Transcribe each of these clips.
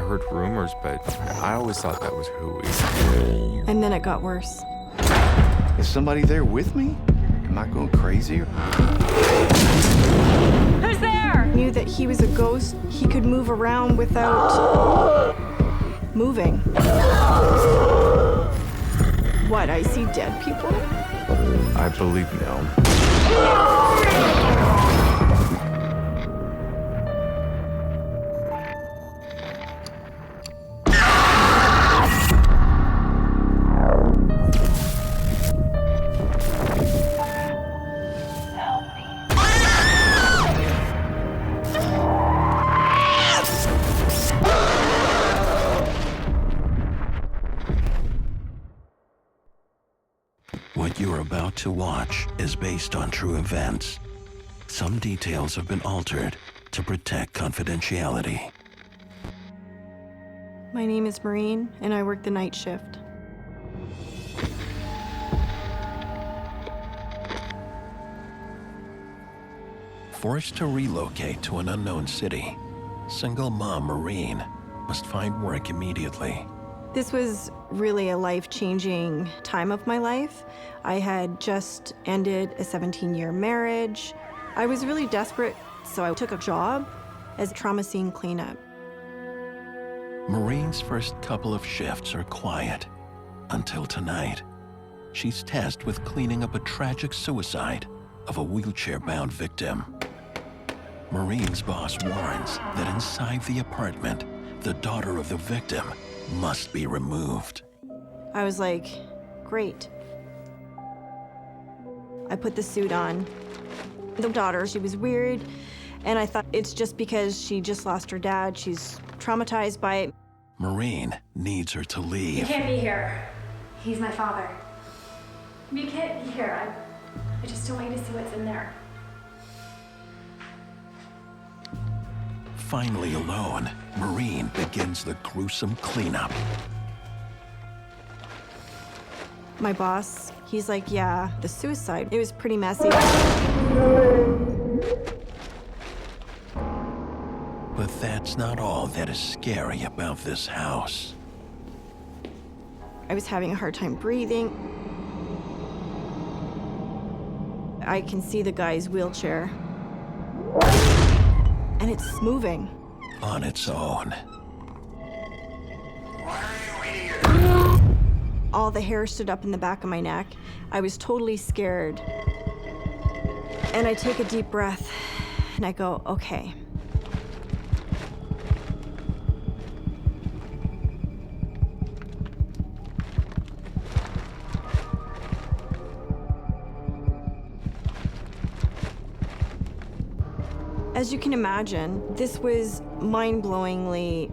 heard rumors, but I always thought that was hooey. And then it got worse. Is somebody there with me? Am I going crazy? Who's there? I knew that he was a ghost. He could move around without moving. What, I see dead people? I believe no. What you're about to watch is based on true events. Some details have been altered to protect confidentiality. My name is Maureen, and I work the night shift. Forced to relocate to an unknown city, single mom Maureen must find work immediately. This was really a life-changing time of my life. I had just ended a 17-year marriage. I was really desperate, so I took a job as a trauma scene cleanup. Maureen's first couple of shifts are quiet until tonight. She's tasked with cleaning up a tragic suicide of a wheelchair-bound victim. Maureen's boss warns that inside the apartment, the daughter of the victim must be removed. I was like, great. I put the suit on. The daughter, she was weird, and I thought it's just because she just lost her dad. She's traumatized by it. Maureen needs her to leave. You can't be here. He's my father. You can't be here. I just don't want you to see what's in there. Finally alone, Maureen begins the gruesome cleanup. My boss, he's like, yeah, the suicide, it was pretty messy. But that's not all that is scary about this house. I was having a hard time breathing. I can see the guy's wheelchair. And it's moving. On its own. All the hair stood up in the back of my neck. I was totally scared. And I take a deep breath and I go, okay. As you can imagine, this was mind-blowingly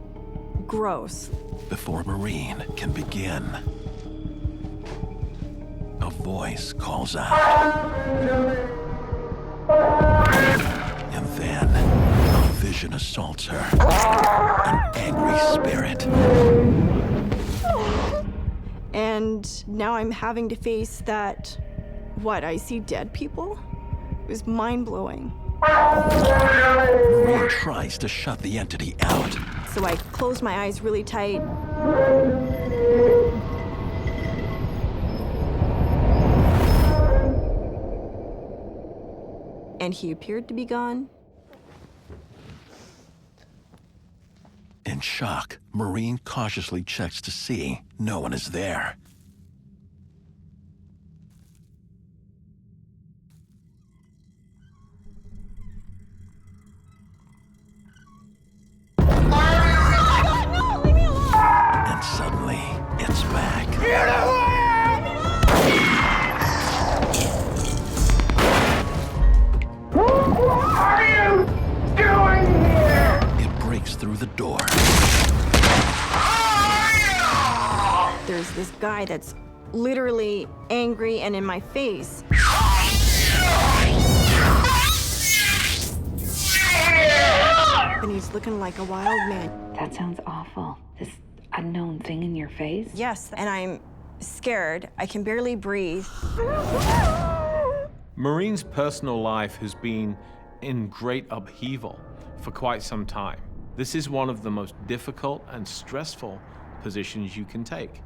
gross. Before Maureen can begin, a voice calls out. And then a vision assaults her. An angry spirit. And now I'm having to face that, what, I see dead people? It was mind-blowing. Maureen tries to shut the entity out. So I close my eyes really tight. And he appeared to be gone. In shock, Maureen cautiously checks to see no one is there. And suddenly, it's back. What are you doing here? It breaks through the door. There's this guy that's literally angry and in my face. And he's looking like a wild man. That sounds awful. This unknown thing in your face? Yes, and I'm scared. I can barely breathe. Maureen's personal life has been in great upheaval for quite some time. This is one of the most difficult and stressful positions you can take.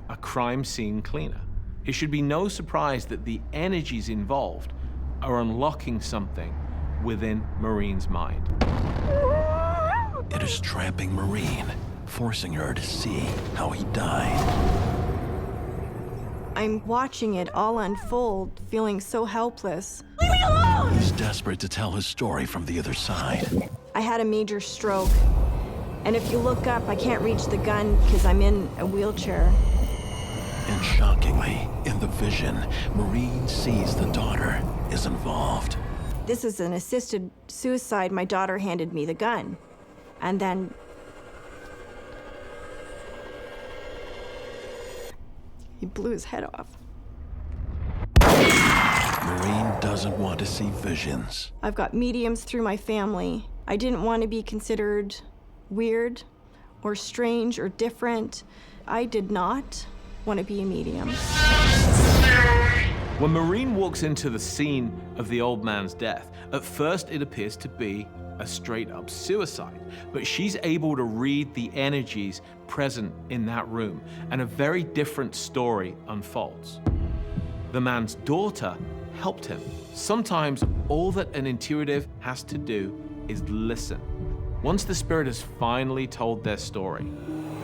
A crime scene cleaner. It should be no surprise that the energies involved are unlocking something within Maureen's mind. It is trapping Maureen, forcing her to see how he died. I'm watching it all unfold, feeling so helpless. Leave me alone! He's desperate to tell his story from the other side. I had a major stroke, and if you look up, I can't reach the gun because I'm in a wheelchair. And shockingly, in the vision, Maureen sees the daughter is involved. This is an assisted suicide. My daughter handed me the gun. And then he blew his head off. Maureen doesn't want to see visions. I've got mediums through my family. I didn't want to be considered weird or strange or different. I did not want to be a medium. When Maureen walks into the scene of the old man's death, at first it appears to be a straight-up suicide, but she's able to read the energies present in that room, and a very different story unfolds. The man's daughter helped him. Sometimes all that an intuitive has to do is listen. Once the spirit has finally told their story,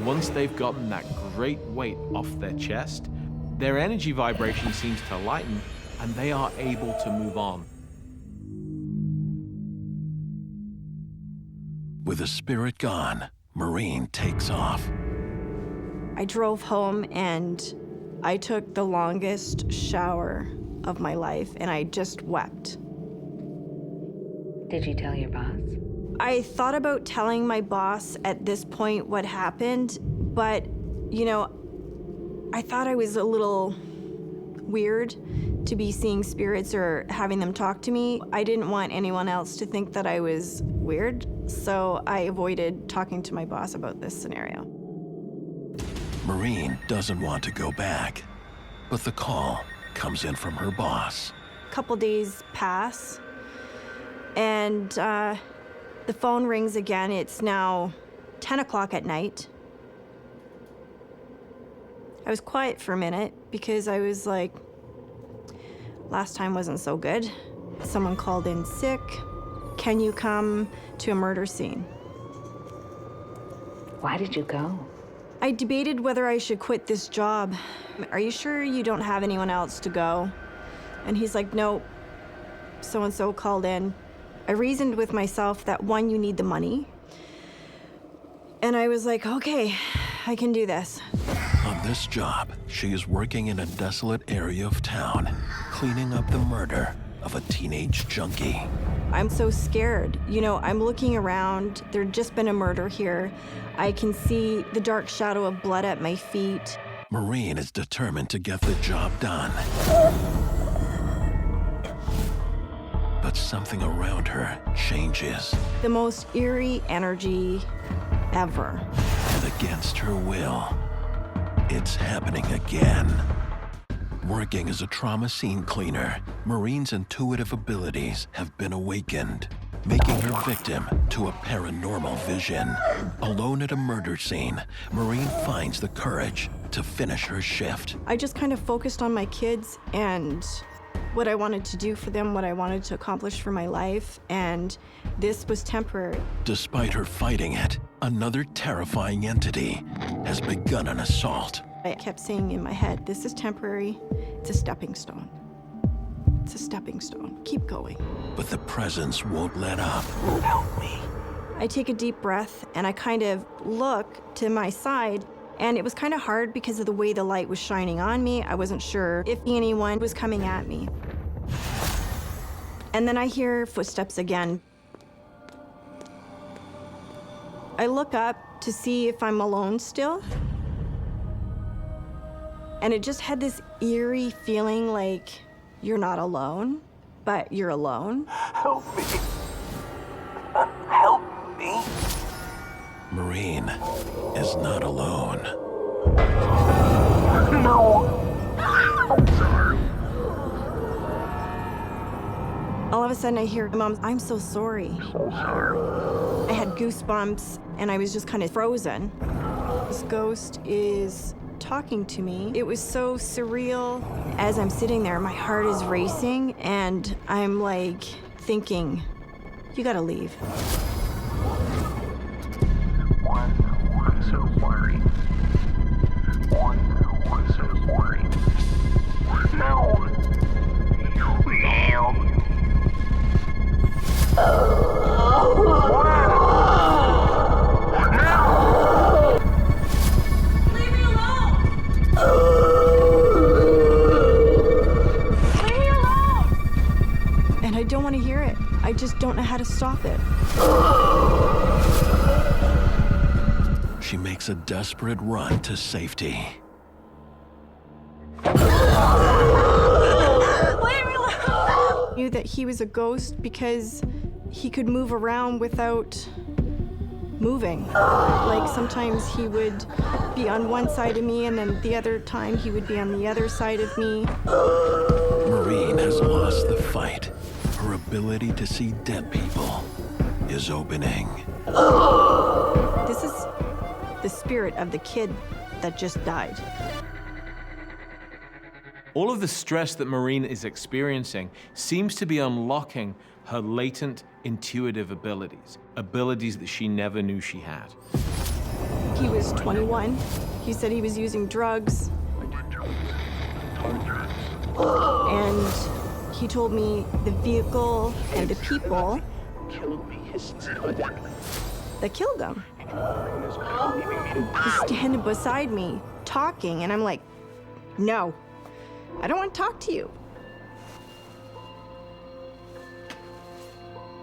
once they've gotten that great weight off their chest, their energy vibration seems to lighten, and they are able to move on. With the spirit gone, Maureen takes off. I drove home and I took the longest shower of my life, and I just wept. Did you tell your boss? I thought about telling my boss at this point what happened, but, you know, I thought I was a little weird to be seeing spirits or having them talk to me. I didn't want anyone else to think that I was weird, so I avoided talking to my boss about this scenario. Maureen doesn't want to go back, but the call comes in from her boss. A couple days pass, and the phone rings again. It's now 10 o'clock at night. I was quiet for a minute because I was like, last time wasn't so good. Someone called in sick. Can you come to a murder scene? Why did you go? I debated whether I should quit this job. Are you sure you don't have anyone else to go? And he's like, nope. So-and-so called in. I reasoned with myself that, one, you need the money. And I was like, okay, I can do this. On this job, she is working in a desolate area of town, cleaning up the murder of a teenage junkie. I'm so scared. You know, I'm looking around. There'd just been a murder here. I can see the dark shadow of blood at my feet. Maureen is determined to get the job done. But something around her changes. The most eerie energy ever. And against her will, it's happening again. Working as a trauma scene cleaner, Maureen's intuitive abilities have been awakened, making her victim to a paranormal vision. Alone at a murder scene, Maureen finds the courage to finish her shift. I just kind of focused on my kids and what I wanted to do for them, what I wanted to accomplish for my life, and this was temporary. Despite her fighting it, another terrifying entity has begun an assault. I kept saying in my head, this is temporary, it's a stepping stone. It's a stepping stone, keep going. But the presence won't let up. Help me. I take a deep breath and I kind of look to my side, and it was kind of hard because of the way the light was shining on me. I wasn't sure if anyone was coming at me. And then I hear footsteps again. I look up to see if I'm alone still. And it just had this eerie feeling like you're not alone, but you're alone. Help me. Help me. Maureen is not alone. No. I'm sorry. All of a sudden I hear, Mom, I'm so sorry. So sorry. I had goosebumps and I was just kind of frozen. This ghost is talking to me. It was so surreal. As I'm sitting there, my heart is racing and I'm like thinking, you gotta leave. One so worried. One so worried. No. Leave me alone! Leave me alone! And I don't want to hear it. I just don't know how to stop it. She makes a desperate run to safety. Leave me alone! I knew that he was a ghost because he could move around without moving. Like sometimes he would be on one side of me and then the other time he would be on the other side of me. Maureen has lost the fight. Her ability to see dead people is opening. This is the spirit of the kid that just died. All of the stress that Maureen is experiencing seems to be unlocking her latent intuitive abilities that she never knew she had. He was 21. He said he was using drugs. And he told me the vehicle and the people that killed him. He's standing beside me talking, and I'm like, no, I don't want to talk to you.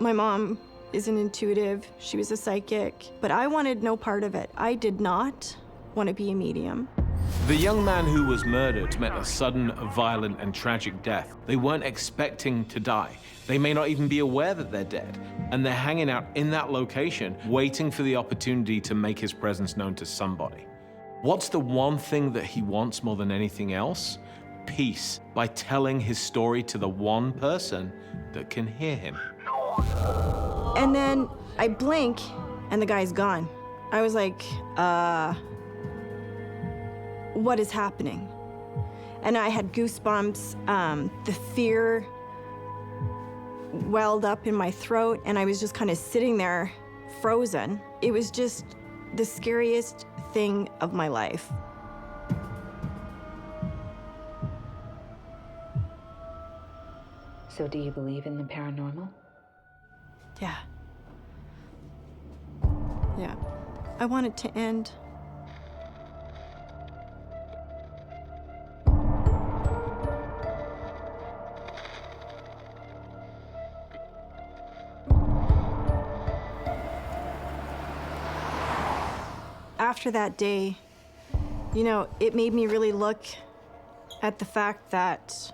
My mom is an intuitive, she was a psychic, but I wanted no part of it. I did not want to be a medium. The young man who was murdered met a sudden, violent, and tragic death. They weren't expecting to die. They may not even be aware that they're dead. And they're hanging out in that location, waiting for the opportunity to make his presence known to somebody. What's the one thing that he wants more than anything else? Peace, by telling his story to the one person that can hear him. And then I blink, and the guy's gone. I was like, what is happening? And I had goosebumps. The fear welled up in my throat, and I was just kind of sitting there, frozen. It was just the scariest thing of my life. So do you believe in the paranormal? Yeah. Yeah. I want it to end. After that day, you know, it made me really look at the fact that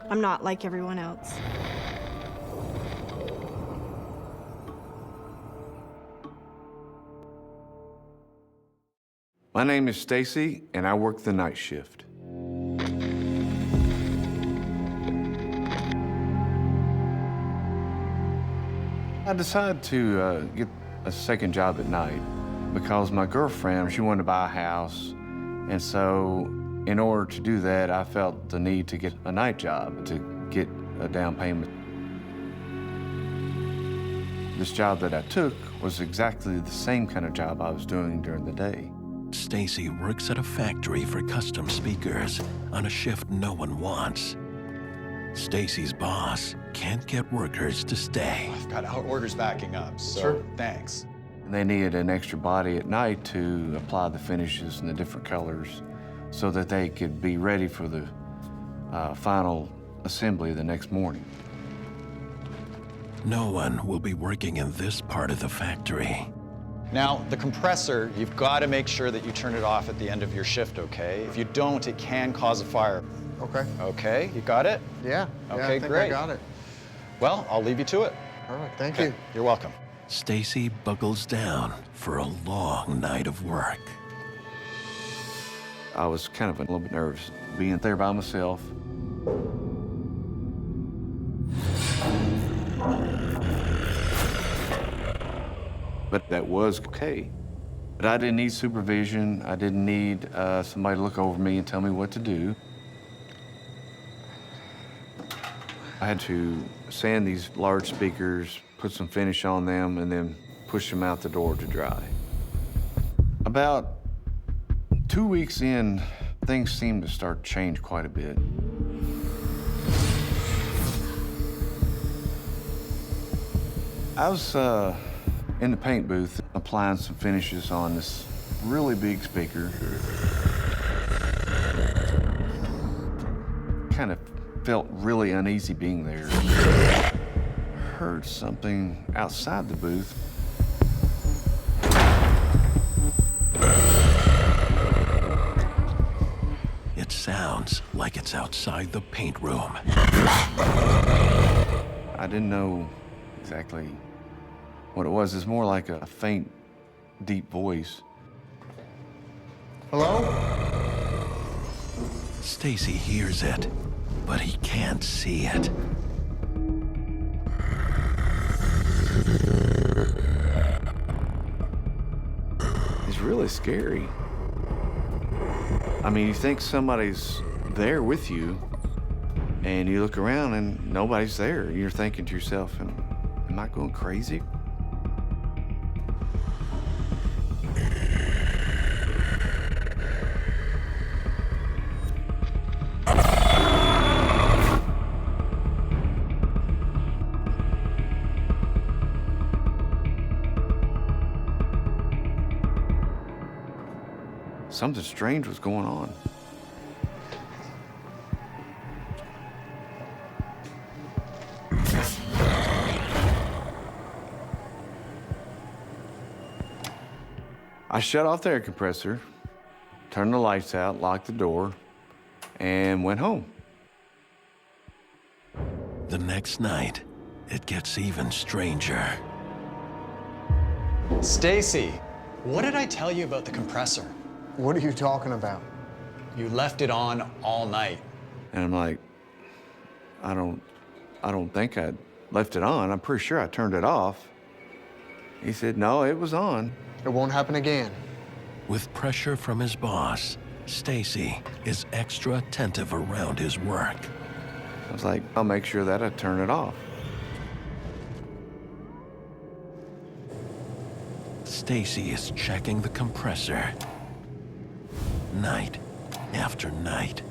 I'm not like everyone else. My name is Stacy, and I work the night shift. I decided to get a second job at night because my girlfriend, she wanted to buy a house. And so in order to do that, I felt the need to get a night job to get a down payment. This job that I took was exactly the same kind of job I was doing during the day. Stacy works at a factory for custom speakers on a shift no one wants. Stacy's boss can't get workers to stay. I've got our orders backing up, so Sure. thanks. And they needed an extra body at night to apply the finishes and the different colors so that they could be ready for the final assembly the next morning. No one will be working in this part of the factory. Now, the compressor, you've got to make sure that you turn it off at the end of your shift, okay? If you don't, it can cause a fire. Okay. Okay, you got it? Yeah. Okay, I think great. I got it. Well, I'll leave you to it. All right. Thank Okay, you. you're welcome. Stacy buckles down for a long night of work. I was kind of a little bit nervous being there by myself. but that was okay. But I didn't need supervision. I didn't need somebody to look over me and tell me what to do. I had to sand these large speakers, put some finish on them, and then push them out the door to dry. About 2 weeks in, things seemed to start to change quite a bit. I was in the paint booth applying some finishes on this really big speaker. Kind of felt really uneasy being there. Heard something outside the booth. It sounds like it's outside the paint room. I didn't know exactly what it was. It's more like a faint, deep voice. Hello? Stacy hears it, but he can't see it. It's really scary. I mean, you think somebody's there with you, and you look around and nobody's there. You're thinking to yourself, am I going crazy? Something strange was going on. I shut off the air compressor, turned the lights out, locked the door, and went home. The next night, it gets even stranger. Stacy, what did I tell you about the compressor? What are you talking about? You left it on all night. And I'm like, I don't think I left it on. I'm pretty sure I turned it off. He said, no, it was on. It won't happen again. With pressure from his boss, Stacy is extra attentive around his work. I was like, I'll make sure that I turn it off. Stacy is checking the compressor. Night after night.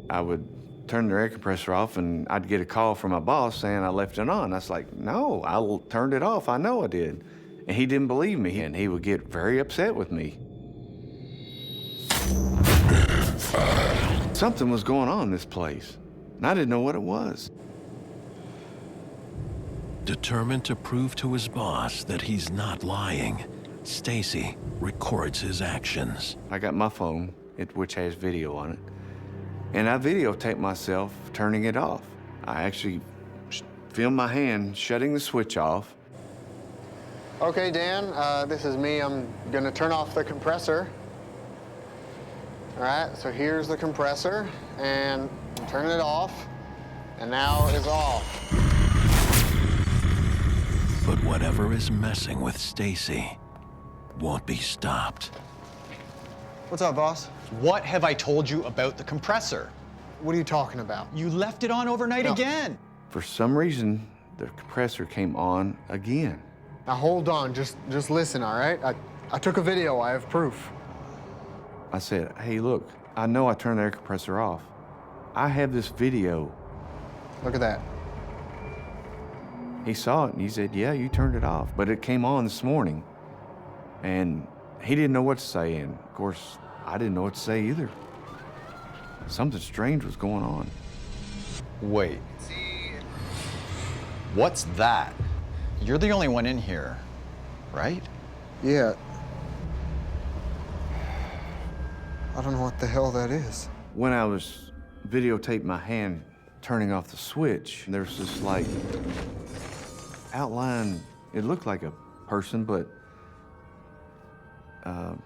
I would turn the air compressor off and I'd get a call from my boss saying I left it on. I was like, no, I turned it off. I know I did. And he didn't believe me, and he would get very upset with me. Something was going on in this place, and I didn't know what it was. Determined to prove to his boss that he's not lying, Stacy records his actions. I got my phone, which has video on it, and I videotaped myself turning it off. I actually filmed my hand shutting the switch off. Okay, Dan, this is me. I'm gonna turn off the compressor. All right, so here's the compressor, and I'm turning it off, and now it's off. But whatever is messing with Stacy won't be stopped. What's up, boss? What have I told you about the compressor? What are you talking about? You left it on overnight No. again. For some reason, the compressor came on again. Now hold on, just listen, all right? I took a video, I have proof. I said, hey, look, I know I turned the air compressor off. I have this video. Look at that. He saw it and he said, yeah, you turned it off. But it came on this morning. And he didn't know what to say. And of course, I didn't know what to say either. Something strange was going on. Wait. What's that? You're the only one in here, right? Yeah. I don't know what the hell that is. When I was videotaping my hand turning off the switch, there's this like outline. It looked like a person, but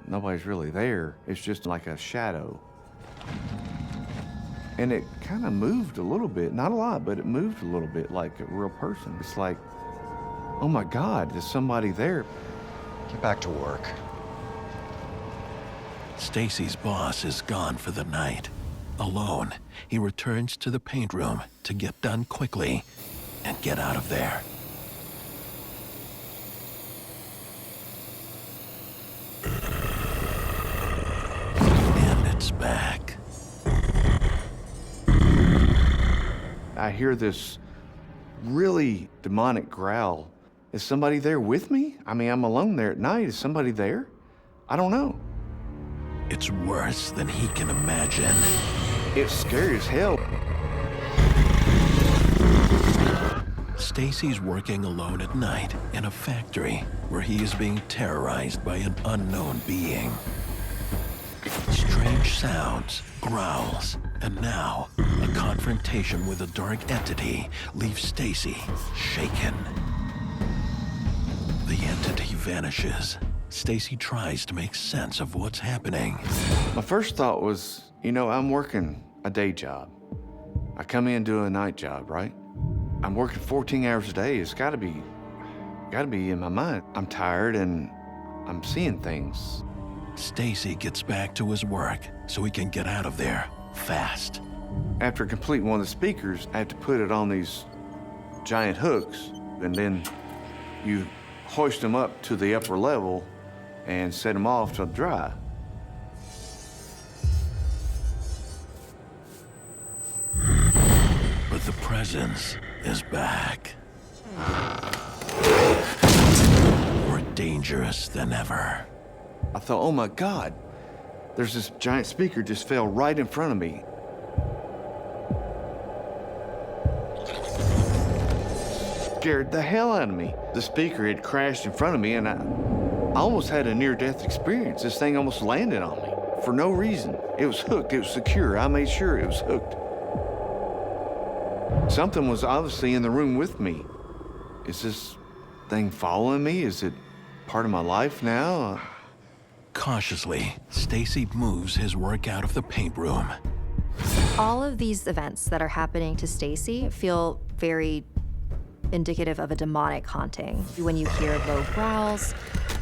nobody's really there. It's just like a shadow. And it kind of moved a little bit, not a lot, but it moved a little bit like a real person. It's like oh my God, there's somebody there. Get back to work. Stacy's boss is gone for the night. Alone, he returns to the paint room to get done quickly and get out of there. And it's back. I hear this really demonic growl. Is somebody there with me? I mean, I'm alone there at night. Is somebody there? I don't know. It's worse than he can imagine. It's scary as hell. Stacy's working alone at night in a factory where he is being terrorized by an unknown being. Strange sounds, growls, and now a confrontation with a dark entity leaves Stacy shaken. The entity vanishes. Stacy tries to make sense of what's happening. My first thought was, you know, I'm working a day job. I come in, do a night job, right? I'm working 14 hours a day. It's gotta be in my mind. I'm tired and I'm seeing things. Stacy gets back to his work so he can get out of there fast. After completing one of the speakers, I have to put it on these giant hooks, and then you hoist them up to the upper level and set them off to dry. But the presence is back. More dangerous than ever. I thought, oh my God, there's this giant speaker just fell right in front of me. Scared the hell out of me. The speaker had crashed in front of me, and I almost had a near-death experience. This thing almost landed on me for no reason. It was hooked, it was secure. I made sure it was hooked. Something was obviously in the room with me. Is this thing following me? Is it part of my life now? Cautiously, Stacy moves his work out of the paint room. All of these events that are happening to Stacy feel very indicative of a demonic haunting. When you hear low growls,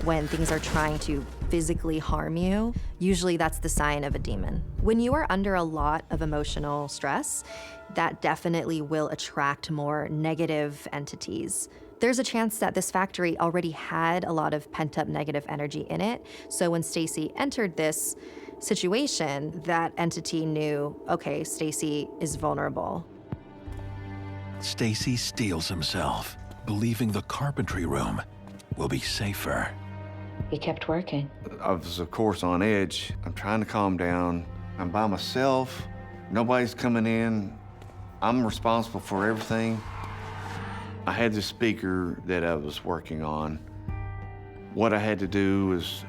when things are trying to physically harm you, usually that's the sign of a demon. When you are under a lot of emotional stress, that definitely will attract more negative entities. There's a chance that this factory already had a lot of pent-up negative energy in it, so when Stacy entered this situation, that entity knew, okay, Stacy is vulnerable. Stacy steels himself, believing the carpentry room will be safer. He kept working. I was, of course, on edge. I'm trying to calm down. I'm by myself. Nobody's coming in. I'm responsible for everything. I had this speaker that I was working on. What I had to do was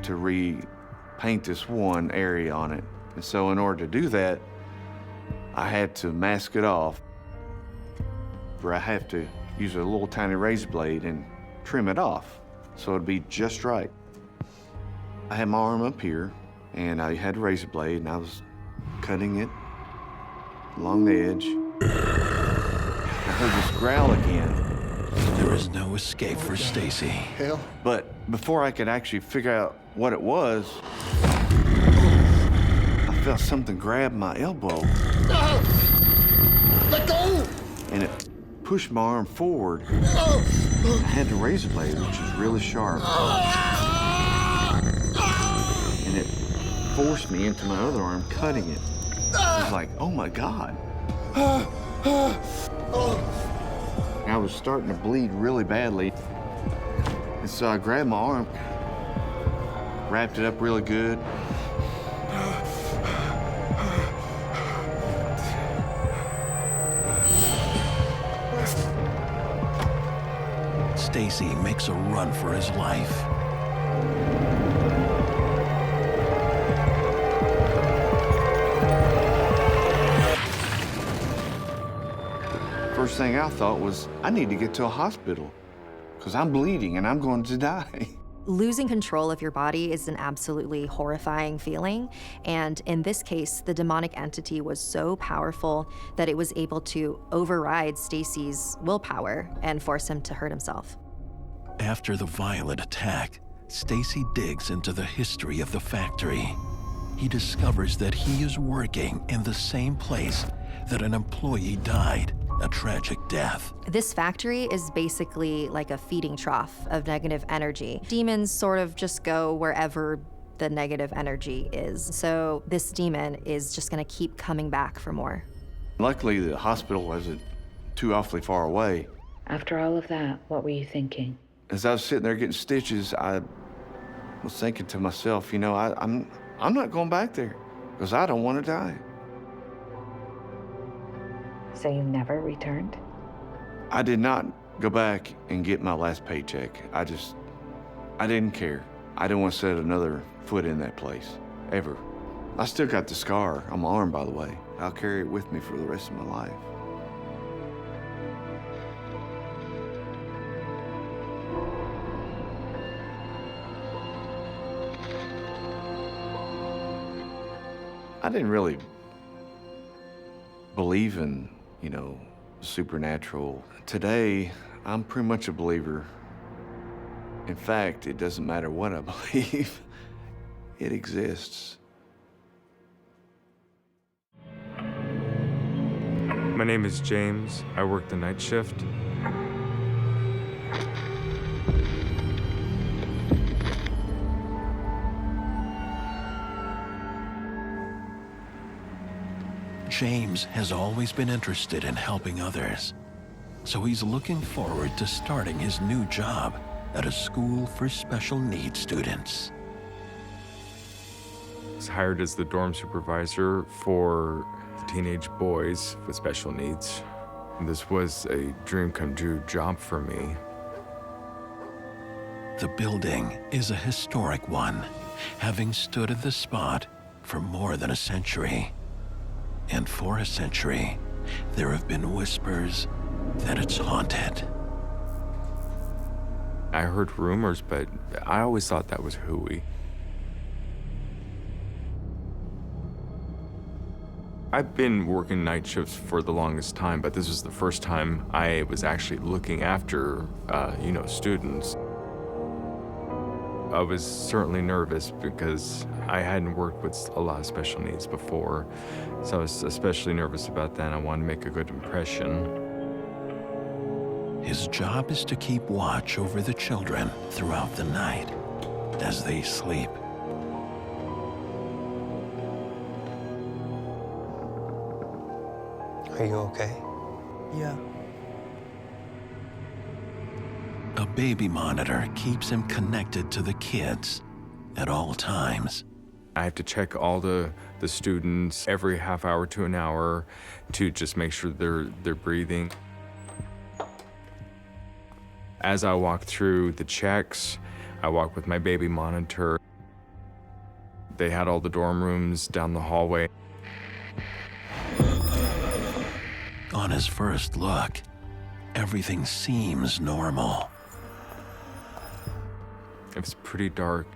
to repaint this one area on it. And so in order to do that, I had to mask it off. Where I have to use a little tiny razor blade and trim it off so it'd be just right. I had my arm up here and I had a razor blade and I was cutting it along the edge. I heard this growl again. There is no escape for Stacy. Hell. But before I could actually figure out what it was, I felt something grab my elbow. No! Let go! And it pushed my arm forward. I had the razor blade, which is really sharp. And it forced me into my other arm, cutting it. I was like, oh my God. I was starting to bleed really badly. And so I grabbed my arm, wrapped it up really good. Stacy makes a run for his life. First thing I thought was, I need to get to a hospital because I'm bleeding and I'm going to die. Losing control of your body is an absolutely horrifying feeling, and in this case, the demonic entity was so powerful that it was able to override Stacy's willpower and force him to hurt himself. After the violent attack, Stacy digs into the history of the factory. He discovers that he is working in the same place that an employee died, a tragic death. This factory is basically like a feeding trough of negative energy. Demons sort of just go wherever the negative energy is. So this demon is just gonna keep coming back for more. Luckily, the hospital wasn't too awfully far away. After all of that, what were you thinking? As I was sitting there getting stitches, I was thinking to myself, you know, I'm not going back there because I don't want to die. So you never returned? I did not go back and get my last paycheck. I didn't care. I didn't want to set another foot in that place, ever. I still got the scar on my arm, by the way. I'll carry it with me for the rest of my life. I didn't really believe in, you know, supernatural. Today, I'm pretty much a believer. In fact, it doesn't matter what I believe, it exists. My name is James. I work the night shift. James has always been interested in helping others, so he's looking forward to starting his new job at a school for special needs students. I was hired as the dorm supervisor for teenage boys with special needs. This was a dream come true job for me. The building is a historic one, having stood at the spot for more than a century. And for a century, there have been whispers that it's haunted. I heard rumors, but I always thought that was hooey. I've been working night shifts for the longest time, but this was the first time I was actually looking after, students. I was certainly nervous because I hadn't worked with a lot of special needs before, so I was especially nervous about that. I wanted to make a good impression. His job is to keep watch over the children throughout the night as they sleep. Are you okay? Yeah. A baby monitor keeps him connected to the kids at all times. I have to check all the students every half hour to an hour to just make sure they're breathing. As I walk through the checks, I walk with my baby monitor. They had all the dorm rooms down the hallway. On his first look, everything seems normal. It was pretty dark.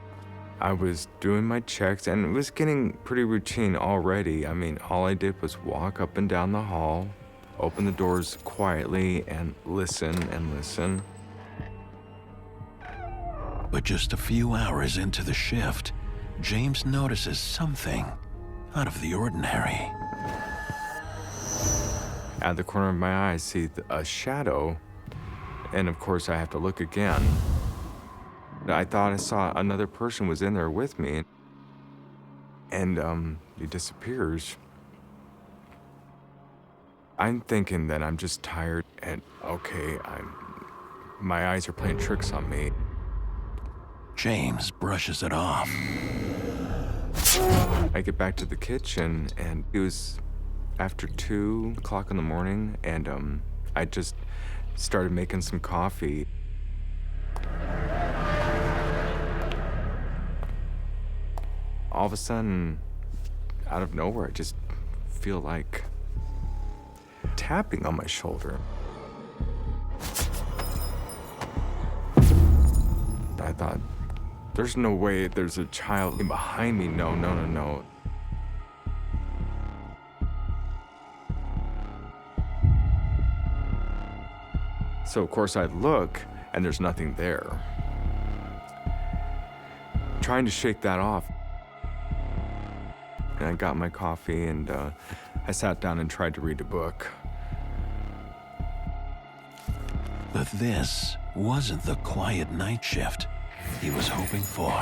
I was doing my checks and it was getting pretty routine already. I mean, all I did was walk up and down the hall, open the doors quietly and listen and listen. But just a few hours into the shift, James notices something out of the ordinary. Out of the corner of my eye, I see a shadow, and of course I have to look again. I thought I saw another person was in there with me, and he disappears. I'm thinking that I'm just tired and okay, my eyes are playing tricks on me. James brushes it off. I get back to the kitchen and it was after 2 o'clock in the morning, and I just started making some coffee. All of a sudden, out of nowhere, I just feel like tapping on my shoulder. I thought, There's no way there's a child behind me. No, no, no, no. So, of course, I look, and there's nothing there. Trying to shake that off. And I got my coffee, and I sat down and tried to read a book. But this wasn't the quiet night shift he was hoping for.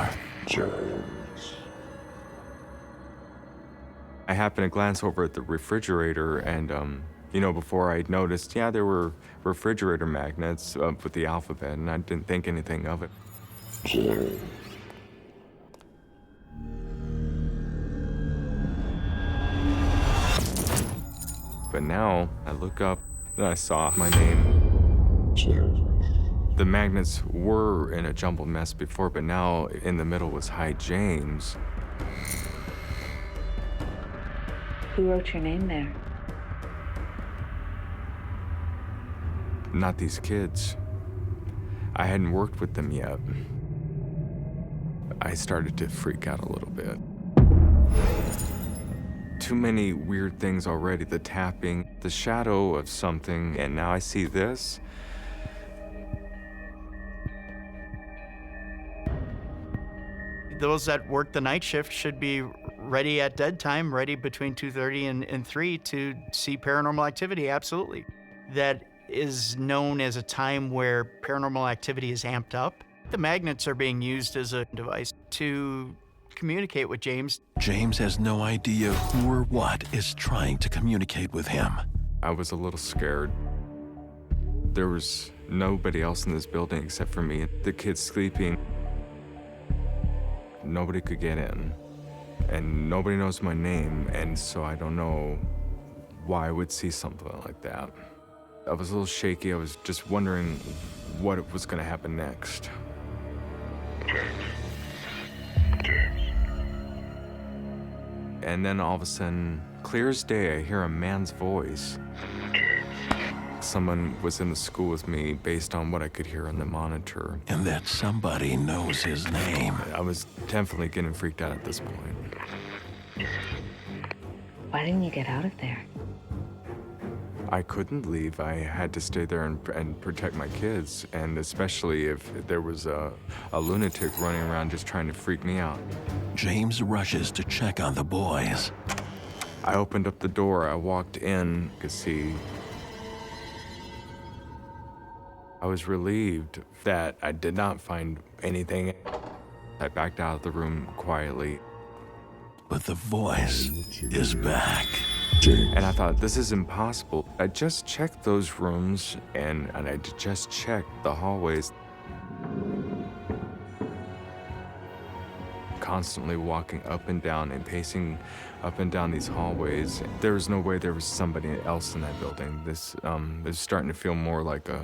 I happened to glance over at the refrigerator, and you know, before I noticed, yeah, there were refrigerator magnets with the alphabet, and I didn't think anything of it. But now I look up and I saw my name. The magnets were in a jumbled mess before, but now in the middle was Hi James. Who wrote your name there? Not these kids. I hadn't worked with them yet. I started to freak out a little bit. Too many weird things already. The tapping, the shadow of something, and now I see this. Those that work the night shift should be ready at dead time, ready between 2:30 and 3 to see paranormal activity, absolutely. That is known as a time where paranormal activity is amped up. The magnets are being used as a device to communicate with James. James has no idea who or what is trying to communicate with him. I was a little scared. There was nobody else in this building except for me. The kids sleeping. Nobody could get in. And nobody knows my name, and so I don't know why I would see something like that. I was a little shaky. I was just wondering what was going to happen next. And then all of a sudden, clear as day, I hear a man's voice. Someone was in the school with me based on what I could hear on the monitor. And that somebody knows his name. I was definitely getting freaked out at this point. Why didn't you get out of there? I couldn't leave. I had to stay there and protect my kids, and especially if there was a lunatic running around just trying to freak me out. James rushes to check on the boys. I opened up the door. I walked in. I could see. I was relieved that I did not find anything. I backed out of the room quietly. But the voice is back. And I thought, this is impossible. I just checked those rooms, and I just checked the hallways. Constantly walking up and down and pacing up and down these hallways. There was no way there was somebody else in that building. This is starting to feel more like a...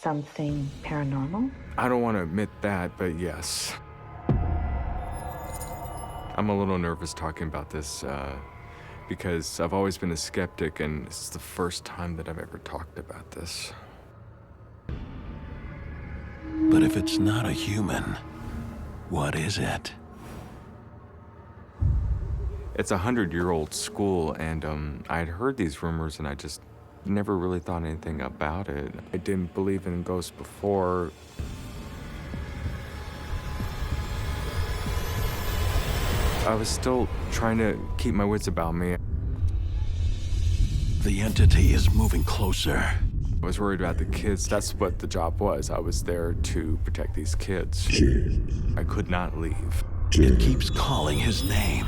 Something paranormal? I don't want to admit that, but yes. I'm a little nervous talking about this because I've always been a skeptic, and this is the first time that I've ever talked about this. But if it's not a human, what is it? It's a 100-year-old school, and I'd heard these rumors, and I just never really thought anything about it. I didn't believe in ghosts before. I was still trying to keep my wits about me. The entity is moving closer. I was worried about the kids. That's what the job was. I was there to protect these kids. I could not leave. It keeps calling his name.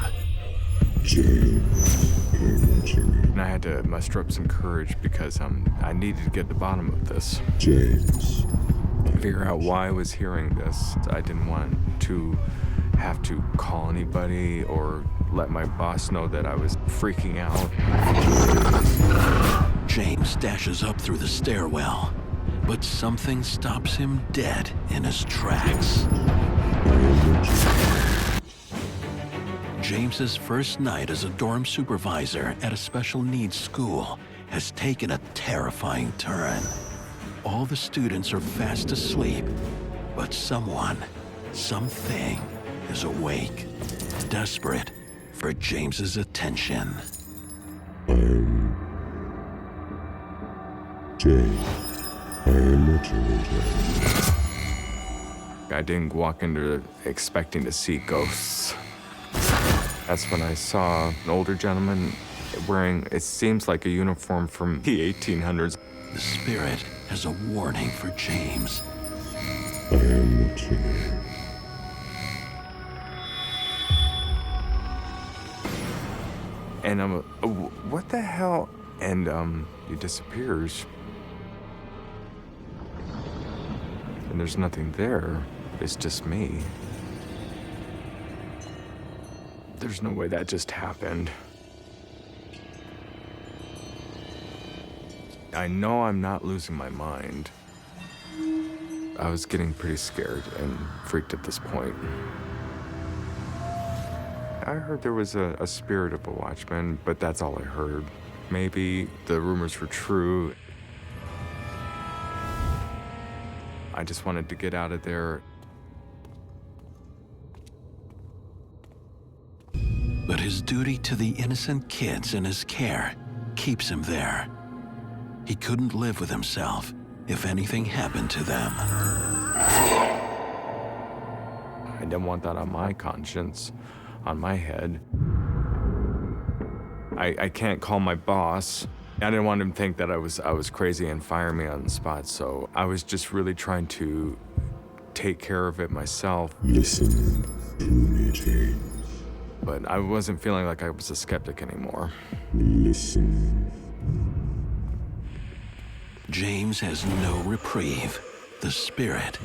And I had to muster up some courage because I needed to get to the bottom of this. Figure out why I was hearing this. I didn't want to have to call anybody or let my boss know that I was freaking out. James dashes up through the stairwell, but something stops him dead in his tracks. James's first night as a dorm supervisor at a special needs school has taken a terrifying turn. All the students are fast asleep, but someone something is awake, desperate for James's attention. I didn't walk into expecting to see ghosts. That's when I saw an older gentleman wearing, it seems like a uniform from the 1800s. The spirit has a warning for James. And I'm, what the hell? And he disappears. And there's nothing there. It's just me. There's no way that just happened. I know I'm not losing my mind. I was getting pretty scared and freaked at this point. I heard there was a spirit of a watchman, but that's all I heard. Maybe the rumors were true. I just wanted to get out of there. But his duty to the innocent kids in his care keeps him there. He couldn't live with himself if anything happened to them. I didn't want that on my conscience, on my head. I can't call my boss. I didn't want him to think that I was crazy and fire me on the spot, so I was just really trying to take care of it myself. Listen to me, James. But I wasn't feeling like I was a skeptic anymore. Listen. James has no reprieve. The spirit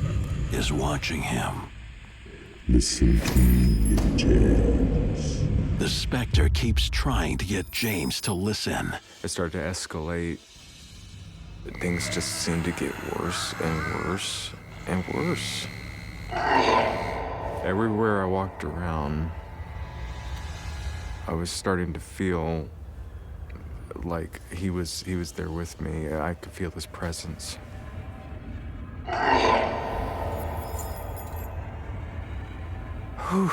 is watching him. Listen to me, James. The specter keeps trying to get James to listen. It started to escalate. Things just seemed to get worse and worse and worse. Everywhere I walked around, I was starting to feel like he was there with me. I could feel his presence. Whew.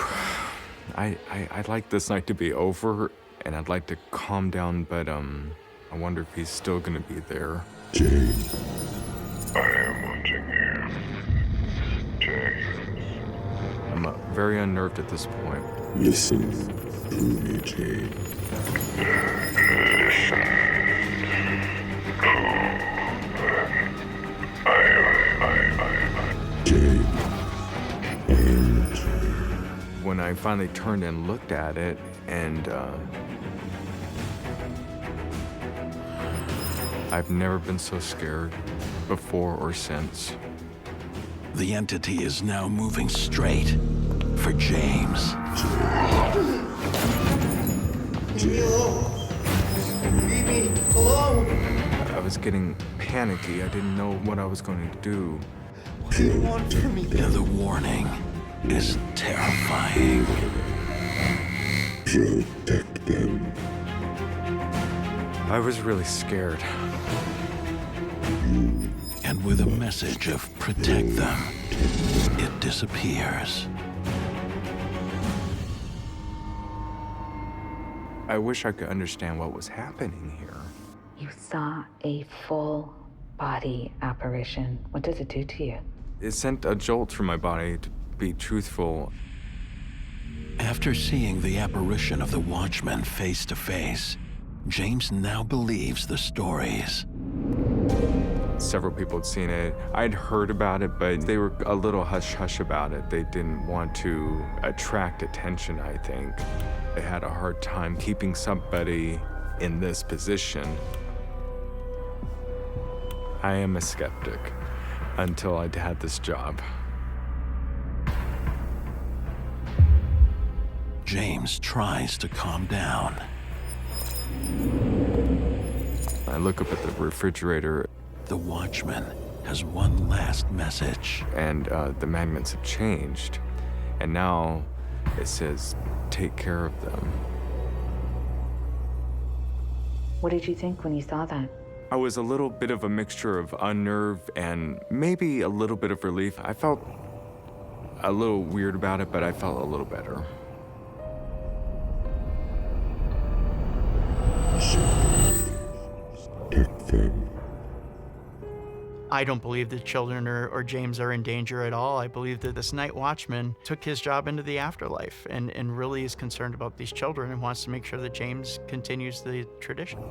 I'd like this night to be over, and I'd like to calm down, but I wonder if he's still gonna be there. James. I am watching you. James. I'm very unnerved at this point. Listen to me, James. Listen. James. I am watching. When I finally turned and looked at it, and I've never been so scared before or since. The entity is now moving straight for James. Leave me alone. Leave me alone. I was getting panicky. I didn't know what I was going to do. What do you want from me? And the warning is terrifying. Protect them. I was really scared. And with a message of protect them, it disappears. I wish I could understand what was happening here. You saw a full body apparition. What does it do to you? It sent a jolt through my body, to be truthful. After seeing the apparition of the Watchman face to face, James now believes the stories. Several people had seen it. I'd heard about it, but they were a little hush-hush about it. They didn't want to attract attention, I think. They had a hard time keeping somebody in this position. I am a skeptic until I'd had this job. James tries to calm down. I look up at the refrigerator. The Watchman has one last message. And the magnets have changed. And now it says, take care of them. What did you think when you saw that? I was a little bit of a mixture of unnerved and maybe a little bit of relief. I felt a little weird about it, but I felt a little better. Take them. I don't believe the children or James are in danger at all. I believe that this night watchman took his job into the afterlife and really is concerned about these children and wants to make sure that James continues the tradition.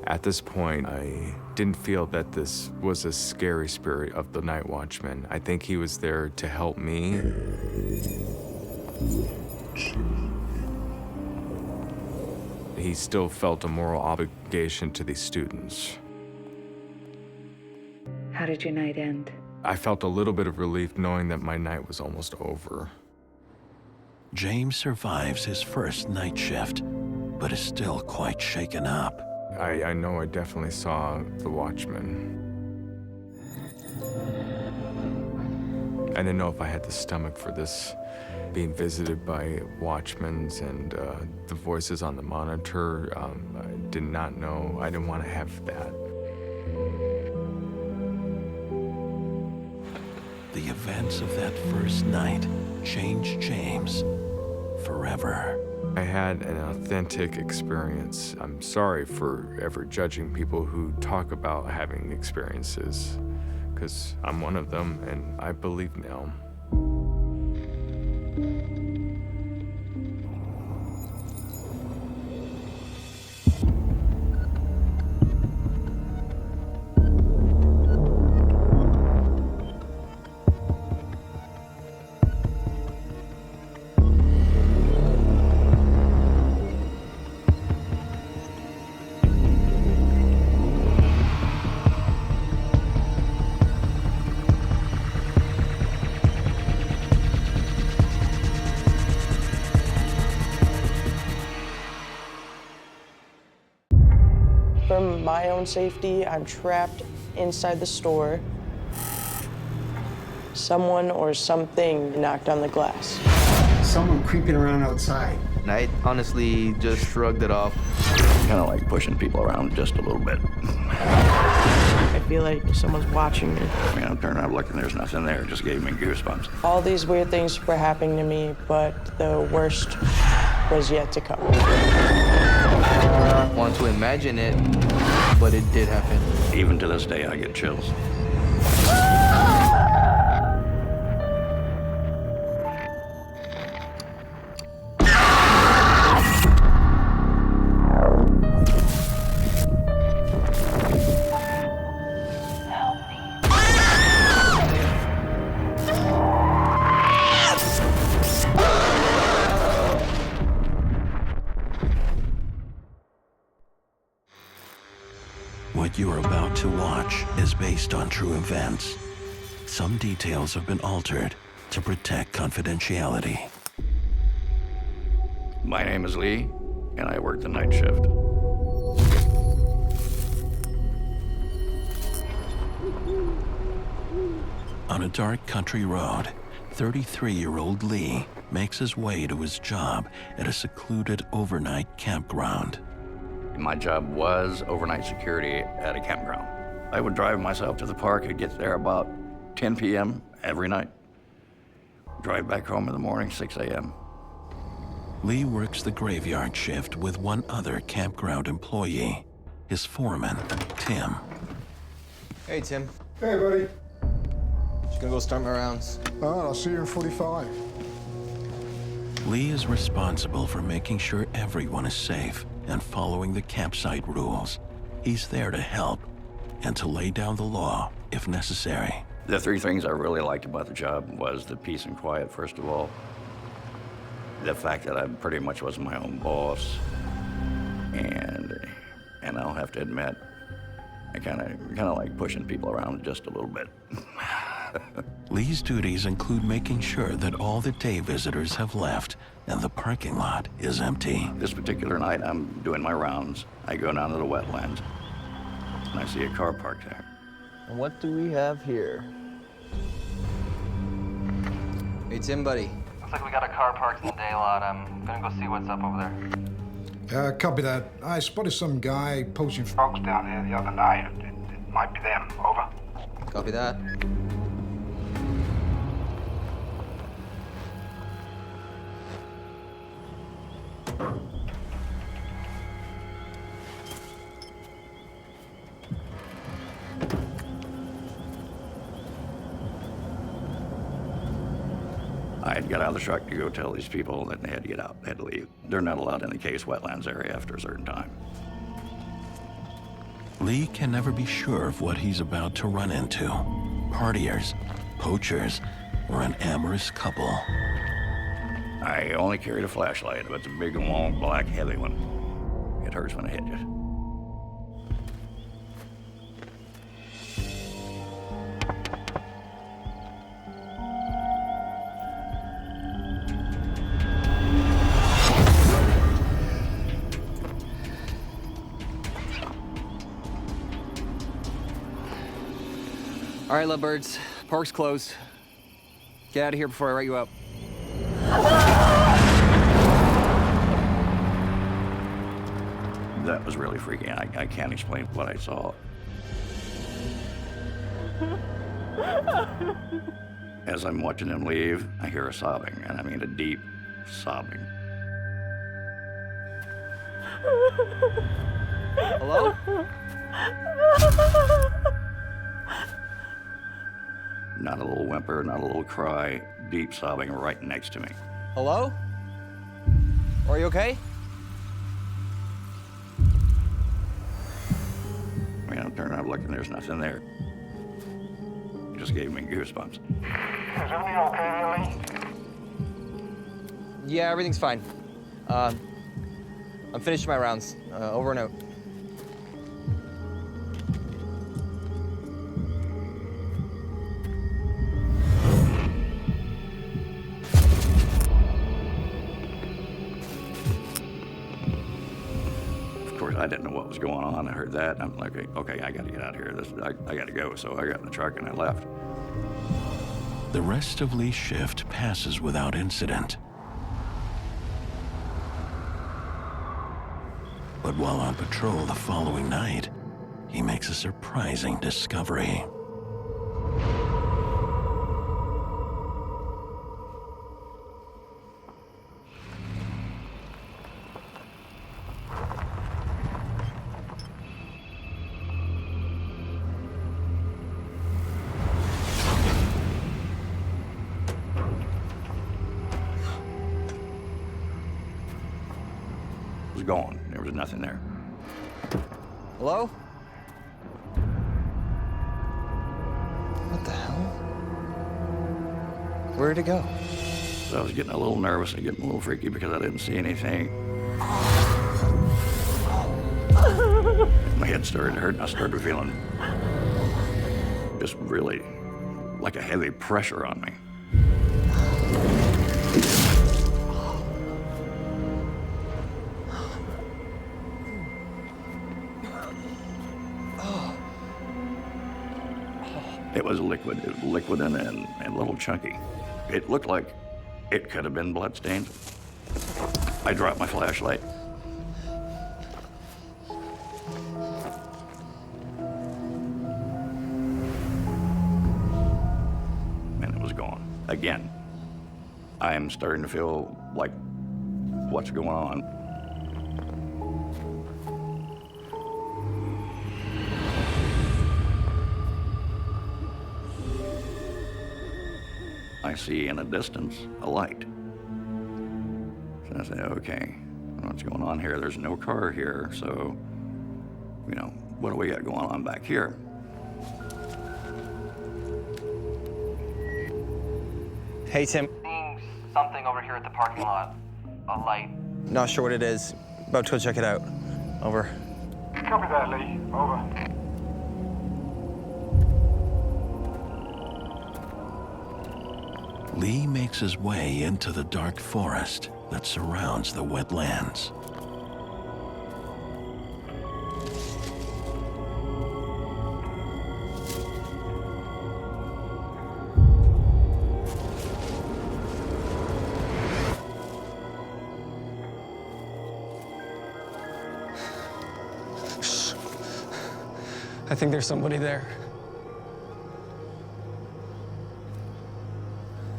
At this point, I didn't feel that this was a scary spirit of the night watchman. I think he was there to help me. He still felt a moral obligation to these students. How did your night end? I felt a little bit of relief knowing that my night was almost over. James survives his first night shift, but is still quite shaken up. I know I definitely saw the watchman. I didn't know if I had the stomach for this, being visited by watchmen and the voices on the monitor. I did not know. I didn't want to have that. The events of that first night changed James forever. I had an authentic experience. I'm sorry for ever judging people who talk about having experiences, because I'm one of them, and I believe now. For my own safety, I'm trapped inside the store. Someone or something knocked on the glass. Someone creeping around outside. I honestly just shrugged it off. Kind of like pushing people around just a little bit. I feel like someone's watching me. I'm turning around looking, there's nothing there. It just gave me goosebumps. All these weird things were happening to me, but the worst was yet to come. I want to imagine it, but it did happen. Even to this day, I get chills. What you're about to watch is based on true events. Some details have been altered to protect confidentiality. My name is Lee, and I work the night shift. On a dark country road, 33-year-old Lee makes his way to his job at a secluded overnight campground. My job was overnight security at a campground. I would drive myself to the park and get there about 10 p.m. every night. Drive back home in the morning, 6 a.m. Lee works the graveyard shift with one other campground employee, his foreman, Tim. Hey, Tim. Hey, buddy. Just gonna go start my rounds. All right, I'll see you in 45. Lee is responsible for making sure everyone is safe and following the campsite rules. He's there to help and to lay down the law if necessary. The three things I really liked about the job was the peace and quiet, first of all. The fact that I pretty much was my own boss. And I'll have to admit, I kind of like pushing people around just a little bit. Lee's duties include making sure that all the day visitors have left and the parking lot is empty. This particular night, I'm doing my rounds. I go down to the wetlands, and I see a car parked there. And what do we have here? Hey, Tim, buddy. Looks like we got a car parked in the day lot. I'm gonna go see what's up over there. Copy that. I spotted some guy posting folks down there the other night. It might be them. Over. Copy that. I had to get out of the truck to go tell these people that they had to get out, they had to leave. They're not allowed in the case wetlands area after a certain time. Lee can never be sure of what he's about to run into. Partiers, poachers, or an amorous couple. I only carried a flashlight, but it's a big, long, black, heavy one. It hurts when it hits you. All right, lovebirds. Park's closed. Get out of here before I write you up. That was really freaky. I can't explain what I saw. As I'm watching him leave, I hear a sobbing, and I mean a deep sobbing. Hello? Not a little whimper, not a little cry, deep sobbing right next to me. Hello? Are you okay? I mean, I'm turning around looking, there's nothing there. It just gave me goosebumps. Is everything okay, Lily? Yeah, everything's fine. I'm finished my rounds. Over and out. I didn't know what was going on. I heard that, and I'm like, okay, I got to get out of here. I got to go. So I got in the truck and I left. The rest of Lee's shift passes without incident. But while on patrol the following night, he makes a surprising discovery. It was gone. There was nothing there. Hello? What the hell? Where'd it go? So I was getting a little nervous and getting a little freaky because I didn't see anything. My head started to hurt, and I started feeling just really like a heavy pressure on me. It was liquid. It was liquid and a little chunky. It looked like it could have been bloodstained. I dropped my flashlight. And it was gone. Again, I am starting to feel like what's going on. I see in the distance a light. So I say, okay, what's going on here? There's no car here, so, you know, what do we got going on back here? Hey, Tim. Seeing something over here at the parking lot. A light. Not sure what it is. About to go check it out. Over. Copy that, Lee. Over. Lee makes his way into the dark forest that surrounds the wetlands. I think there's somebody there.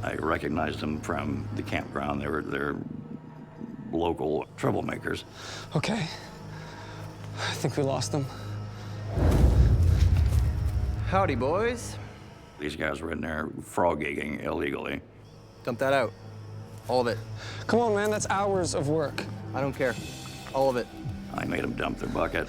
I recognized them from the campground. They're local troublemakers. Okay. I think we lost them. Howdy, boys. These guys were in there frog gigging illegally. Dump that out. All of it. Come on, man, that's hours of work. I don't care. All of it. I made them dump their bucket.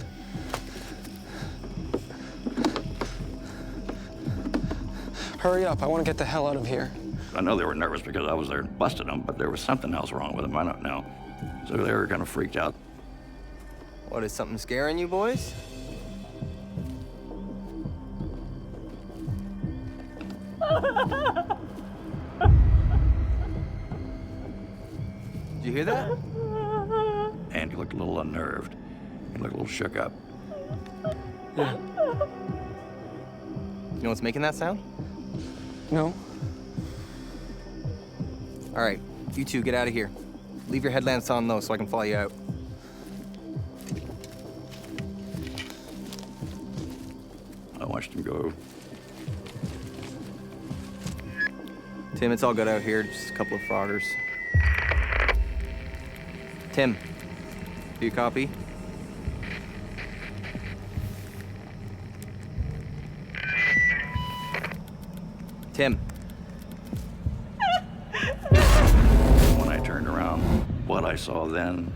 Hurry up, I want to get the hell out of here. I know they were nervous because I was there and busted them, but there was something else wrong with them. I don't know. So they were kind of freaked out. What, is something scaring you boys? Did you hear that? And he looked a little unnerved. He looked a little shook up. Yeah. You know what's making that sound? No. All right, you two, get out of here. Leave your headlamps on, though, so I can follow you out. I watched him go. Tim, it's all good out here, just a couple of froggers. Tim, do you copy? Tim. When I turned around, what I saw then,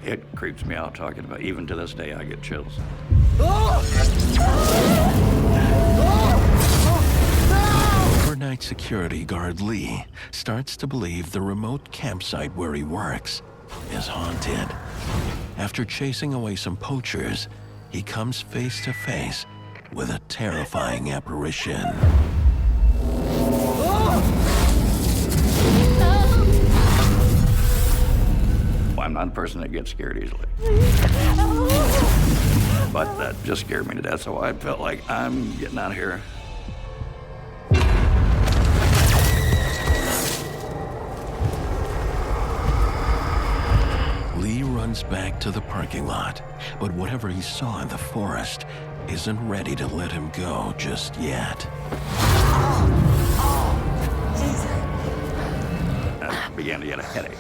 it creeps me out talking about. Even to this day, I get chills. Overnight security guard Lee starts to believe the remote campsite where he works is haunted. After chasing away some poachers, he comes face to face with a terrifying apparition. I'm not a person that gets scared easily. But that just scared me to death, so I felt like I'm getting out of here. Lee runs back to the parking lot, but whatever he saw in the forest isn't ready to let him go just yet. I began to get a headache.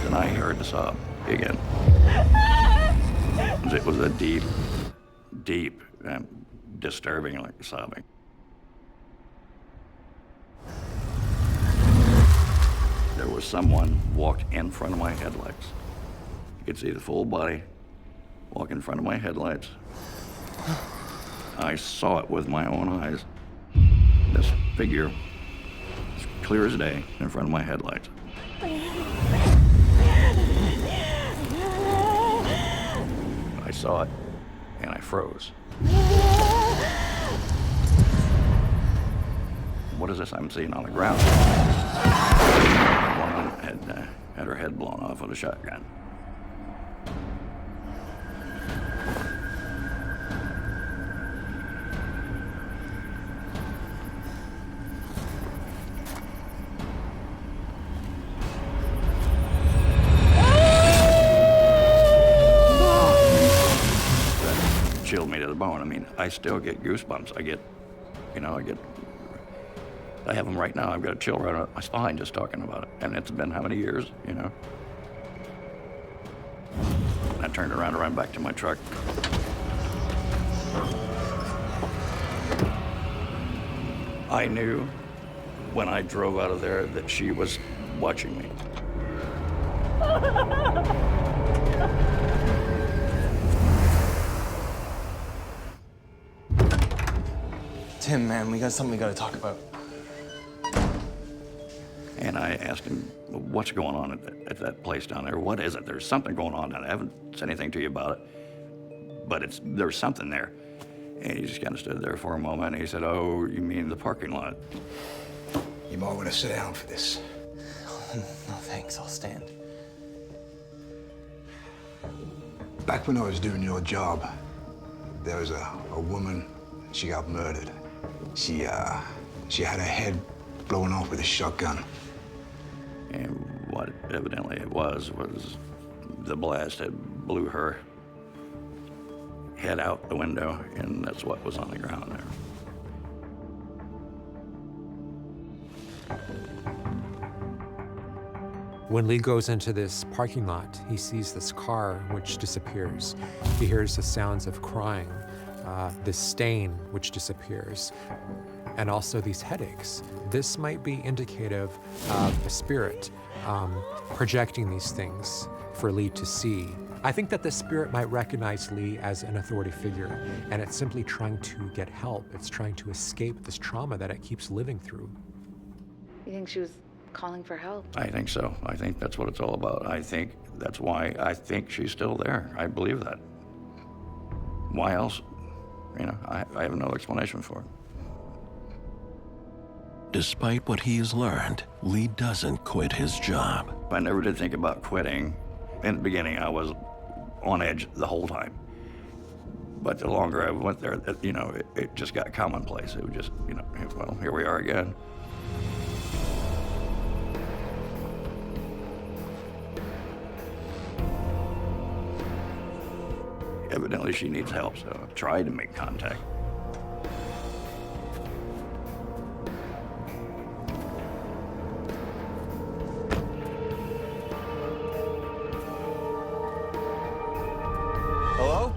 Then I heard the sob again. It was a deep, deep, disturbing like sobbing. There was someone walked in front of my headlights. You could see the full body walk in front of my headlights. I saw it with my own eyes. This figure, as clear as day, in front of my headlights. I saw it, and I froze. What is this I'm seeing on the ground? The woman had her head blown off with a shotgun. Chilled me to the bone. I mean, I still get goosebumps. I have them right now. I've got a chill right up my spine just talking about it. And it's been how many years, you know? I turned around and ran back to my truck. I knew when I drove out of there that she was watching me. Tim, man, we got something we gotta talk about. And I asked him, what's going on at that place down there? What is it? There's something going on down there. I haven't said anything to you about it, but there's something there. And he just kind of stood there for a moment, and he said, oh, you mean the parking lot? You might want to sit down for this. No, thanks, I'll stand. Back when I was doing your job, there was a woman, she got murdered. She had her head blown off with a shotgun. And what evidently it was the blast had blew her head out the window, and that's what was on the ground there. When Lee goes into this parking lot, he sees this car which disappears. He hears the sounds of crying, this stain which disappears. and also these headaches. This might be indicative of a spirit projecting these things for Lee to see. I think that the spirit might recognize Lee as an authority figure, and it's simply trying to get help. It's trying to escape this trauma that it keeps living through. You think she was calling for help? I think so. I think that's what it's all about. I think that's why I think she's still there. I believe that. Why else? You know, I have no explanation for it. Despite what he has learned, Lee doesn't quit his job. I never did think about quitting. In the beginning, I was on edge the whole time. But the longer I went there, you know, it just got commonplace. It was just, you know, well, here we are again. Evidently, she needs help, so I've tried to make contact. Hello?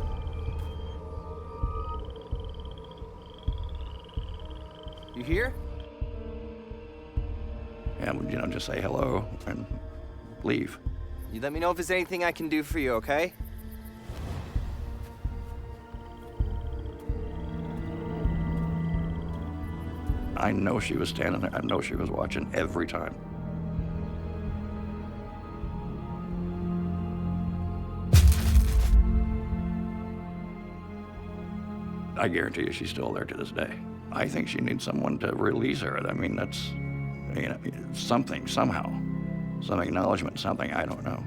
You here? Yeah, you know, just say hello and leave. You let me know if there's anything I can do for you, okay? I know she was standing there. I know she was watching every time. I guarantee you she's still there to this day. I think she needs someone to release her. I mean, that's, you know, something, somehow. Some acknowledgement, something, I don't know.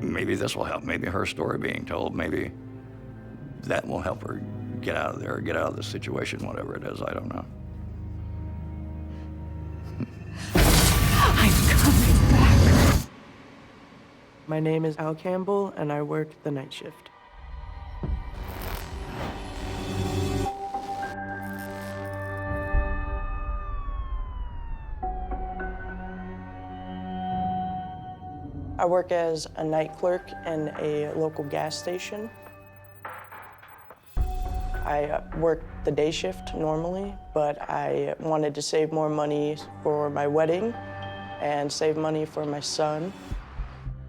Maybe this will help. Maybe her story being told, maybe that will help her get out of there, get out of the situation, whatever it is, I don't know. I'm coming back. My name is Al Campbell, and I work the night shift. I work as a night clerk in a local gas station. I work the day shift normally, but I wanted to save more money for my wedding and save money for my son.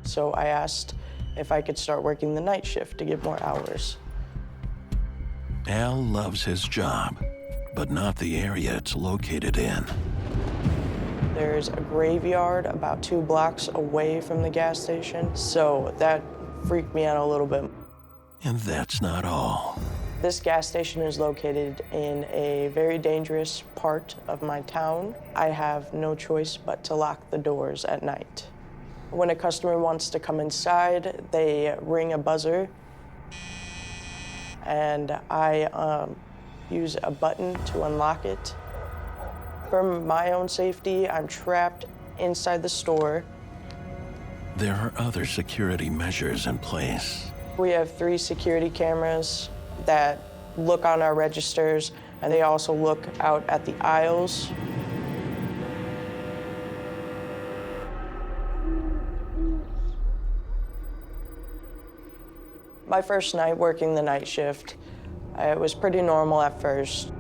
So I asked if I could start working the night shift to get more hours. Al loves his job, but not the area it's located in. There's a graveyard about 2 blocks away from the gas station, so that freaked me out a little bit. And that's not all. This gas station is located in a very dangerous part of my town. I have no choice but to lock the doors at night. When a customer wants to come inside, they ring a buzzer, and I use a button to unlock it. For my own safety, I'm trapped inside the store. There are other security measures in place. We have 3 security cameras that look on our registers, and they also look out at the aisles. My first night working the night shift, it was pretty normal at first.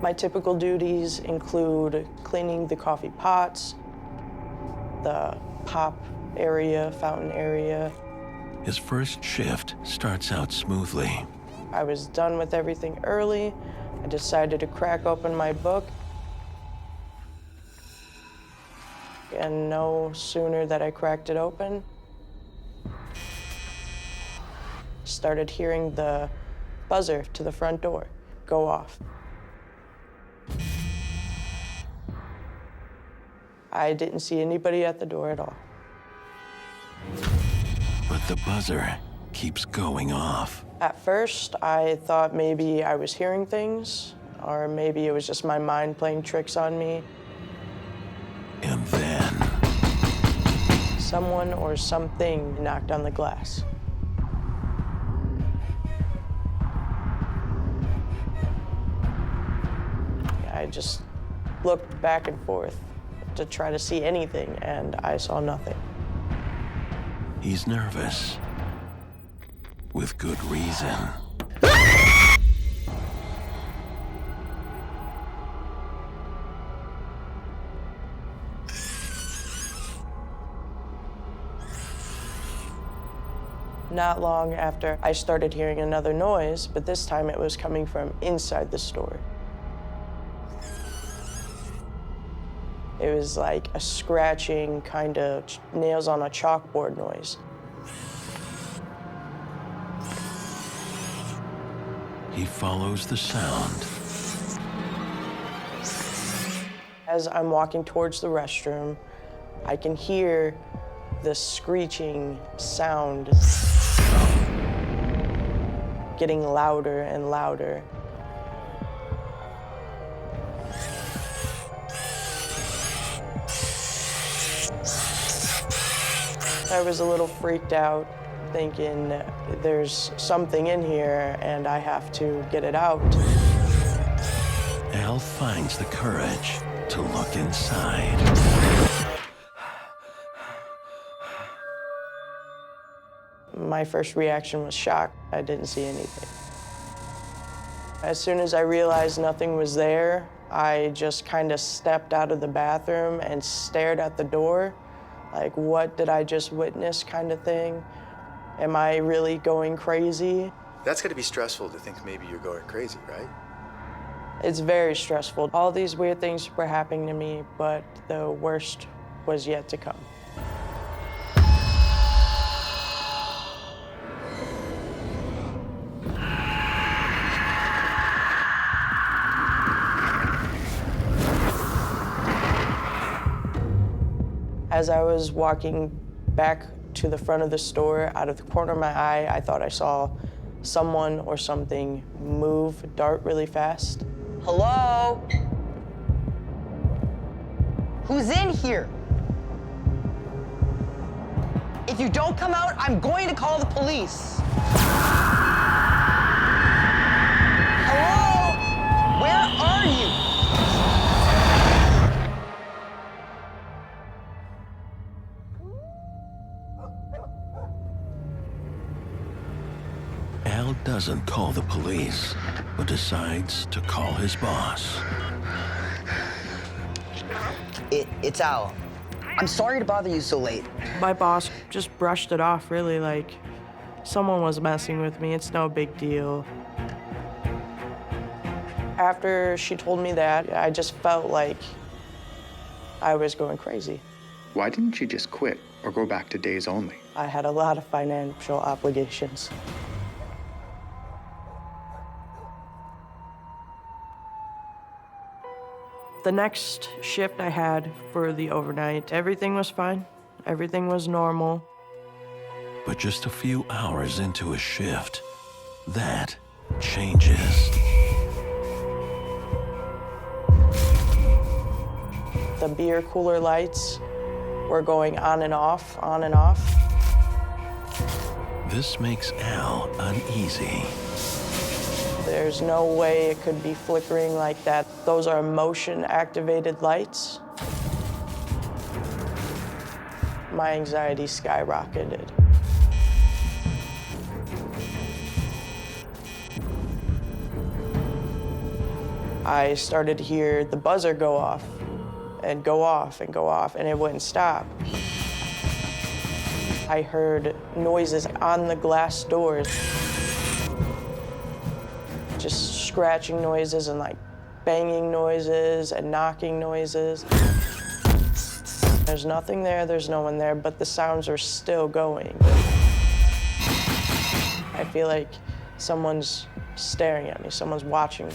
My typical duties include cleaning the coffee pots, the pop area, fountain area. His first shift starts out smoothly. I was done with everything early. I decided to crack open my book. And no sooner that I cracked it open, started hearing the buzzer to the front door go off. I didn't see anybody at the door at all. But the buzzer keeps going off. At first, I thought maybe I was hearing things, or maybe it was just my mind playing tricks on me. And then someone or something knocked on the glass. I just looked back and forth to try to see anything, and I saw nothing. He's nervous, with good reason. Not long after, I started hearing another noise, but this time it was coming from inside the store. It was like a scratching, kind of nails on a chalkboard noise. He follows the sound. As I'm walking towards the restroom, I can hear the screeching sound getting louder and louder. I was a little freaked out, thinking there's something in here and I have to get it out. Al finds the courage to look inside. My first reaction was shock. I didn't see anything. As soon as I realized nothing was there, I just kind of stepped out of the bathroom and stared at the door, like, what did I just witness kind of thing? Am I really going crazy? That's gotta be stressful to think maybe you're going crazy, right? It's very stressful. All these weird things were happening to me, but the worst was yet to come. As I was walking back to the front of the store, out of the corner of my eye, I thought I saw someone or something move, dart really fast. Hello? Who's in here? If you don't come out, I'm going to call the police. Hello? Where are you? Al doesn't call the police, but decides to call his boss. It's Al. I'm sorry to bother you so late. My boss just brushed it off, really, like someone was messing with me. It's no big deal. After she told me that, I just felt like I was going crazy. Why didn't you just quit or go back to days only? I had a lot of financial obligations. The next shift I had for the overnight, everything was fine. Everything was normal. But just a few hours into a shift, that changes. The beer cooler lights were going on and off, on and off. This makes Al uneasy. There's no way it could be flickering like that. Those are motion-activated lights. My anxiety skyrocketed. I started to hear the buzzer go off and go off and go off, and it wouldn't stop. I heard noises on the glass doors. Just scratching noises and like banging noises and knocking noises. There's nothing there, there's no one there, but the sounds are still going. I feel like someone's staring at me, someone's watching me.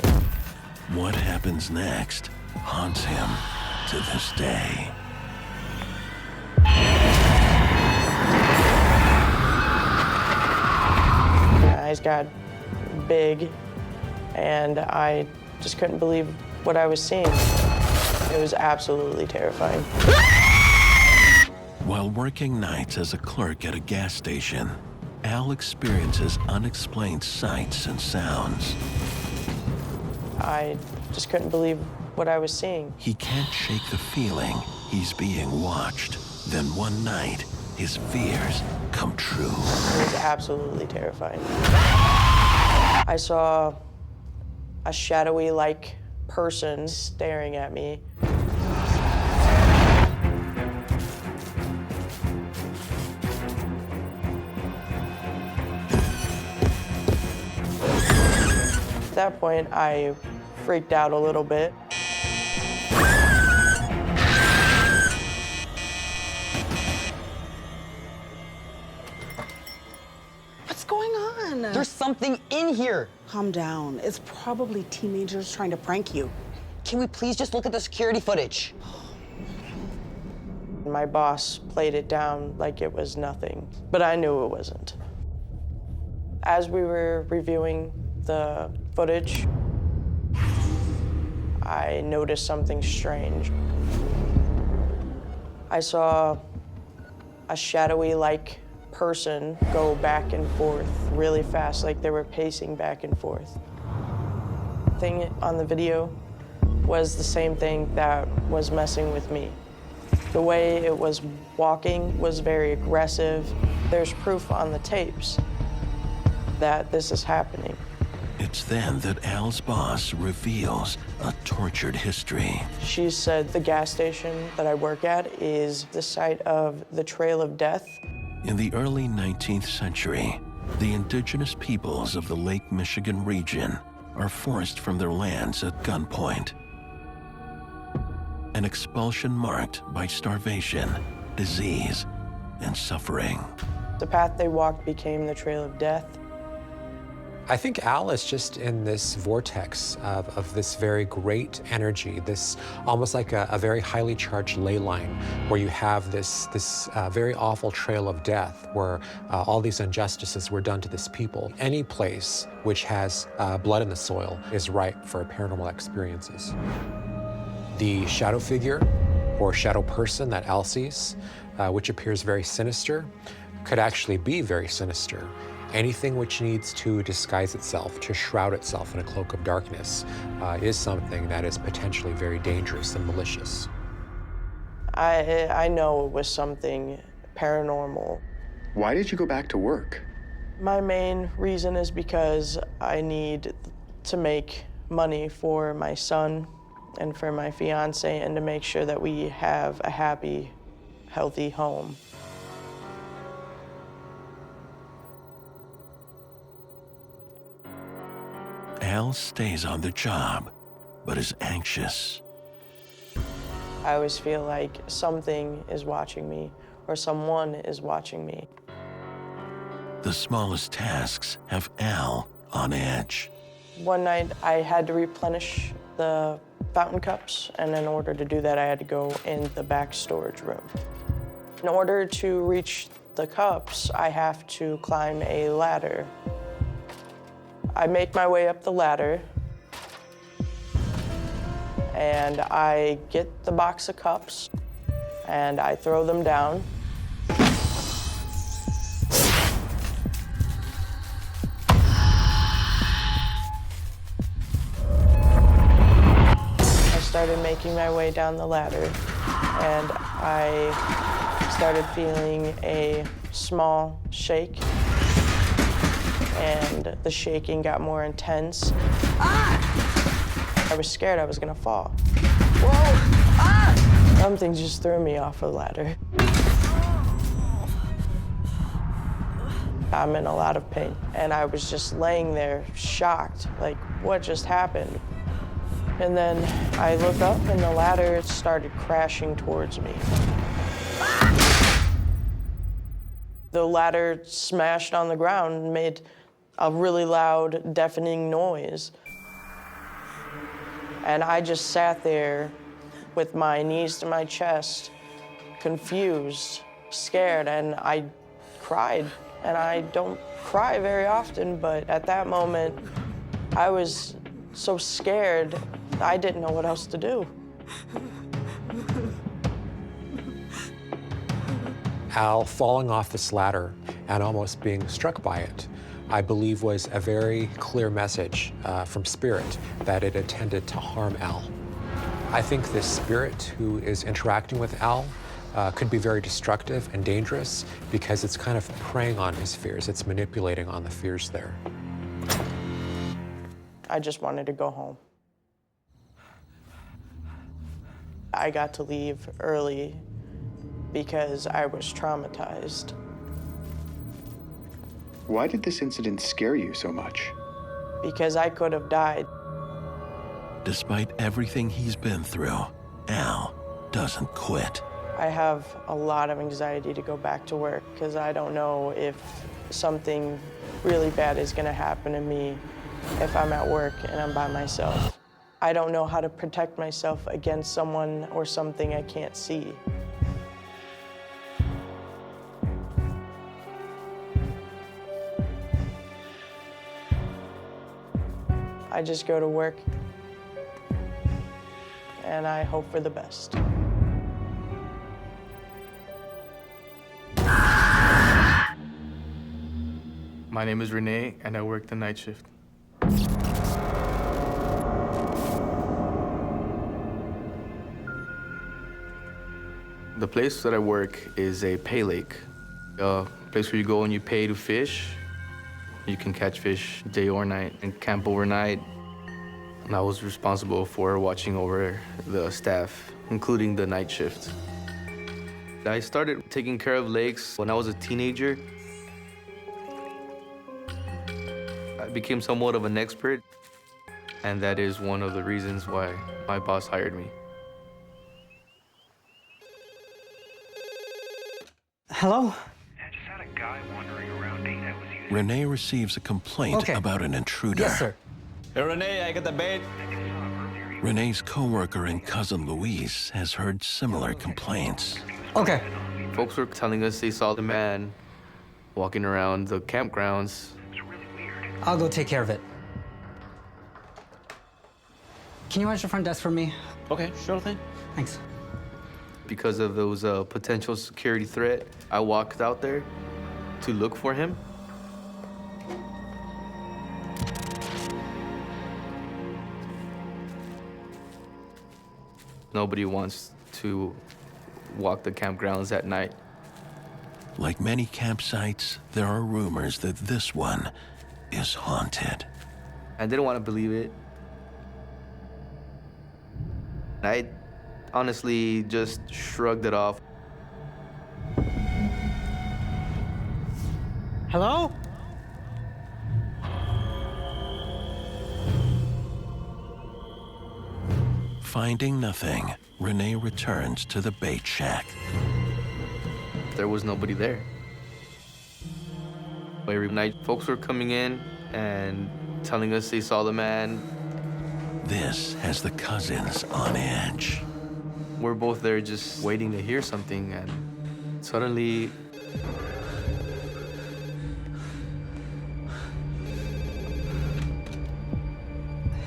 What happens next haunts him to this day. My eyes got big, and I just couldn't believe what I was seeing. It was absolutely terrifying. While working nights as a clerk at a gas station, Al experiences unexplained sights and sounds. I just couldn't believe what I was seeing. He can't shake the feeling he's being watched. Then one night, his fears come true. It was absolutely terrifying. I saw a shadowy-like person staring at me. that point, I freaked out a little bit. What's going on? There's something in here. Calm down. It's probably teenagers trying to prank you. Can we please just look at the security footage? My boss played it down like it was nothing, but I knew it wasn't. As we were reviewing the footage, I noticed something strange. I saw a shadowy-like person go back and forth really fast, like they were pacing back and forth. The thing on the video was the same thing that was messing with me. The way it was walking was very aggressive. There's proof on the tapes that this is happening. It's then that Al's boss reveals a tortured history. She said the gas station that I work at is the site of the Trail of Death. In the early 19th century, the indigenous peoples of the Lake Michigan region are forced from their lands at gunpoint. An expulsion marked by starvation, disease, and suffering. The path they walked became the Trail of Death. I think Al is just in this vortex of this very great energy, this almost like a very highly charged ley line, where you have this very awful trail of death, where all these injustices were done to this people. Any place which has blood in the soil is ripe for paranormal experiences. The shadow figure or shadow person that Al sees, which appears very sinister, could actually be very sinister. Anything which needs to disguise itself, to shroud itself in a cloak of darkness, is something that is potentially very dangerous and malicious. I know it was something paranormal. Why did you go back to work? My main reason is because I need to make money for my son and for my fiance, and to make sure that we have a happy, healthy home. Al stays on the job, but is anxious. I always feel like something is watching me, or someone is watching me. The smallest tasks have Al on edge. One night, I had to replenish the fountain cups, and in order to do that, I had to go in the back storage room. In order to reach the cups, I have to climb a ladder. I make my way up the ladder, and I get the box of cups, and I throw them down. I started making my way down the ladder, and I started feeling a small shake. And the shaking got more intense. I was scared I was gonna fall. Whoa! Something just threw me off the ladder. I'm in a lot of pain, and I was just laying there shocked, like, what just happened? And then I look up, and the ladder started crashing towards me. The ladder smashed on the ground and made a really loud, deafening noise. And I just sat there with my knees to my chest, confused, scared, and I cried. And I don't cry very often, but at that moment, I was so scared, I didn't know what else to do. Al falling off this ladder and almost being struck by it, I believe, was a very clear message from Spirit that it intended to harm Al. I think this spirit who is interacting with Al could be very destructive and dangerous because it's kind of preying on his fears. It's manipulating on the fears there. I just wanted to go home. I got to leave early because I was traumatized. Why did this incident scare you so much? because I could have died. Despite everything he's been through, Al doesn't quit. I have a lot of anxiety to go back to work because I don't know if something really bad is going to happen to me if I'm at work and I'm by myself. I don't know how to protect myself against someone or something I can't see. I just go to work and I hope for the best. My name is Renee, and I work the night shift. The place that I work is a pay lake, a place where you go and you pay to fish. You can catch fish day or night and camp overnight. And I was responsible for watching over the staff, including the night shift. I started taking care of lakes when I was a teenager. I became somewhat of an expert, and that is one of the reasons why my boss hired me. Hello? Renee receives a complaint about an intruder. Yes, sir. Hey, Renee, I got the bait. Renee's coworker and cousin Louise has heard similar complaints. Okay. Folks were telling us they saw the man walking around the campgrounds. I'll go take care of it. Can you watch the front desk for me? Okay, sure thing. Thanks. Because of those potential security threat, I walked out there to look for him. Nobody wants to walk the campgrounds at night. Like many campsites, there are rumors that this one is haunted. I didn't want to believe it. I honestly just shrugged it off. Hello? Finding nothing, Renee returns to the bait shack. There was nobody there. Every night, folks were coming in and telling us they saw the man. This has the cousins on edge. We're both there just waiting to hear something, and suddenly,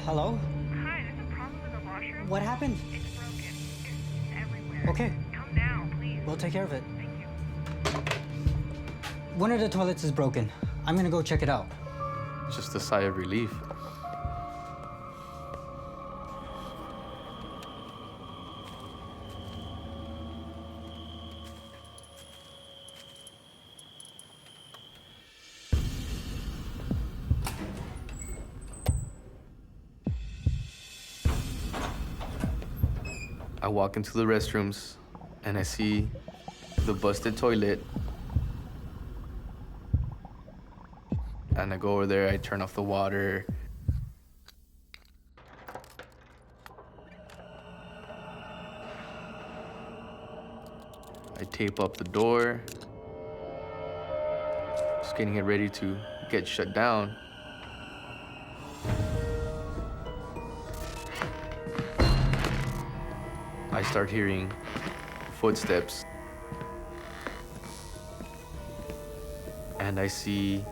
Hello? Hi, there's a problem with the washroom. What happened? It's broken. It's everywhere. Okay. Come down, please. We'll take care of it. Thank you. One of the toilets is broken. I'm gonna go check it out. just a sigh of relief. I walk into the restrooms and I see the busted toilet. And I go over there, I turn off the water. I tape up the door. Just getting it ready to get shut down. I start hearing footsteps. And I see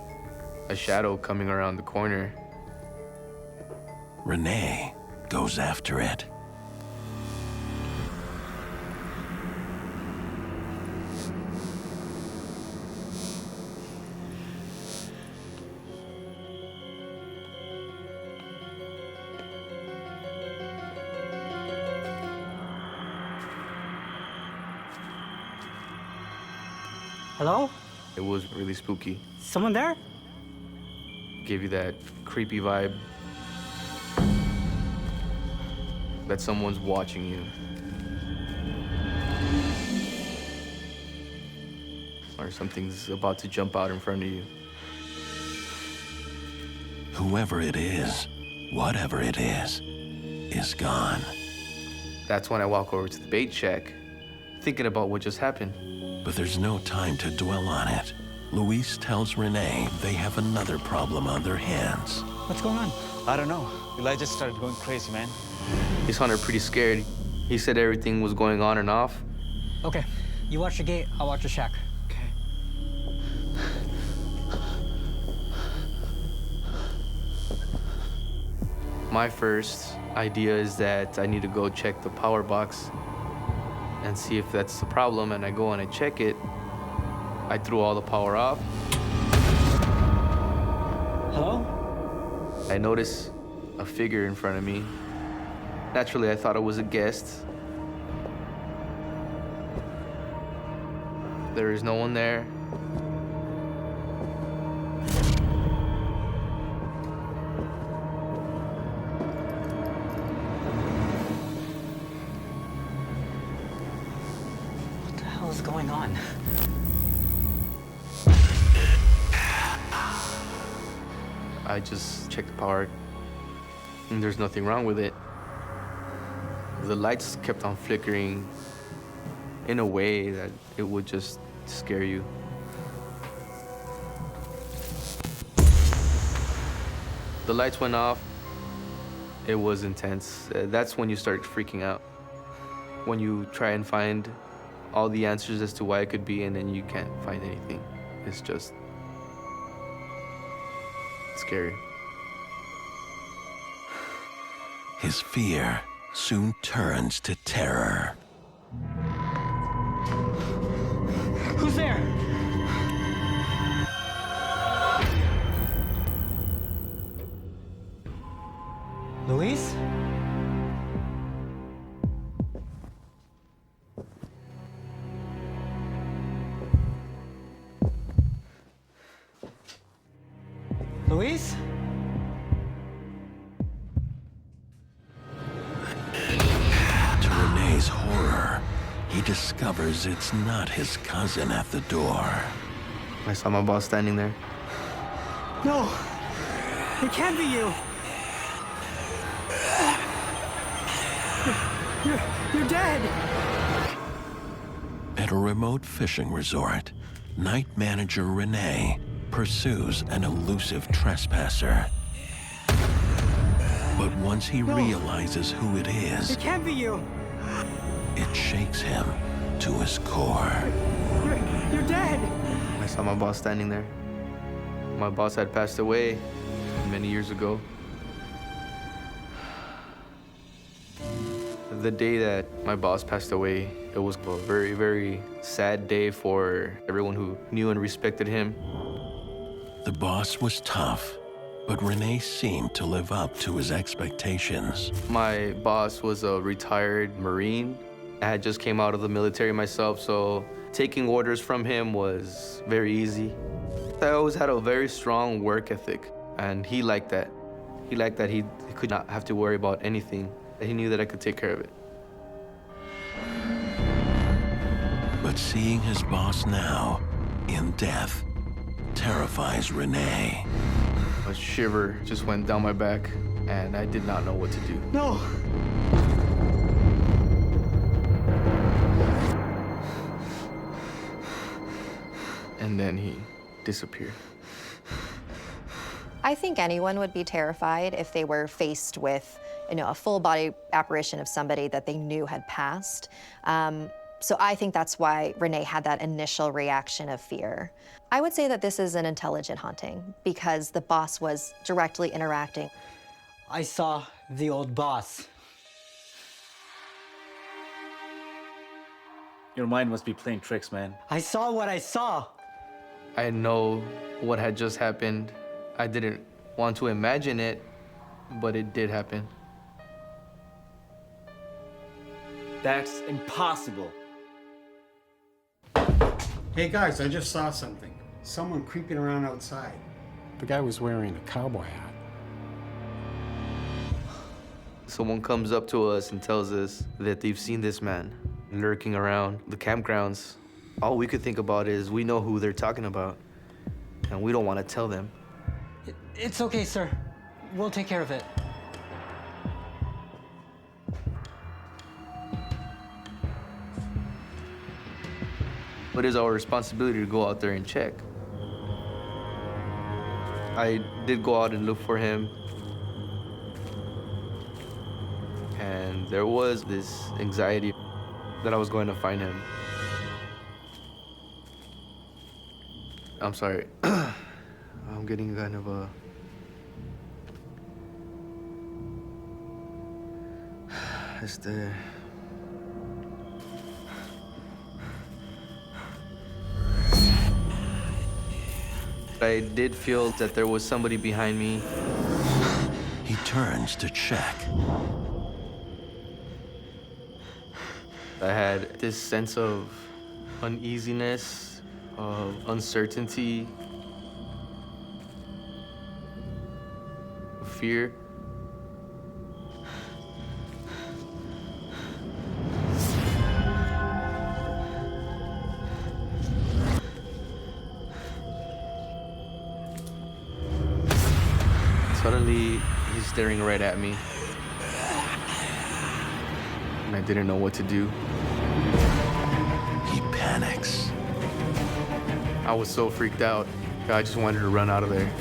a shadow coming around the corner. Renee goes after it. Hello? It was really spooky. Someone there? Gave you that creepy vibe that someone's watching you. Or something's about to jump out in front of you. Whoever it is, whatever it is gone. That's when I walk over to the bait shack, thinking about what just happened. But there's no time to dwell on it. Luis tells Renee they have another problem on their hands. What's going on? I don't know. Eli just started going crazy, man. He's Hunter pretty scared. He said everything was going on and off. Okay, you watch the gate, I'll watch the shack. My first idea is that I need to go check the power box and see if that's the problem, and I go and I check it. I threw all the power off. Hello? I notice a figure in front of me. Naturally, I thought it was a guest. There is no one there. What the hell is going on? I just checked the power, and there's nothing wrong with it. The lights kept on flickering in a way that it would just scare you. The lights went off. It was intense. That's when you start freaking out. When you try and find all the answers as to why it could be, and then you can't find anything. It's just scary. His fear soon turns to terror. Who's there? Luis? Luis? To Renee's horror, he discovers it's not his cousin at the door. I saw my boss standing there. No! It can't be you! You're dead! At a remote fishing resort, night manager Renee pursues an elusive trespasser. But once he realizes who it is, It can't be you! it shakes him to his core. You're dead! I saw my boss standing there. My boss had passed away many years ago. The day that my boss passed away, it was a very, very sad day for everyone who knew and respected him. The boss was tough, but Renee seemed to live up to his expectations. My boss was a retired Marine. I had just came out of the military myself, so taking orders from him was very easy. I always had a very strong work ethic, and he liked that. He liked that he could not have to worry about anything. He knew that I could take care of it. But seeing his boss now, in death, terrifies Renee. A shiver just went down my back, and I did not know what to do. No! And then he disappeared. I think anyone would be terrified if they were faced with, a full body apparition of somebody that they knew had passed. So I think that's why Renee had that initial reaction of fear. I would say that this is an intelligent haunting because the boss was directly interacting. I saw the old boss. Your mind must be playing tricks, man. I saw what I saw. I know what had just happened. I didn't want to imagine it, but it did happen. That's impossible. Hey guys, I just saw something. Someone creeping around outside. The guy was wearing a cowboy hat. Someone comes up to us and tells us that they've seen this man lurking around the campgrounds. All we could think about is we know who they're talking about, and we don't want to tell them. It's okay, sir. We'll take care of it. It is our responsibility to go out there and check. I did go out and look for him. And there was this anxiety that I was going to find him. I'm sorry. I'm getting kind of a... I did feel that there was somebody behind me. He turns to check. I had this sense of uneasiness, of uncertainty, fear. Suddenly, he's staring right at me. And I didn't know what to do. He panics. I was so freaked out. I just wanted to run out of there.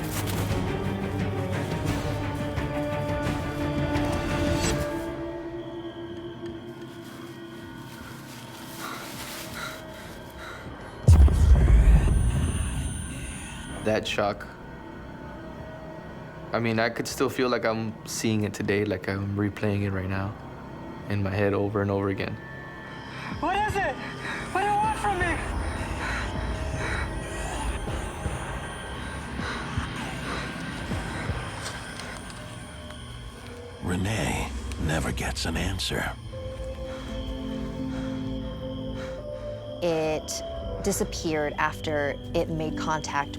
That shock. I mean, I could still feel like I'm seeing it today, like I'm replaying it right now in my head over and over again. What is it? What do you want from me? Renee never gets an answer. It disappeared after it made contact.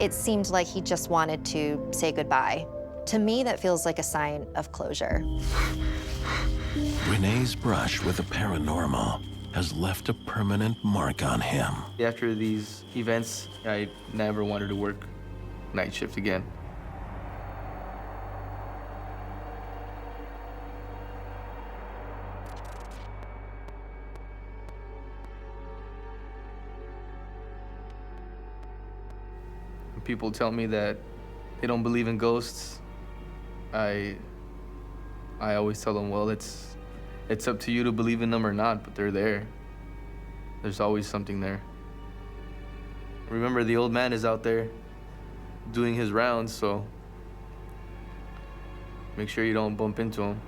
It seemed like he just wanted to say goodbye. To me, that feels like a sign of closure. Renee's brush with the paranormal has left a permanent mark on him. After these events, I never wanted to work night shift again. People tell me that they don't believe in ghosts. I always tell them, well, it's up to you to believe in them or not, but they're there. There's always something there. Remember, the old man is out there doing his rounds, so make sure you don't bump into him.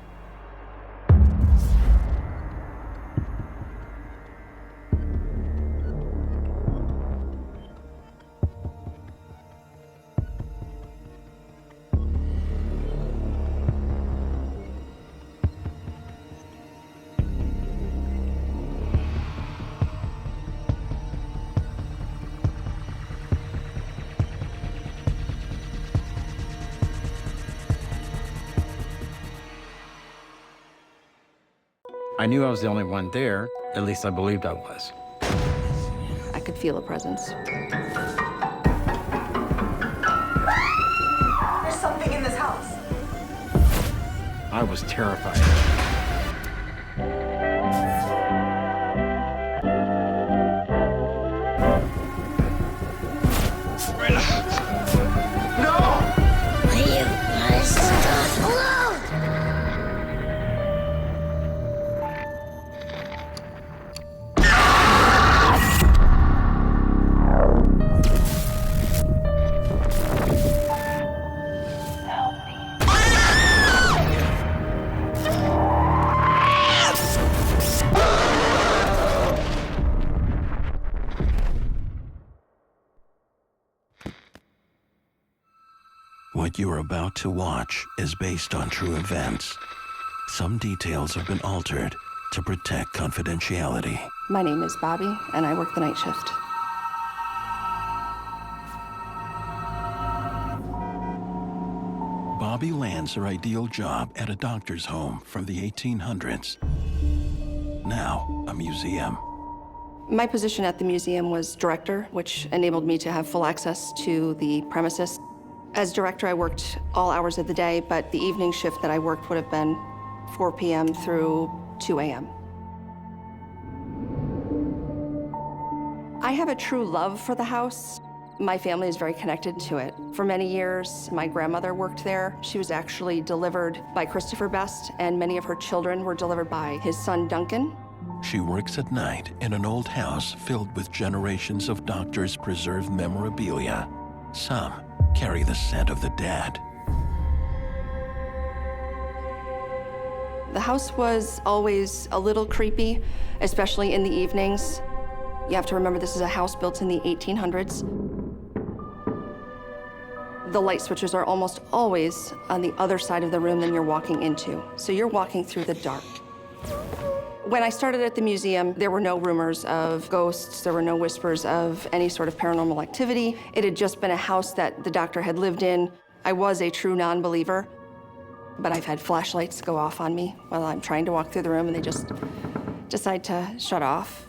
I knew I was the only one there. At least I believed I was. I could feel a presence. There's something in this house. I was terrified. What you're about to watch is based on true events. Some details have been altered to protect confidentiality. My name is Bobby, and I work the night shift. Bobby lands her ideal job at a doctor's home from the 1800s. Now, a museum. My position at the museum was director, which enabled me to have full access to the premises. As director, I worked all hours of the day, but the evening shift that I worked would have been 4 p.m. through 2 a.m. I have a true love for the house. My family is very connected to it. For many years, my grandmother worked there. She was actually delivered by Christopher Best, and many of her children were delivered by his son, Duncan. She works at night in an old house filled with generations of doctors' preserved memorabilia. Some carry the scent of the dead. The house was always a little creepy, especially in the evenings. You have to remember this is a house built in the 1800s. The light switches are almost always on the other side of the room than you're walking into. So you're walking through the dark. When I started at the museum, there were no rumors of ghosts, there were no whispers of any sort of paranormal activity. It had just been a house that the doctor had lived in. I was a true non-believer, but I've had flashlights go off on me while I'm trying to walk through the room and they just decide to shut off.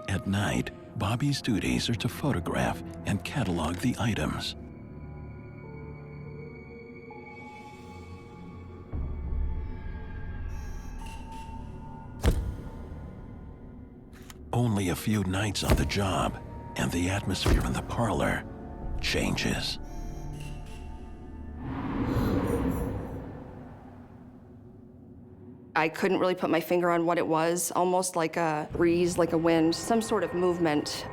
At night, Bobby's duties are to photograph and catalog the items. Only a few nights on the job, and the atmosphere in the parlor changes. I couldn't really put my finger on what it was, almost like a breeze, like a wind, some sort of movement.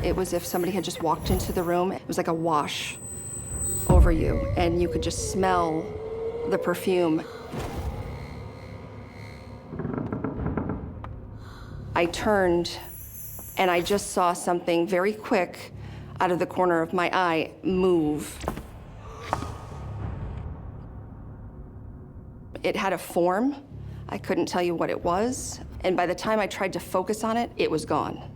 It was if somebody had just walked into the room. It was like a wash over you, and you could just smell the perfume. I turned, and I just saw something very quick out of the corner of my eye move. It had a form. I couldn't tell you what it was. And by the time I tried to focus on it, it was gone.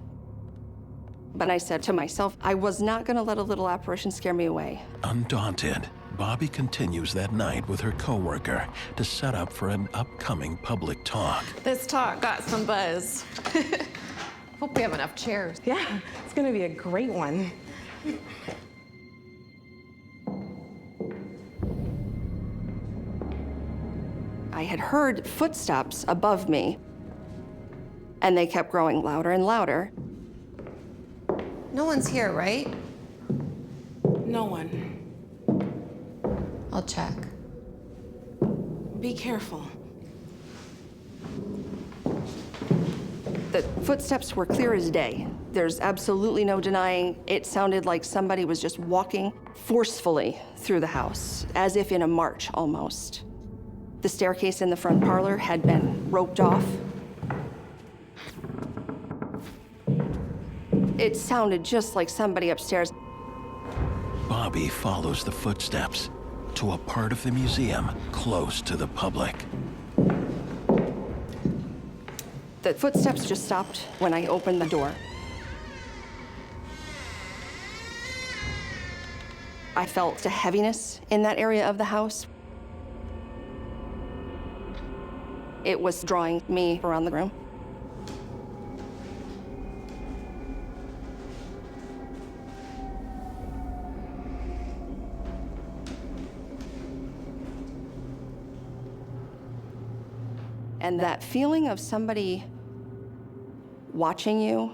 But I said to myself, I was not gonna let a little apparition scare me away. Undaunted, Bobby continues that night with her coworker to set up for an upcoming public talk. This talk got some buzz. Hope we have enough chairs. Yeah, it's gonna be a great one. I had heard footsteps above me, and they kept growing louder and louder. No one's here, right? No one. I'll check. Be careful. The footsteps were clear as day. There's absolutely no denying it sounded like somebody was just walking forcefully through the house, as if in a march almost. The staircase in the front parlor had been roped off. It sounded just like somebody upstairs. Bobby follows the footsteps to a part of the museum close to the public. The footsteps just stopped when I opened the door. I felt a heaviness in that area of the house. It was drawing me around the room. And that feeling of somebody watching you.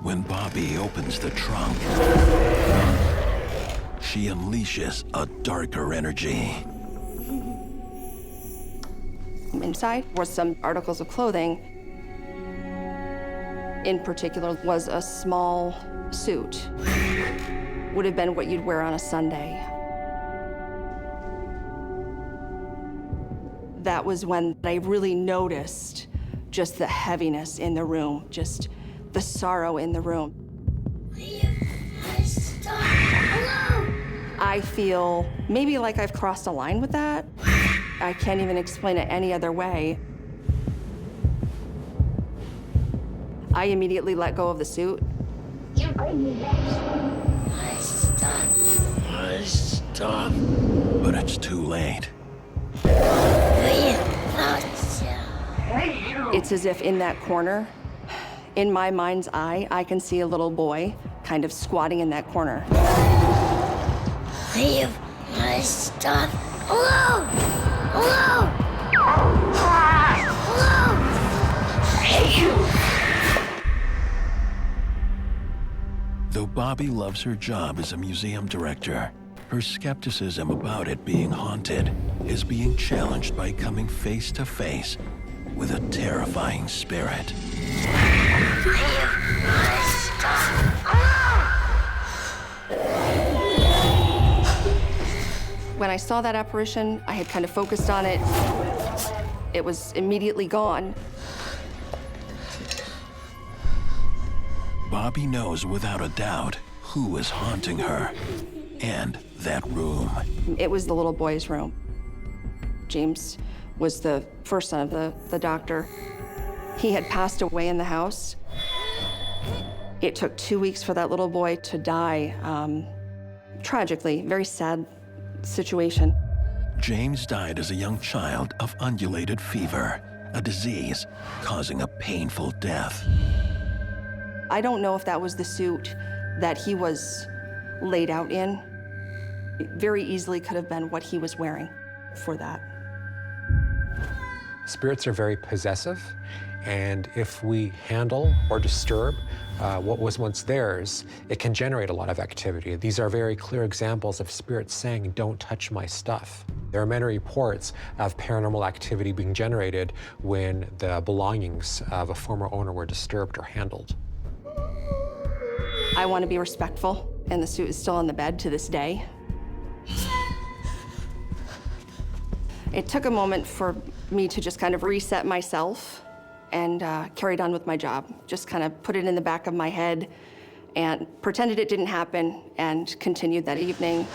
When Bobby opens the trunk, she unleashes a darker energy. Inside was some articles of clothing. In particular was a small suit. Would have been what you'd wear on a Sunday. That was when I really noticed just the heaviness in the room, just the sorrow in the room. I feel maybe like I've crossed a line with that. I can't even explain it any other way. I immediately let go of the suit. Stop. But it's too late. It's as if in that corner, in my mind's eye, I can see a little boy kind of squatting in that corner. Leave my stuff alone! Alone! Alone! Though Bobby loves her job as a museum director, her skepticism about it being haunted is being challenged by coming face to face with a terrifying spirit. When I saw that apparition, I had kind of focused on it. It was immediately gone. Bobby knows without a doubt who is haunting her and that room. It was the little boy's room. James was the first son of the doctor. He had passed away in the house. It took 2 weeks for that little boy to die, tragically, very sad situation. James died as a young child of undulated fever, a disease causing a painful death. I don't know if that was the suit that he was laid out in. It very easily could have been what he was wearing for that. Spirits are very possessive, and if we handle or disturb what was once theirs, it can generate a lot of activity. These are very clear examples of spirits saying, "Don't touch my stuff." There are many reports of paranormal activity being generated when the belongings of a former owner were disturbed or handled. I want to be respectful, and the suit is still on the bed to this day. It took a moment for me to just kind of reset myself and carried on with my job. Just kind of put it in the back of my head and pretended it didn't happen and continued that evening.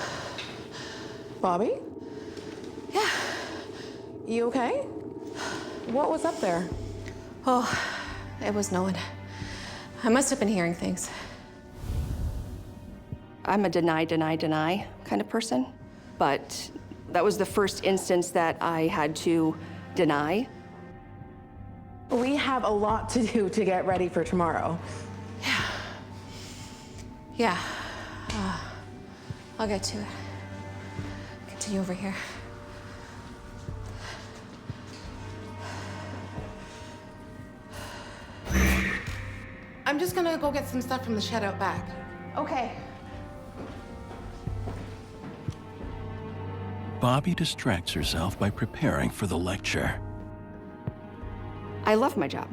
Bobby? Yeah. You okay? What was up there? Oh, it was no one. I must have been hearing things. I'm a deny kind of person, but that was the first instance that I had to deny. We have a lot to do to get ready for tomorrow. Yeah. I'll get to it. Continue over here. I'm just gonna go get some stuff from the shed out back. Okay. Bobby distracts herself by preparing for the lecture. I love my job.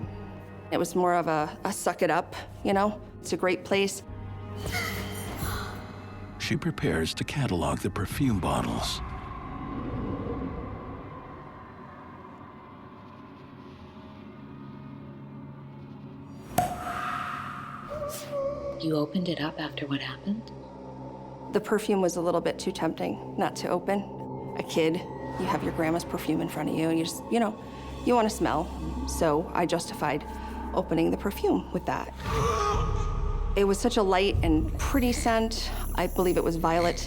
It was more of a suck it up, you know? It's a great place. She prepares to catalog the perfume bottles. You opened it up after what happened? The perfume was a little bit too tempting not to open. A kid, you have your grandma's perfume in front of you, and you just, you know, you want to smell. So I justified opening the perfume with that. It was such a light and pretty scent. I believe it was violet.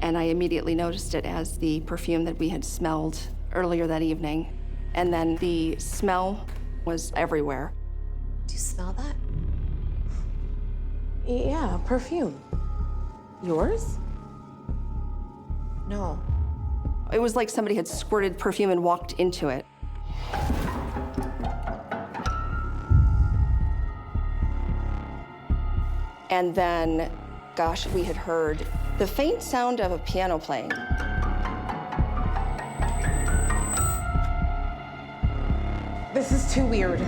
And I immediately noticed it as the perfume that we had smelled earlier that evening. And then the smell was everywhere. Do you smell that? Yeah, perfume. Yours? No. It was like somebody had squirted perfume and walked into it. And then, gosh, we had heard the faint sound of a piano playing. This is too weird.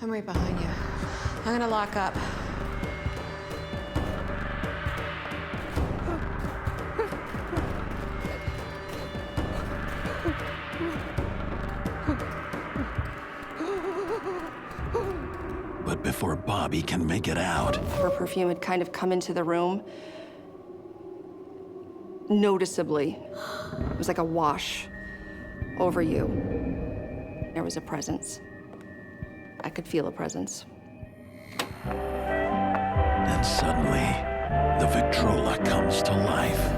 I'm right behind you. I'm gonna lock up. before Bobby can make it out. Her perfume had kind of come into the room noticeably. It was like a wash over you. There was a presence. I could feel a presence. And suddenly, the Victrola comes to life.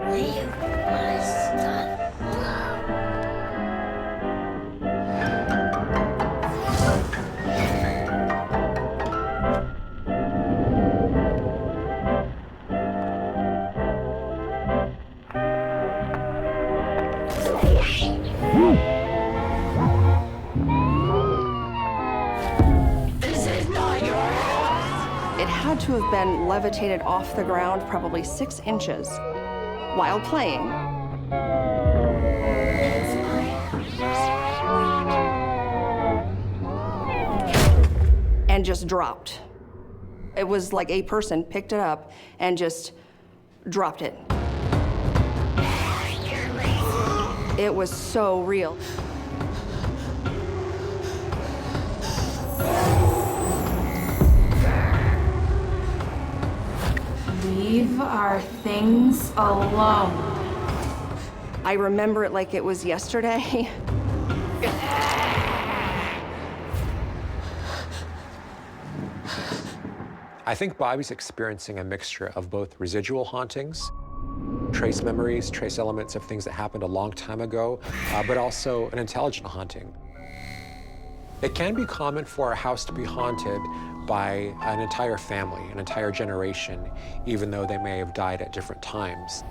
Leave my stuff alone. It had to have been levitated off the ground probably 6 inches while playing. And just dropped. It was like a person picked it up and just dropped it. It was so real. Leave our things alone. I remember it like it was yesterday. I think Bobby's experiencing a mixture of both residual hauntings, trace memories, trace elements of things that happened a long time ago, but also an intelligent haunting. It can be common for a house to be haunted by an entire family, an entire generation, even though they may have died at different times.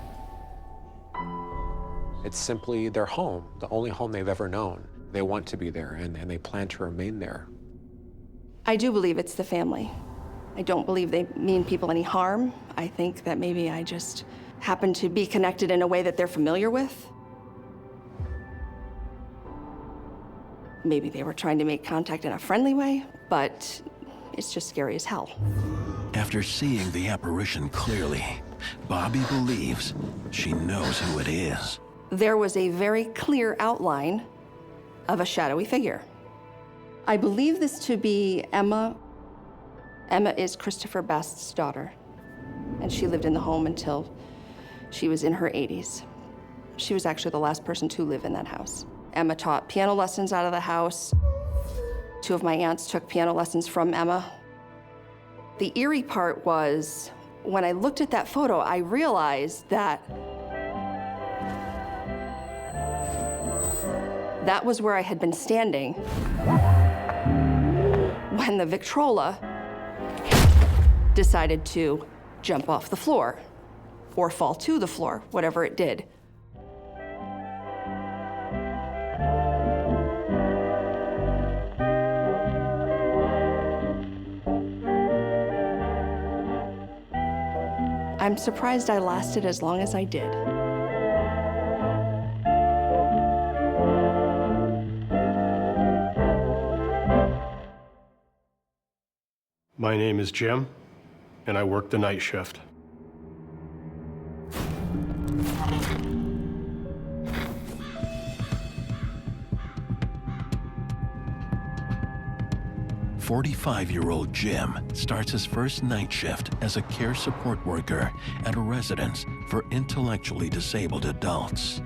It's simply their home, the only home they've ever known. They want to be there, and they plan to remain there. I do believe it's the family. I don't believe they mean people any harm. I think that maybe I just happen to be connected in a way that they're familiar with. Maybe they were trying to make contact in a friendly way, but it's just scary as hell. After seeing the apparition clearly, Bobby believes she knows who it is. There was a very clear outline of a shadowy figure. I believe this to be Emma. Emma is Christopher Best's daughter, and she lived in the home until she was in her 80s. She was actually the last person to live in that house. Emma taught piano lessons out of the house. 2 of my aunts took piano lessons from Emma. The eerie part was, when I looked at that photo, I realized that that was where I had been standing when the Victrola decided to jump off the floor or fall to the floor, whatever it did. I'm surprised I lasted as long as I did. My name is Jim, and I work the night shift. "45-year-old Jim starts his first night shift as a care support worker at a residence for intellectually disabled adults.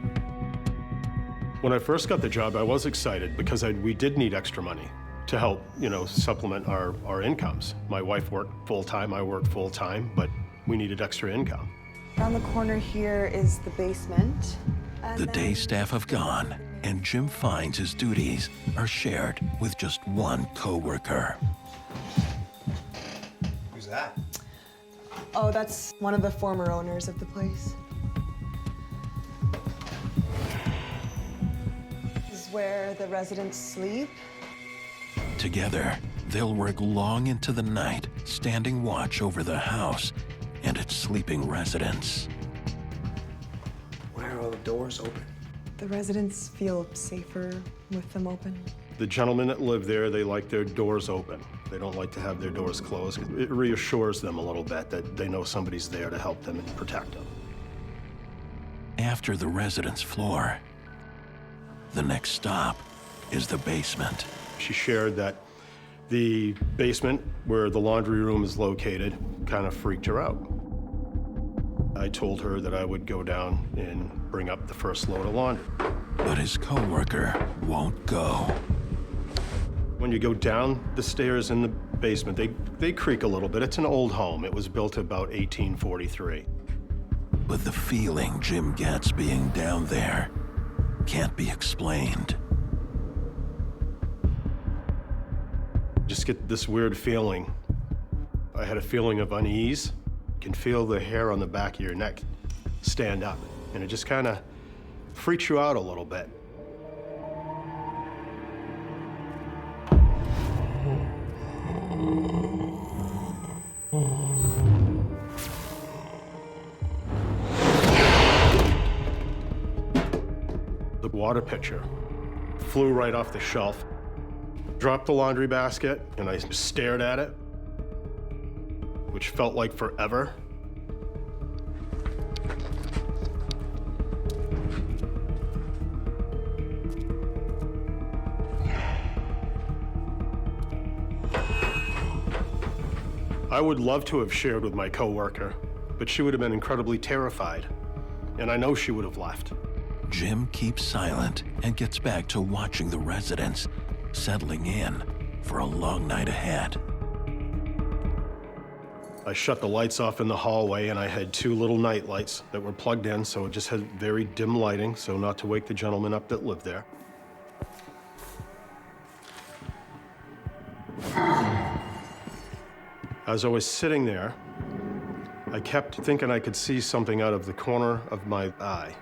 When I first got the job, I was excited because we did need extra money to help, supplement our incomes. My wife worked full-time, I worked full-time, but we needed extra income. Around the corner here is the basement. The day staff have gone, and Jim finds his duties are shared with just one coworker. Who's that? Oh, that's one of the former owners of the place. This is where the residents sleep. Together, they'll work long into the night, standing watch over the house and its sleeping residents. Why are all the doors open? The residents feel safer with them open. The gentlemen that live there, they like their doors open. They don't like to have their doors closed. It reassures them a little bit that they know somebody's there to help them and protect them. After the residence floor, the next stop is the basement. She shared that The basement where the laundry room is located kind of freaked her out. I told her that I would go down and bring up the first load of laundry. But his coworker won't go. When you go down the stairs in the basement, they creak a little bit. It's an old home. It was built about 1843. But the feeling Jim gets being down there can't be explained. Just get this weird feeling. I had a feeling of unease. You can feel the hair on the back of your neck stand up, and it just kind of freaks you out a little bit. The water pitcher flew right off the shelf. Dropped the laundry basket, and I stared at it, which felt like forever. I would love to have shared with my coworker, but she would have been incredibly terrified, and I know she would have left. Jim keeps silent and gets back to watching the residents, settling in for a long night ahead. I shut the lights off in the hallway, and I had 2 little night lights that were plugged in, so it just had very dim lighting, so not to wake the gentleman up that lived there. As I was sitting there, I kept thinking I could see something out of the corner of my eye.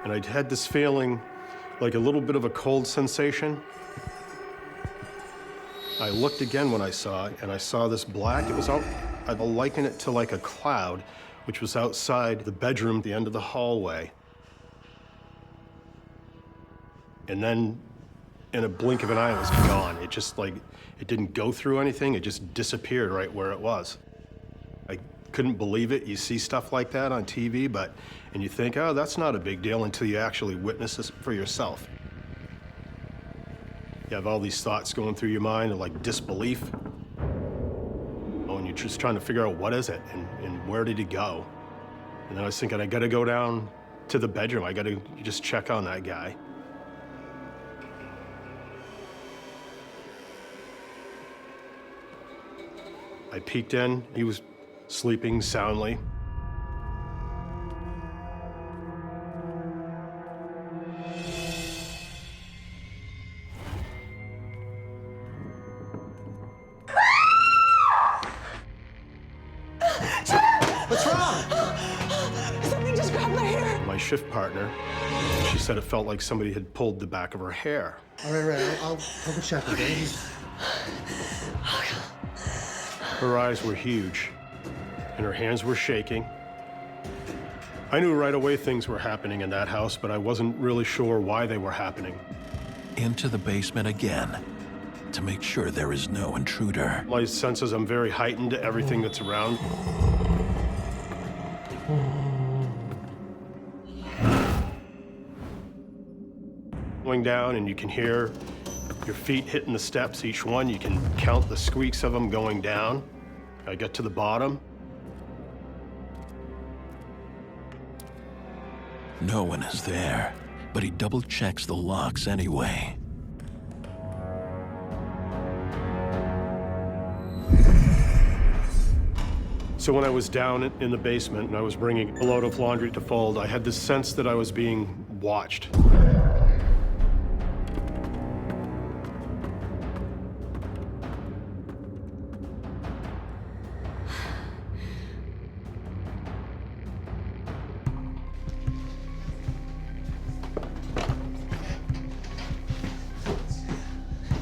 And I had this feeling like a little bit of a cold sensation. I looked again when I saw it, and I saw this black. It was out, I'd liken it to like a cloud, which was outside the bedroom at the end of the hallway. And then, in a blink of an eye, it was gone. It just like, it didn't go through anything. It just disappeared right where it was. I couldn't believe it. You see stuff like that on TV, and you think, oh, that's not a big deal until you actually witness this for yourself. You have all these thoughts going through your mind of like disbelief. Oh, and you're just trying to figure out what is it and where did it go? And then I was thinking, I gotta go down to the bedroom. I gotta just check on that guy. I peeked in. He was sleeping soundly. What's wrong? Something just grabbed my hair. My shift partner, she said it felt like somebody had pulled the back of her hair. All right. I'll go check, okay? Her eyes were huge, and her hands were shaking. I knew right away things were happening in that house, but I wasn't really sure why they were happening. Into the basement again to make sure there is no intruder. My senses, I'm very heightened to everything that's around. Going down, and you can hear your feet hitting the steps, each one. You can count the squeaks of them going down. I get to the bottom. No one is there, but he double checks the locks anyway. So when I was down in the basement and I was bringing a load of laundry to fold, I had this sense that I was being watched.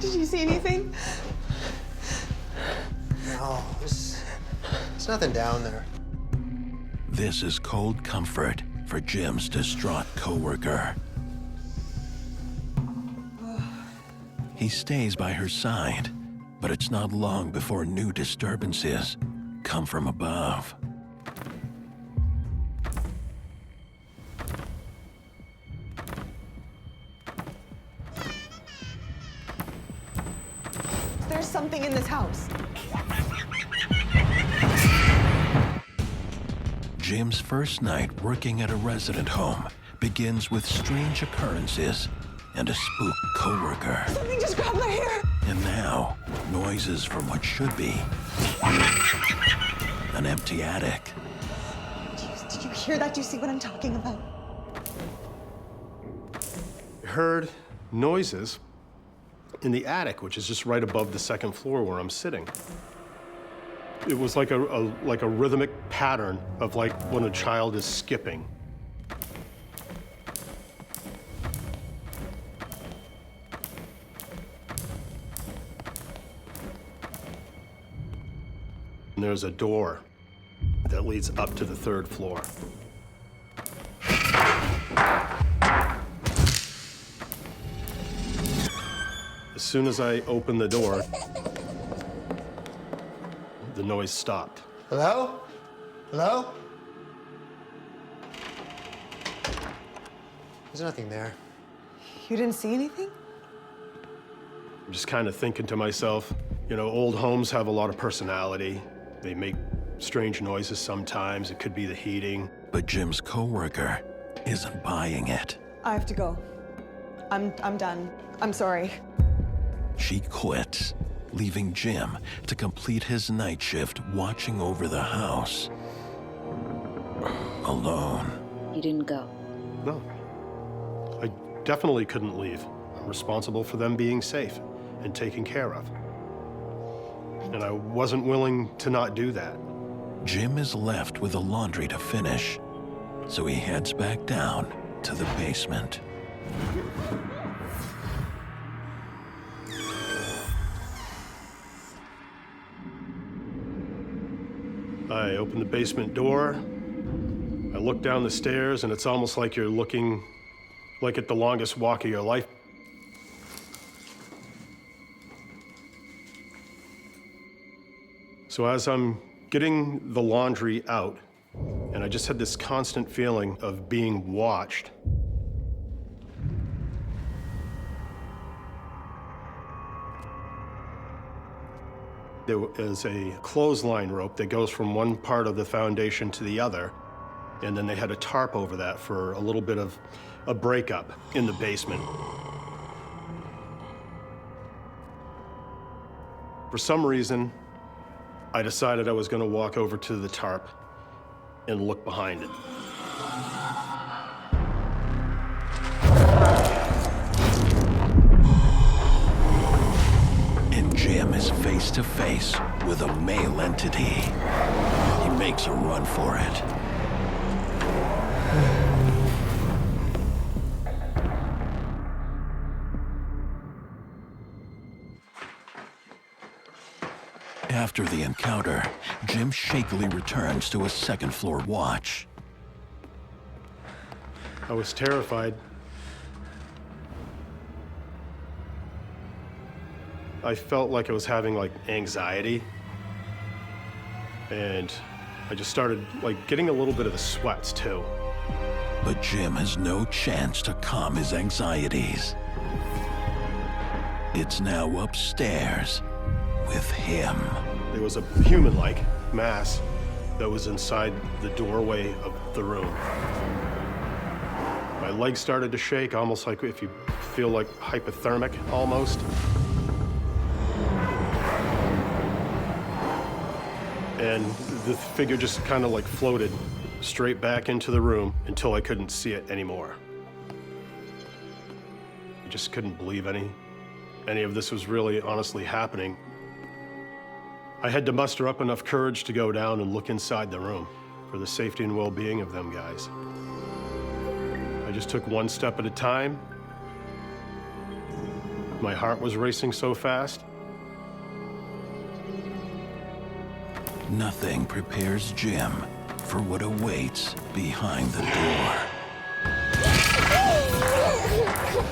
Did you see anything? No, there's nothing down there. This is cold comfort for Jim's distraught coworker. He stays by her side, but it's not long before new disturbances come from above. something in this house. Jim's first night working at a resident home begins with strange occurrences and a spooked coworker. Something just grabbed my hair. And now, noises from what should be an empty attic. Did you hear that? Do you see what I'm talking about? I heard noises in the attic, which is just right above the second floor where I'm sitting. It was like a rhythmic pattern of like when a child is skipping. And there's a door that leads up to the third floor. As soon as I opened the door, the noise stopped. Hello? Hello? There's nothing there. You didn't see anything? I'm just kind of thinking to myself, you know, old homes have a lot of personality. They make strange noises sometimes. It could be the heating. But Jim's coworker isn't buying it. I have to go. I'm done. I'm sorry. She quits, leaving Jim to complete his night shift watching over the house. Alone. You didn't go? No. I definitely couldn't leave. I'm responsible for them being safe and taken care of. And I wasn't willing to not do that. Jim is left with the laundry to finish, so he heads back down to the basement. I open the basement door. I look down the stairs, and it's almost like you're looking like at the longest walk of your life. So as I'm getting the laundry out, and I just had this constant feeling of being watched. There is a clothesline rope that goes from one part of the foundation to the other, and then they had a tarp over that for a little bit of a breakup in the basement. For some reason, I decided I was going to walk over to the tarp and look behind it. And Jim is face to face with a male entity. He makes a run for it. After the encounter, Jim shakily returns to his second-floor watch. I was terrified. I felt like I was having like anxiety. And I just started like getting a little bit of the sweats too. But Jim has no chance to calm his anxieties. It's now upstairs with him. There was a human-like mass that was inside the doorway of the room. My legs started to shake, almost like if you feel like hypothermic, almost. And the figure just kind of like floated straight back into the room until I couldn't see it anymore. I just couldn't believe any of this was really honestly happening. I had to muster up enough courage to go down and look inside the room for the safety and well-being of them guys. I just took one step at a time. My heart was racing so fast. Nothing prepares Jim for what awaits behind the door.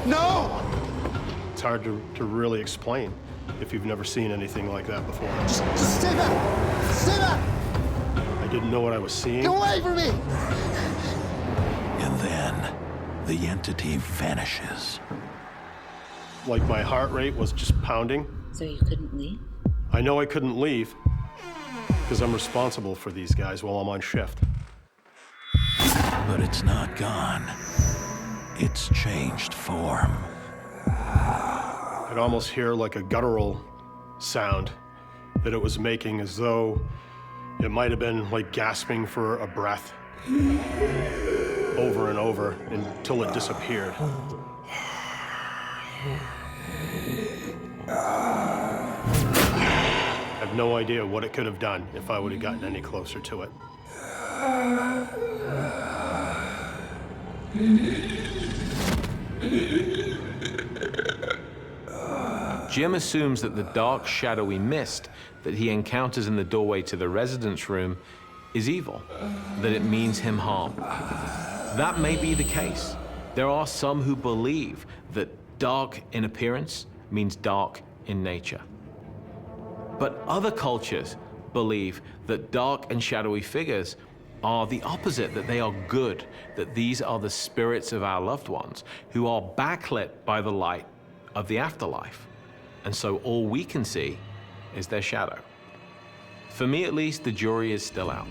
No! It's hard to really explain if you've never seen anything like that before. Just stay back! Stay back! I didn't know what I was seeing. Get away from me! And then the entity vanishes. Like my heart rate was just pounding. So you couldn't leave? I know I couldn't leave because I'm responsible for these guys while I'm on shift. But it's not gone. It's changed form. I'd almost hear like a guttural sound that it was making, as though it might have been like gasping for a breath over and over until it disappeared. I have no idea what it could have done if I would have gotten any closer to it. Jim assumes that the dark, shadowy mist that he encounters in the doorway to the residence room is evil, that it means him harm. That may be the case. There are some who believe that dark in appearance means dark in nature. But other cultures believe that dark and shadowy figures are the opposite, that they are good, that these are the spirits of our loved ones who are backlit by the light of the afterlife. And so all we can see is their shadow. For me, at least, the jury is still out.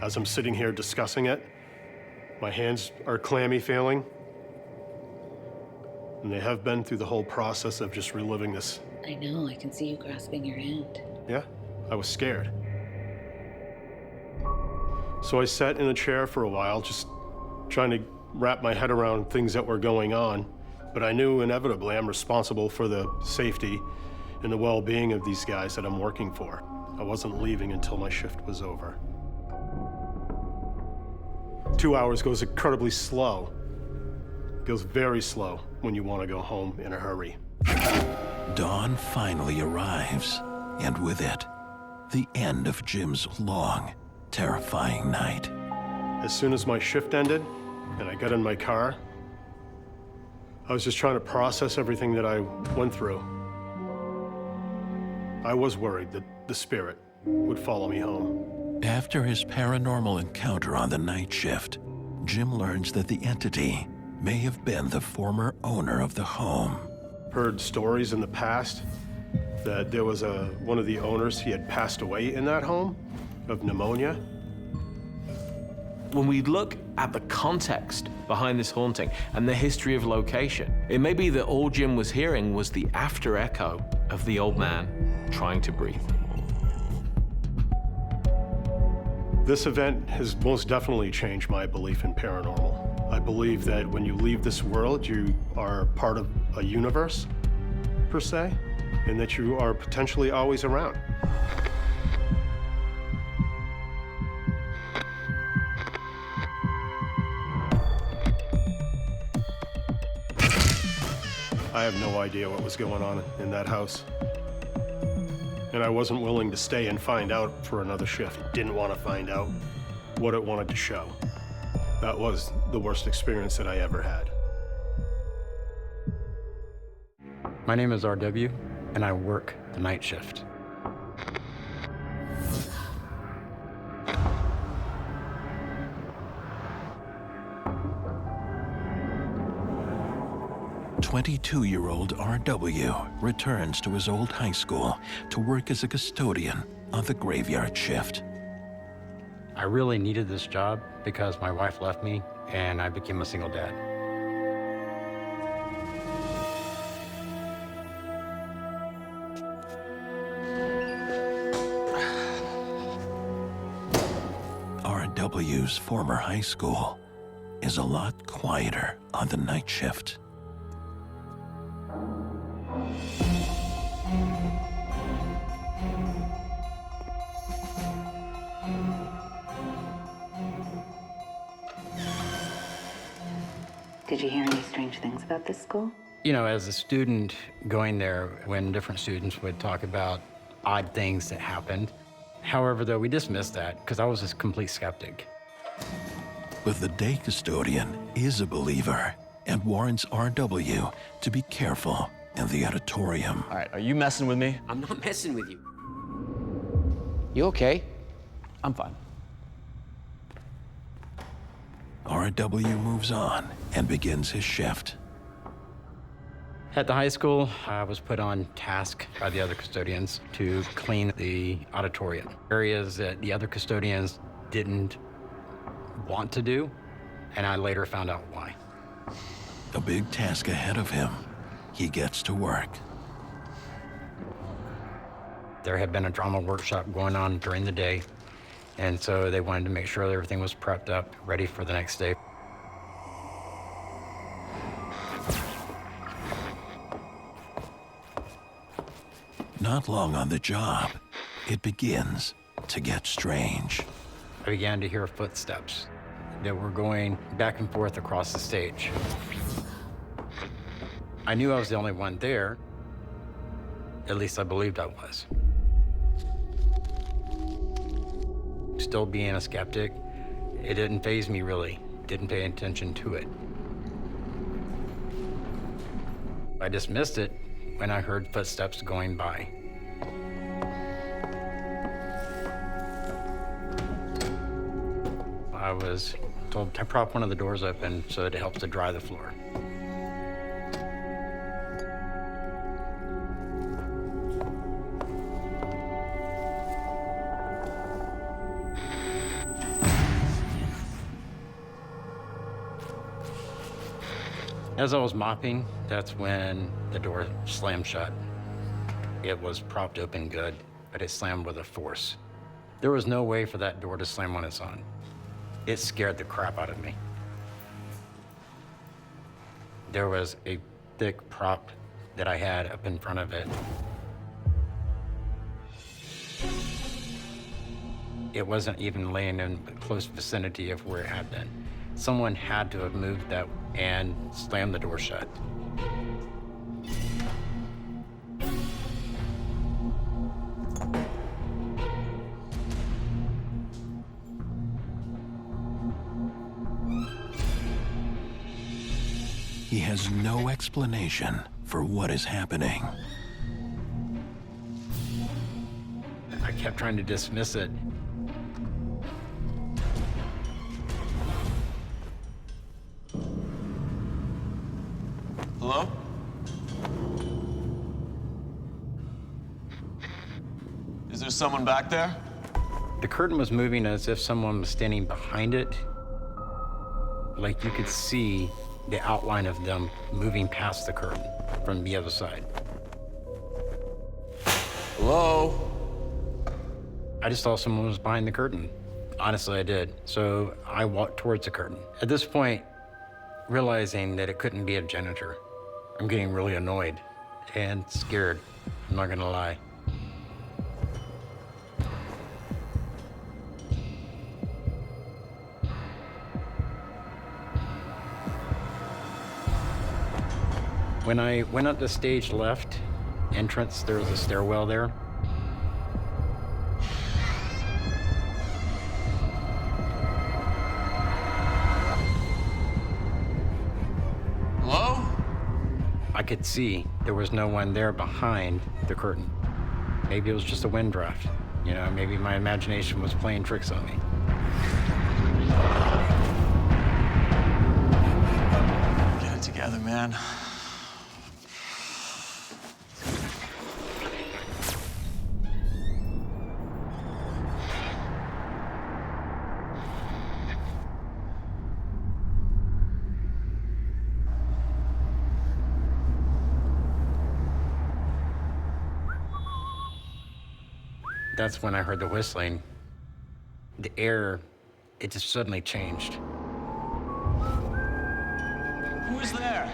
As I'm sitting here discussing it, my hands are clammy feeling. And they have been through the whole process of just reliving this. I know, I can see you grasping your hand. Yeah, I was scared. So I sat in a chair for a while, just trying to wrap my head around things that were going on. But I knew inevitably I'm responsible for the safety and the well-being of these guys that I'm working for. I wasn't leaving until my shift was over. 2 hours goes incredibly slow. It goes very slow when you want to go home in a hurry. Dawn finally arrives, and with it, the end of Jim's long, terrifying night. As soon as my shift ended and I got in my car, I was just trying to process everything that I went through. I was worried that the spirit would follow me home. After his paranormal encounter on the night shift, Jim learns that the entity may have been the former owner of the home. Heard stories in the past that there was one of the owners, he had passed away in that home of pneumonia. When we look at the context behind this haunting and the history of location, it may be that all Jim was hearing was the after echo of the old man trying to breathe. This event has most definitely changed my belief in paranormal. I believe that when you leave this world, you are part of a universe, per se, and that you are potentially always around. I have no idea what was going on in that house. And I wasn't willing to stay and find out for another shift. Didn't want to find out what it wanted to show. That was the worst experience that I ever had. My name is RW, and I work the night shift. "22-year-old RW returns to his old high school to work as a custodian on the graveyard shift. I really needed this job because my wife left me and I became a single dad. RW's former high school is a lot quieter on the night shift. Did you hear any strange things about this school? You know, as a student going there, when different students would talk about odd things that happened. However, though, we dismissed that because I was a complete skeptic. But the day custodian is a believer and warns RW to be careful in the auditorium. All right, are you messing with me? I'm not messing with you. You okay? I'm fine. RW moves on and begins his shift. At the high school, I was put on task by the other custodians to clean the auditorium. Areas that the other custodians didn't want to do, and I later found out why. A big task ahead of him. He gets to work. There had been a drama workshop going on during the day, and so they wanted to make sure that everything was prepped up, ready for the next day. Not long on the job, it begins to get strange. I began to hear footsteps that were going back and forth across the stage. I knew I was the only one there. At least I believed I was. Still being a skeptic, it didn't faze me really. Didn't pay attention to it. I dismissed it when I heard footsteps going by. I was told to prop one of the doors open so that it helps to dry the floor. As I was mopping, that's when the door slammed shut. It was propped open good, but it slammed with a force. There was no way for that door to slam on its own. It scared the crap out of me. There was a thick prop that I had up in front of it. It wasn't even laying in the close vicinity of where it had been. Someone had to have moved that and slammed the door shut. He has no explanation for what is happening. I kept trying to dismiss it. Hello? Is there someone back there? The curtain was moving as if someone was standing behind it. Like you could see the outline of them moving past the curtain from the other side. Hello? I just thought someone was behind the curtain. Honestly, I did. So I walked towards the curtain. At this point, realizing that it couldn't be a janitor, I'm getting really annoyed and scared, I'm not gonna lie. When I went up the stage left entrance, there was a stairwell there. Hello? I could see there was no one there behind the curtain. Maybe it was just a wind draft. You know, maybe my imagination was playing tricks on me. Get it together, man. That's when I heard the whistling. The air, it just suddenly changed. Who is there?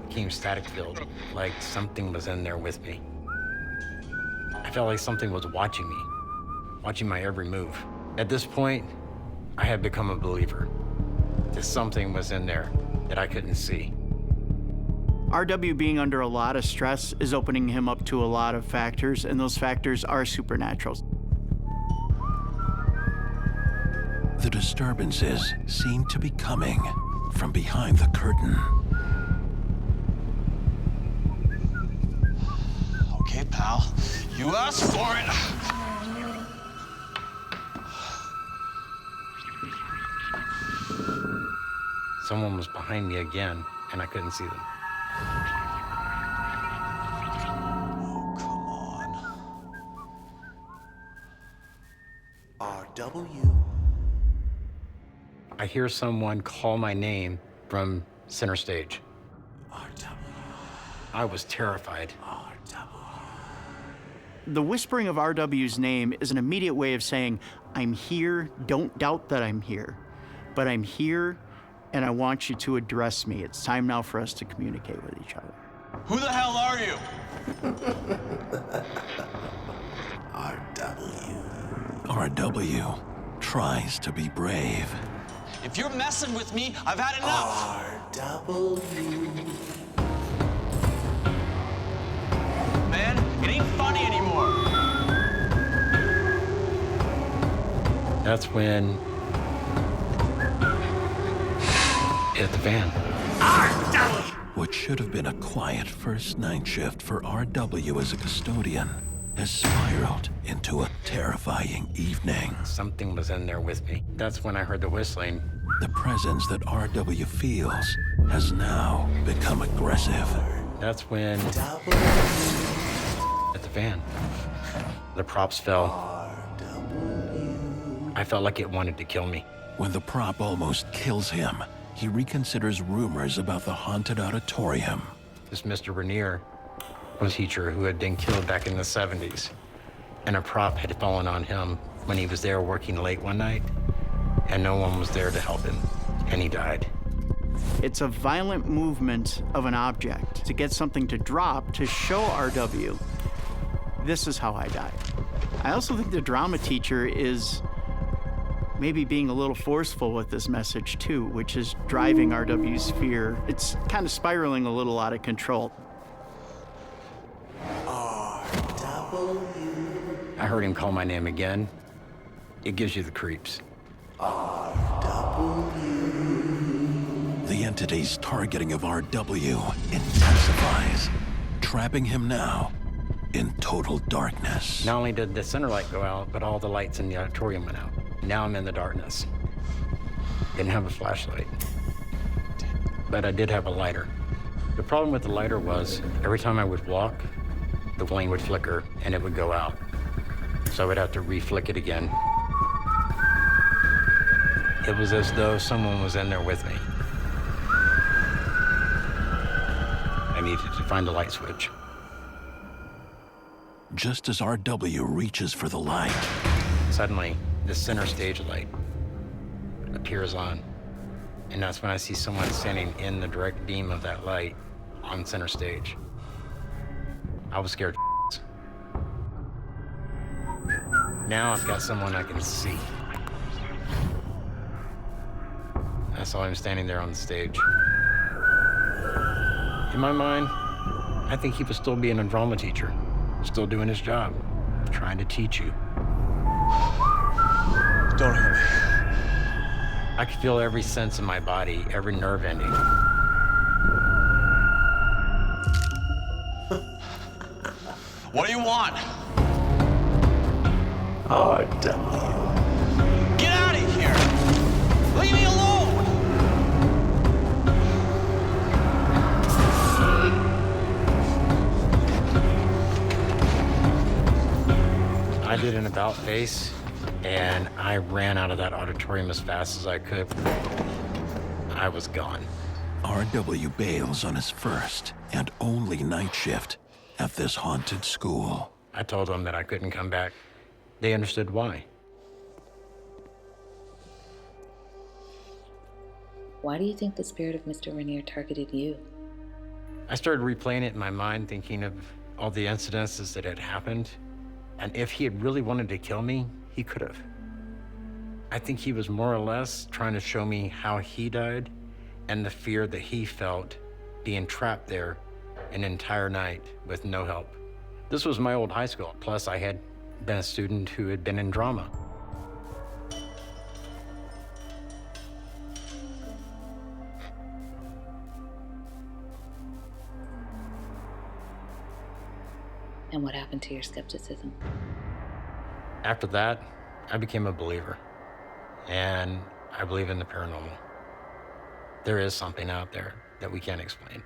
Became static filled, like something was in there with me. I felt like something was watching me, watching my every move. At this point, I had become a believer that something was in there that I couldn't see. RW being under a lot of stress is opening him up to a lot of factors, and those factors are supernatural. The disturbances seem to be coming from behind the curtain. Okay, pal. You asked for it. Someone was behind me again, and I couldn't see them. RW. I hear someone call my name from center stage. I was terrified. The whispering of RW's name is an immediate way of saying, I'm here, don't doubt that I'm here. But I'm here, and I want you to address me. It's time now for us to communicate with each other. Who the hell are you? RW tries to be brave. If you're messing with me, I've had enough. Man, it ain't funny anymore. That's when it hit the fan. What should have been a quiet first night shift for RW as a custodian has spiraled into a terrifying evening. Something was in there with me. That's when I heard the whistling. The presence that RW feels has now become aggressive. That's when hit the fan. The props fell. I felt like it wanted to kill me. When the prop almost kills him, he reconsiders rumors about the haunted auditorium. This Mr. Rainier was a teacher who had been killed back in the 70s. And a prop had fallen on him when he was there working late one night, and no one was there to help him, and he died. It's a violent movement of an object to get something to drop to show RW, this is how I died. I also think the drama teacher is maybe being a little forceful with this message too, which is driving RW's fear. It's kind of spiraling a little out of control. I heard him call my name again. It gives you the creeps. The entity's targeting of RW intensifies, trapping him now in total darkness. Not only did the center light go out, but all the lights in the auditorium went out. Now I'm in the darkness. Didn't have a flashlight, but I did have a lighter. The problem with the lighter was every time I would walk, the flame would flicker and it would go out. So I would have to re-flick it again. It was as though someone was in there with me. I needed to find the light switch. Just as RW reaches for the light, suddenly the center stage light appears on. And that's when I see someone standing in the direct beam of that light on center stage. I was scared. Now I've got someone I can see. I saw him standing there on the stage. In my mind, I think he was still being a drama teacher, still doing his job, trying to teach you. Don't hurt me. I could feel every sense in my body, every nerve ending. What do you want? RW. Get out of here! Leave me alone! I did an about face, and I ran out of that auditorium as fast as I could. I was gone. RW bails on his first and only night shift at this haunted school. I told them that I couldn't come back. They understood why. Why do you think the spirit of Mr. Rainier targeted you? I started replaying it in my mind, thinking of all the incidences that had happened. And if he had really wanted to kill me, he could have. I think he was more or less trying to show me how he died and the fear that he felt being trapped there an entire night with no help. This was my old high school. Plus, I had been a student who had been in drama. And what happened to your skepticism? After that, I became a believer. And I believe in the paranormal. There is something out there that we can't explain.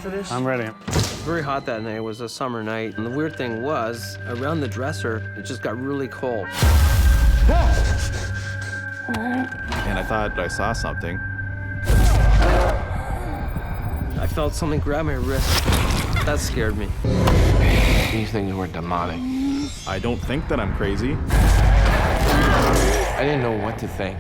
for this? I'm ready. Very hot that night. It was a summer night. And the weird thing was, around the dresser, it just got really cold. And I thought I saw something. I felt something grab my wrist. That scared me. These things were demonic. I don't think that I'm crazy. I didn't know what to think.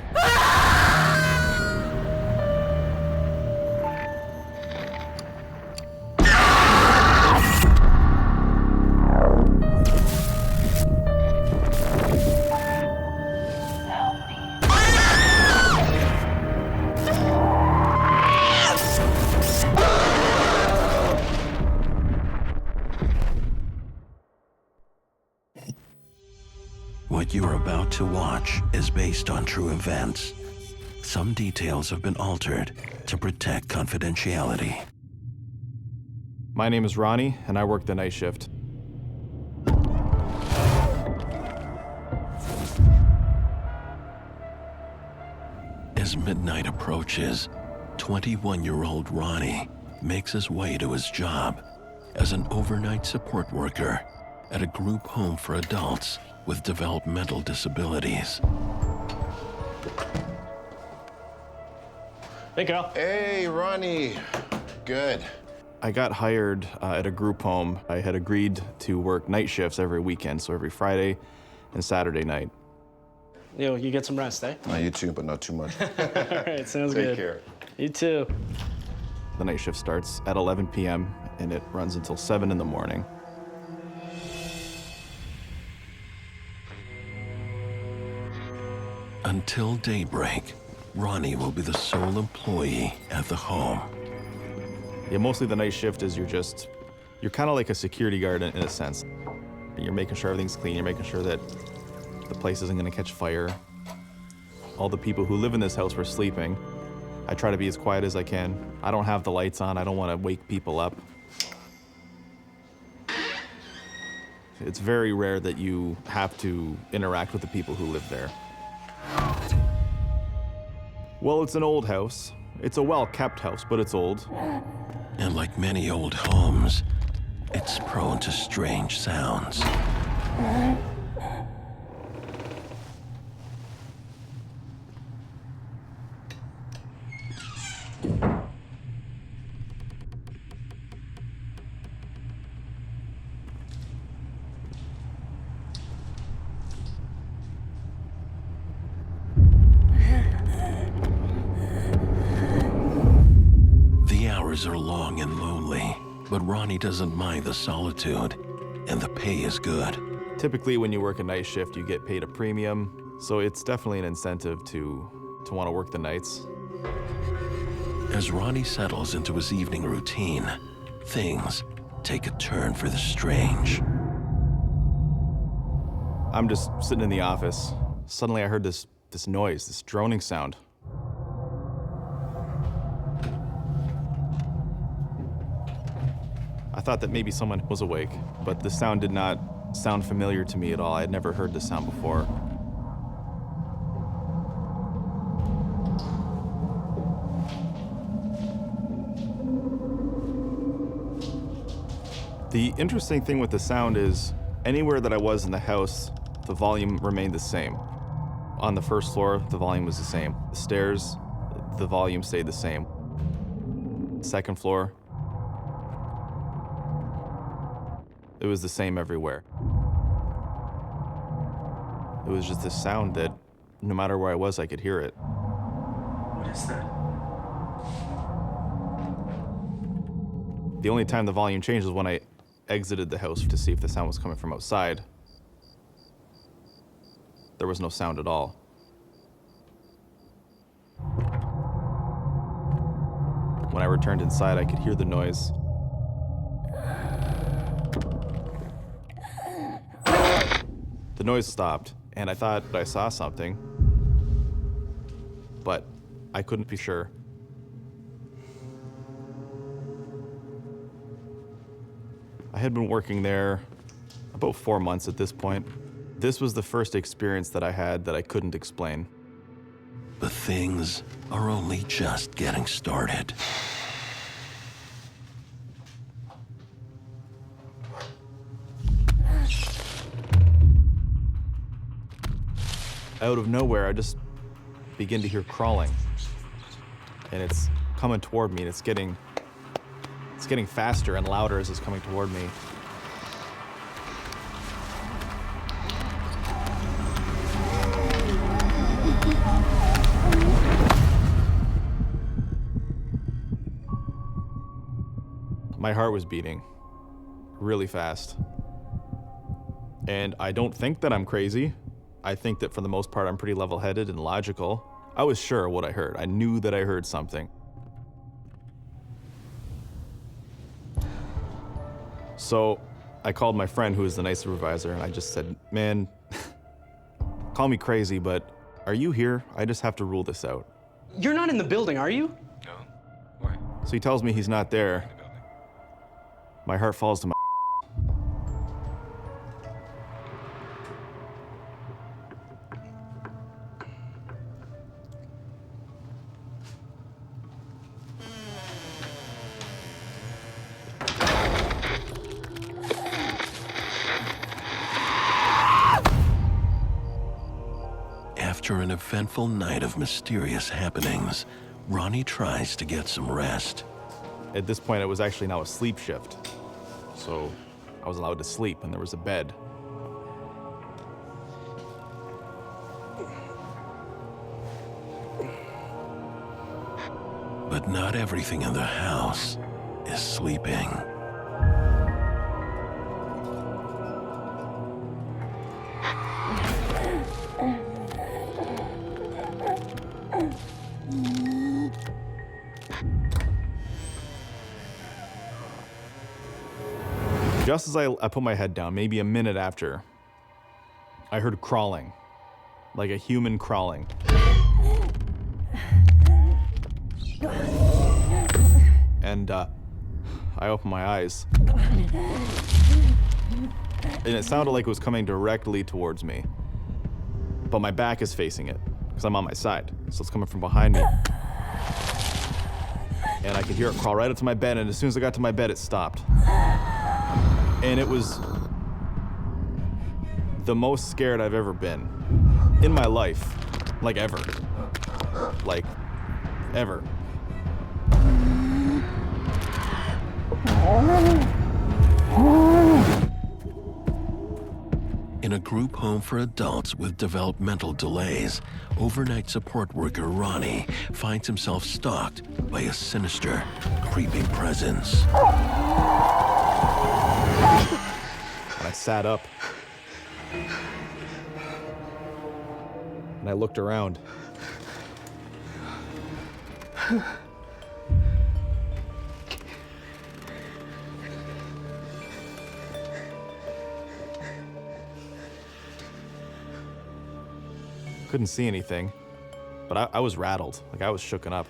What you're about to watch is based on true events. Some details have been altered to protect confidentiality. My name is Ronnie, and I work the night shift. As midnight approaches, 21-year-old Ronnie makes his way to his job as an overnight support worker at a group home for adults with developmental disabilities. Hey, Cal. Hey, Ronnie. Good. I got hired at a group home. I had agreed to work night shifts every weekend, so every Friday and Saturday night. Yo, you get some rest, eh? You too, but not too much. All right, sounds good. Take care. You too. The night shift starts at 11 p.m. and it runs until 7 in the morning. Until daybreak, Ronnie will be the sole employee at the home. Yeah, mostly the night shift is you're kind of like a security guard in a sense. You're making sure everything's clean, you're making sure that the place isn't gonna catch fire. All the people who live in this house were sleeping. I try to be as quiet as I can. I don't have the lights on, I don't wanna wake people up. It's very rare that you have to interact with the people who live there. Well, it's an old house. It's a well-kept house, but it's old. And like many old homes, it's prone to strange sounds. Are long and lonely, but Ronnie doesn't mind the solitude, and the pay is good. Typically, when you work a night shift, you get paid a premium, so it's definitely an incentive to want to work the nights. As Ronnie settles into his evening routine, things take a turn for the strange. I'm just sitting in the office. Suddenly, I heard this noise, this droning sound. I thought that maybe someone was awake, but the sound did not sound familiar to me at all. I had never heard this sound before. The interesting thing with the sound is anywhere that I was in the house, the volume remained the same. On the first floor, the volume was the same. The stairs, the volume stayed the same. Second floor, it was the same everywhere. It was just this sound that no matter where I was, I could hear it. What is that? The only time the volume changed was when I exited the house to see if the sound was coming from outside. There was no sound at all. When I returned inside, I could hear the noise. The noise stopped, and I thought I saw something, but I couldn't be sure. I had been working there about 4 months at this point. This was the first experience that I had that I couldn't explain. But things are only just getting started. out of nowhere, I just begin to hear crawling. And it's coming toward me, and it's getting faster and louder as it's coming toward me. My heart was beating really fast. And I don't think that I'm crazy. I think that for the most part, I'm pretty level-headed and logical. I was sure of what I heard. I knew that I heard something. So I called my friend, who is the night supervisor, and I just said, man, call me crazy, but are you here? I just have to rule this out. You're not in the building, are you? No. Why? So he tells me he's not there. My heart falls to my After an eventful night of mysterious happenings, Ronnie tries to get some rest. At this point, it was actually now a sleep shift. So I was allowed to sleep, and there was a bed. But not everything in the house is sleeping. Just as I put my head down, maybe a minute after, I heard crawling, like a human crawling. And I opened my eyes. And it sounded like it was coming directly towards me. But my back is facing it, because I'm on my side. So it's coming from behind me. And I could hear it crawl right up to my bed, and as soon as I got to my bed, it stopped. And it was the most scared I've ever been in my life. Like ever. Like, ever. In a group home for adults with developmental delays, overnight support worker Ronnie finds himself stalked by a sinister, creeping presence. And I sat up. And I looked around. Couldn't see anything, but I was rattled, like I was shooken up.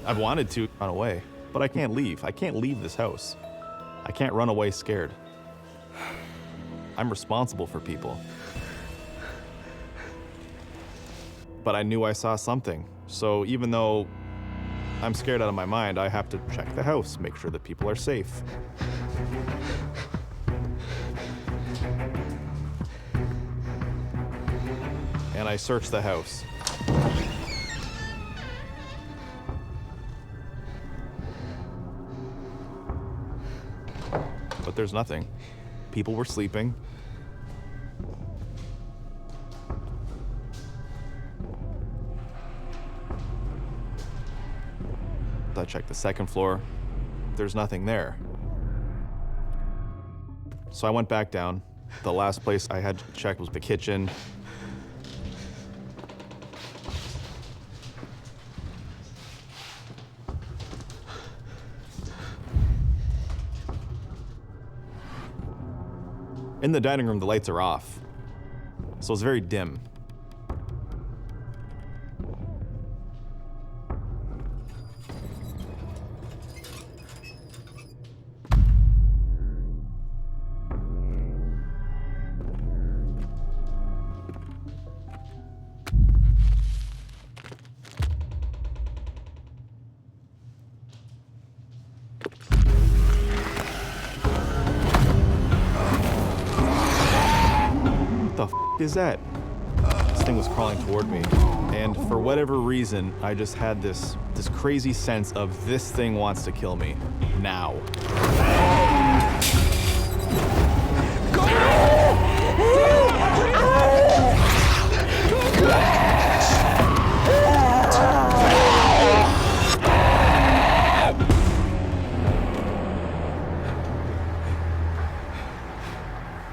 I've wanted to run away, but I can't leave. I can't leave this house. I can't run away scared. I'm responsible for people. But I knew I saw something, so even though I'm scared out of my mind, I have to check the house, make sure that people are safe. And I searched the house. But there's nothing. People were sleeping. I checked the second floor. There's nothing there. So I went back down. The last place I had to check was the kitchen. In the dining room, the lights are off, so it's very dim. the f is that? This thing was crawling toward me. And for whatever reason, I just had this crazy sense of this thing wants to kill me now.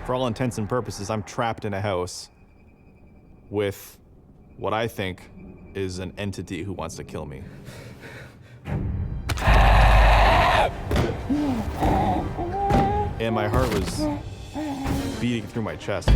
For all intents and purposes, I'm trapped in a house with what I think is an entity who wants to kill me. And my heart was beating through my chest.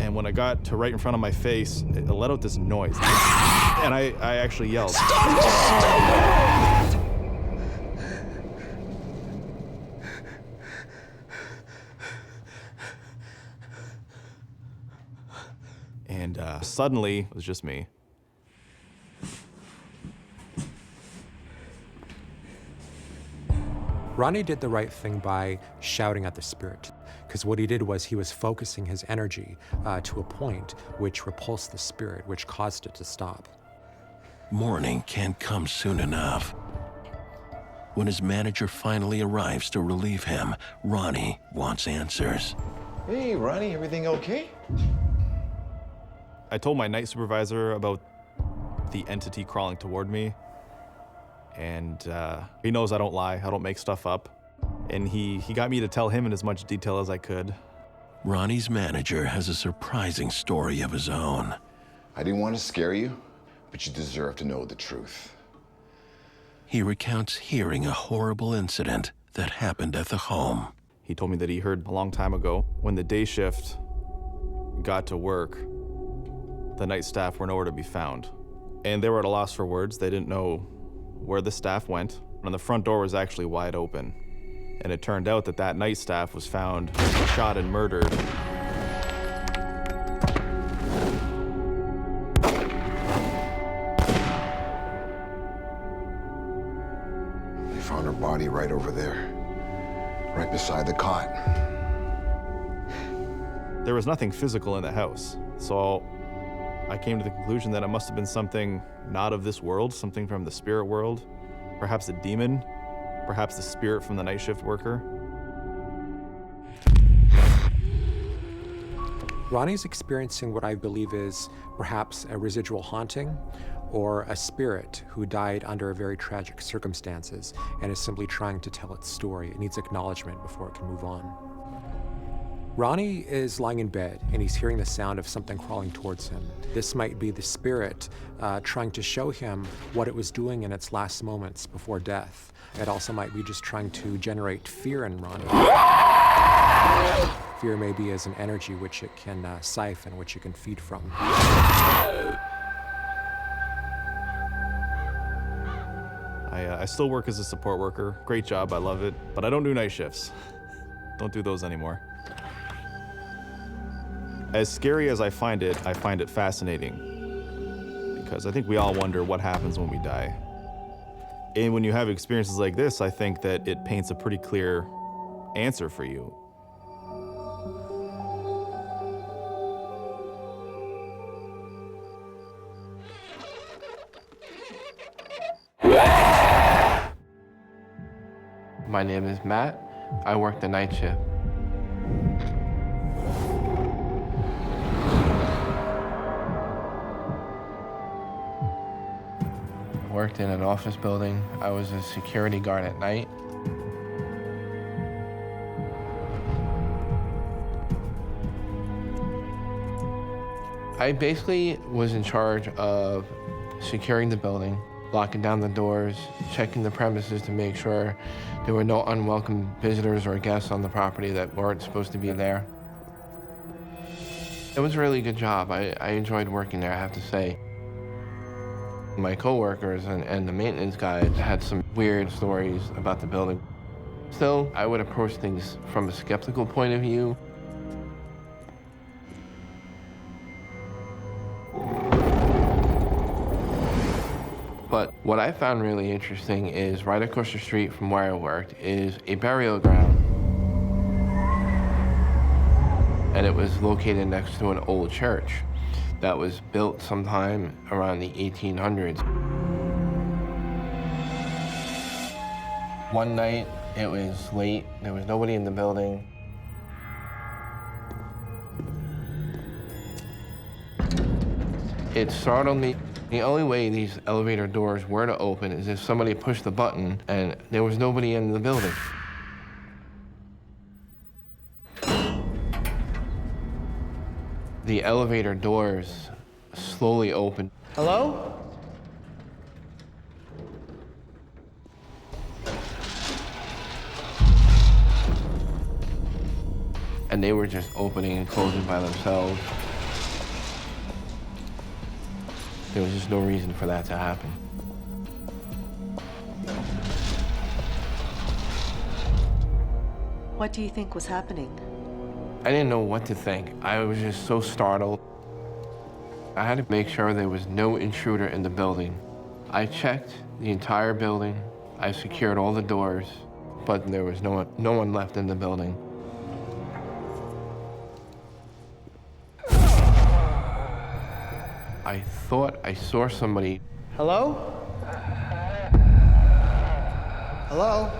And when I got to right in front of my face, it let out this noise. And I actually yelled. And suddenly, it was just me. Ronnie did the right thing by shouting at the spirit, because what he did was he was focusing his energy to a point which repulsed the spirit, which caused it to stop. Morning can't come soon enough. When his manager finally arrives to relieve him, Ronnie wants answers. Hey, Ronnie, everything okay? I told my night supervisor about the entity crawling toward me. And he knows I don't lie, I don't make stuff up. And he got me to tell him in as much detail as I could. Ronnie's manager has a surprising story of his own. I didn't want to scare you, but you deserve to know the truth. He recounts hearing a horrible incident that happened at the home. He told me that he heard a long time ago, when the day shift got to work, the night staff were nowhere to be found. And they were at a loss for words. They didn't know where the staff went, and the front door was actually wide open. And it turned out that that night staff was found shot and murdered. They found her body right over there, right beside the cot. There was nothing physical in the house, so I came to the conclusion that it must have been something not of this world, something from the spirit world, perhaps a demon, perhaps the spirit from the night shift worker. Ronnie's experiencing what I believe is perhaps a residual haunting or a spirit who died under very tragic circumstances and is simply trying to tell its story. It needs acknowledgement before it can move on. Ronnie is lying in bed and he's hearing the sound of something crawling towards him. This might be the spirit trying to show him what it was doing in its last moments before death. It also might be just trying to generate fear in Ronnie. Fear maybe is an energy which it can siphon, which it can feed from. I still work as a support worker. Great job, I love it, but I don't do night shifts. Don't do those anymore. As scary as I find it fascinating, because I think we all wonder what happens when we die. And when you have experiences like this, I think that it paints a pretty clear answer for you. My name is Matt. I work the night shift. Worked in an office building. I was a security guard at night. I basically was in charge of securing the building, locking down the doors, checking the premises to make sure there were no unwelcome visitors or guests on the property that weren't supposed to be there. It was a really good job. I enjoyed working there, I have to say. My coworkers and the maintenance guys had some weird stories about the building. Still, I would approach things from a skeptical point of view. But what I found really interesting is right across the street from where I worked is a burial ground. And it was located next to an old church that was built sometime around the 1800s. One night, it was late, there was nobody in the building. It startled me. The only way these elevator doors were to open is if somebody pushed the button and there was nobody in the building. The elevator doors slowly opened. Hello? And they were just opening and closing by themselves. There was just no reason for that to happen. What do you think was happening? I didn't know what to think. I was just so startled. I had to make sure there was no intruder in the building. I checked the entire building. I secured all the doors, but there was no one left in the building. I thought I saw somebody. Hello? Hello?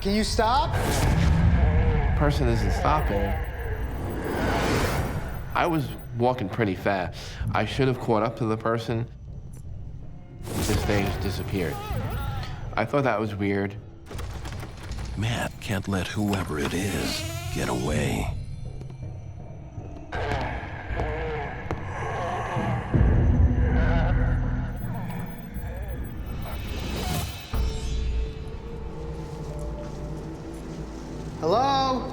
Can you stop? The person isn't stopping. I was walking pretty fast. I should have caught up to the person. This thing just disappeared. I thought that was weird. Matt can't let whoever it is get away. Hello?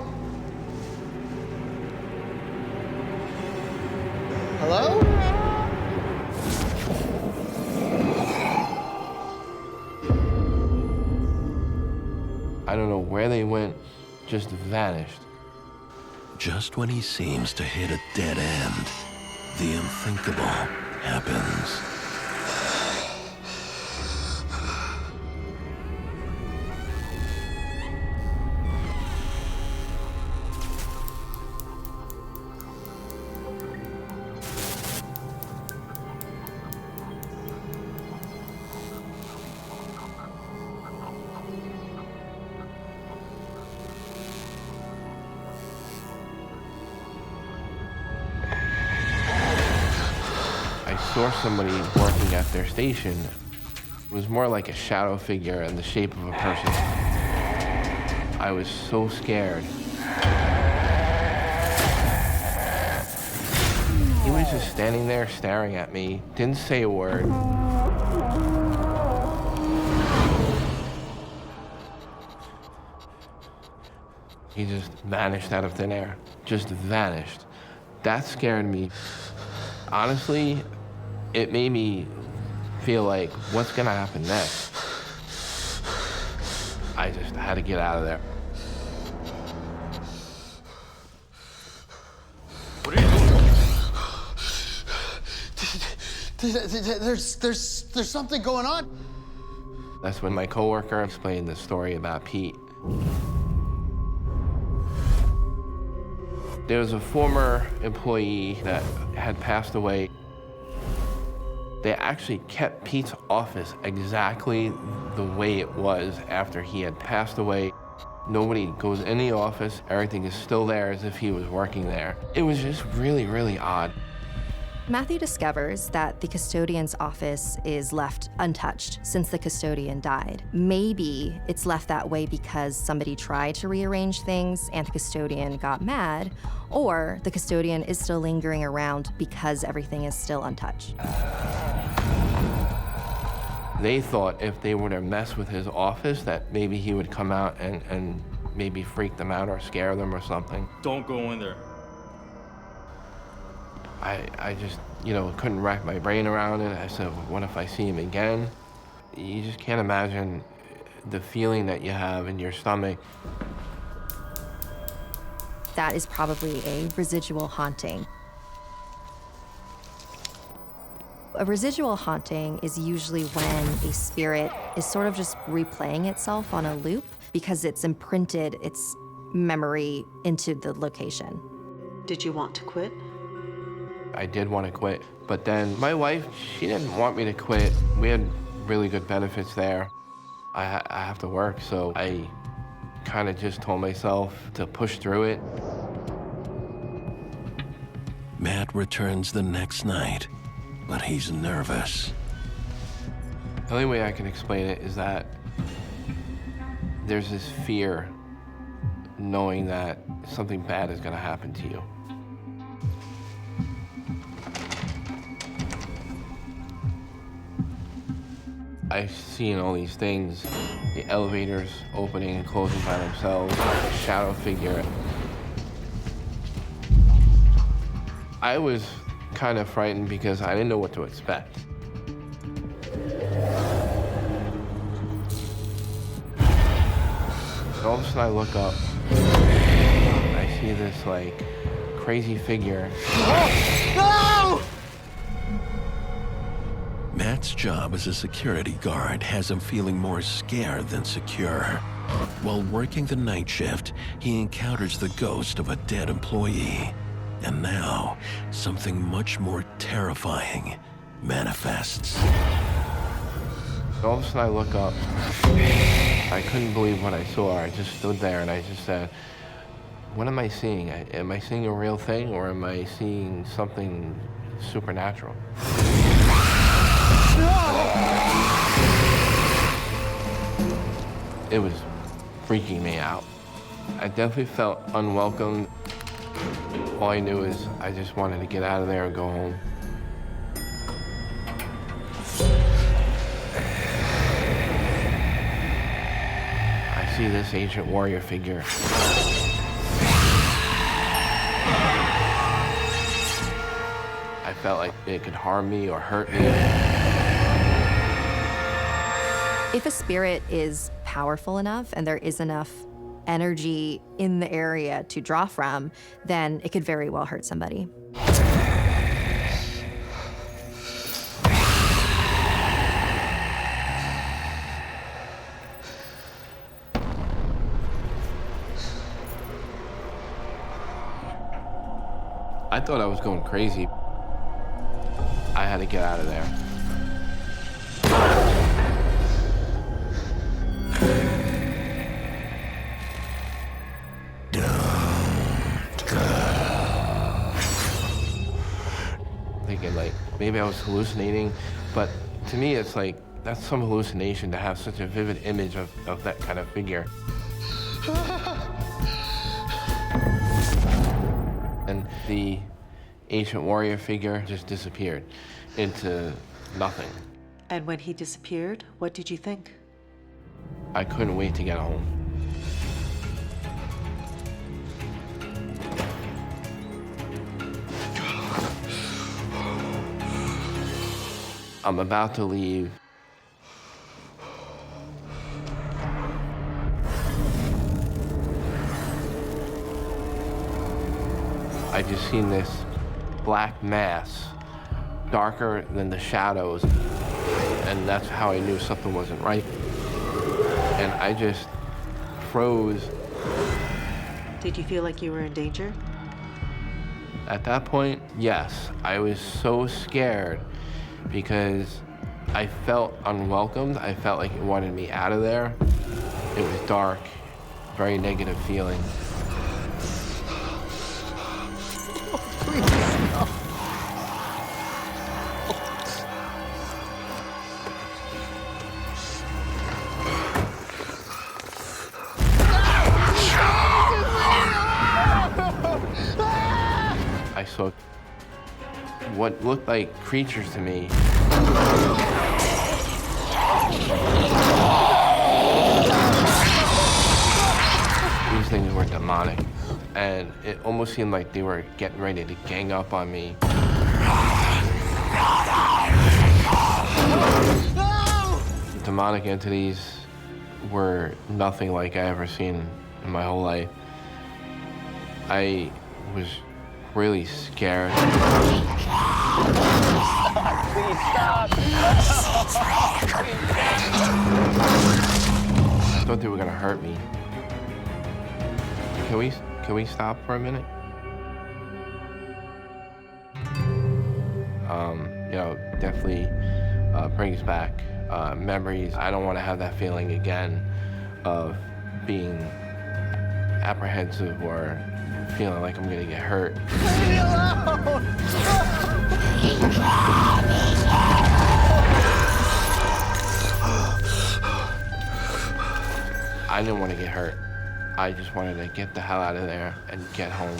Hello? I don't know where they went, just vanished. Just when he seems to hit a dead end, the unthinkable happens. I saw somebody working at their station. It was more like a shadow figure in the shape of a person. I was so scared. He was just standing there staring at me, didn't say a word. He just vanished out of thin air, just vanished. That scared me. Honestly, it made me feel like, what's gonna happen next? I just had to get out of there. What are you doing? There's something going on. That's when my coworker explained the story about Pete. There was a former employee that had passed away. They actually kept Pete's office exactly the way it was after he had passed away. Nobody goes in the office, everything is still there as if he was working there. It was just really, really odd. Matthew discovers that the custodian's office is left untouched since the custodian died. Maybe it's left that way because somebody tried to rearrange things and the custodian got mad, or the custodian is still lingering around because everything is still untouched. They thought if they were to mess with his office that maybe he would come out and maybe freak them out or scare them or something. Don't go in there. I just, couldn't wrap my brain around it. I said, what if I see him again? You just can't imagine the feeling that you have in your stomach. That is probably a residual haunting. A residual haunting is usually when a spirit is sort of just replaying itself on a loop because it's imprinted its memory into the location. Did you want to quit? I did want to quit, but then my wife, she didn't want me to quit. We had really good benefits there. I have to work, so I kind of just told myself to push through it. Matt returns the next night, but he's nervous. The only way I can explain it is that there's this fear knowing that something bad is going to happen to you. I've seen all these things, the elevators opening and closing by themselves, the shadow figure. I was kind of frightened because I didn't know what to expect. And all of a sudden I look up, I see this crazy figure. No! Matt's job as a security guard has him feeling more scared than secure. While working the night shift, he encounters the ghost of a dead employee. And now, something much more terrifying manifests. All of a sudden I look up. I couldn't believe what I saw. I just stood there and I just said, what am I seeing? Am I seeing a real thing or am I seeing something supernatural? It was freaking me out. I definitely felt unwelcome. All I knew is I just wanted to get out of there and go home. I see this ancient warrior figure. I felt like it could harm me or hurt me. If a spirit is powerful enough and there is enough energy in the area to draw from, then it could very well hurt somebody. I thought I was going crazy. I had to get out of there. Thinking maybe I was hallucinating, but to me it's that's some hallucination to have such a vivid image of that kind of figure. And the ancient warrior figure just disappeared into nothing. And when he disappeared, what did you think? I couldn't wait to get home. I'm about to leave. I just seen this black mass, darker than the shadows, and that's how I knew something wasn't right. And I just froze. Did you feel like you were in danger? At that point, yes. I was so scared because I felt unwelcomed. I felt like it wanted me out of there. It was dark, very negative feeling. I saw what looked like creatures to me. These things were demonic, and it almost seemed like they were getting ready to gang up on me. Demonic entities were nothing like I ever seen in my whole life. I was really scared. Please stop. I thought they were gonna hurt me. Can we stop for a minute? You know, definitely brings back memories. I don't want to have that feeling again of being apprehensive or feeling like I'm gonna get hurt. Leave me alone! I didn't want to get hurt. I just wanted to get the hell out of there and get home.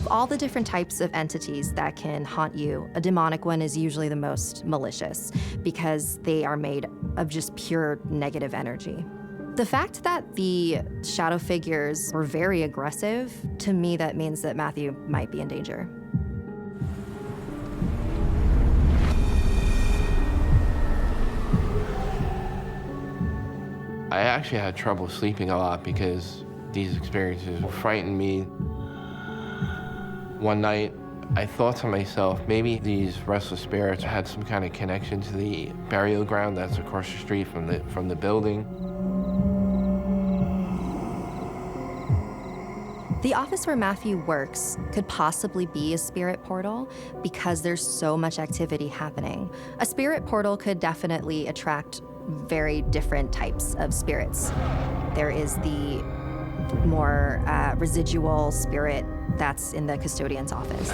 All the different types of entities that can haunt you, a demonic one is usually the most malicious because they are made of just pure negative energy. The fact that the shadow figures were very aggressive, to me that means that Matthew might be in danger. I actually had trouble sleeping a lot because these experiences frightened me. One night, I thought to myself, maybe these restless spirits had some kind of connection to the burial ground that's across the street from the building. The office where Matthew works could possibly be a spirit portal because there's so much activity happening. A spirit portal could definitely attract very different types of spirits. There is the more residual spirit that's in the custodian's office.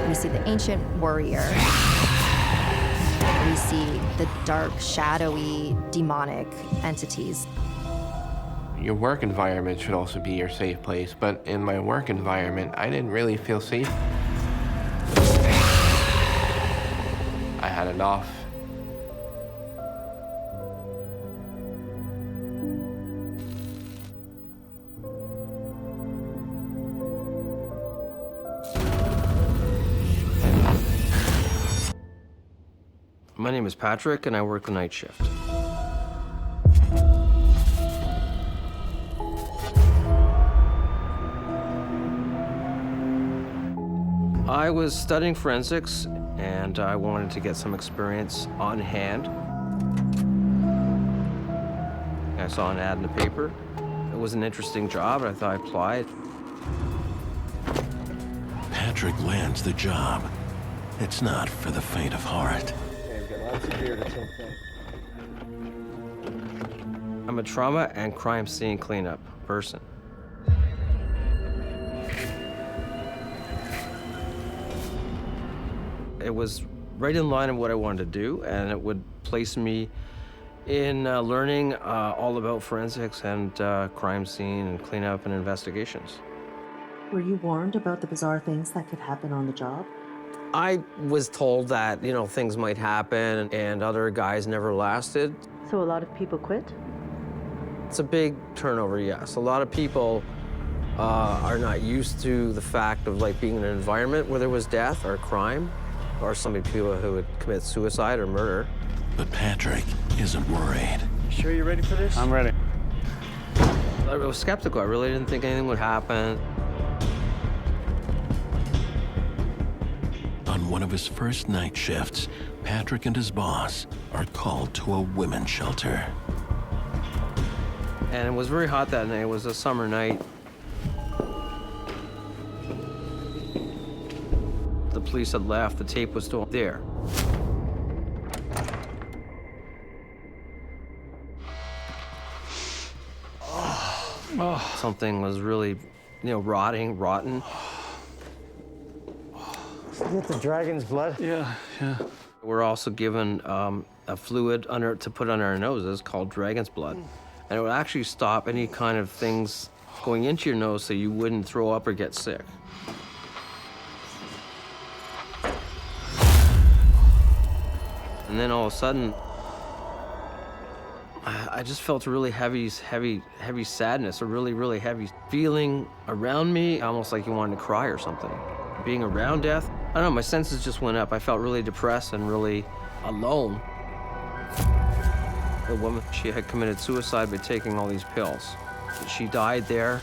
We see the ancient warrior. We see the dark, shadowy, demonic entities. Your work environment should also be your safe place, but in my work environment, I didn't really feel safe. I had enough. My name is Patrick, and I work the night shift. I was studying forensics, and I wanted to get some experience on hand. I saw an ad in the paper. It was an interesting job, and I thought I'd apply. Patrick lands the job. It's not for the faint of heart. I'm a trauma and crime scene cleanup person. It was right in line of what I wanted to do, and it would place me in learning all about forensics and crime scene and cleanup and investigations. Were you warned about the bizarre things that could happen on the job? I was told that, you know, things might happen, and other guys never lasted. So a lot of people quit? It's a big turnover, yes. A lot of people are not used to the fact of like being in an environment where there was death or crime, or so many people who would commit suicide or murder. But Patrick isn't worried. Sure you're ready for this? I'm ready. I was skeptical. I really didn't think anything would happen. On one of his first night shifts, Patrick and his boss are called to a women's shelter. And it was very hot that night. It was a summer night. The police had left. The tape was still there. Something was really, rotten. Get the dragon's blood? Yeah. We're also given a fluid to put on our noses called dragon's blood. And it would actually stop any kind of things going into your nose so you wouldn't throw up or get sick. And then all of a sudden, I just felt a really heavy sadness, a really, really heavy feeling around me, almost like you wanted to cry or something. being around death. I don't know, my senses just went up. I felt really depressed and really alone. The woman, she had committed suicide by taking all these pills. She died there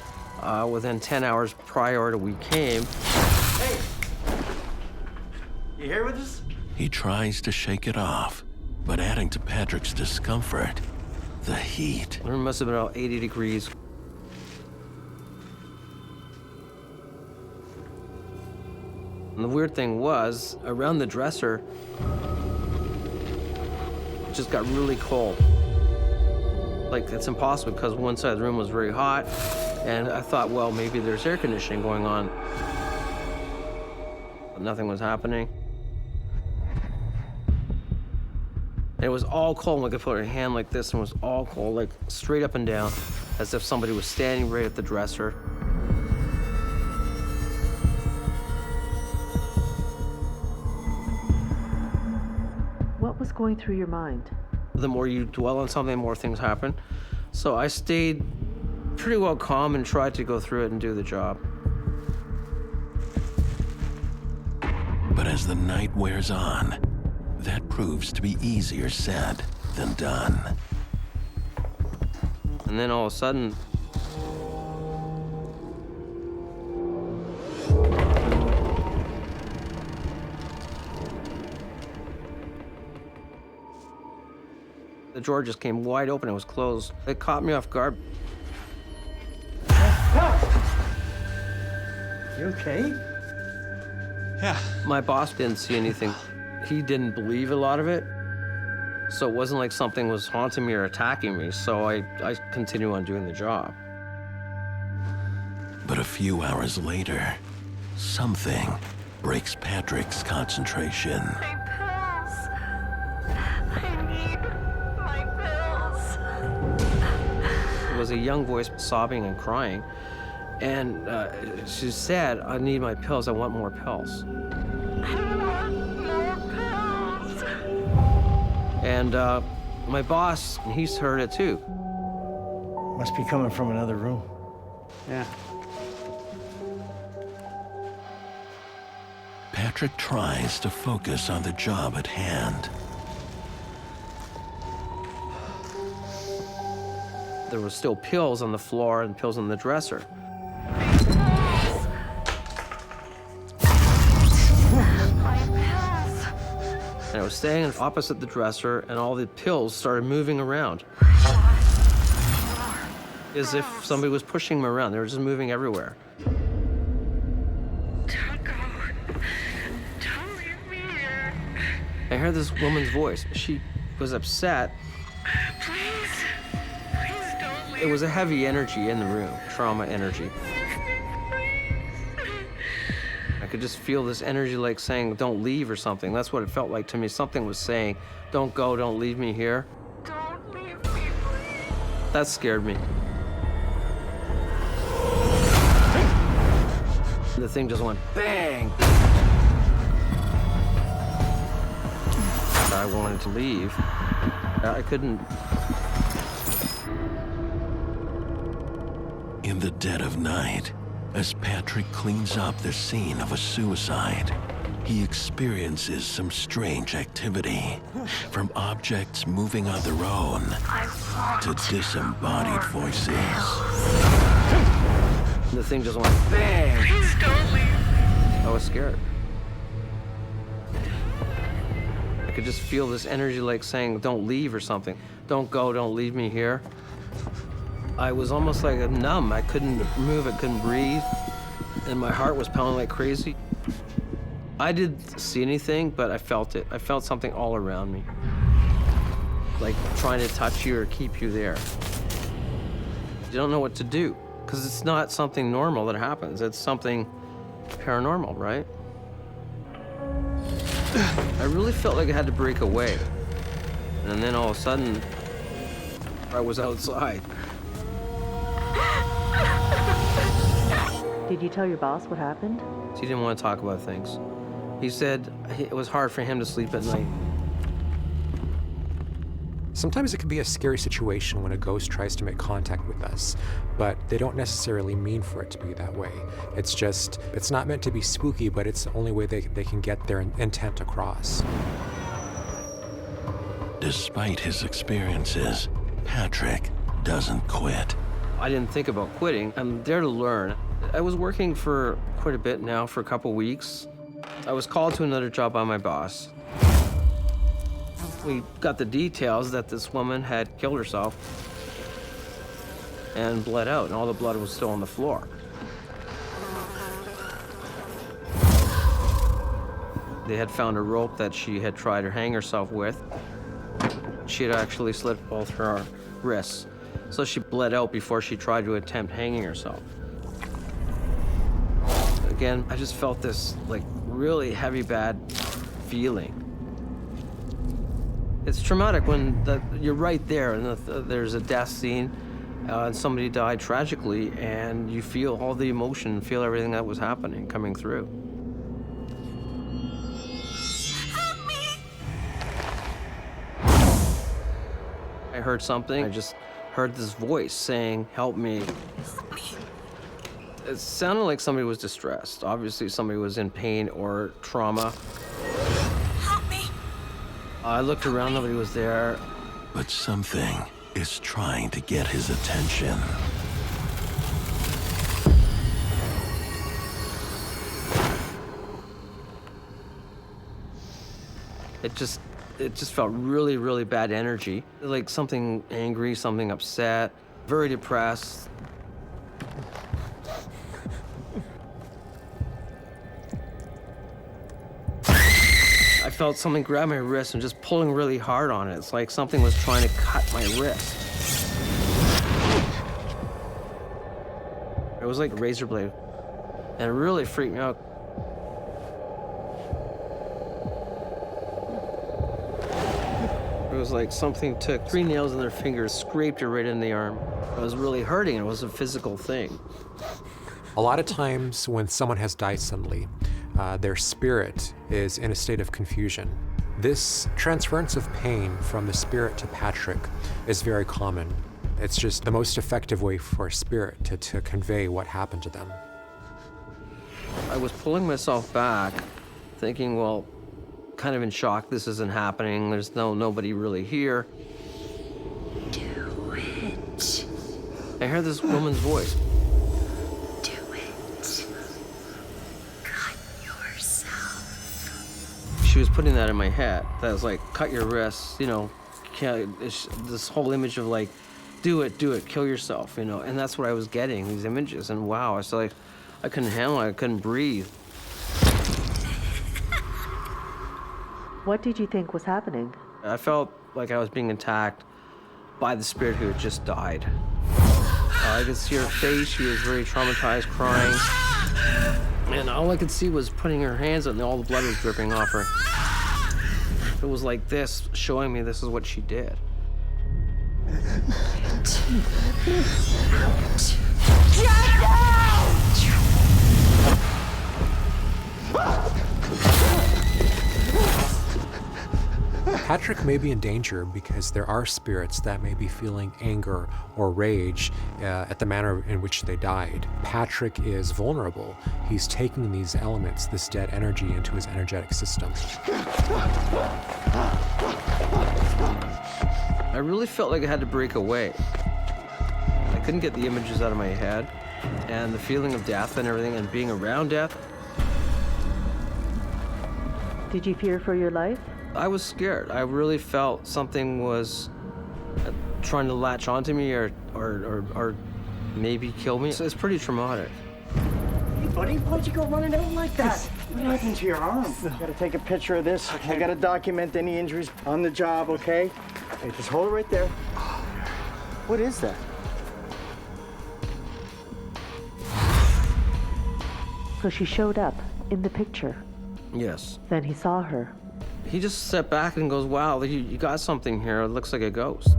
within 10 hours prior to we came. Hey! You here with us? He tries to shake it off, but adding to Patrick's discomfort, the heat. The room must have been about 80 degrees. And the weird thing was, around the dresser, it just got really cold. Like, that's impossible because one side of the room was very hot, and I thought, well, maybe there's air conditioning going on. But nothing was happening. And it was all cold. Like, I put her hand like this, and it was all cold, like straight up and down, as if somebody was standing right at the dresser. What was going through your mind? The more you dwell on something, the more things happen. So I stayed pretty well calm and tried to go through it and do the job. But as the night wears on, that proves to be easier said than done. And then all of a sudden, the drawer just came wide open. It was closed. It caught me off guard. You okay? Yeah. My boss didn't see anything. He didn't believe a lot of it. So it wasn't like something was haunting me or attacking me. So I continue on doing the job. But a few hours later, something breaks Patrick's concentration. It was a young voice sobbing and crying. And she said, I need my pills. I want more pills. And my boss, he's heard it too. Must be coming from another room. Yeah. Patrick tries to focus on the job at hand. There were still pills on the floor and pills on the dresser. And I was staying opposite the dresser, and all the pills started moving around. As if somebody was pushing them around. They were just moving everywhere. Don't go. Don't leave me here. I heard this woman's voice. She was upset. Please. Please don't leave. It was a heavy energy in the room, trauma energy. I could just feel this energy like saying, don't leave or something. That's what it felt like to me. Something was saying, don't go, don't leave me here. Don't leave me, please. That scared me. The thing just went bang. I wanted to leave. I couldn't. In the dead of night, as Patrick cleans up the scene of a suicide, he experiences some strange activity, from objects moving on their own to disembodied voices. The thing just went bang. Please don't leave. I was scared. I could just feel this energy like saying, don't leave or something. Don't go, don't leave me here. I was almost like numb. I couldn't move, I couldn't breathe, and my heart was pounding like crazy. I didn't see anything, but I felt it. I felt something all around me, like trying to touch you or keep you there. You don't know what to do, because it's not something normal that happens. It's something paranormal, right? I really felt like I had to break away. And then all of a sudden, I was outside. Did you tell your boss what happened? He didn't want to talk about things. He said it was hard for him to sleep at night. Sometimes it can be a scary situation when a ghost tries to make contact with us, but they don't necessarily mean for it to be that way. It's not meant to be spooky, but it's the only way they can get their intent across. Despite his experiences, Patrick doesn't quit. I didn't think about quitting. I'm there to learn. I was working for quite a bit now, for a couple weeks. I was called to another job by my boss. We got the details that this woman had killed herself and bled out, and all the blood was still on the floor. They had found a rope that she had tried to hang herself with. She had actually slit both her wrists, so she bled out before she tried to attempt hanging herself. Again, I just felt this like really heavy, bad feeling. It's traumatic when you're right there and there's a death scene and somebody died tragically, and you feel all the emotion, feel everything that was happening coming through. Help me! I heard something. I just heard this voice saying, "Help me." Help me! It sounded like somebody was distressed. Obviously, somebody was in pain or trauma. Help me! I looked around, nobody was there. But something is trying to get his attention. It just felt really, really bad energy. Like something angry, something upset, very depressed. I felt something grab my wrist and just pulling really hard on it. It's like something was trying to cut my wrist. It was like a razor blade, and it really freaked me out. It was like something took 3 nails in their fingers, scraped it right in the arm. It was really hurting. It was a physical thing. A lot of times when someone has died suddenly, their spirit is in a state of confusion. This transference of pain from the spirit to Patrick is very common. It's just the most effective way for a spirit to convey what happened to them. I was pulling myself back, thinking, well, kind of in shock, this isn't happening. There's nobody really here. Do it. I heard this woman's voice. Do it. Cut yourself. She was putting that in my head. That was like, cut your wrists, you know, this whole image of like, do it, kill yourself, you know. And that's what I was getting, these images. And wow, I was like, I couldn't handle it, I couldn't breathe. What did you think was happening? I felt like I was being attacked by the spirit who had just died. I could see her face, she was very traumatized, crying. And all I could see was putting her hands up and all the blood was dripping off her. It was like this, showing me this is what she did. Get out! Patrick may be in danger because there are spirits that may be feeling anger or rage at the manner in which they died. Patrick is vulnerable. He's taking these elements, this dead energy, into his energetic system. I really felt like I had to break away. I couldn't get the images out of my head, and the feeling of death and everything, and being around death. Did you fear for your life? I was scared. I really felt something was trying to latch onto me or maybe kill me. So it's pretty traumatic. Hey, buddy, why'd you go running out like that? What happened to your arm? Gotta take a picture of this. Okay. I gotta document any injuries on the job, okay? Hey, just hold it right there. What is that? So she showed up in the picture. Yes. Then he saw her. He just stepped back and goes, wow, you got something here. It looks like a ghost.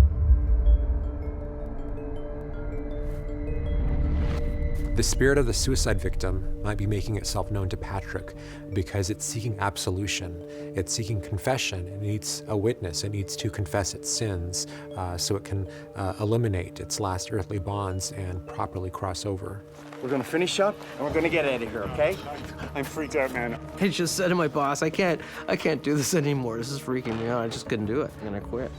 The spirit of the suicide victim might be making itself known to Patrick because it's seeking absolution, it's seeking confession, it needs a witness, it needs to confess its sins so it can eliminate its last earthly bonds and properly cross over. We're gonna finish up and we're gonna get out of here, okay? I'm freaked out, man. I just said to my boss, I can't do this anymore. This is freaking me out. I just couldn't do it. I'm gonna quit.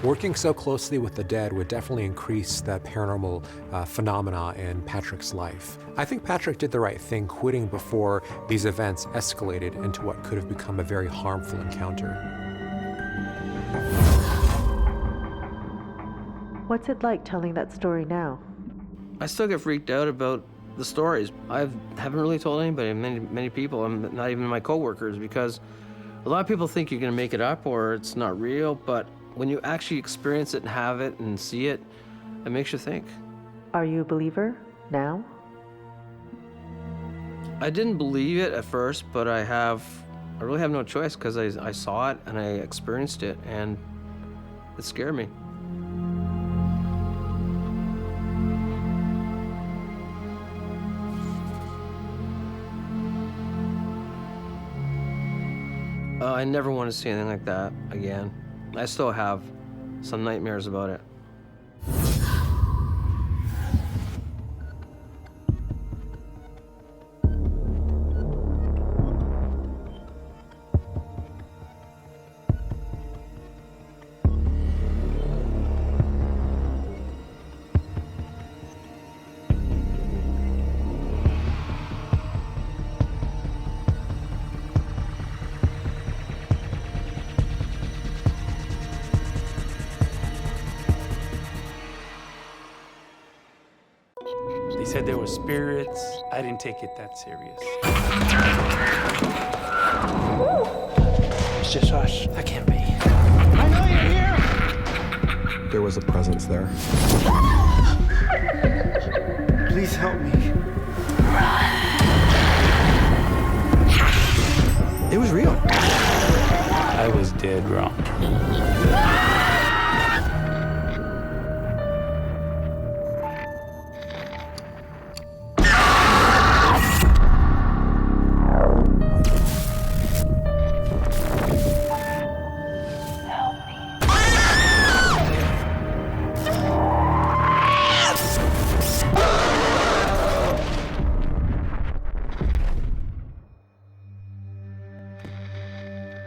Working so closely with the dead would definitely increase the paranormal phenomena in Patrick's life. I think Patrick did the right thing quitting before these events escalated into what could have become a very harmful encounter. What's it like telling that story now? I still get freaked out about the stories. I haven't really told anybody, many people, not even my coworkers, because a lot of people think you're gonna make it up or it's not real, but when you actually experience it and have it and see it, it makes you think. Are you a believer now? I didn't believe it at first, but I really have no choice because I saw it and I experienced it and it scared me. I never want to see anything like that again. I still have some nightmares about it. They said there were spirits. I didn't take it that serious. It's just us. That can't be. I know you're here! There was a presence there. Please help me. It was real. I was dead wrong.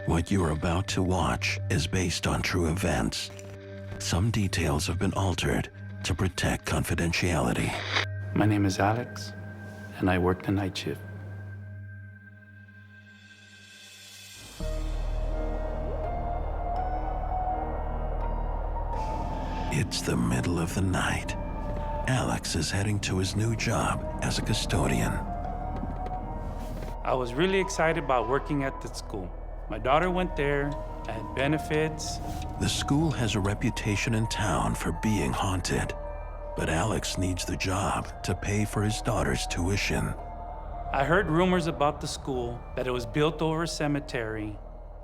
What you're about to watch is based on true events. Some details have been altered to protect confidentiality. My name is Alex, and I work the night shift. It's the middle of the night. Alex is heading to his new job as a custodian. I was really excited about working at the school. My daughter went there, I had benefits. The school has a reputation in town for being haunted, but Alex needs the job to pay for his daughter's tuition. I heard rumors about the school, that it was built over a cemetery.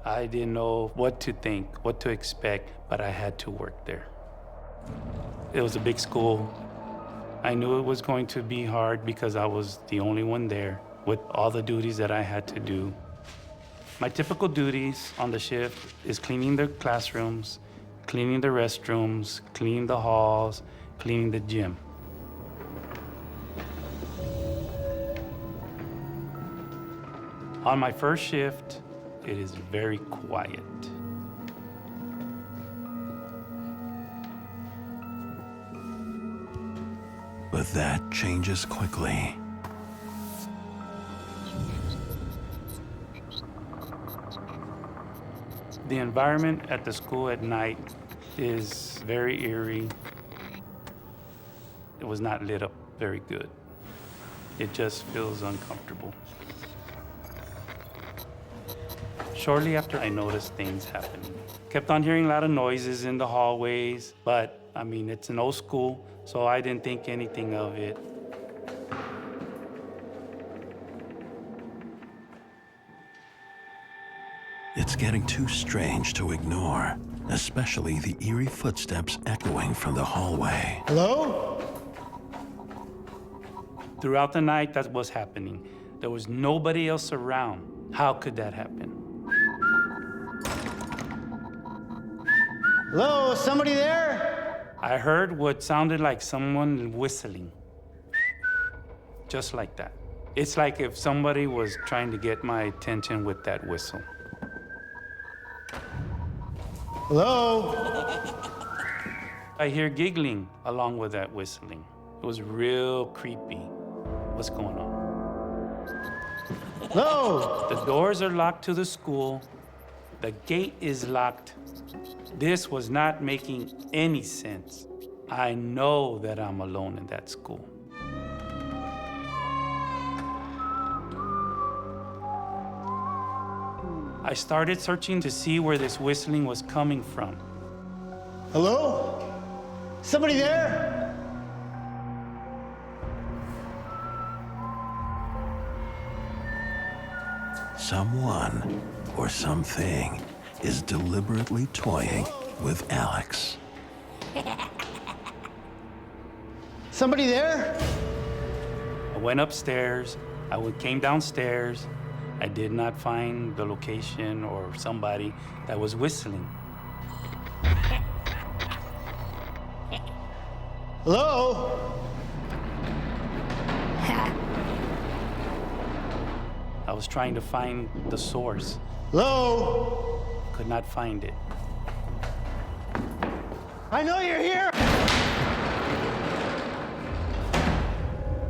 I didn't know what to think, what to expect, but I had to work there. It was a big school. I knew it was going to be hard because I was the only one there with all the duties that I had to do. My typical duties on the shift is cleaning the classrooms, cleaning the restrooms, cleaning the halls, cleaning the gym. On my first shift, it is very quiet. But that changes quickly. The environment at the school at night is very eerie. It was not lit up very good. It just feels uncomfortable. Shortly after, I noticed things happening. Kept on hearing a lot of noises in the hallways, but I mean, it's an old school, so I didn't think anything of it. It's getting too strange to ignore, especially the eerie footsteps echoing from the hallway. Hello? Throughout the night, that was happening. There was nobody else around. How could that happen? Hello, somebody there? I heard what sounded like someone whistling. Just like that. It's like if somebody was trying to get my attention with that whistle. Hello? I hear giggling along with that whistling. It was real creepy. What's going on? Hello? The doors are locked to the school. The gate is locked. This was not making any sense. I know that I'm alone in that school. I started searching to see where this whistling was coming from. Hello? Somebody there? Someone or something is deliberately toying with Alex. Somebody there? I went upstairs. Came downstairs. I did not find the location or somebody that was whistling. Hello? I was trying to find the source. Hello? Could not find it. I know you're here!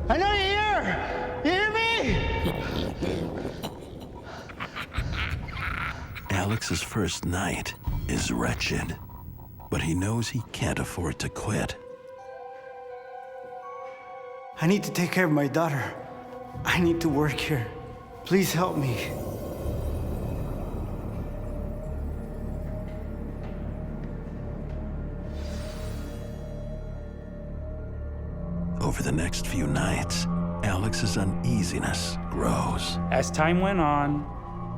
I know you're here! You hear me? Alex's first night is wretched, but he knows he can't afford to quit. I need to take care of my daughter. I need to work here. Please help me. Over the next few nights, Alex's uneasiness grows. As time went on,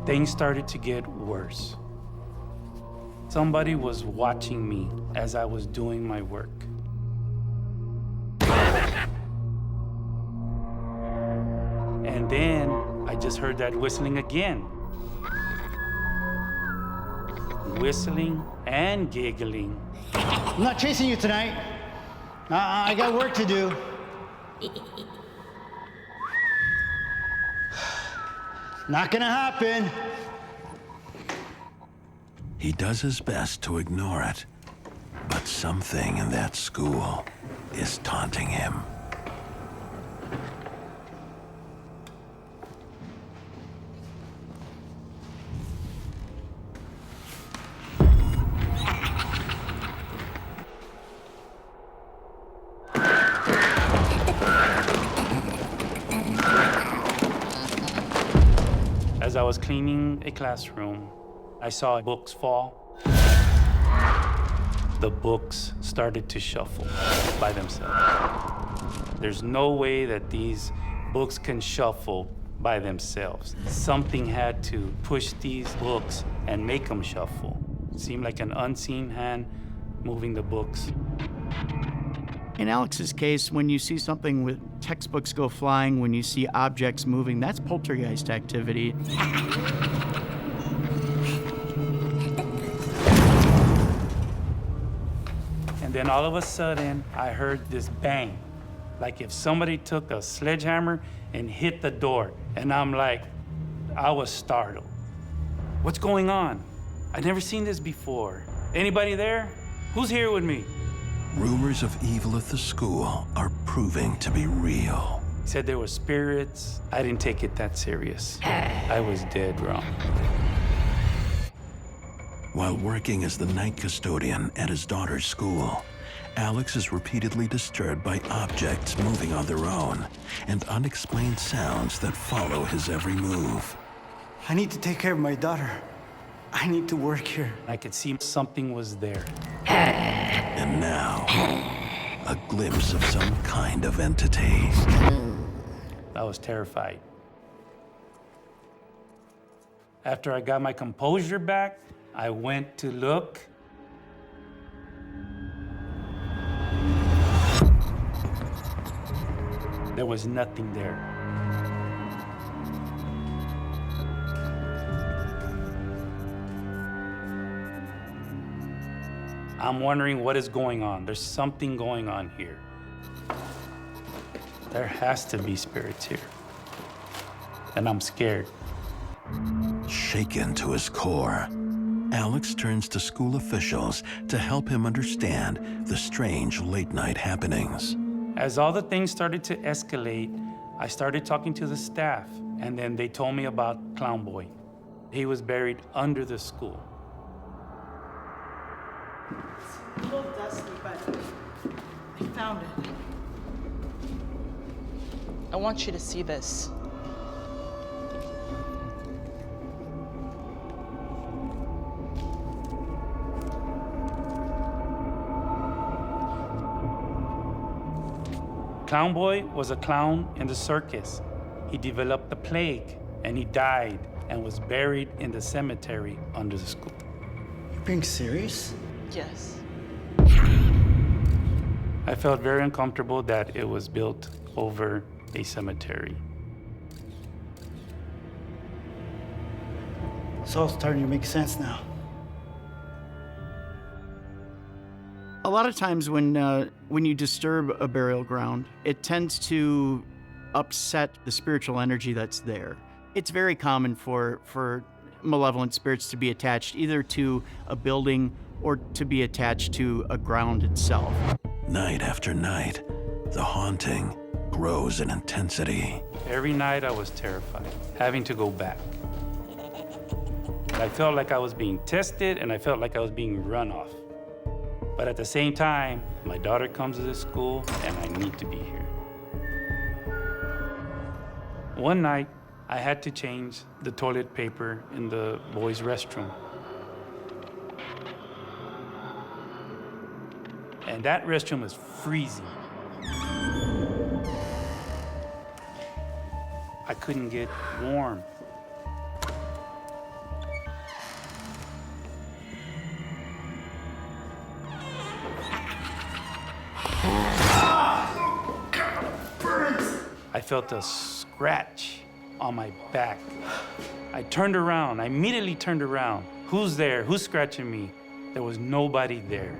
things started to get worse. Somebody was watching me as I was doing my work. And then I just heard that whistling again. Whistling and giggling. I'm not chasing you tonight. I got work to do. Not gonna happen. He does his best to ignore it, but something in that school is taunting him. As I was cleaning a classroom, I saw books fall. The books started to shuffle by themselves. There's no way that these books can shuffle by themselves. Something had to push these books and make them shuffle. It seemed like an unseen hand moving the books. In Alex's case, when you see something with textbooks go flying, when you see objects moving, that's poltergeist activity. And then all of a sudden, I heard this bang, like if somebody took a sledgehammer and hit the door. And I'm like, I was startled. What's going on? I've never seen this before. Anybody there? Who's here with me? Rumors of evil at the school are proving to be real. Said there were spirits. I didn't take it that serious. I was dead wrong. While working as the night custodian at his daughter's school, Alex is repeatedly disturbed by objects moving on their own and unexplained sounds that follow his every move. I need to take care of my daughter. I need to work here. I could see something was there. And now, a glimpse of some kind of entity. I was terrified. After I got my composure back, I went to look. There was nothing there. I'm wondering what is going on. There's something going on here. There has to be spirits here. And I'm scared. Shaken to his core, Alex turns to school officials to help him understand the strange late-night happenings. As all the things started to escalate, I started talking to the staff, and then they told me about Clown Boy. He was buried under the school. It's a little dusty, but I found it. I want you to see this. Clown Boy was a clown in the circus. He developed the plague, and he died and was buried in the cemetery under the school. You're being serious? Yes. I felt very uncomfortable that it was built over a cemetery. It's all starting to make sense now. A lot of times when you disturb a burial ground, it tends to upset the spiritual energy that's there. It's very common for malevolent spirits to be attached either to a building or to be attached to a ground itself. Night after night, the haunting grows in intensity. Every night I was terrified, having to go back. I felt like I was being tested, and I felt like I was being run off. But at the same time, my daughter comes to this school, and I need to be here. One night, I had to change the toilet paper in the boys' restroom. And that restroom was freezing. I couldn't get warm. I felt a scratch on my back. I turned around. I immediately turned around. Who's there? Who's scratching me? There was nobody there.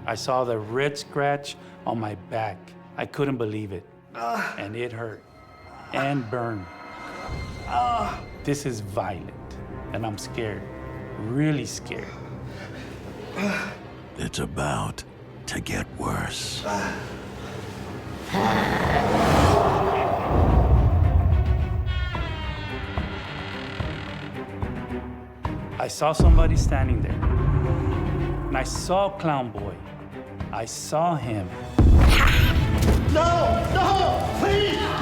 I saw the red scratch on my back. I couldn't believe it. And it hurt and burned. This is violent, and I'm scared, really scared. It's about to get worse. I saw somebody standing there, and I saw Clown Boy. I saw him. No! No! Please! No!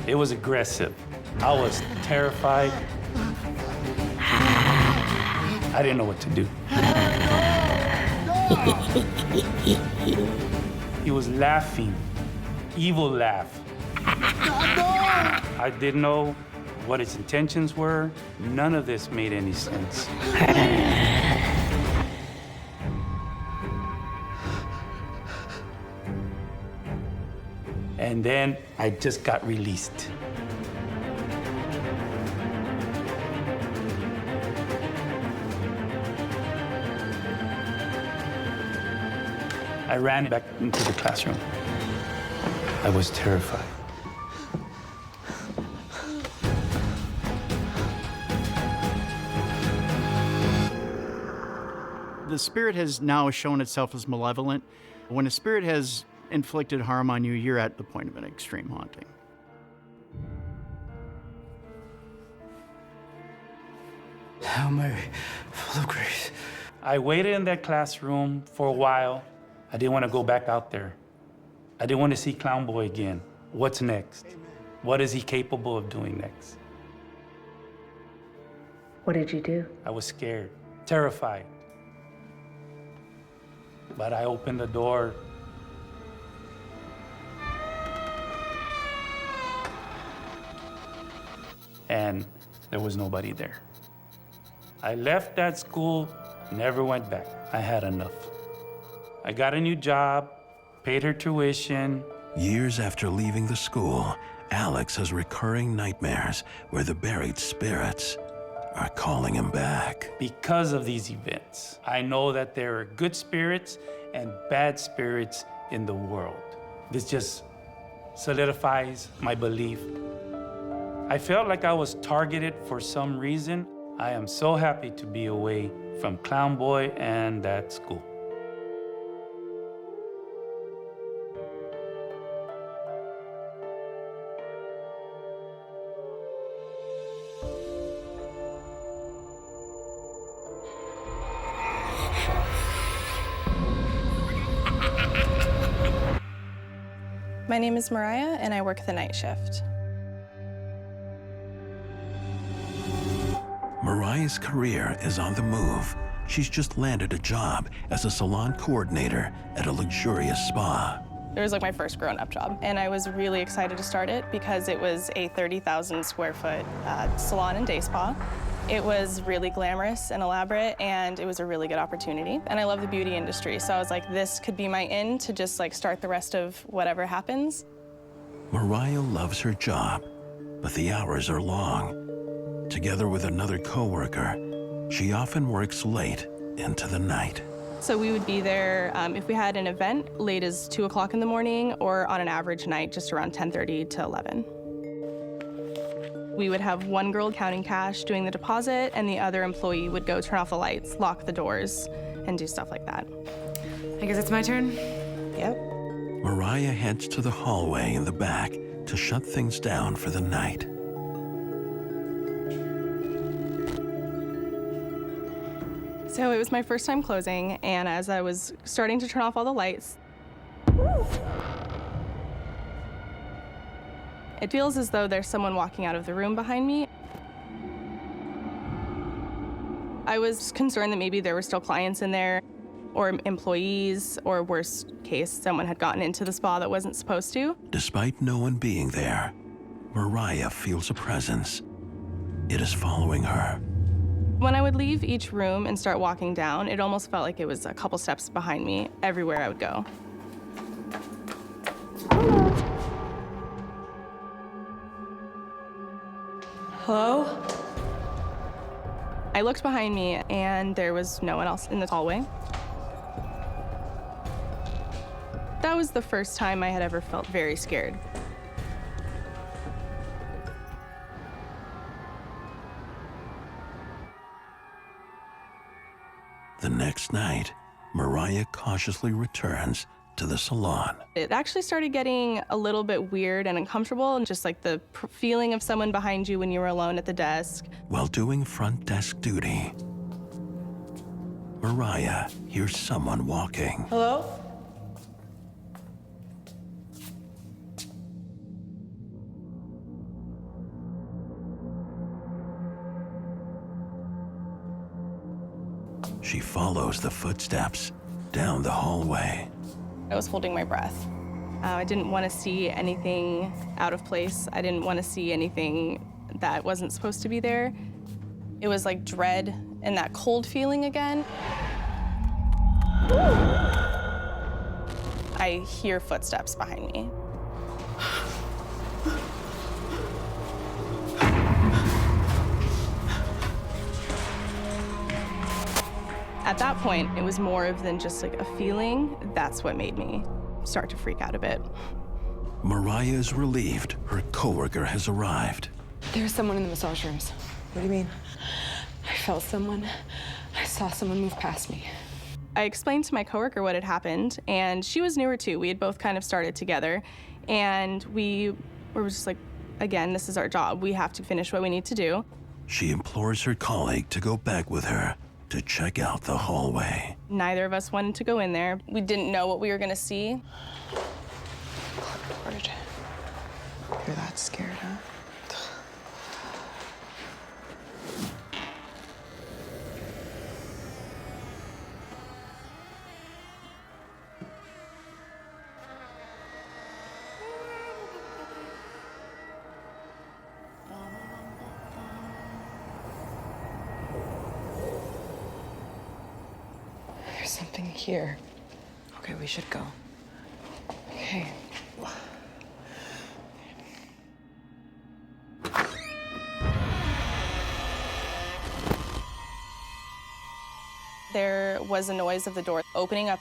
It was aggressive. I was terrified. I didn't know what to do. He was laughing, evil laugh. I didn't know what his intentions were. None of this made any sense. And then I just got released. I ran back into the classroom. I was terrified. The spirit has now shown itself as malevolent. When a spirit has inflicted harm on you, you're at the point of an extreme haunting. Hail Mary, full of grace. I waited in that classroom for a while. I didn't want to go back out there. I didn't want to see Clown Boy again. What's next? What is he capable of doing next? What did you do? I was scared, terrified. But I opened the door. And there was nobody there. I left that school, never went back. I had enough. I got a new job, paid her tuition. Years after leaving the school, Alex has recurring nightmares where the buried spirits are calling him back. Because of these events, I know that there are good spirits and bad spirits in the world. This just solidifies my belief. I felt like I was targeted for some reason. I am so happy to be away from Clown Boy and that school. My name is Mariah, and I work the night shift. Mariah's career is on the move. She's just landed a job as a salon coordinator at a luxurious spa. It was like my first grown-up job, and I was really excited to start it because it was a 30,000 square foot salon and day spa. It was really glamorous and elaborate, and it was a really good opportunity. And I love the beauty industry, so I was like, this could be my in to just like start the rest of whatever happens. Mariah loves her job, but the hours are long. Together with another coworker, she often works late into the night. So we would be there if we had an event late as 2 o'clock in the morning, or on an average night just around 10:30 to 11. We would have one girl counting cash, doing the deposit, and the other employee would go turn off the lights, lock the doors, and do stuff like that. I guess it's my turn? Yep. Mariah heads to the hallway in the back to shut things down for the night. So it was my first time closing, and as I was starting to turn off all the lights, it feels as though there's someone walking out of the room behind me. I was concerned that maybe there were still clients in there, or employees, or worst case, someone had gotten into the spa that wasn't supposed to. Despite no one being there, Mariah feels a presence. It is following her. When I would leave each room and start walking down, it almost felt like it was a couple steps behind me everywhere I would go. Hello? I looked behind me, and there was no one else in the hallway. That was the first time I had ever felt very scared. The next night, Mariah cautiously returns to the salon. It actually started getting a little bit weird and uncomfortable, and just like the feeling of someone behind you when you were alone at the desk. While doing front desk duty, Mariah hears someone walking. Hello? She follows the footsteps down the hallway. I was holding my breath. I didn't want to see anything out of place. I didn't want to see anything that wasn't supposed to be there. It was like dread and that cold feeling again. I hear footsteps behind me. At that point, it was more of than just like a feeling. That's what made me start to freak out a bit. Mariah is relieved her coworker has arrived. There's someone in the massage rooms. What do you mean? I felt someone. I saw someone move past me. I explained to my coworker what had happened, and she was newer too. We had both kind of started together, and we were just like, again, this is our job. We have to finish what we need to do. She implores her colleague to go back with her to check out the hallway. Neither of us wanted to go in there. We didn't know what we were gonna see. Clipboard. You're that scared, huh? something here. Okay, we should go. Okay. There was a noise of the door opening up.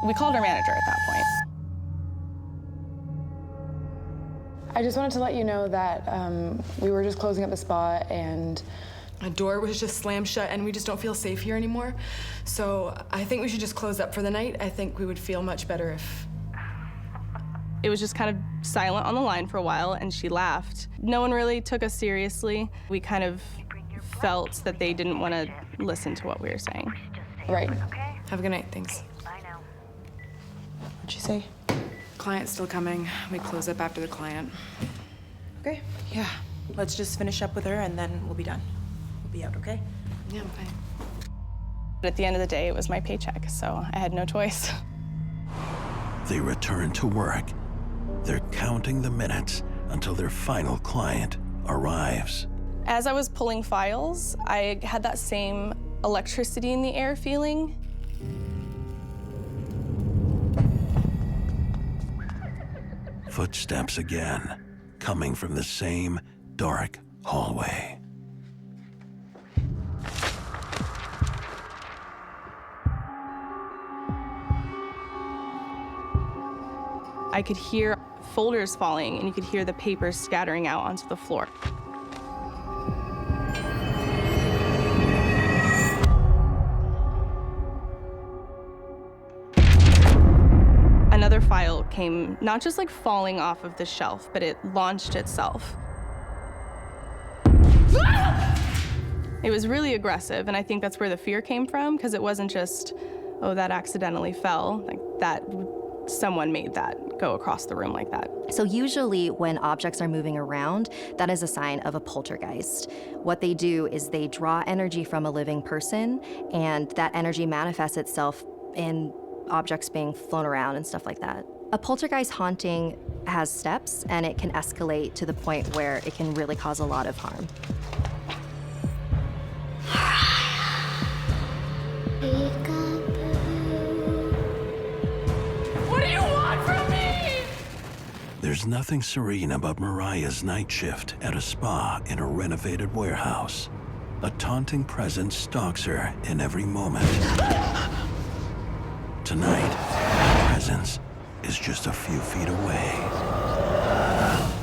We called our manager at that point. I just wanted to let you know that we were just closing up the spa and a door was just slammed shut and we just don't feel safe here anymore. So I think we should just close up for the night. I think we would feel much better if... It was just kind of silent on the line for a while, and she laughed. No one really took us seriously. We kind of felt that they didn't want to listen to what we were saying. Right. Have a good night. Thanks. Bye now. What'd she say? Client's still coming. We close up after the client. Okay. Yeah. Let's just finish up with her and then we'll be done. We'll be out, okay? Yeah, I'm fine. But at the end of the day, it was my paycheck, so I had no choice. They return to work. They're counting the minutes until their final client arrives. As I was pulling files, I had that same electricity in the air feeling. Footsteps again, coming from the same dark hallway. I could hear folders falling, and you could hear the papers scattering out onto the floor. Another file came, not just like falling off of the shelf, but it launched itself. It was really aggressive, and I think that's where the fear came from, because it wasn't just, oh, that accidentally fell, like that. Someone made that go across the room like that. So usually when objects are moving around, that is a sign of a poltergeist. What they do is they draw energy from a living person, and that energy manifests itself in objects being flown around and stuff like that. A poltergeist haunting has steps, and it can escalate to the point where it can really cause a lot of harm. There's nothing serene about Mariah's night shift at a spa in a renovated warehouse. A taunting presence stalks her in every moment. Tonight, the presence is just a few feet away.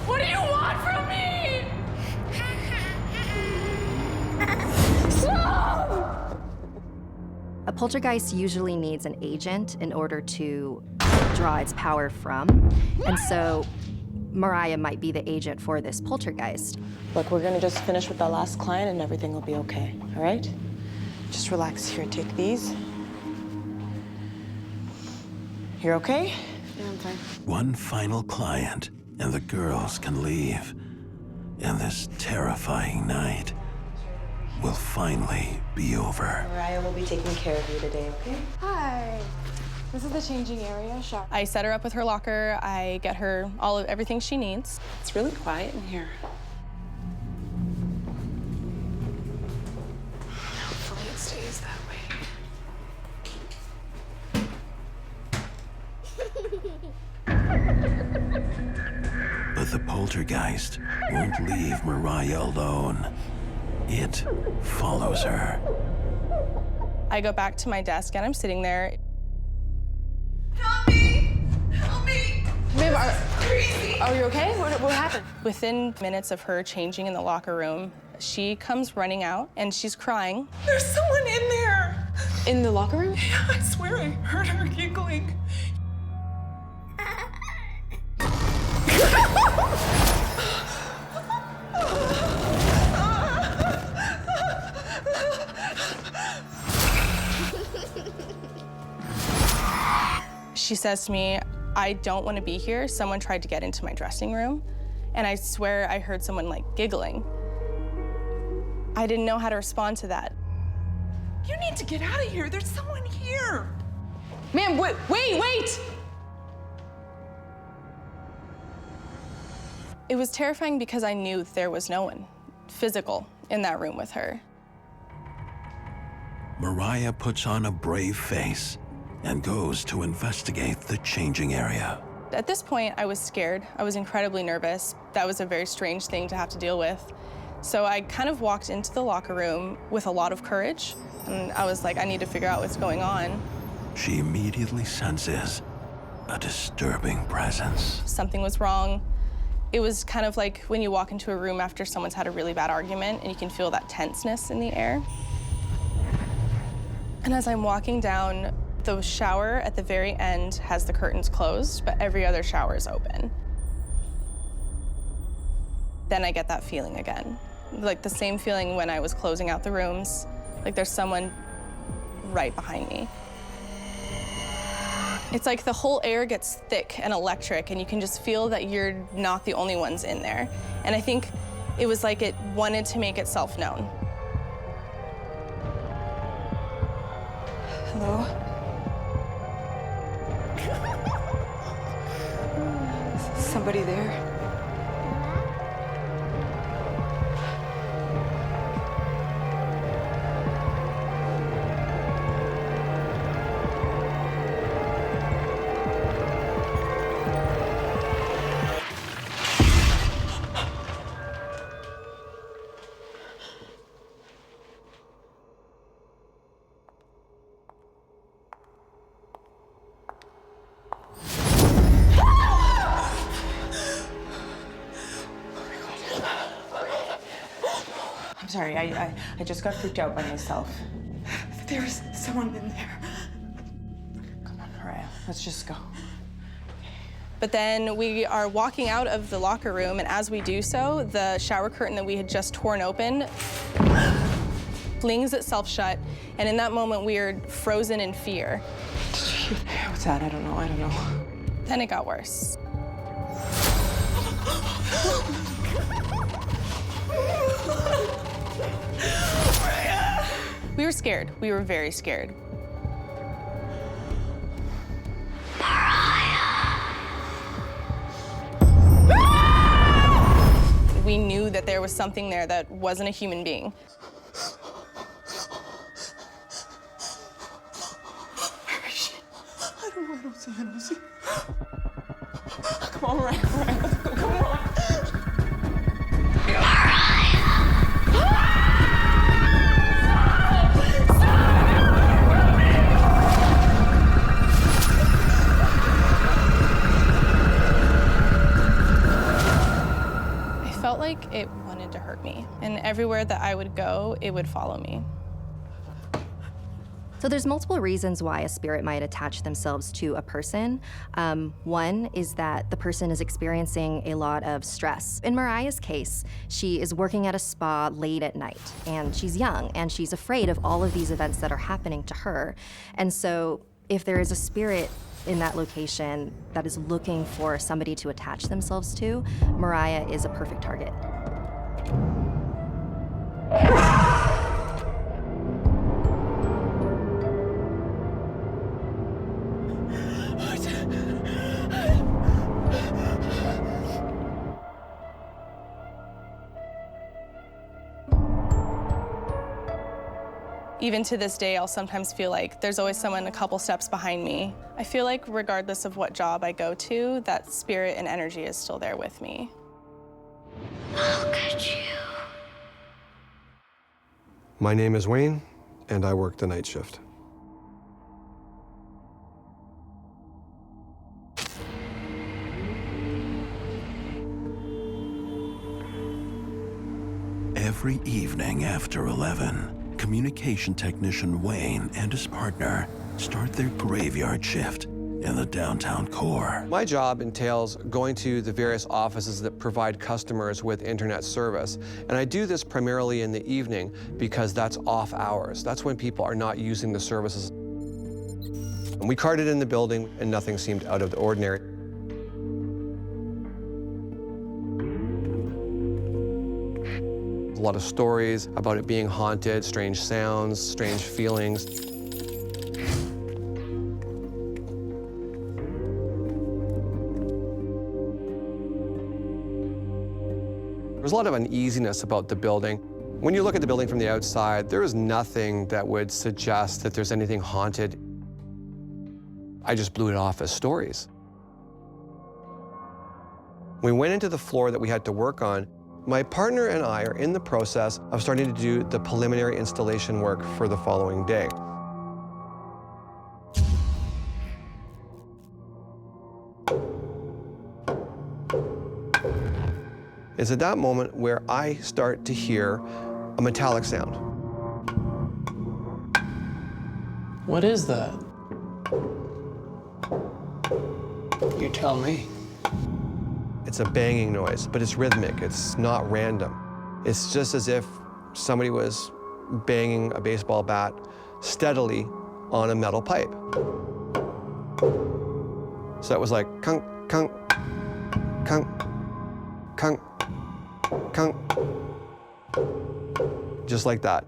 What do you want from me? Stop! A poltergeist usually needs an agent in order to draw its power from, and so Mariah might be the agent for this poltergeist. Look, we're gonna just finish with that last client and everything will be okay, all right? Just relax here, take these. You're okay? Yeah, I'm fine. One final client, and the girls can leave. And this terrifying night will finally be over. Mariah will be taking care of you today, okay? Hi. This is the changing area. Shop. I set her up with her locker. I get her everything she needs. It's really quiet in here. Hopefully it stays that way. But the poltergeist won't leave Mariah alone. It follows her. I go back to my desk and I'm sitting there. Help me! Help me! Babe, Crazy! are you okay? What happened? Within minutes of her changing in the locker room, she comes running out and she's crying. There's someone in there! In the locker room? Yeah, I swear I heard her giggling. She says to me, I don't want to be here. Someone tried to get into my dressing room, and I swear I heard someone like giggling. I didn't know how to respond to that. You need to get out of here. There's someone here. Ma'am, wait! It was terrifying because I knew there was no one physical in that room with her. Mariah puts on a brave face and goes to investigate the changing area. At this point, I was scared. I was incredibly nervous. That was a very strange thing to have to deal with. So I kind of walked into the locker room with a lot of courage, and I was like, I need to figure out what's going on. She immediately senses a disturbing presence. Something was wrong. It was kind of like when you walk into a room after someone's had a really bad argument and you can feel that tenseness in the air. And as I'm walking down, the shower at the very end has the curtains closed, but every other shower is open. Then I get that feeling again. Like the same feeling when I was closing out the rooms, like there's someone right behind me. It's like the whole air gets thick and electric, and you can just feel that you're not the only ones in there. And I think it was like it wanted to make itself known. Hello? Somebody there? I'm sorry, I just got freaked out by myself. There was someone in there. Come on, Mariah, let's just go. But then we are walking out of the locker room, and as we do so, the shower curtain that we had just torn open flings itself shut, and in that moment we are frozen in fear. What's that? I don't know. Then it got worse. We were scared. We were very scared. We knew that there was something there that wasn't a human being. Where is she? I don't see. Come on, Mariah, let's go, come on. I felt like it wanted to hurt me, and everywhere that I would go, it would follow me. So there's multiple reasons why a spirit might attach themselves to a person. One is that the person is experiencing a lot of stress. In Mariah's case, she is working at a spa late at night, and she's young, and she's afraid of all of these events that are happening to her. And so if there is a spirit in that location that is looking for somebody to attach themselves to, Mariah is a perfect target. Even to this day, I'll sometimes feel like there's always someone a couple steps behind me. I feel like regardless of what job I go to, that spirit and energy is still there with me. Look at you. My name is Wayne, and I work the night shift. Every evening after 11, communication technician Wayne and his partner start their graveyard shift in the downtown core. My job entails going to the various offices that provide customers with internet service. And I do this primarily in the evening because that's off hours. That's when people are not using the services. And we carted in the building and nothing seemed out of the ordinary. A lot of stories about it being haunted, strange sounds, strange feelings. There's a lot of uneasiness about the building. When you look at the building from the outside, there is nothing that would suggest that there's anything haunted. I just blew it off as stories. We went into the floor that we had to work on. My partner and I are in the process of starting to do the preliminary installation work for the following day. It's at that moment where I start to hear a metallic sound. What is that? You tell me. It's a banging noise, but it's rhythmic. It's not random. It's just as if somebody was banging a baseball bat steadily on a metal pipe. So it was like kunk, kunk, kunk, kunk, kunk, just like that.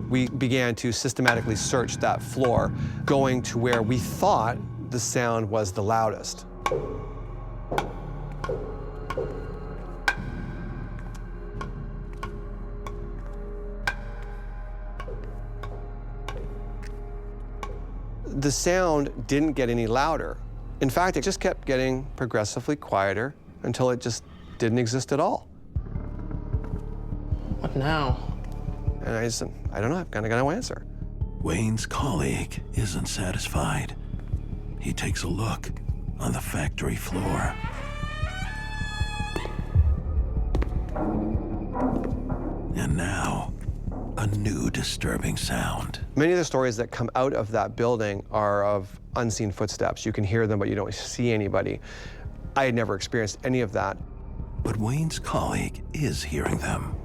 We began to systematically search that floor, going to where we thought the sound was the loudest. The sound didn't get any louder. In fact, it just kept getting progressively quieter until it just didn't exist at all. What now? And I just said, I don't know, I've got no answer. Wayne's colleague isn't satisfied. He takes a look on the factory floor. And now, a new disturbing sound. Many of the stories that come out of that building are of unseen footsteps. You can hear them, but you don't see anybody. I had never experienced any of that. But Wayne's colleague is hearing them.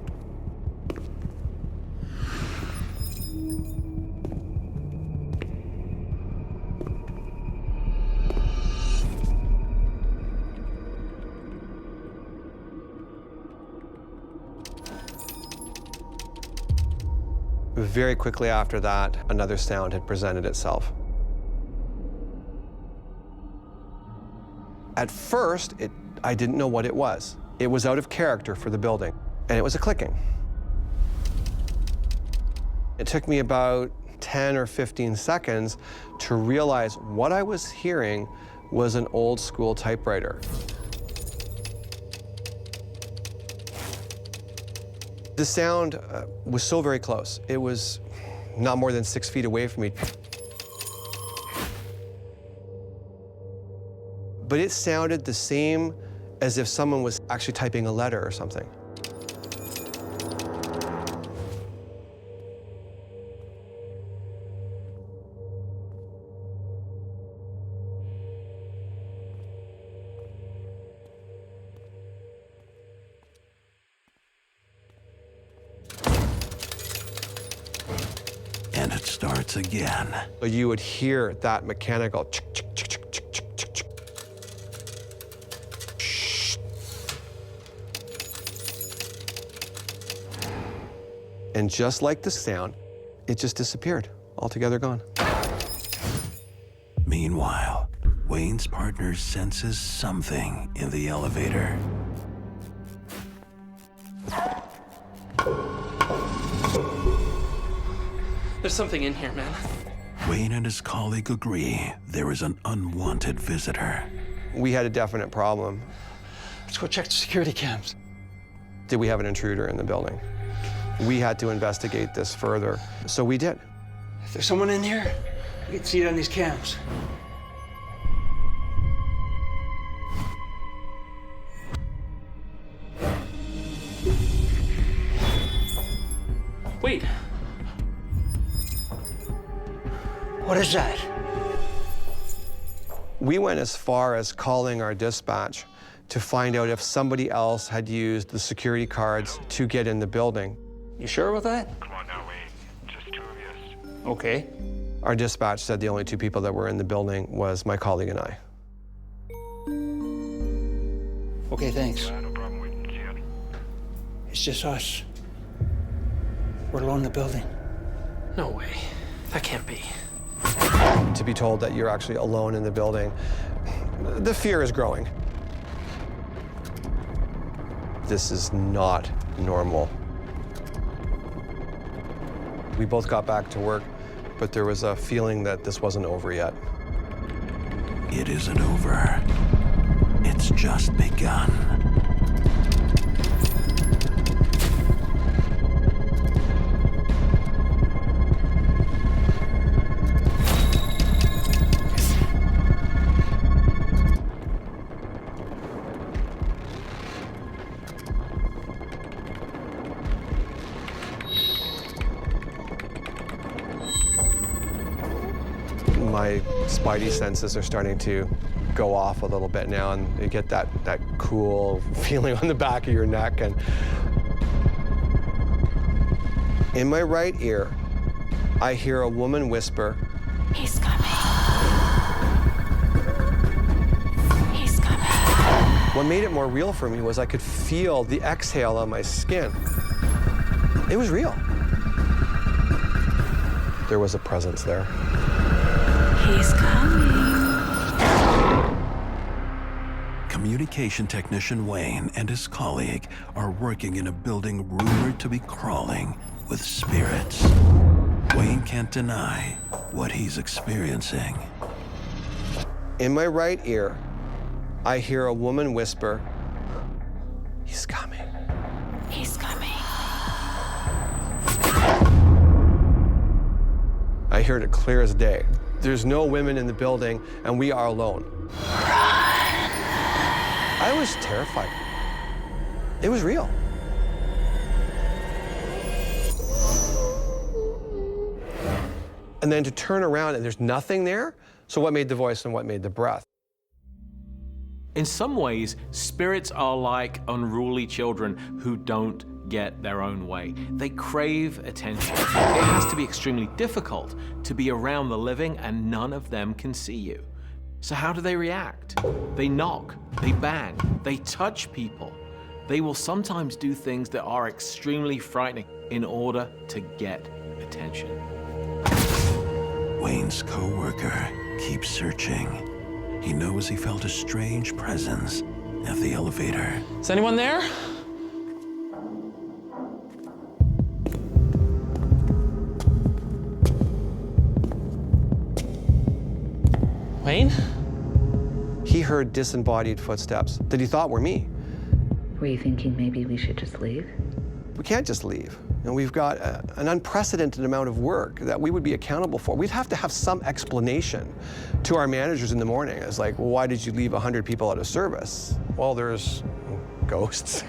Very quickly after that, another sound had presented itself. At first, I didn't know what it was. It was out of character for the building, and it was a clicking. It took me about 10 or 15 seconds to realize what I was hearing was an old school typewriter. The sound was so very close. It was not more than 6 feet away from me. But it sounded the same as if someone was actually typing a letter or something. And it starts again. You would hear that mechanical chick, chick, chick, chick, chick, chick, chick, chick. And just like the sound, it just disappeared, altogether gone. Meanwhile, Wayne's partner senses something in the elevator. There's something in here, man. Wayne and his colleague agree there is an unwanted visitor. We had a definite problem. Let's go check the security cams. Did we have an intruder in the building? We had to investigate this further, so we did. If there's someone in here, we can see it on these cams. Wait. What is that? We went as far as calling our dispatch to find out if somebody else had used the security cards to get in the building. You sure about that? Come on now, Wayne. Just two of us. Okay. Our dispatch said the only two people that were in the building was my colleague and I. Okay, thanks. No problem, Wayne. See ya. It's just us. We're alone in the building. No way. That can't be. To be told that you're actually alone in the building, the fear is growing. this is not normal. We both got back to work, but there was a feeling that this wasn't over yet. It isn't over. It's just begun. My spidey senses are starting to go off a little bit now, and you get that cool feeling on the back of your neck. And in my right ear, I hear a woman whisper, He's coming. He's coming. What made it more real for me was I could feel the exhale on my skin. It was real. There was a presence there. He's coming. Communication technician Wayne and his colleague are working in a building rumored to be crawling with spirits. Wayne can't deny what he's experiencing. In my right ear, I hear a woman whisper, He's coming. He's coming. I heard it clear as day. There's no women in the building, and we are alone. I was terrified. It was real. And then to turn around and there's nothing there, so what made the voice and what made the breath? In some ways, spirits are like unruly children who don't get their own way. They crave attention. It has to be extremely difficult to be around the living and none of them can see you. So how do they react? They knock, they bang, they touch people. They will sometimes do things that are extremely frightening in order to get attention. Wayne's co-worker keeps searching. He knows he felt a strange presence at the elevator. Is anyone there? Wayne? He heard disembodied footsteps that he thought were me. Were you thinking maybe we should just leave? We can't just leave. You know, we've got an unprecedented amount of work that we would be accountable for. We'd have to have some explanation to our managers in the morning. It's like, well, why did you leave 100 people out of service? Well, there's ghosts.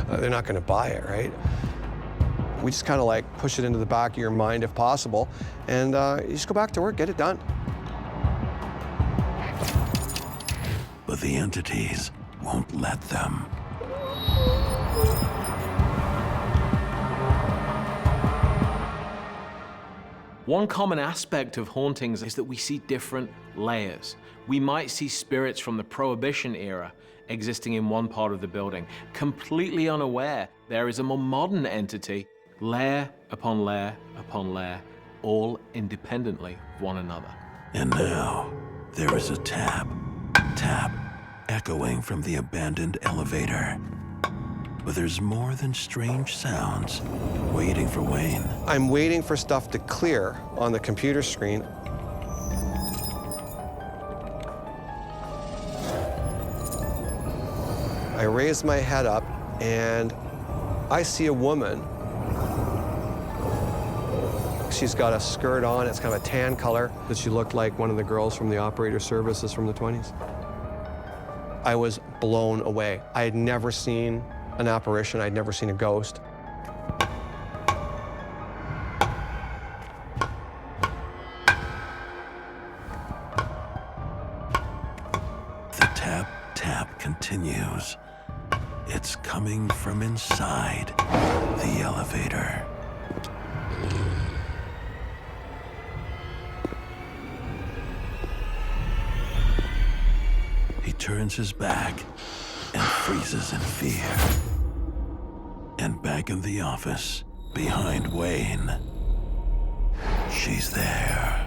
They're not going to buy it, right? We just kind of like push it into the back of your mind if possible, and you just go back to work, get it done. But the entities won't let them. One common aspect of hauntings is that we see different layers. We might see spirits from the Prohibition era existing in one part of the building, completely unaware there is a more modern entity, layer upon layer upon layer, all independently of one another. And now, there is a tap, echoing from the abandoned elevator. But there's more than strange sounds waiting for Wayne. I'm waiting for stuff to clear on the computer screen. I raise my head up and I see a woman. She's got a skirt on, it's kind of a tan color, but she looked like one of the girls from the operator services from the 20s. I was blown away. I had never seen an apparition, I'd never seen a ghost. The tap continues. It's coming from inside the elevator. He turns his back and freezes in fear. And back in the office, behind Wayne, she's there.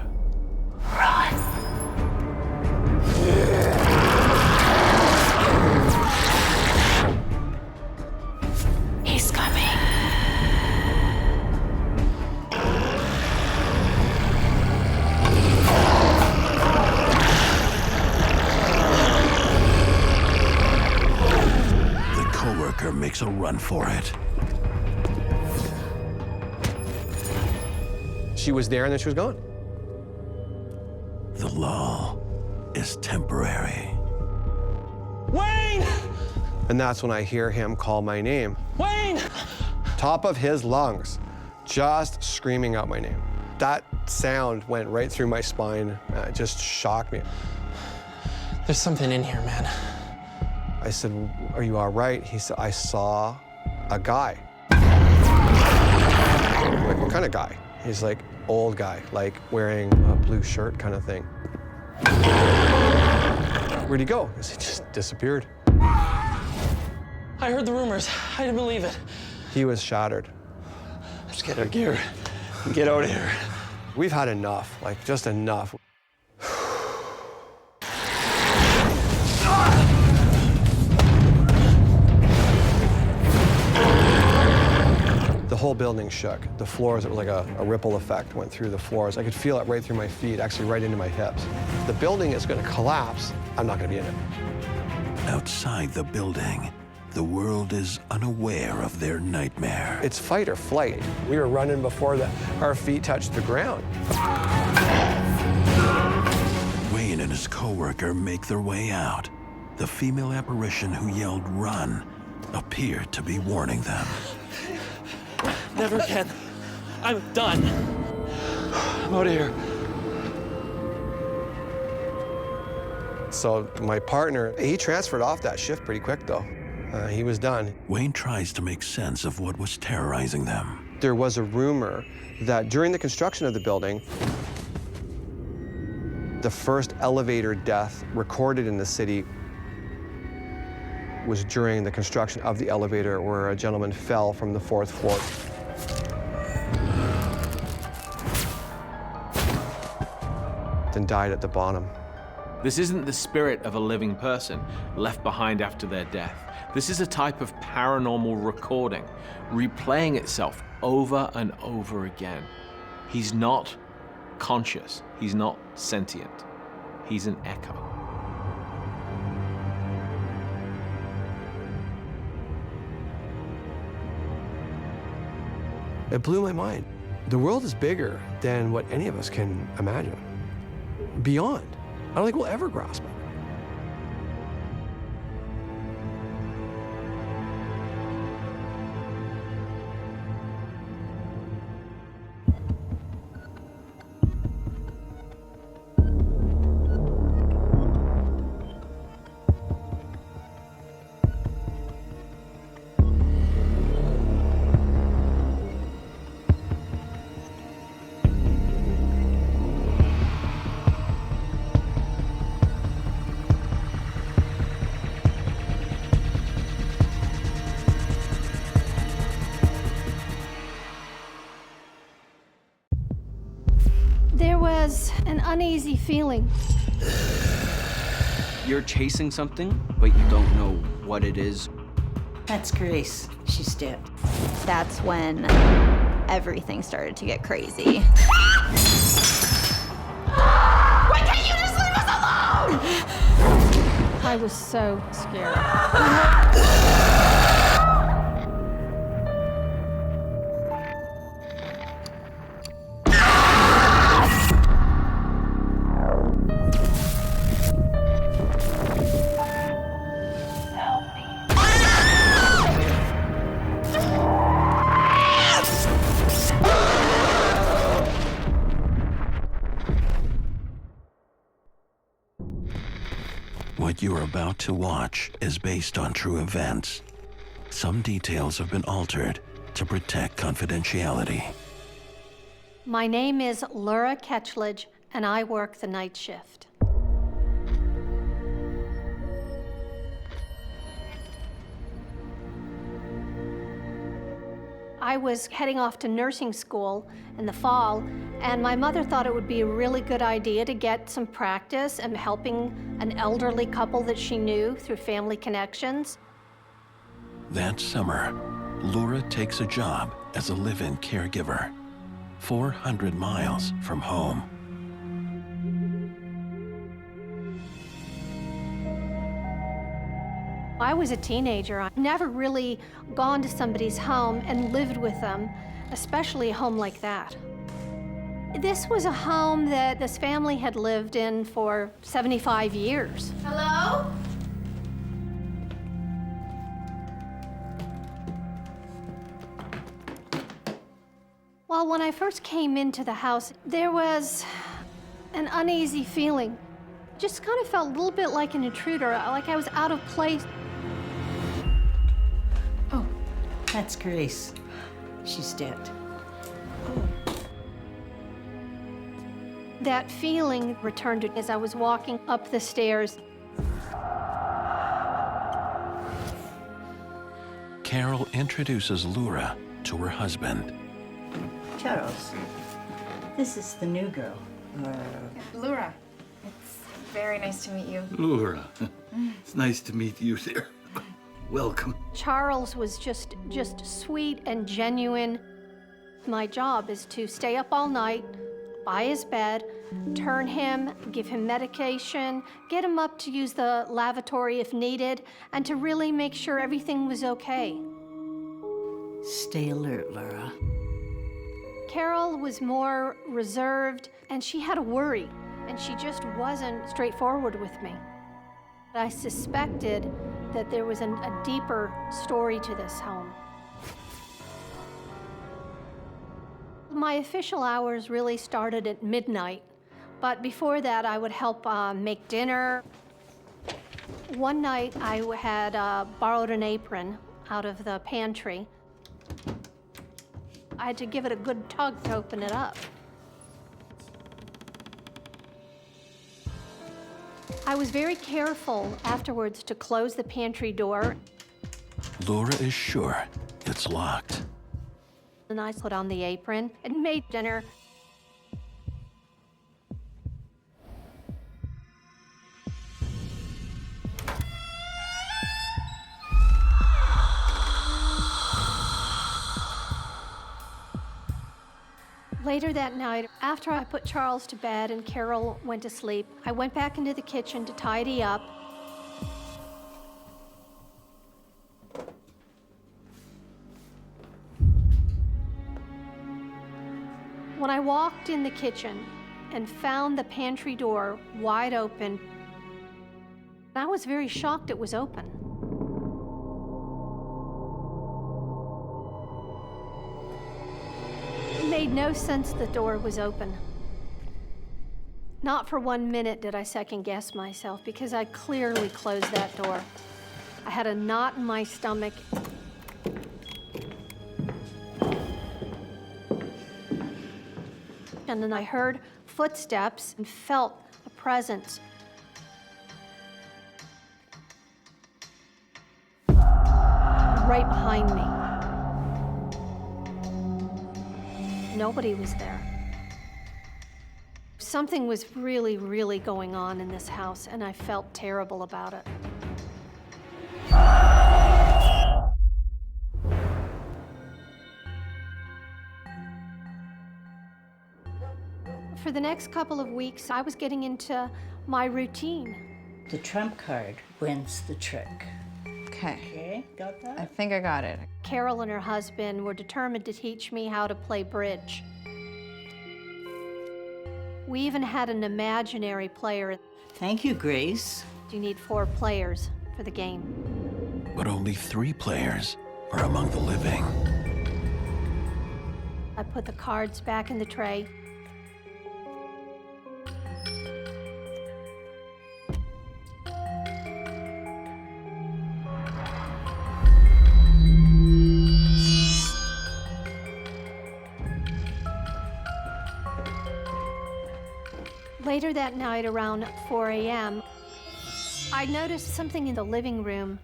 makes a run for it. She was there and then she was gone. The lull is temporary. Wayne! And that's when I hear him call my name. Wayne! Top of his lungs, just screaming out my name. That sound went right through my spine. It just shocked me. There's something in here, man. I said, are you all right? He said, I saw a guy. I'm like, what kind of guy? He's like, old guy, like wearing a blue shirt kind of thing. Where'd he go? He just disappeared. I heard the rumors. I didn't believe it. He was shattered. Let's get our gear and get out of here. We've had enough, like just enough. The whole building shook. The floors, it was like a ripple effect went through the floors. I could feel it right through my feet, actually right into my hips. The building is going to collapse. I'm not going to be in it. Outside the building, the world is unaware of their nightmare. It's fight or flight. We were running before our feet touched the ground. Wayne and his co-worker make their way out. The female apparition who yelled "run" appeared to be warning them. Never again. I'm done. I'm out of here. So my partner, he transferred off that shift pretty quick though. He was done. Wayne tries to make sense of what was terrorizing them. There was a rumor that during the construction of the building, the first elevator death recorded in the city was during the construction of the elevator where a gentleman fell from the 4th floor. Then died at the bottom. This isn't the spirit of a living person left behind after their death. This is a type of paranormal recording, replaying itself over and over again. He's not conscious. He's not sentient. He's an echo. It blew my mind. The world is bigger than what any of us can imagine. Beyond. I don't think we'll ever grasp it. There was an uneasy feeling. You're chasing something, but you don't know what it is. That's Grace. She's dead. That's when everything started to get crazy. Why can't you just leave us alone? I was so scared. What you're about to watch is based on true events. Some details have been altered to protect confidentiality. My name is Laura Ketchledge, and I work the night shift. I was heading off to nursing school in the fall, and my mother thought it would be a really good idea to get some practice and helping an elderly couple that she knew through family connections. That summer, Laura takes a job as a live-in caregiver, 400 miles from home. I was a teenager. I'd never really gone to somebody's home and lived with them, especially a home like that. This was a home that this family had lived in for 75 years. Hello? Well, when I first came into the house, there was an uneasy feeling. Just kind of felt a little bit like an intruder, like I was out of place. Oh, that's Grace. She's dead. That feeling returned as I was walking up the stairs. Carol introduces Laura to her husband. Charles, this is the new girl. Laura, it's very nice to meet you. Laura, it's nice to meet you there. Welcome. Charles was just sweet and genuine. My job is to stay up all night, by his bed, turn him, give him medication, get him up to use the lavatory if needed, and to really make sure everything was okay. Stay alert, Laura. Carol was more reserved, and she had a worry, and she just wasn't straightforward with me. I suspected that there was a deeper story to this home. My official hours really started at midnight, but before that I would help make dinner. One night I had borrowed an apron out of the pantry. I had to give it a good tug to open it up. I was very careful afterwards to close the pantry door. Laura is sure it's locked. And I put on the apron and made dinner. Later that night, after I put Charles to bed and Carol went to sleep, I went back into the kitchen to tidy up. When I walked in the kitchen and found the pantry door wide open, I was very shocked it was open. It made no sense the door was open. Not for 1 minute did I second guess myself, because I clearly closed that door. I had a knot in my stomach. And then I heard footsteps and felt a presence. Right behind me. Nobody was there. Something was really, really going on in this house, and I felt terrible about it. For the next couple of weeks, I was getting into my routine. The trump card wins the trick. Okay, got that? I think I got it. Carol and her husband were determined to teach me how to play bridge. We even had an imaginary player. Thank you, Grace. You need 4 players for the game. But only 3 players are among the living. I put the cards back in the tray. Later that night, around 4 a.m., I noticed something in the living room.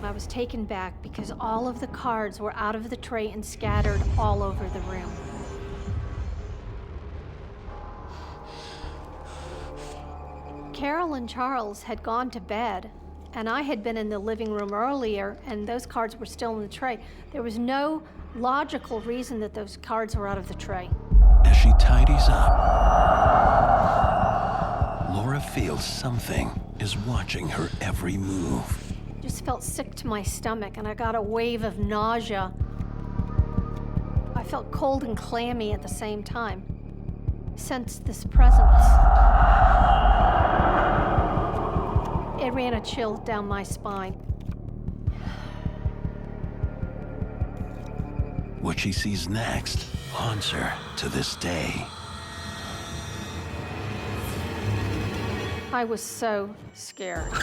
I was taken back because all of the cards were out of the tray and scattered all over the room. Carol and Charles had gone to bed, and I had been in the living room earlier, and those cards were still in the tray. There was no logical reason that those cards were out of the tray. As she tidies up, Laura feels something is watching her every move. Just felt sick to my stomach, and I got a wave of nausea. I felt cold and clammy at the same time. Sensed this presence. It ran a chill down my spine. What she sees next haunts her to this day. I was so scared.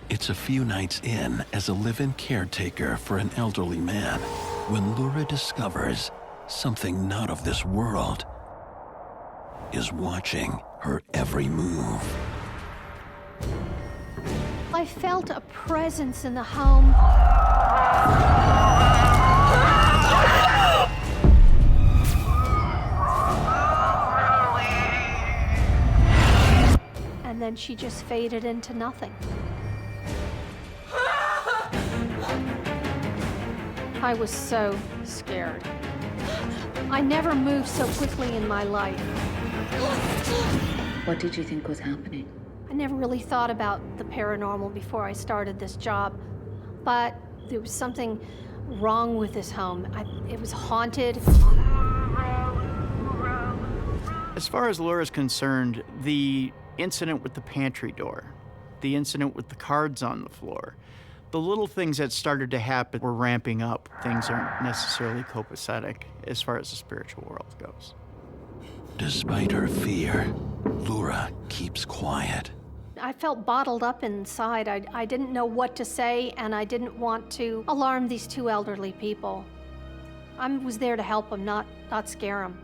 It's a few nights in as a live-in caretaker for an elderly man when Laura discovers something not of this world is watching her every move. I felt a presence in the home. And then she just faded into nothing. I was so scared. I never moved so quickly in my life. What did you think was happening? I never really thought about the paranormal before I started this job, but there was something wrong with this home. It was haunted. As far as Laura's concerned, the incident with the pantry door, the incident with the cards on the floor, the little things that started to happen were ramping up. Things aren't necessarily copacetic as far as the spiritual world goes. Despite her fear, Laura keeps quiet. I felt bottled up inside. I didn't know what to say, and I didn't want to alarm these two elderly people. I was there to help them, not scare them.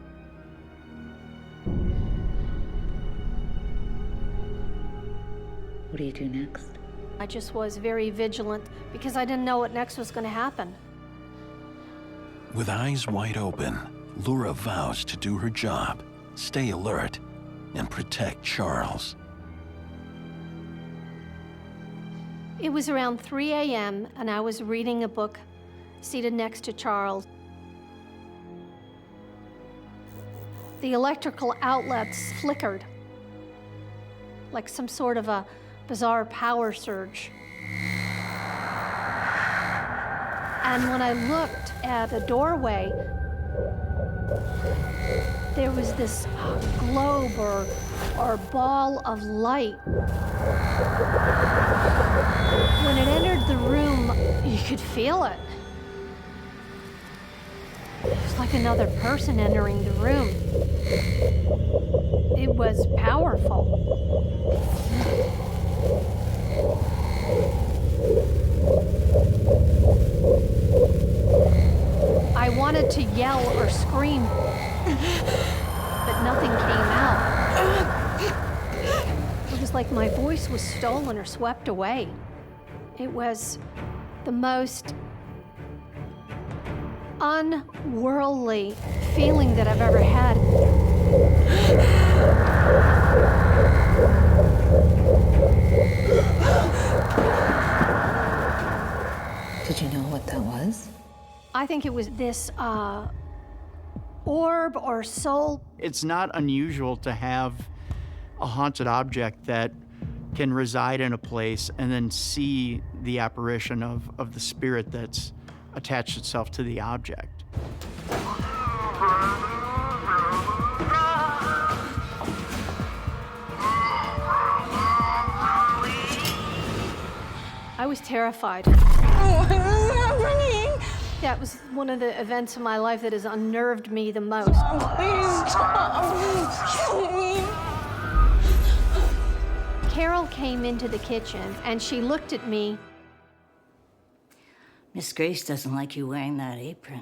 What do you do next? I just was very vigilant because I didn't know what next was going to happen. With eyes wide open, Laura vows to do her job, stay alert, and protect Charles. It was around 3 a.m., and I was reading a book seated next to Charles. The electrical outlets flickered like some sort of a bizarre power surge. And when I looked at the doorway, there was this globe or ball of light. When it entered the room, you could feel it. It was like another person entering the room. It was powerful. I wanted to yell or scream, but nothing came out. It was like my voice was stolen or swept away. It was the most unworldly feeling that I've ever had. Did you know what that was? I think it was this orb or soul. It's not unusual to have a haunted object that can reside in a place and then see the apparition of the spirit that's attached itself to the object. I was terrified. That was one of the events in my life that has unnerved me the most. Please stop. Carol came into the kitchen and she looked at me. Miss Grace doesn't like you wearing that apron.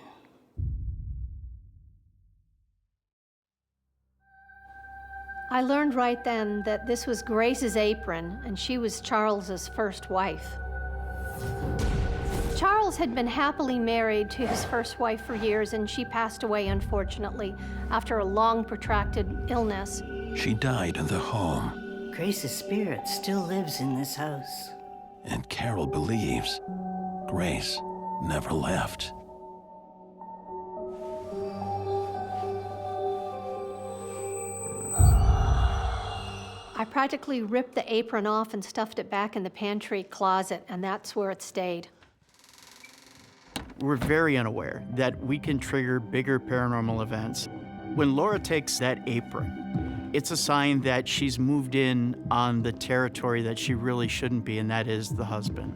I learned right then that this was Grace's apron and she was Charles's first wife. Charles had been happily married to his first wife for years, and she passed away, unfortunately, after a long, protracted illness. She died in the home. Grace's spirit still lives in this house. And Carol believes Grace never left. practically ripped the apron off and stuffed it back in the pantry closet, and that's where it stayed. We're very unaware that we can trigger bigger paranormal events. When Laura takes that apron, it's a sign that she's moved in on the territory that she really shouldn't be, and that is the husband.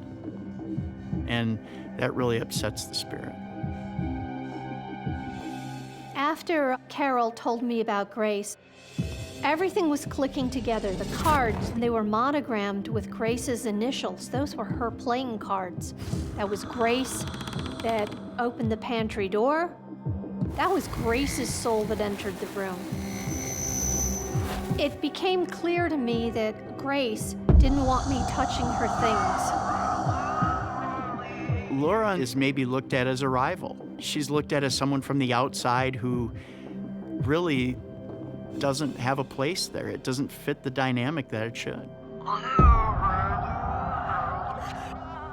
And that really upsets the spirit. After Carol told me about Grace, everything was clicking together. The cards, they were monogrammed with Grace's initials. Those were her playing cards. That was Grace that opened the pantry door. That was Grace's soul that entered the room. It became clear to me that Grace didn't want me touching her things. Laura is maybe looked at as a rival. She's looked at as someone from the outside who really doesn't have a place there. It doesn't fit the dynamic that it should.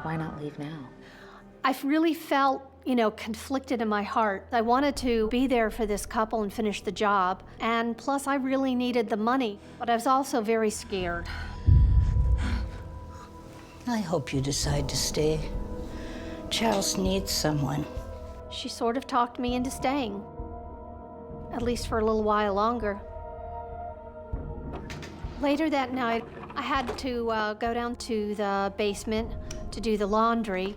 Why not leave now? I really felt, conflicted in my heart. I wanted to be there for this couple and finish the job, and plus I really needed the money, but I was also very scared. I hope you decide to stay. Charles needs someone. She sort of talked me into staying, at least for a little while longer. Later that night, I had to go down to the basement to do the laundry.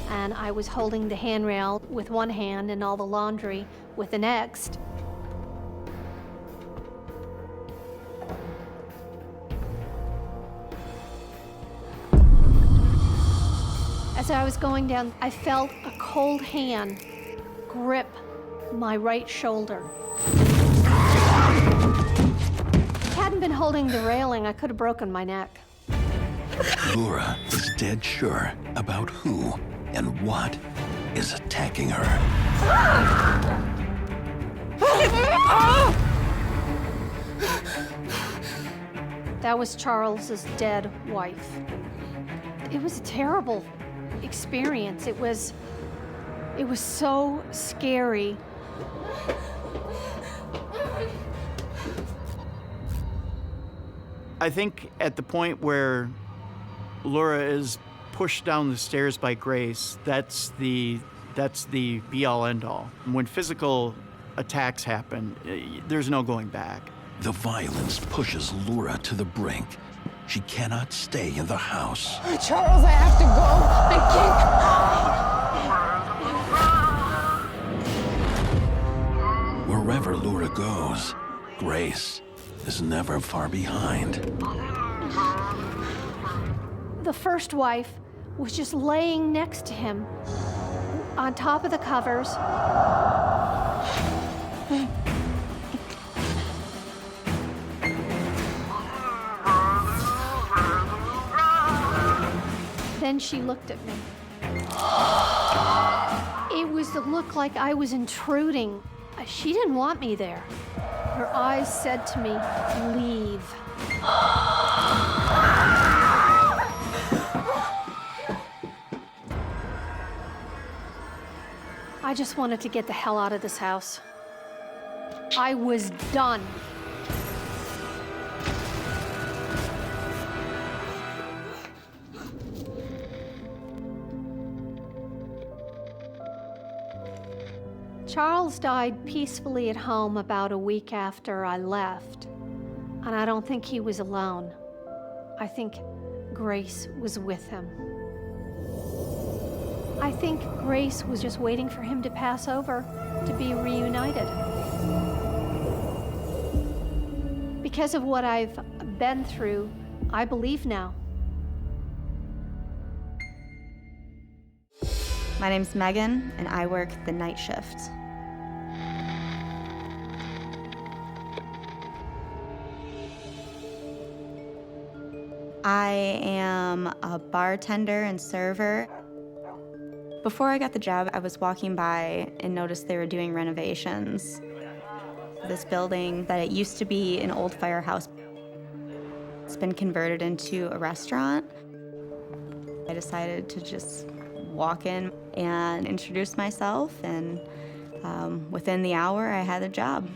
And I was holding the handrail with one hand and all the laundry with the next. As I was going down, I felt a cold hand grip my right shoulder. If I hadn't been holding the railing, I could have broken my neck. Laura is dead sure about who and what is attacking her. That was Charles's dead wife. It was a terrible experience. It was so scary. I think at the point where Laura is pushed down the stairs by Grace, that's the be-all, end-all. When physical attacks happen, there's no going back. The violence pushes Laura to the brink. She cannot stay in the house. Charles, I have to go. I can't. Wherever Laura goes, Grace is never far behind. The first wife was just laying next to him on top of the covers. Then she looked at me. It was the look like I was intruding. She didn't want me there. Her eyes said to me, "Leave." I just wanted to get the hell out of this house. I was done. Charles died peacefully at home about a week after I left, and I don't think he was alone. I think Grace was with him. I think Grace was just waiting for him to pass over to be reunited. Because of what I've been through, I believe now. My name's Megan, and I work the night shift. I am a bartender and server. Before I got the job, I was walking by and noticed they were doing renovations. This building that it used to be an old firehouse, it's been converted into a restaurant. I decided to just walk in and introduce myself, and within the hour, I had a job.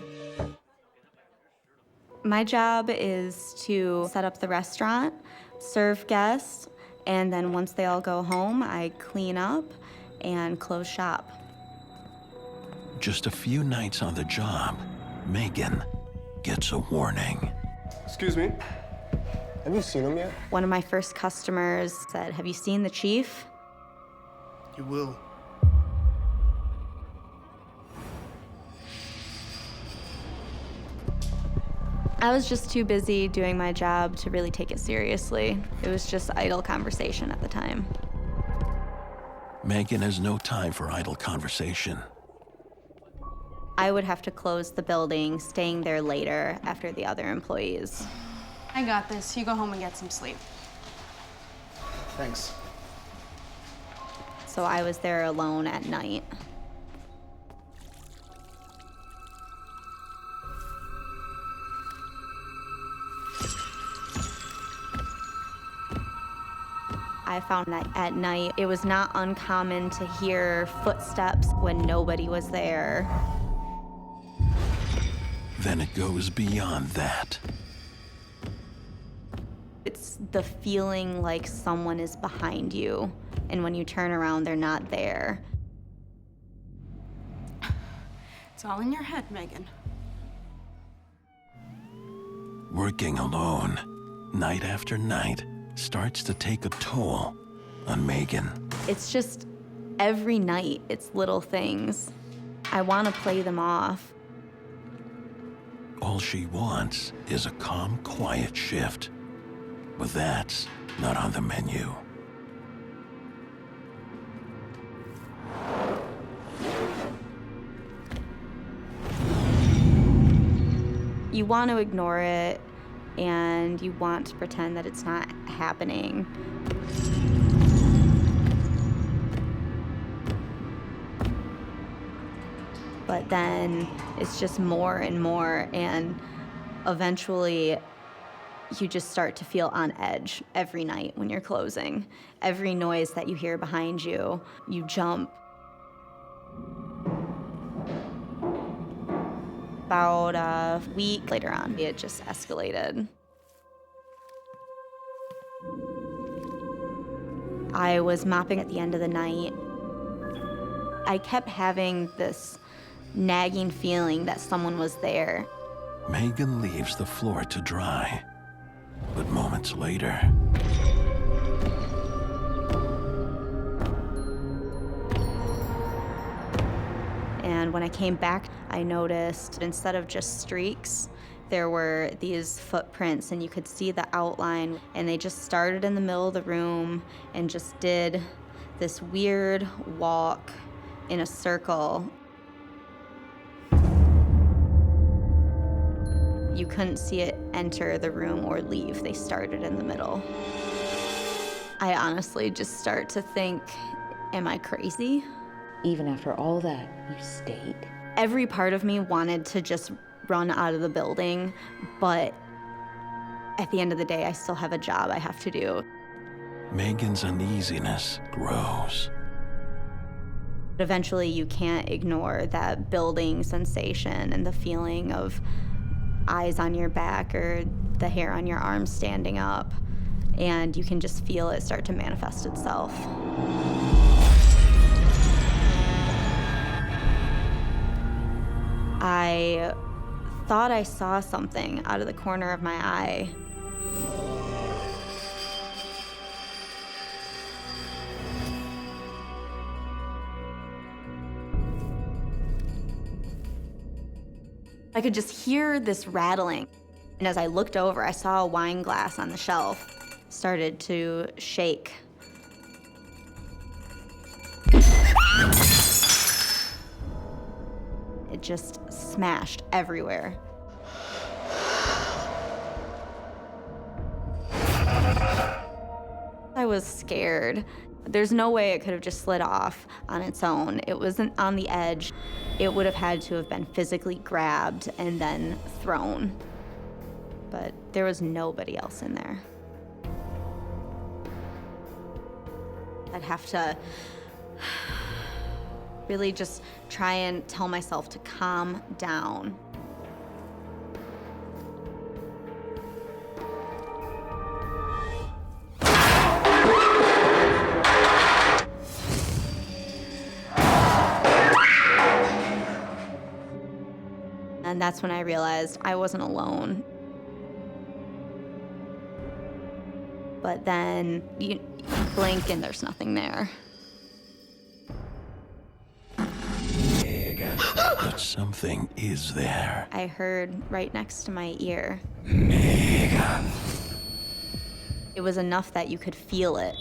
My job is to set up the restaurant, serve guests, and then once they all go home, I clean up and close shop. Just a few nights on the job, Megan gets a warning. Excuse me, have you seen him yet? One of my first customers said, "Have you seen the chief?" You will. I was just too busy doing my job to really take it seriously. It was just idle conversation at the time. Megan has no time for idle conversation. I would have to close the building, staying there later after the other employees. I got this. You go home and get some sleep. Thanks. So I was there alone at night. I found that at night, it was not uncommon to hear footsteps when nobody was there. Then it goes beyond that. It's the feeling like someone is behind you, and when you turn around, they're not there. It's all in your head, Megan. Working alone, night after night, starts to take a toll on Megan. It's just every night, it's little things. I want to play them off. All she wants is a calm, quiet shift. But that's not on the menu. You want to ignore it, and you want to pretend that it's not happening. But then it's just more and more, and eventually you just start to feel on edge every night when you're closing. Every noise that you hear behind you, you jump. About a week later on, it just escalated. I was mopping at the end of the night. I kept having this nagging feeling that someone was there. Megan leaves the floor to dry, but moments later, and when I came back, I noticed instead of just streaks, there were these footprints, and you could see the outline, and they just started in the middle of the room and just did this weird walk in a circle. You couldn't see it enter the room or leave. They started in the middle. I honestly just start to think, am I crazy? Even after all that, you stayed? Every part of me wanted to just run out of the building, but at the end of the day, I still have a job I have to do. Megan's uneasiness grows. Eventually, you can't ignore that building sensation and the feeling of eyes on your back or the hair on your arm standing up, and you can just feel it start to manifest itself. I thought I saw something out of the corner of my eye. I could just hear this rattling. And as I looked over, I saw a wine glass on the shelf started to shake. It just smashed everywhere. I was scared. There's no way it could have just slid off on its own. It wasn't on the edge. It would have had to have been physically grabbed and then thrown. But there was nobody else in there. I'd have to really just try and tell myself to calm down. And that's when I realized I wasn't alone. But then you blink and there's nothing there. But something is there. I heard right next to my ear. It was enough that you could feel it.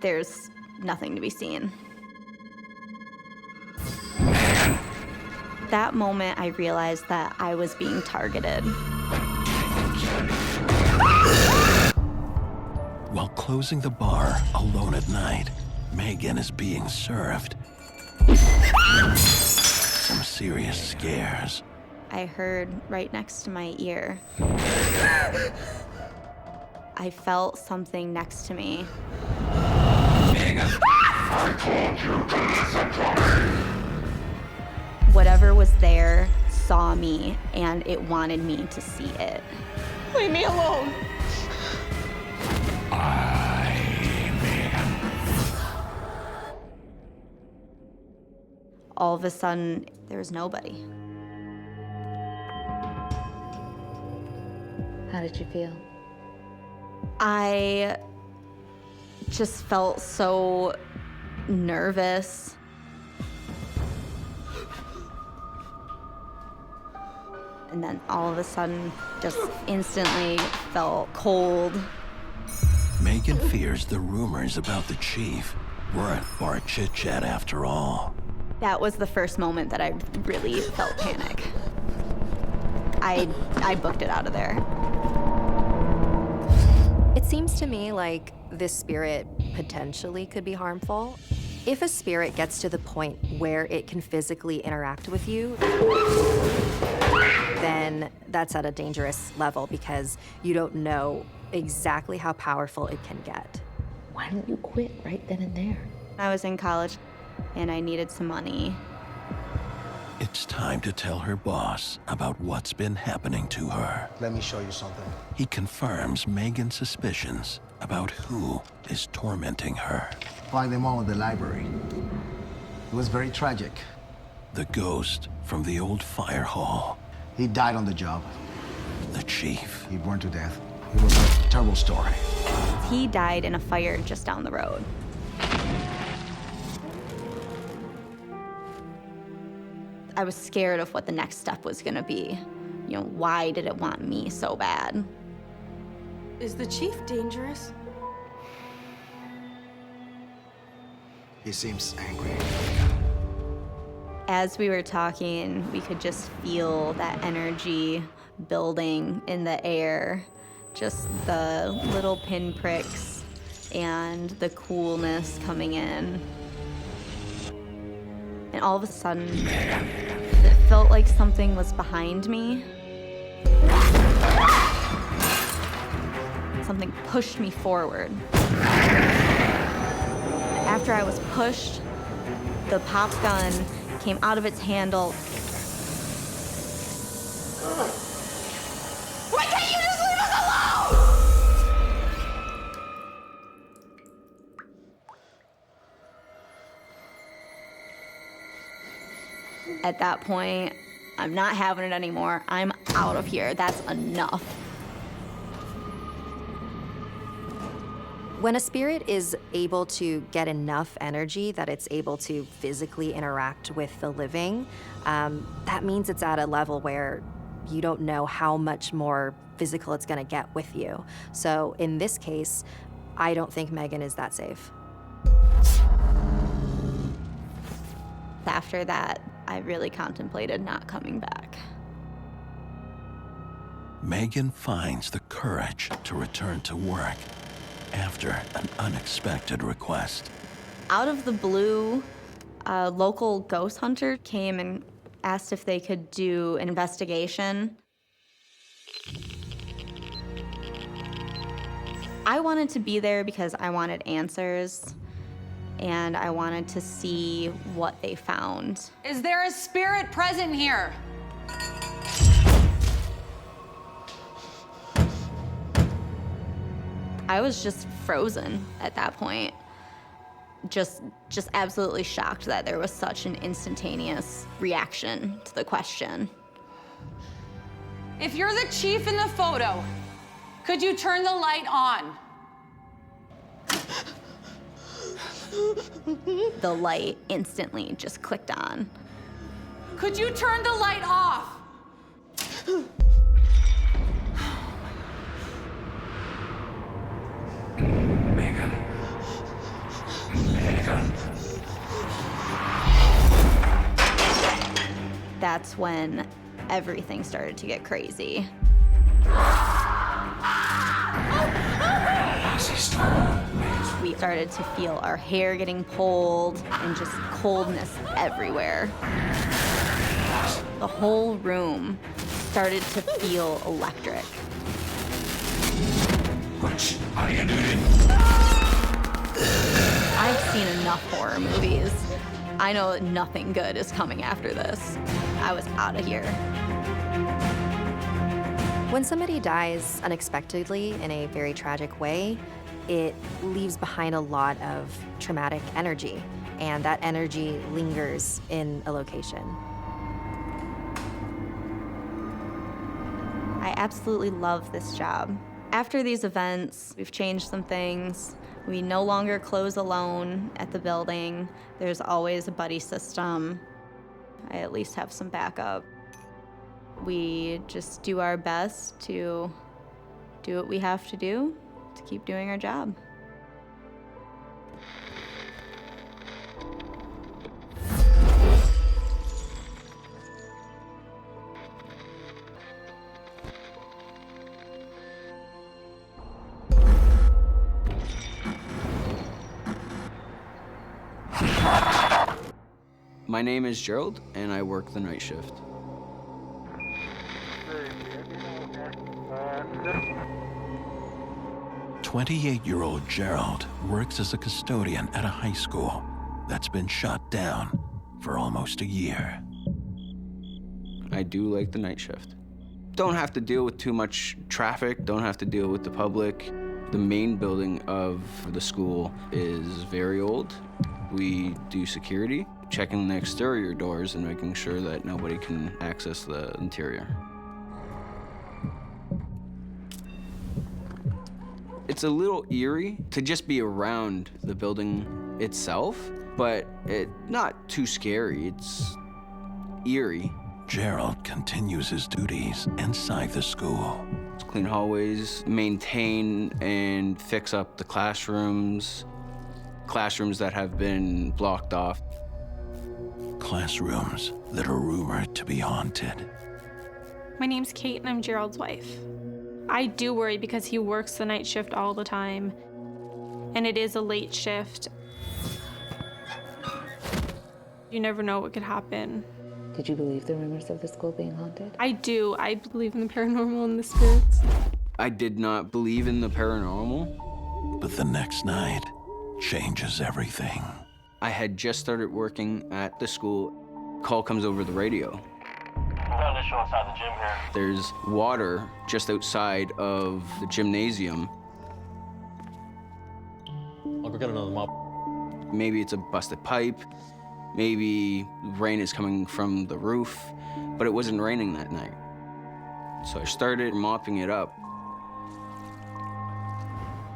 There's nothing to be seen. That moment, I realized that I was being targeted. While closing the bar alone at night, Megan is being served some serious scares. I heard right next to my ear. I felt something next to me. Whatever was there saw me, and it wanted me to see it. Leave me alone. All of a sudden, there was nobody. How did you feel? I just felt so nervous. And then all of a sudden, just instantly felt cold. Megan fears the rumors about the chief weren't bar chit-chat after all. That was the first moment that I really felt panic. I booked it out of there. It seems to me like this spirit potentially could be harmful. If a spirit gets to the point where it can physically interact with you, then that's at a dangerous level because you don't know exactly how powerful it can get. Why don't you quit right then and there? I was in college and I needed some money. It's time to tell her boss about what's been happening to her. Let me show you something. He confirms Megan's suspicions about who is tormenting her. Find them all in the library. It was very tragic. The ghost from the old fire hall. He died on the job. The chief. He burned to death. It was a terrible story. He died in a fire just down the road. I was scared of what the next step was gonna be. You know, why did it want me so bad? Is the chief dangerous? He seems angry. As we were talking, we could just feel that energy building in the air, just the little pinpricks and the coolness coming in. And all of a sudden, it felt like something was behind me. Something pushed me forward. After I was pushed, the pop gun came out of its handle. Why can't you just leave us alone? At that point, I'm not having it anymore. I'm out of here. That's enough. When a spirit is able to get enough energy that it's able to physically interact with the living, that means it's at a level where you don't know how much more physical it's gonna get with you. So in this case, I don't think Megan is that safe. After that, I really contemplated not coming back. Megan finds the courage to return to work after an unexpected request. Out of the blue, a local ghost hunter came and asked if they could do an investigation. I wanted to be there because I wanted answers, and I wanted to see what they found. Is there a spirit present here? I was just frozen at that point. Just absolutely shocked that there was such an instantaneous reaction to the question. If you're the chief in the photo, could you turn the light on? The light instantly just clicked on. Could you turn the light off? Megan. That's when everything started to get crazy. We started to feel our hair getting pulled and just coldness everywhere. The whole room started to feel electric. What are you doing? I've seen enough horror movies. I know that nothing good is coming after this. I was out of here. When somebody dies unexpectedly in a very tragic way, it leaves behind a lot of traumatic energy, and that energy lingers in a location. I absolutely love this job. After these events, we've changed some things. We no longer close alone at the building. There's always a buddy system. I at least have some backup. We just do our best to do what we have to do to keep doing our job. My name is Gerald, and I work the night shift. "28-year-old Gerald works as a custodian at a high school that's been shut down for almost a year. I do like the night shift. Don't have to deal with too much traffic, don't have to deal with the public. The main building of the school is very old. We do security, checking the exterior doors and making sure that nobody can access the interior. It's a little eerie to just be around the building itself, but it's not too scary. It's eerie. Gerald continues his duties inside the school. Clean hallways, maintain and fix up the classrooms that have been blocked off. Classrooms that are rumored to be haunted. My name's Kate and I'm Gerald's wife. I do worry because he works the night shift all the time, and it is a late shift. You never know what could happen. Did you believe the rumors of the school being haunted? I do. I believe in the paranormal and the spirits. I did not believe in the paranormal. But the next night changes everything. I had just started working at the school. Call comes over the radio. We got an issue outside the gym here. There's water just outside of the gymnasium. I'll go get another mop. Maybe it's a busted pipe. Maybe rain is coming from the roof, but it wasn't raining that night. So I started mopping it up.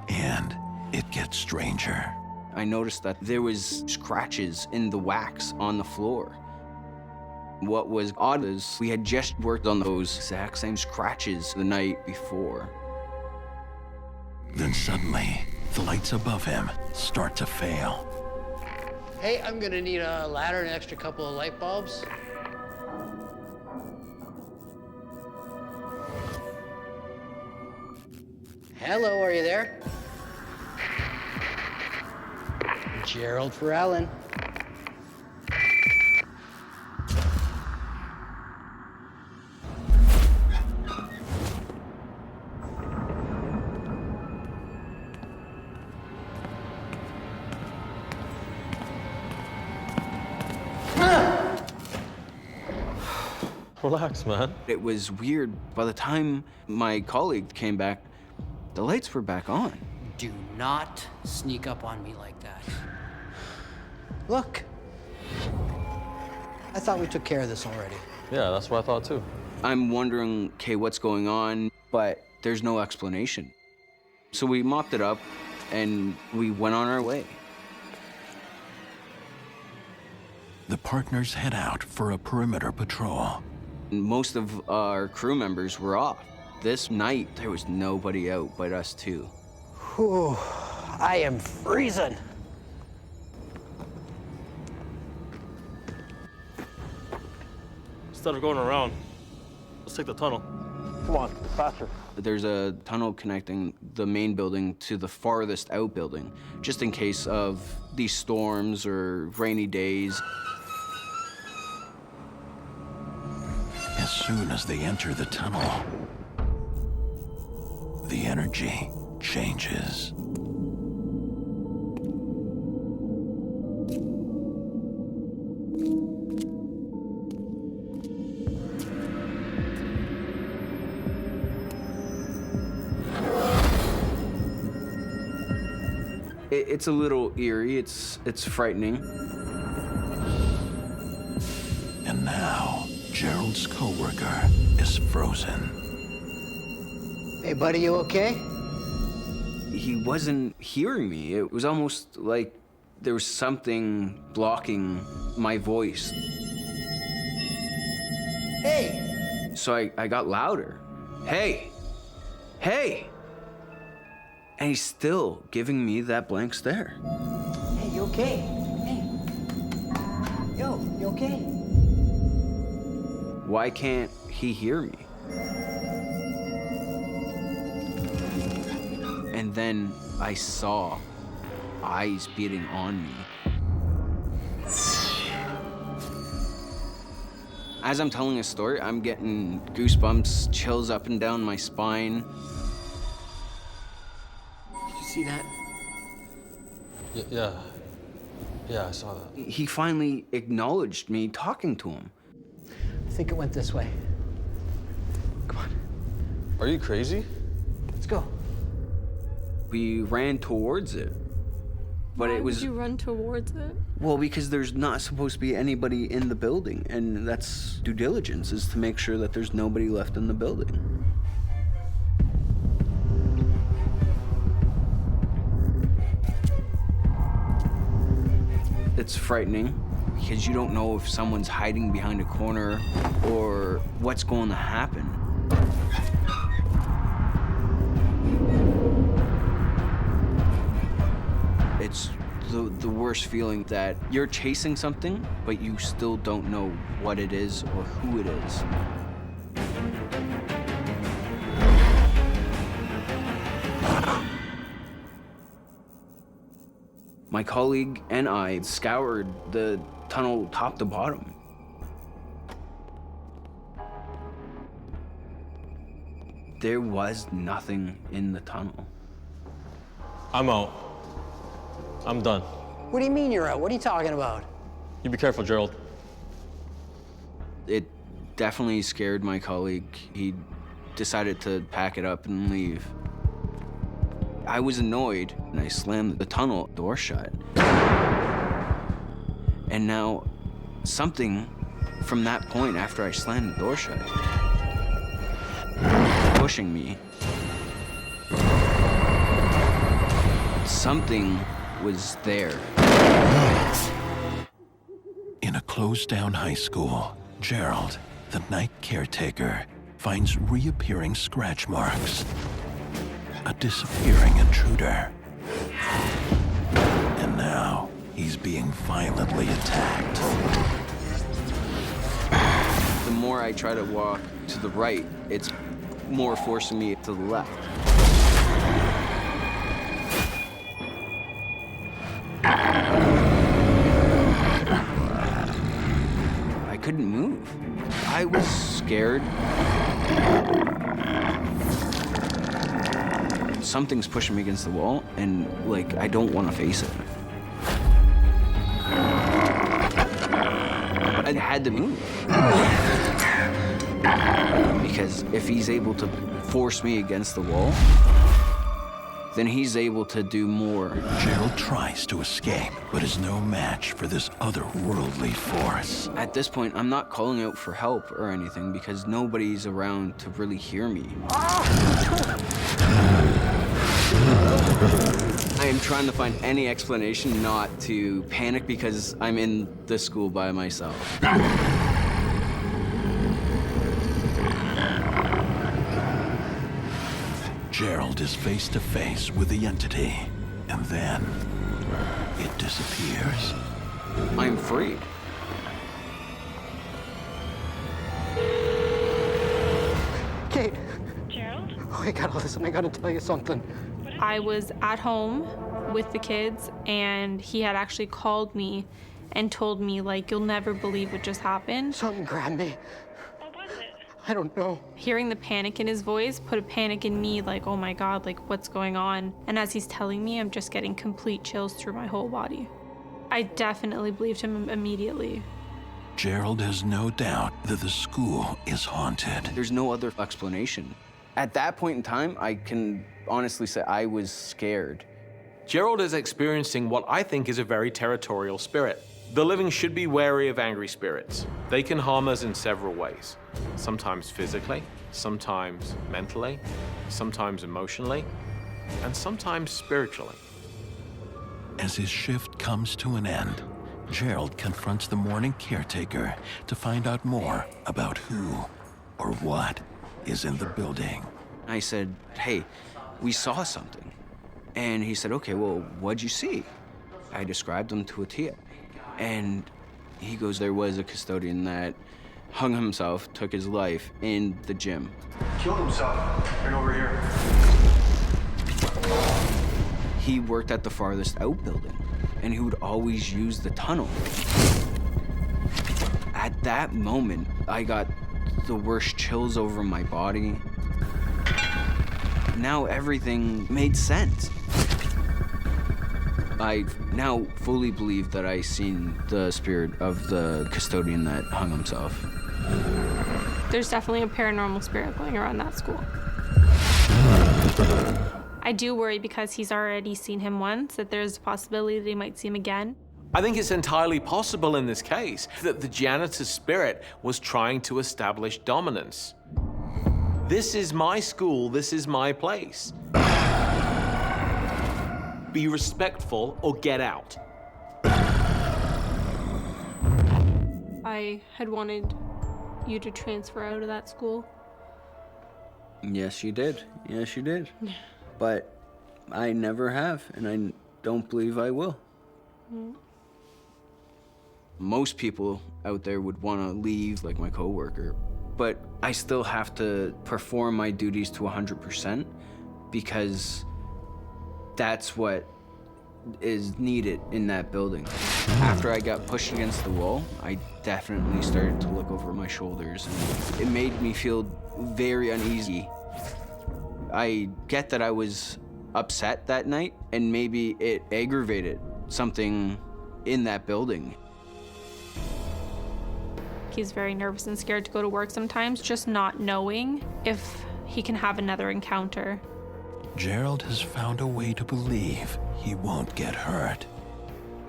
And it gets stranger. I noticed that there was scratches in the wax on the floor. What was odd is we had just worked on those exact same scratches the night before. Then suddenly, the lights above him start to fail. Hey, I'm gonna need a ladder and an extra couple of light bulbs. Hello, are you there? Gerald for Ellen. Relax, man. It was weird. By the time my colleague came back, the lights were back on. not sneak up on me like that. Look. I thought we took care of this already. Yeah, that's what I thought too. I'm wondering, okay, what's going on? But there's no explanation. So we mopped it up and we went on our way. The partners head out for a perimeter patrol. Most of our crew members were off. This night, there was nobody out but us two. Whew, I am freezing. Instead of going around, let's take the tunnel. Come on, faster. There's a tunnel connecting the main building to the farthest out building, just in case of these storms or rainy days. As soon as they enter the tunnel, the energy changes. It's a little eerie, it's frightening. And now, Gerald's coworker is frozen. Hey, buddy, you okay? He wasn't hearing me. It was almost like there was something blocking my voice. Hey! So I got louder. Hey! Hey! And he's still giving me that blank stare. Hey, you okay? Hey. Yo, you okay? Why can't he hear me? And then I saw eyes beating on me. As I'm telling a story, I'm getting goosebumps, chills up and down my spine. Did you see that? Yeah, I saw that. He finally acknowledged me talking to him. I think it went this way. Come on. Are you crazy? Let's go. We ran towards it, but it was... Why would you run towards it? Well, because there's not supposed to be anybody in the building, and that's due diligence, is to make sure that there's nobody left in the building. It's frightening because you don't know if someone's hiding behind a corner or what's going to happen. It's the worst feeling that you're chasing something, but you still don't know what it is or who it is. My colleague and I scoured the tunnel top to bottom. There was nothing in the tunnel. I'm out. I'm done. What do you mean you're out? What are you talking about? You be careful, Gerald. It definitely scared my colleague. He decided to pack it up and leave. I was annoyed, and I slammed the tunnel door shut. And now, something from that point after I slammed the door shut, pushing me. Something was there. In a closed-down high school, Gerald, the night caretaker, finds reappearing scratch marks. A disappearing intruder. And now, he's being violently attacked. The more I try to walk to the right, it's more forcing me to the left. I couldn't move. I was scared. Something's pushing me against the wall, and, like, I don't want to face it. I had to move. Because if he's able to force me against the wall, then he's able to do more. Gerald tries to escape, but is no match for this otherworldly force. At this point, I'm not calling out for help or anything because nobody's around to really hear me. I am trying to find any explanation not to panic because I'm in the school by myself. Gerald is face to face with the entity, and then it disappears. I'm free. Kate! Gerald? Oh my God, listen, I gotta tell you something. I was at home with the kids, and he had actually called me and told me, like, you'll never believe what just happened. Something grabbed me. What was it? I don't know. Hearing the panic in his voice put a panic in me, like, oh my God, like, what's going on? And as he's telling me, I'm just getting complete chills through my whole body. I definitely believed him immediately. Gerald has no doubt that the school is haunted. There's no other explanation. At that point in time, I can honestly say I was scared. Gerald is experiencing what I think is a very territorial spirit. The living should be wary of angry spirits. They can harm us in several ways. Sometimes physically, sometimes mentally, sometimes emotionally, and sometimes spiritually. As his shift comes to an end, Gerald confronts the morning caretaker to find out more about who or what is in the building. I said, hey, we saw something. And he said, okay, well, what'd you see? I described him to a T. And he goes, there was a custodian that hung himself, took his life in the gym. Killed himself. Right over here. He worked at the farthest out building, and he would always use the tunnel. At that moment, I got the worst chills over my body. Now everything made sense. I now fully believe that I seen the spirit of the custodian that hung himself. There's definitely a paranormal spirit going around that school. I do worry because he's already seen him once, that there's a possibility that he might see him again. I think it's entirely possible in this case that the janitor's spirit was trying to establish dominance. This is my school, this is my place. Be respectful or get out. I had wanted you to transfer out of that school. Yes, you did. Yes, you did. But I never have, and I don't believe I will. Mm. Most people out there would want to leave, like my coworker, but I still have to perform my duties to 100% because that's what is needed in that building. After I got pushed against the wall, I definitely started to look over my shoulders, and it made me feel very uneasy. I get that I was upset that night, and maybe it aggravated something in that building. He's very nervous and scared to go to work sometimes, just not knowing if he can have another encounter. Gerald has found a way to believe he won't get hurt.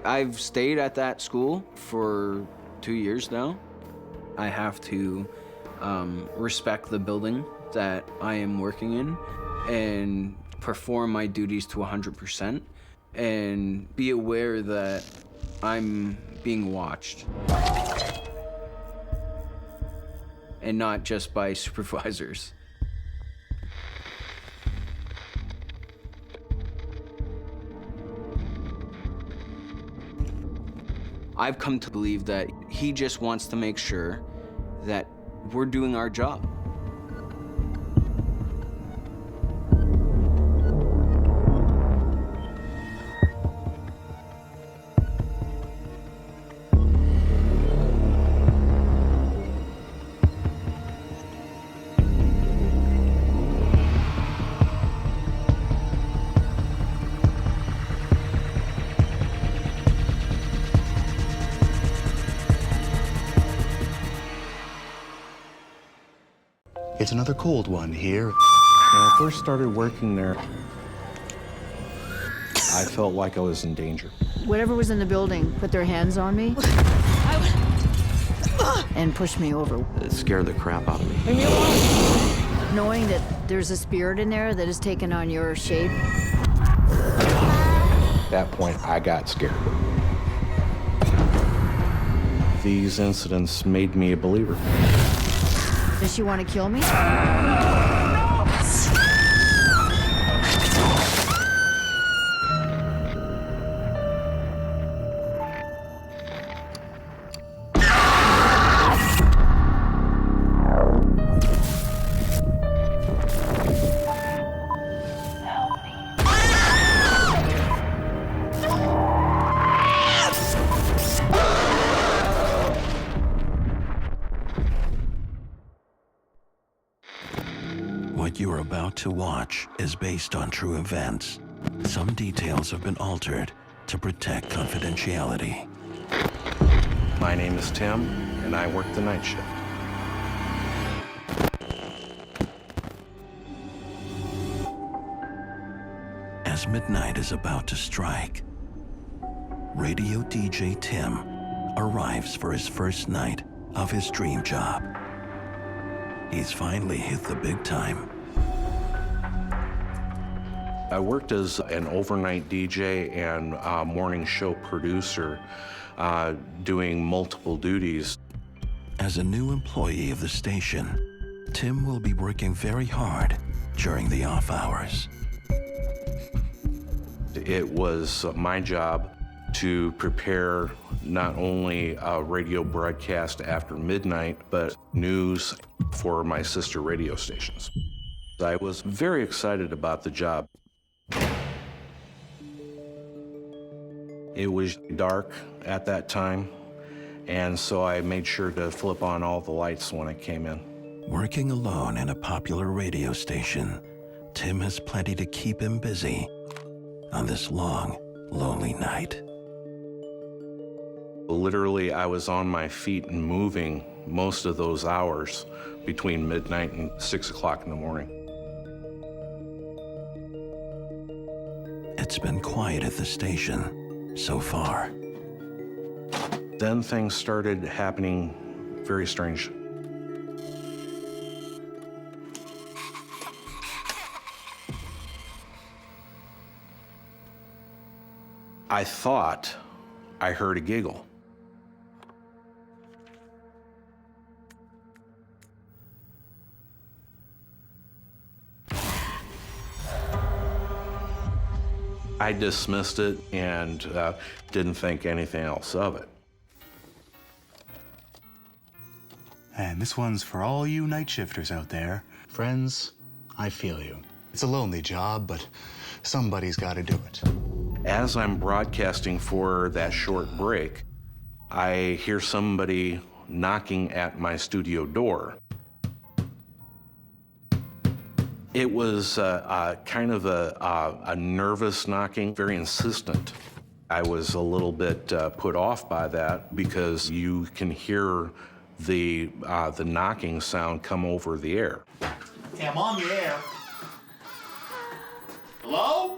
I've stayed at that school for 2 years now. I have to respect the building that I am working in and perform my duties to 100% and be aware that I'm being watched. And not just by supervisors. I've come to believe that he just wants to make sure that we're doing our job. It's another cold one here. When I first started working there, I felt like I was in danger. Whatever was in the building put their hands on me and pushed me over. It scared the crap out of me. Knowing that there's a spirit in there that has taken on your shape. At that point, I got scared. These incidents made me a believer. Does she want to kill me? What you are about to watch is based on true events. Some details have been altered to protect confidentiality. My name is Tim, and I work the night shift. As midnight is about to strike, radio DJ Tim arrives for his first night of his dream job. He's finally hit the big time. I worked as an overnight DJ and morning show producer, doing multiple duties. As a new employee of the station, Tim will be working very hard during the off hours. It was my job to prepare not only a radio broadcast after midnight, but news for my sister radio stations. I was very excited about the job. It was dark at that time, and so I made sure to flip on all the lights when I came in. Working alone in a popular radio station, Tim has plenty to keep him busy on this long, lonely night. Literally, I was on my feet and moving most of those hours between midnight and 6 o'clock in the morning. It's been quiet at the station so far. Then things started happening very strange. I thought I heard a giggle. I dismissed it and didn't think anything else of it. And this one's for all you night shifters out there. Friends, I feel you. It's a lonely job, but somebody's got to do it. As I'm broadcasting for that short break, I hear somebody knocking at my studio door. It was kind of a nervous knocking, very insistent. I was a little bit put off by that because you can hear the knocking sound come over the air. Hey, I'm on the air. Hello?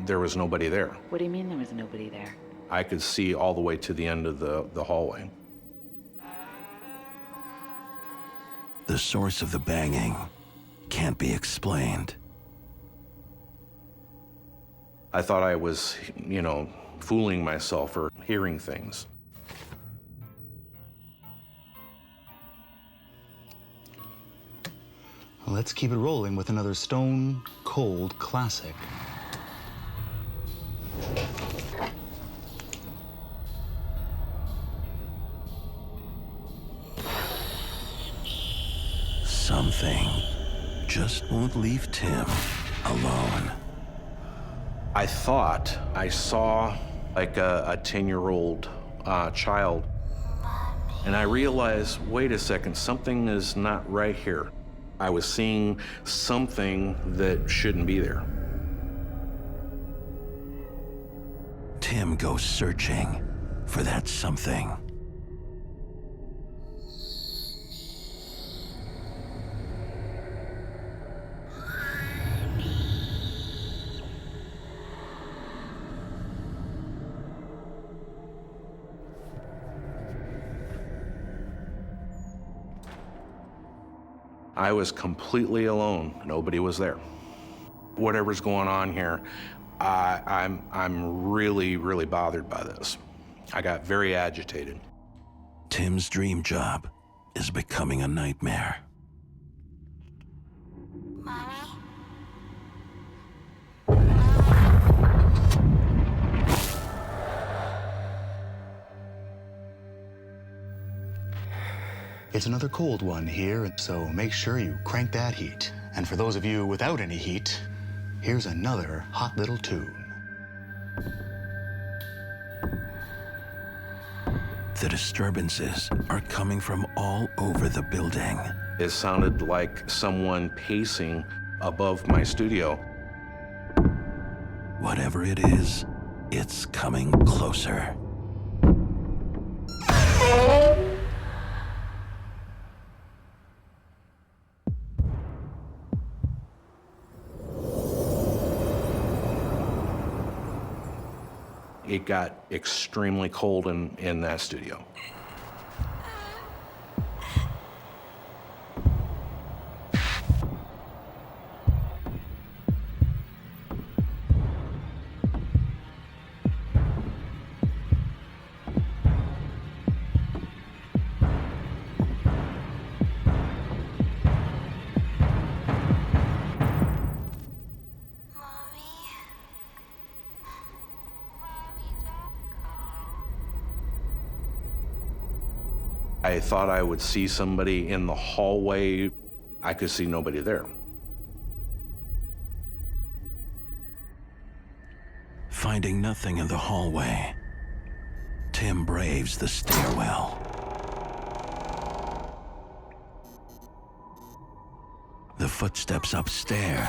There was nobody there. What do you mean there was nobody there? I could see all the way to the end of the hallway. The source of the banging can't be explained. I thought I was, fooling myself or hearing things. Let's keep it rolling with another stone cold classic. Something just won't leave Tim alone. I thought I saw like a 10-year-old child, and I realized, wait a second, something is not right here. I was seeing something that shouldn't be there. Tim goes searching for that something. I was completely alone. Nobody was there. Whatever's going on here, I'm really, really bothered by this. I got very agitated. Tim's dream job is becoming a nightmare. It's another cold one here, so make sure you crank that heat. And for those of you without any heat, here's another hot little tune. The disturbances are coming from all over the building. It sounded like someone pacing above my studio. Whatever it is, it's coming closer. It got extremely cold in that studio. I thought I would see somebody in the hallway. I could see nobody there. Finding nothing in the hallway, Tim braves the stairwell. The footsteps upstairs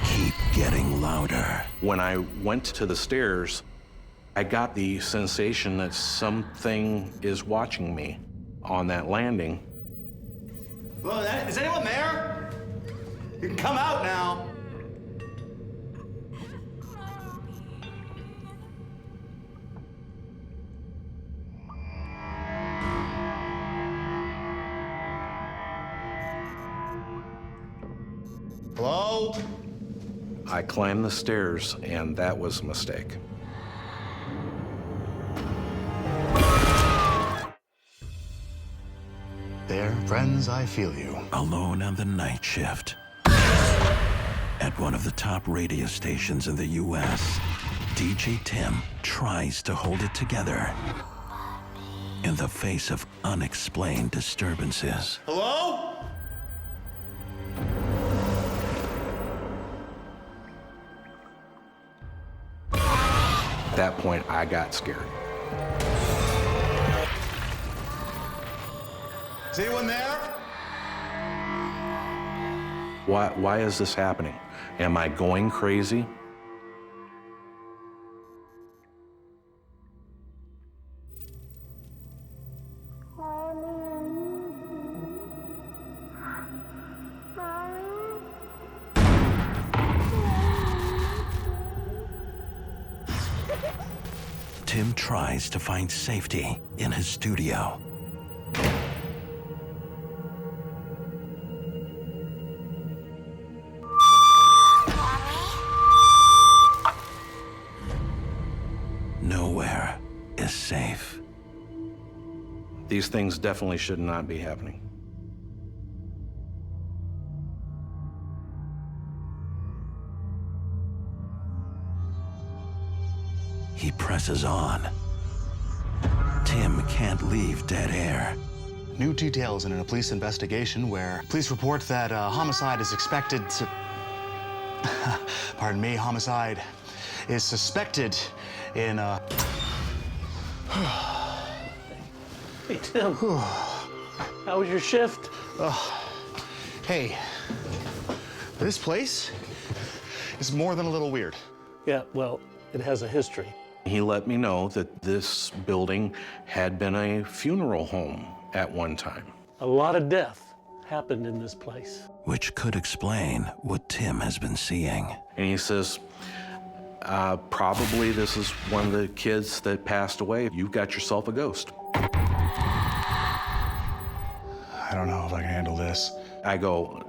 keep getting louder. When I went to the stairs, I got the sensation that something is watching me on that landing. Hello, is anyone there? You can come out now. Hello? I climbed the stairs, and that was a mistake. There, friends, I feel you. Alone on the night shift. At one of the top radio stations in the U.S., DJ Tim tries to hold it together in the face of unexplained disturbances. Hello? At that point, I got scared. Is anyone there? Why is this happening? Am I going crazy? Tim tries to find safety in his studio. Nowhere is safe. These things definitely should not be happening. He presses on. Tim can't leave dead air. New details in a police investigation where police report that a homicide is expected to... Pardon me, homicide is suspected in a... Hey, Tim. How was your shift? Hey, this place is more than a little weird. Yeah, well, it has a history. He let me know that this building had been a funeral home at one time. A lot of death happened in this place. Which could explain what Tim has been seeing. And he says, probably this is one of the kids that passed away. You've got yourself a ghost. I don't know if I can handle this. I go,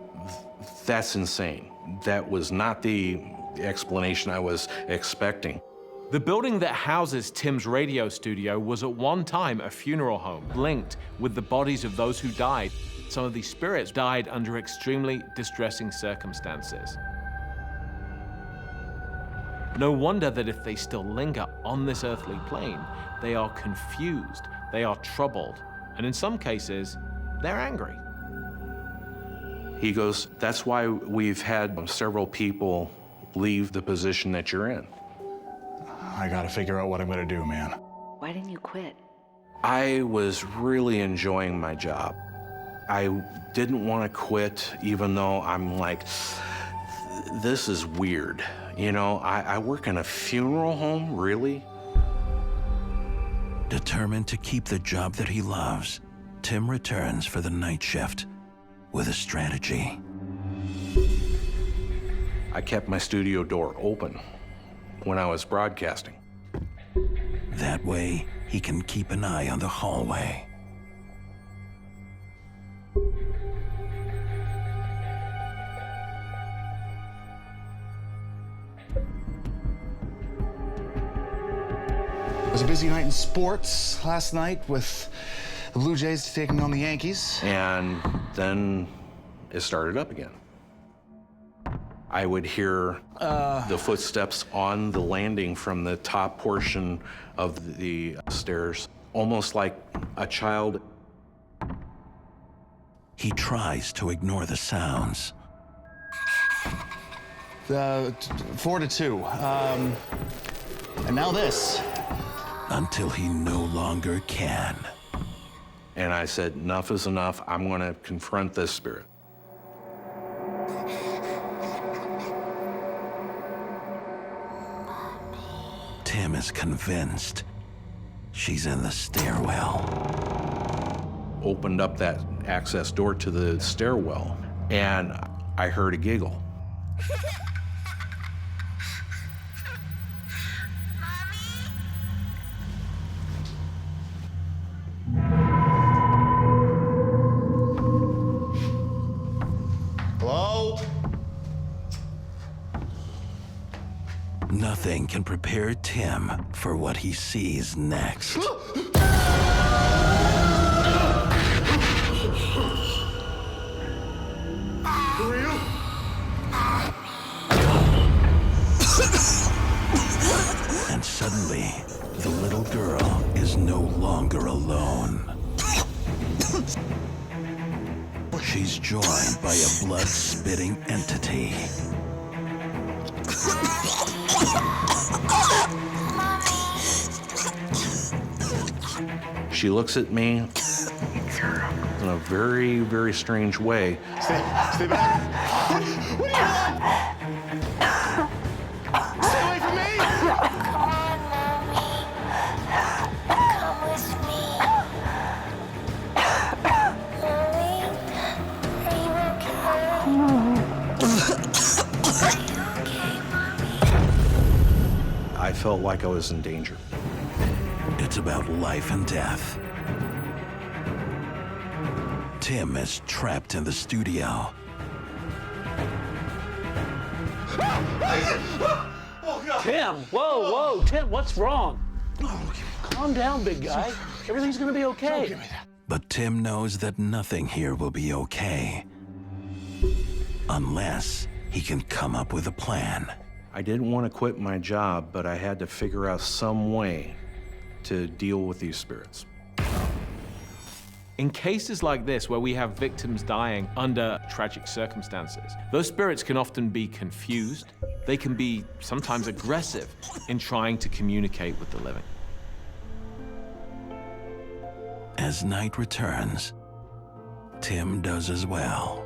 that's insane. That was not the explanation I was expecting. The building that houses Tim's radio studio was at one time a funeral home, linked with the bodies of those who died. Some of these spirits died under extremely distressing circumstances. No wonder that if they still linger on this earthly plane, they are confused, they are troubled, and in some cases, they're angry. He goes, that's why we've had several people leave the position that you're in. I gotta figure out what I'm gonna do, man. Why didn't you quit? I was really enjoying my job. I didn't want to quit, even though I'm like, this is weird. You know, I work in a funeral home, really? Determined to keep the job that he loves, Tim returns for the night shift with a strategy. I kept my studio door open when I was broadcasting. That way, he can keep an eye on the hallway. It was a busy night in sports last night with the Blue Jays taking on the Yankees. And then it started up again. I would hear the footsteps on the landing from the top portion of the stairs, almost like a child. He tries to ignore the sounds. 4-2. And now this. Until he no longer can. And I said, enough is enough. I'm going to confront this spirit. Tim is convinced she's in the stairwell. Opened up that access door to the stairwell, and I heard a giggle. Hello? Nothing can prepare Tim for what he sees next. Who are you? And suddenly, the little girl is no longer alone. She's joined by a blood-spitting entity. She looks at me in a very, very strange way. Stay back. What do you want? Stay away from me! Come on, Mommy. Come with me. Mommy, are you okay? Are you okay, Mommy? I felt like I was in danger. It's about life and death. Tim is trapped in the studio. Tim, whoa, Tim, what's wrong? Calm down, big guy. Everything's gonna be okay. But Tim knows that nothing here will be okay. Unless he can come up with a plan. I didn't want to quit my job, but I had to figure out some way to deal with these spirits. In cases like this, where we have victims dying under tragic circumstances, those spirits can often be confused. They can be sometimes aggressive in trying to communicate with the living. As night returns, Tim does as well.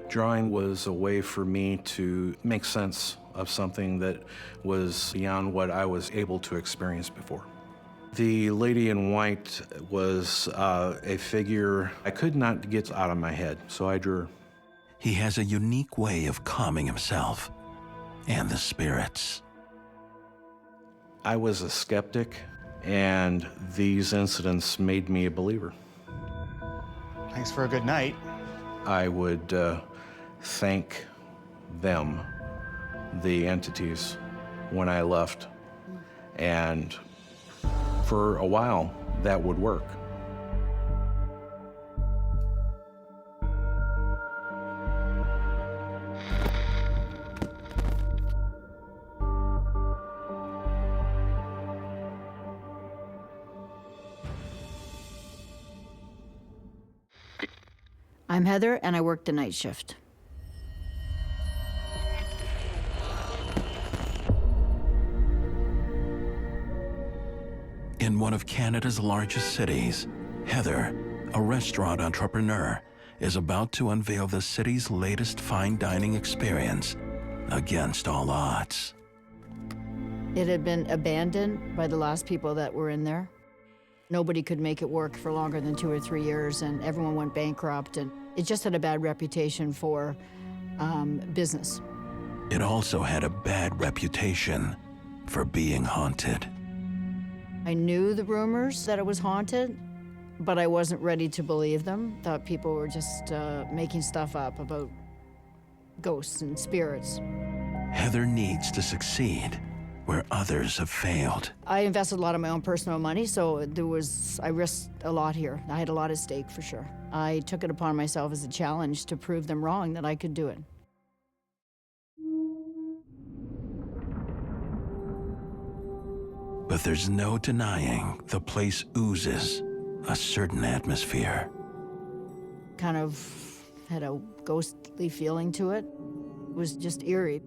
Drawing was a way for me to make sense of something that was beyond what I was able to experience before. The lady in white was a figure I could not get out of my head, so I drew her. He has a unique way of calming himself and the spirits. I was a skeptic, and these incidents made me a believer. Thanks for a good night. I would thank them, the entities, when I left. And for a while, that would work. I'm Heather, and I work the night shift. In one of Canada's largest cities, Heather, a restaurant entrepreneur, is about to unveil the city's latest fine dining experience against all odds. It had been abandoned by the last people that were in there. Nobody could make it work for longer than 2 or 3 years, and everyone went bankrupt, and it just had a bad reputation for business. It also had a bad reputation for being haunted. I knew the rumors that it was haunted, but I wasn't ready to believe them. Thought people were just making stuff up about ghosts and spirits. Heather needs to succeed where others have failed. I invested a lot of my own personal money, so I risked a lot here. I had a lot at stake for sure. I took it upon myself as a challenge to prove them wrong, that I could do it. But there's no denying the place oozes a certain atmosphere. Kind of had a ghostly feeling to it. It was just eerie.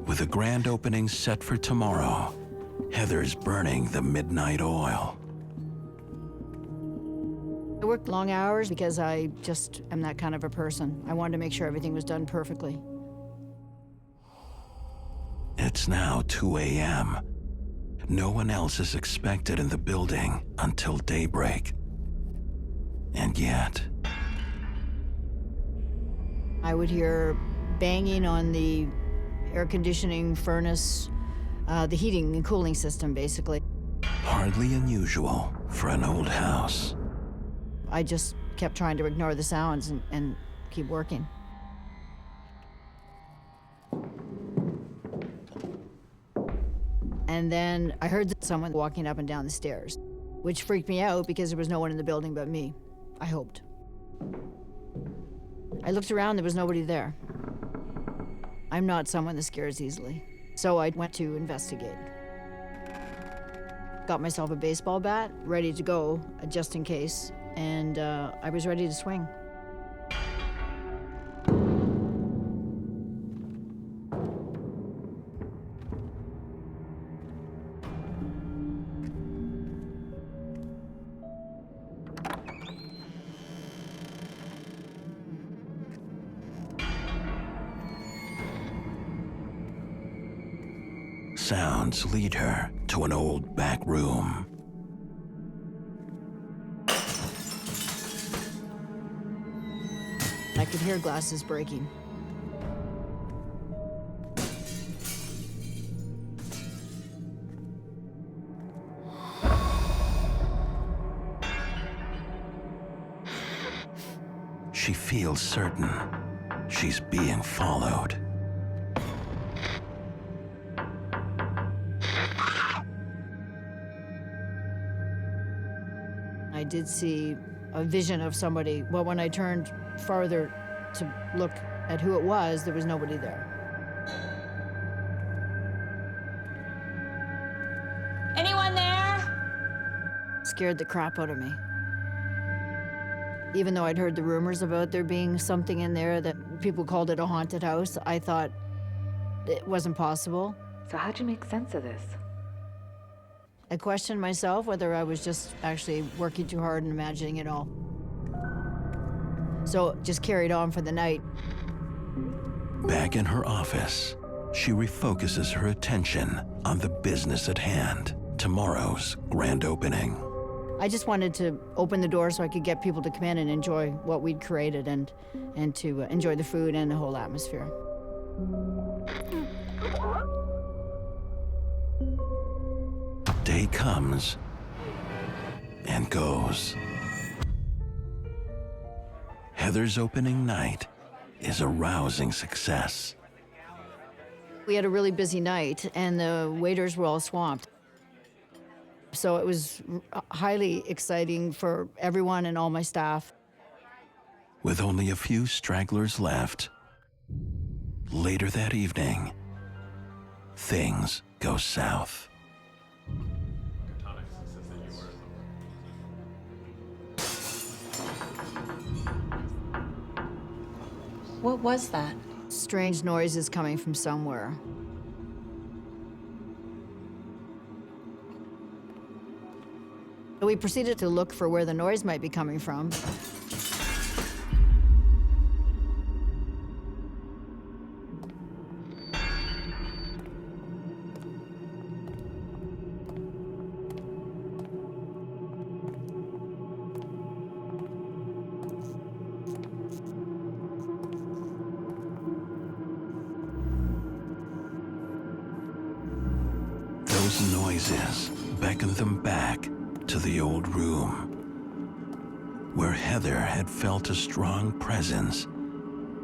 With a grand opening set for tomorrow, Heather's burning the midnight oil. I worked long hours because I just am that kind of a person. I wanted to make sure everything was done perfectly. It's now 2 a.m. No one else is expected in the building until daybreak. And yet... I would hear banging on the air conditioning furnace, the heating and cooling system, basically. Hardly unusual for an old house. I just kept trying to ignore the sounds and keep working. And then I heard someone walking up and down the stairs, which freaked me out because there was no one in the building but me, I hoped. I looked around, there was nobody there. I'm not someone that scares easily, so I went to investigate. Got myself a baseball bat, ready to go, just in case, and I was ready to swing. Sounds lead her to an old back room. I could hear glasses breaking. She feels certain she's being followed. I did see a vision of somebody. Well, when I turned farther to look at who it was, there was nobody there. Anyone there? Scared the crap out of me. Even though I'd heard the rumors about there being something in there, that people called it a haunted house, I thought it wasn't possible. So how'd you make sense of this? I questioned myself whether I was just actually working too hard and imagining it all. So just carried on for the night. Back in her office, she refocuses her attention on the business at hand, tomorrow's grand opening. I just wanted to open the door so I could get people to come in and enjoy what we'd created and to enjoy the food and the whole atmosphere. day comes and goes. Heather's opening night is a rousing success. We had a really busy night, and the waiters were all swamped. So it was highly exciting for everyone and all my staff. With only a few stragglers left, later that evening, things go south. What was that? Strange noises coming from somewhere. We proceeded to look for where the noise might be coming from. Those noises beckoned them back to the old room, where Heather had felt a strong presence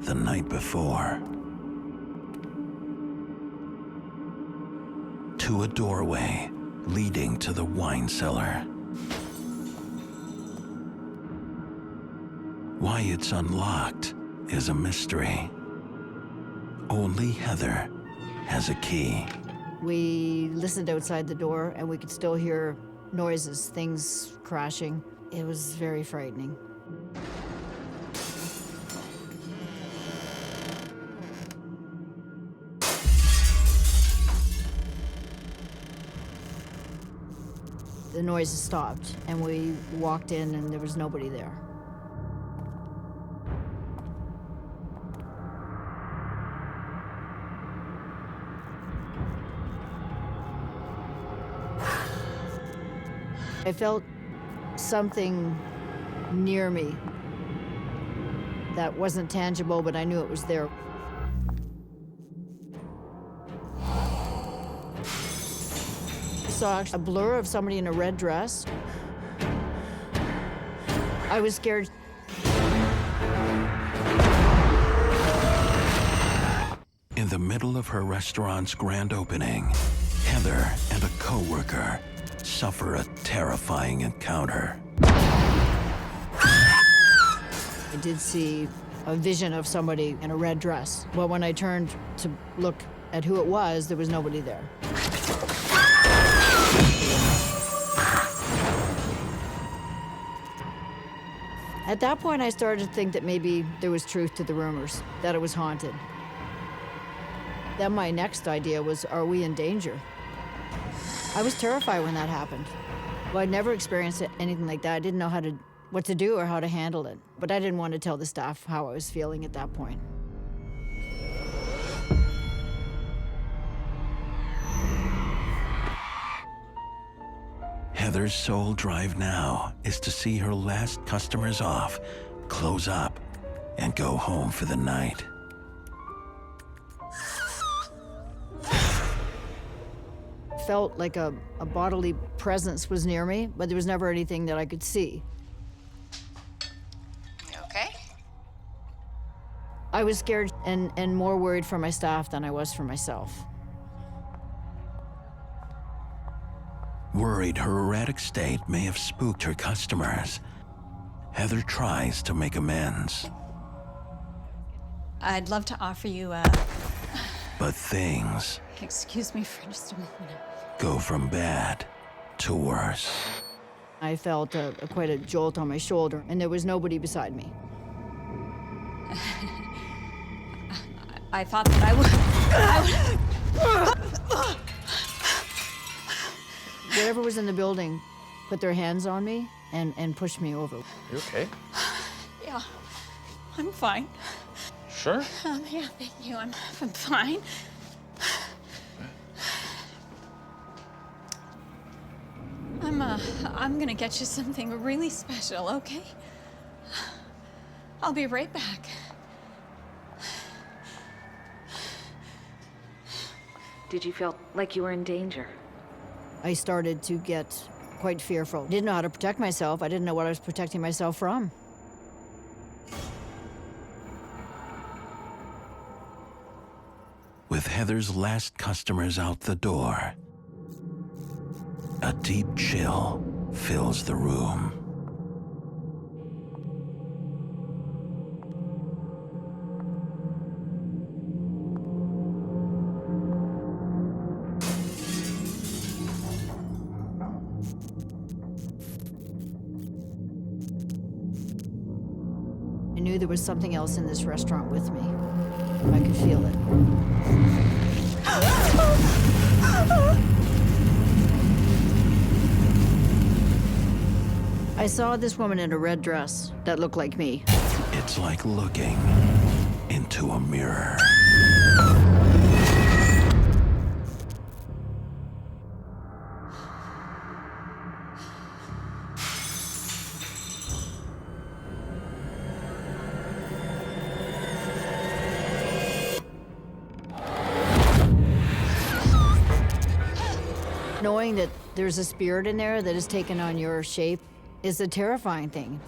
the night before. To a doorway leading to the wine cellar. Why it's unlocked is a mystery. Only Heather has a key. We listened outside the door, and we could still hear noises, things crashing. It was very frightening. The noises stopped, and we walked in, and there was nobody there. I felt something near me that wasn't tangible, but I knew it was there. I saw a blur of somebody in a red dress. I was scared. In the middle of her restaurant's grand opening, Heather and a coworker suffer a terrifying encounter. I did see a vision of somebody in a red dress, but when I turned to look at who it was, there was nobody there. At that point, I started to think that maybe there was truth to the rumors, that it was haunted. Then my next idea was, are we in danger? I was terrified when that happened. Well, I'd never experienced anything like that. I didn't know what to do or how to handle it. But I didn't want to tell the staff how I was feeling at that point. Heather's sole drive now is to see her last customers off, close up, and go home for the night. Felt like a bodily presence was near me, but there was never anything that I could see. You okay? I was scared and more worried for my staff than I was for myself. Worried her erratic state may have spooked her customers, Heather tries to make amends. I'd love to offer you a... But things Excuse me for just a moment. go from bad to worse. I felt quite a jolt on my shoulder, and there was nobody beside me. I thought that I would... Whatever was in the building put their hands on me and pushed me over. You okay? Yeah, I'm fine. Sure? Yeah, thank you. I'm fine. I'm gonna get you something really special, okay? I'll be right back. Did you feel like you were in danger? I started to get quite fearful. Didn't know how to protect myself. I didn't know what I was protecting myself from. With Heather's last customers out the door, a deep chill fills the room. I knew there was something else in this restaurant with me. I could feel it. I saw this woman in a red dress that looked like me. It's like looking into a mirror. Knowing that there's a spirit in there that has taken on your shape is a terrifying thing.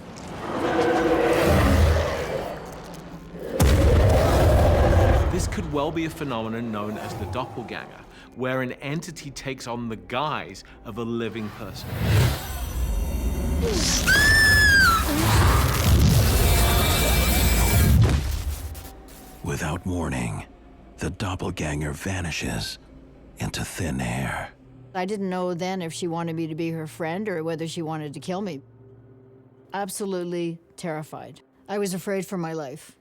This could well be a phenomenon known as the doppelganger, where an entity takes on the guise of a living person. Without warning, the doppelganger vanishes into thin air. I didn't know then if she wanted me to be her friend or whether she wanted to kill me. Absolutely terrified. I was afraid for my life.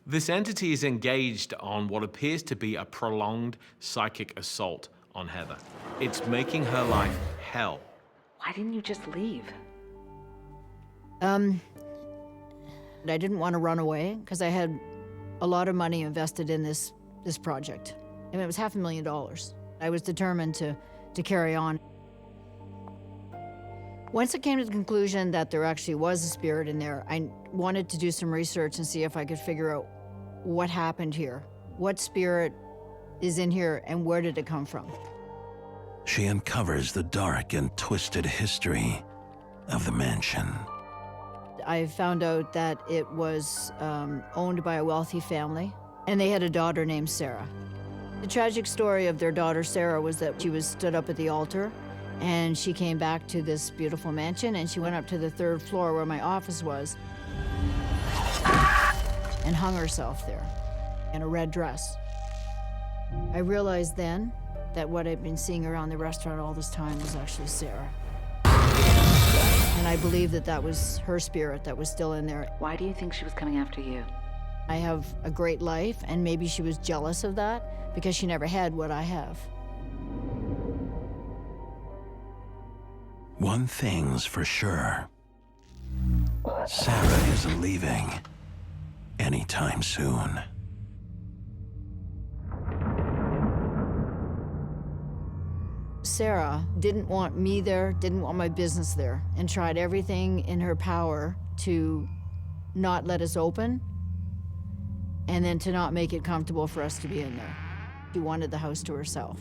This entity is engaged on what appears to be a prolonged psychic assault on Heather. It's making her life hell. Why didn't you just leave? I didn't want to run away because I had a lot of money invested in this project. I mean, it was $500,000. I was determined to carry on. Once I came to the conclusion that there actually was a spirit in there, I wanted to do some research and see if I could figure out what happened here. What spirit is in here and where did it come from? She uncovers the dark and twisted history of the mansion. I found out that it was owned by a wealthy family, and they had a daughter named Sarah. The tragic story of their daughter Sarah was that she was stood up at the altar, and she came back to this beautiful mansion, and she went up to the 3rd floor where my office was, and hung herself there in a red dress. I realized then that what I'd been seeing around the restaurant all this time was actually Sarah. And I believe that that was her spirit that was still in there. Why do you think she was coming after you? I have a great life, and maybe she was jealous of that because she never had what I have. One thing's for sure. Sarah isn't leaving anytime soon. Sarah didn't want me there, didn't want my business there, and tried everything in her power to not let us open and then to not make it comfortable for us to be in there. She wanted the house to herself.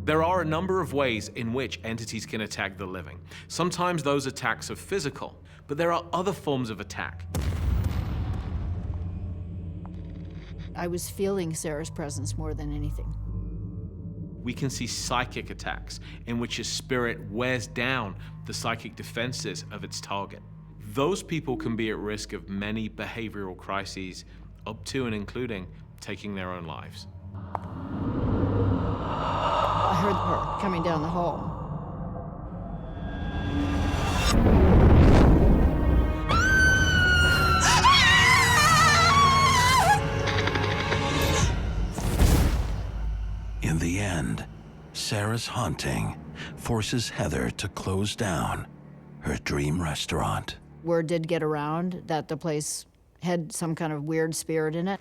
There are a number of ways in which entities can attack the living. Sometimes those attacks are physical, but there are other forms of attack. I was feeling Sarah's presence more than anything. We can see psychic attacks in which a spirit wears down the psychic defenses of its target. Those people can be at risk of many behavioral crises, up to and including taking their own lives. I heard her coming down the hall. In the end, Sarah's haunting forces Heather to close down her dream restaurant. Word did get around that the place had some kind of weird spirit in it.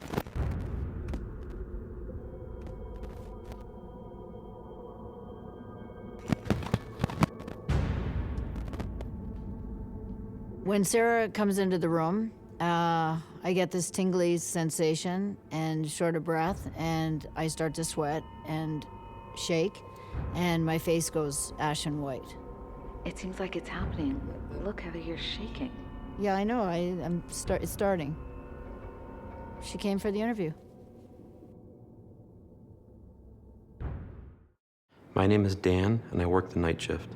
When Sarah comes into the room, I get this tingly sensation and short of breath, and I start to sweat and shake. and my face goes ashen white. It seems like it's happening. Look, Heather, you're shaking. Yeah, I know. It's starting. She came for the interview. My name is Dan, and I work the night shift.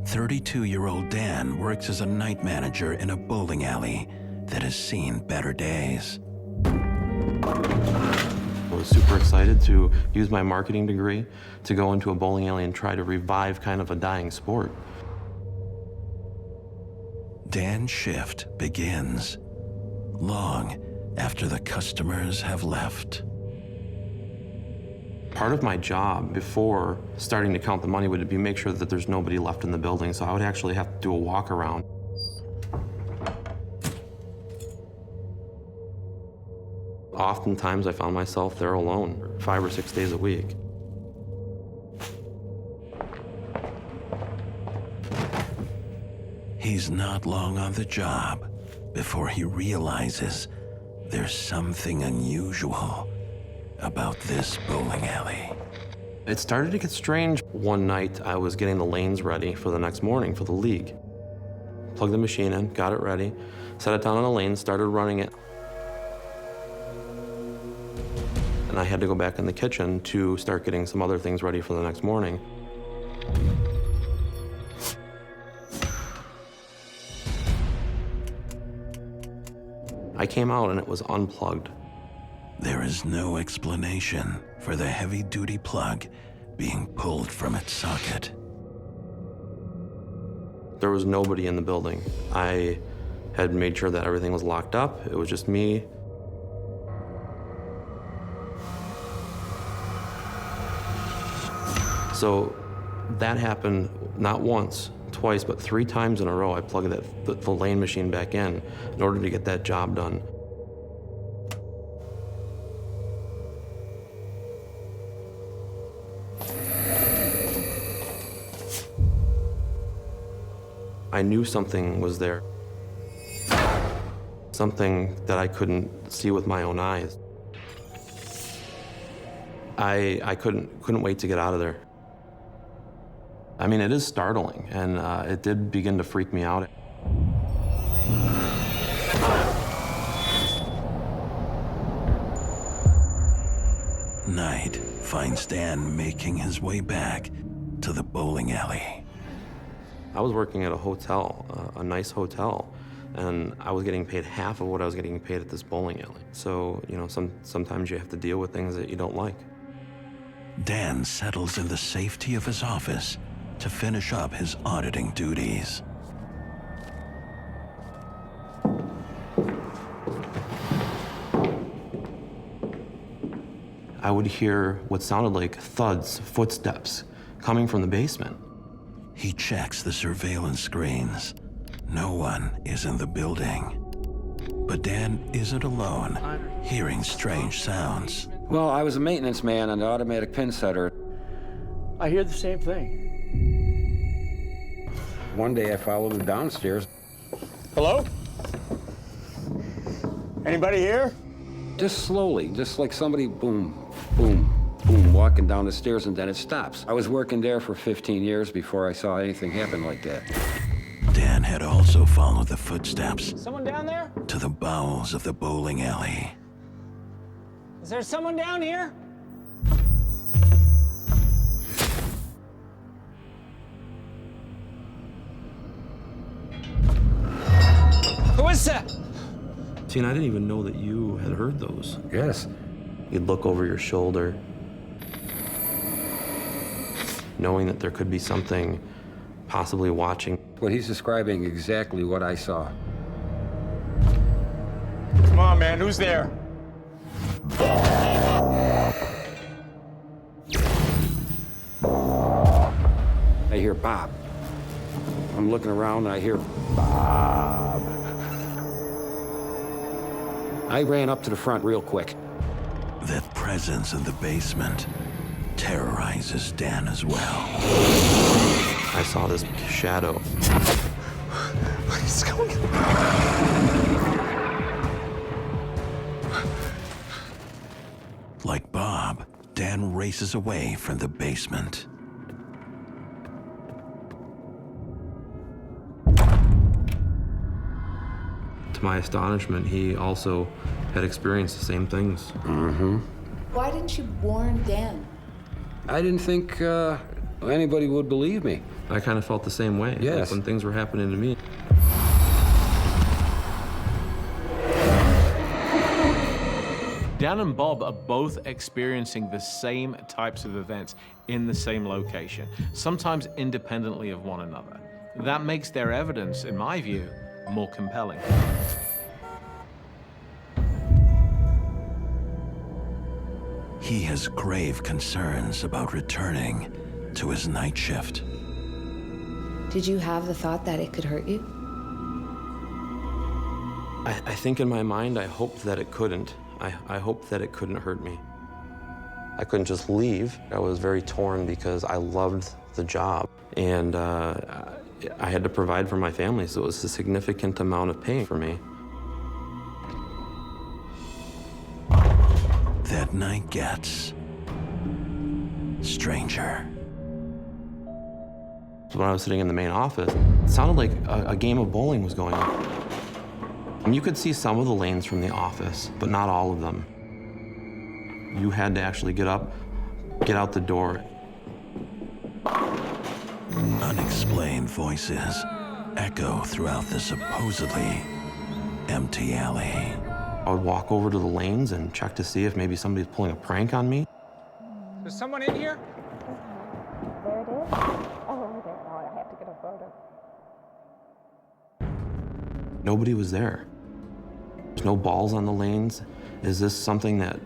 "32-year-old Dan works as a night manager in a bowling alley that has seen better days. I was super excited to use my marketing degree to go into a bowling alley and try to revive kind of a dying sport. Dan's shift begins long after the customers have left. Part of my job before starting to count the money would be make sure that there's nobody left in the building, so I would actually have to do a walk around. Oftentimes I found myself there alone 5 or 6 days a week. He's not long on the job before he realizes there's something unusual about this bowling alley. It started to get strange. One night I was getting the lanes ready for the next morning for the league. Plugged the machine in, got it ready, set it down on a lane, started running it. And I had to go back in the kitchen to start getting some other things ready for the next morning. I came out and it was unplugged. There is no explanation for the heavy-duty plug being pulled from its socket. There was nobody in the building. I had made sure that everything was locked up. It was just me. So that happened not once, twice, but 3 times in a row. I plugged the lane machine back in order to get that job done. I knew something was there. Something that I couldn't see with my own eyes. I couldn't wait to get out of there. I mean, it is startling, and it did begin to freak me out. Night finds Dan making his way back to the bowling alley. I was working at a hotel, a nice hotel, and I was getting paid half of what I was getting paid at this bowling alley. So, you know, sometimes you have to deal with things that you don't like. Dan settles in the safety of his office to finish up his auditing duties. I would hear what sounded like thuds, footsteps, coming from the basement. He checks the surveillance screens. No one is in the building. But Dan isn't alone, hearing strange sounds. Well, I was a maintenance man on the automatic pin setter. I hear the same thing. One day I followed him downstairs. Hello? Anybody here? Just slowly, just like somebody, boom, boom, boom, walking down the stairs, and then it stops. I was working there for 15 years before I saw anything happen like that. Dan had also followed the footsteps Someone down there? to the bowels of the bowling alley. Is there someone down here? Who is that? See, and I didn't even know that you had heard those. Yes. You'd look over your shoulder, knowing that there could be something possibly watching. What he's describing exactly what I saw. Come on, man, who's there? I hear Bob. I'm looking around and I hear Bob. I ran up to the front real quick. That presence in the basement terrorizes Dan as well. I saw this shadow. What is going on? Dan races away from the basement. To my astonishment, he also had experienced the same things. Mm-hmm. Why didn't you warn Dan? I didn't think anybody would believe me. I kind of felt the same way. Yes. Like when things were happening to me. Dan and Bob are both experiencing the same types of events in the same location, sometimes independently of one another. That makes their evidence, in my view, more compelling. He has grave concerns about returning to his night shift. Did you have the thought that it could hurt you? I think in my mind, I hoped that it couldn't. I hoped that it couldn't hurt me. I couldn't just leave. I was very torn because I loved the job. And I had to provide for my family, so it was a significant amount of pain for me. That night gets stranger. When I was sitting in the main office, it sounded like a game of bowling was going on. And you could see some of the lanes from the office, but not all of them. You had to actually get up, get out the door. Unexplained voices echo throughout the supposedly empty alley. I would walk over to the lanes and check to see if maybe somebody's pulling a prank on me. Is someone in here? There it is. Oh, over there. Oh, I have to get a photo. Nobody was there. There's no balls on the lanes. Is this something that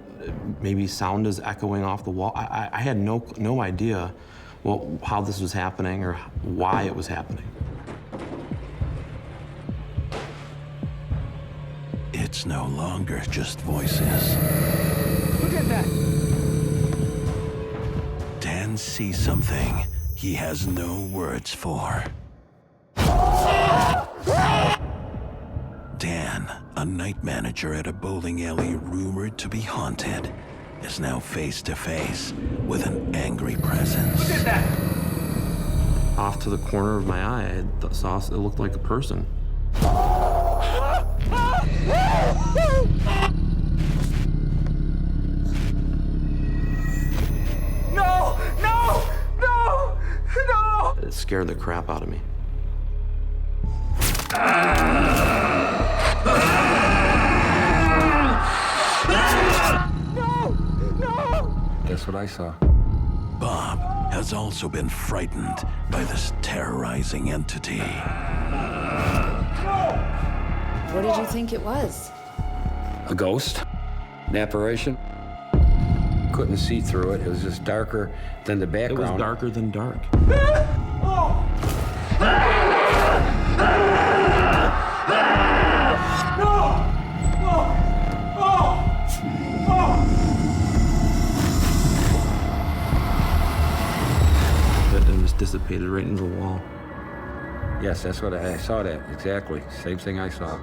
maybe sound is echoing off the wall? I had no idea how this was happening or why it was happening. It's no longer just voices. Look at that! Dan sees something he has no words for. Dan, a night manager at a bowling alley rumored to be haunted, is now face to face with an angry presence. Look at that! Off to the corner of my eye, I saw it looked like a person. No! No! No! No! It scared the crap out of me. No! No! That's what I saw. Bob has also been frightened by this terrorizing entity. What did you think it was? A ghost? An apparition? Couldn't see through it. It was just darker than the background. It was darker than dark. And just dissipated right into the wall. Yes, that's what I saw. That exactly. Same thing I saw.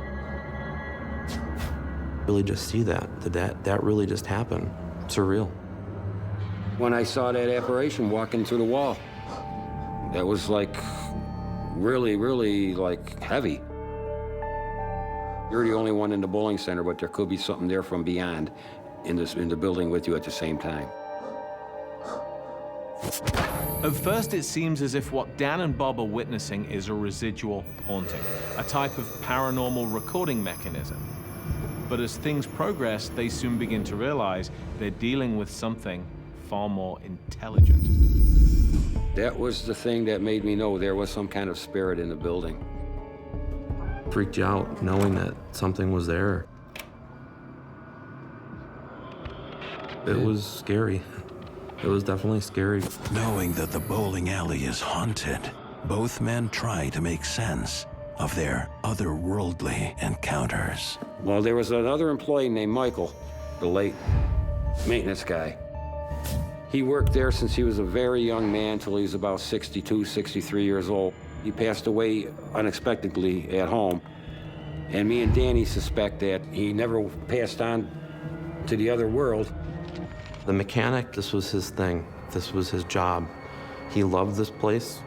Really just see that really just happened. Surreal. When I saw that apparition walking through the wall, that was like really, really like heavy. You're the only one in the bowling center, but there could be something there from beyond in the building with you at the same time. At first, it seems as if what Dan and Bob are witnessing is a residual haunting, a type of paranormal recording mechanism. But as things progress, they soon begin to realize they're dealing with something far more intelligent. That was the thing that made me know there was some kind of spirit in the building. Freaked you out knowing that something was there. It was scary. It was definitely scary. Knowing that the bowling alley is haunted, both men try to make sense of their otherworldly encounters. Well, there was another employee named Michael, the late maintenance guy. He worked there since he was a very young man till he was about 62, 63 years old. He passed away unexpectedly at home. And me and Danny suspect that he never passed on to the other world. The mechanic, this was his thing. This was his job. He loved this place.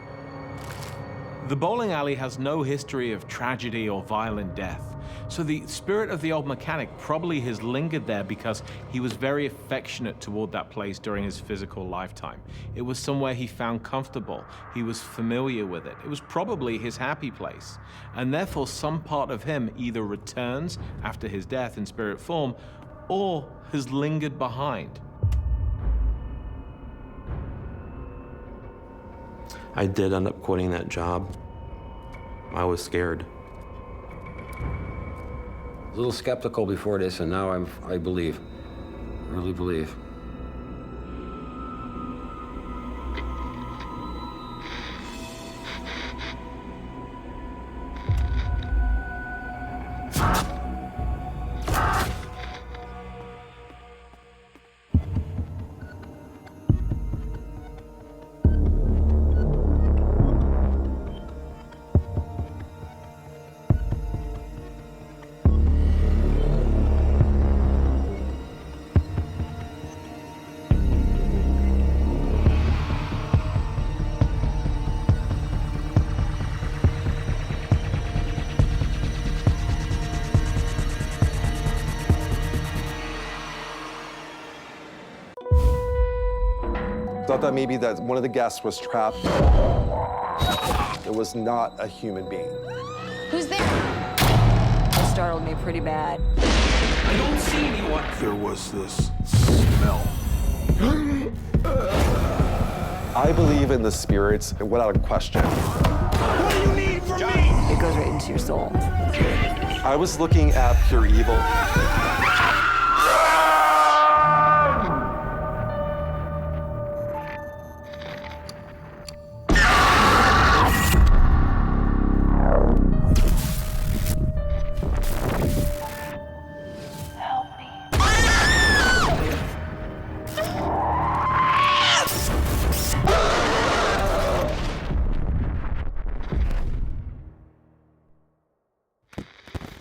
The bowling alley has no history of tragedy or violent death. So the spirit of the old mechanic probably has lingered there because he was very affectionate toward that place during his physical lifetime. It was somewhere he found comfortable. He was familiar with it. It was probably his happy place. And therefore, some part of him either returns after his death in spirit form or has lingered behind. I did end up quitting that job. I was scared. A little skeptical before this, and now I believe. I really believe. Thought that maybe that one of the guests was trapped. It was not a human being. Who's there? That startled me pretty bad. I don't see anyone. There was this smell. I believe in the spirits without a question. What do you need from me? It goes right into your soul. I was looking at pure evil.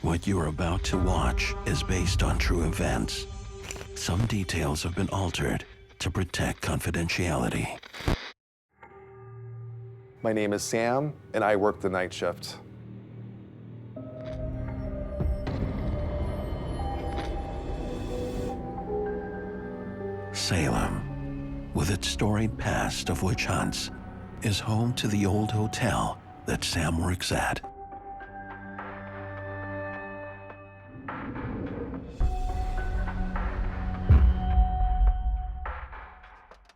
What you're about to watch is based on true events. Some details have been altered to protect confidentiality. My name is Sam, and I work the night shift. Salem, with its storied past of witch hunts, is home to the old hotel that Sam works at.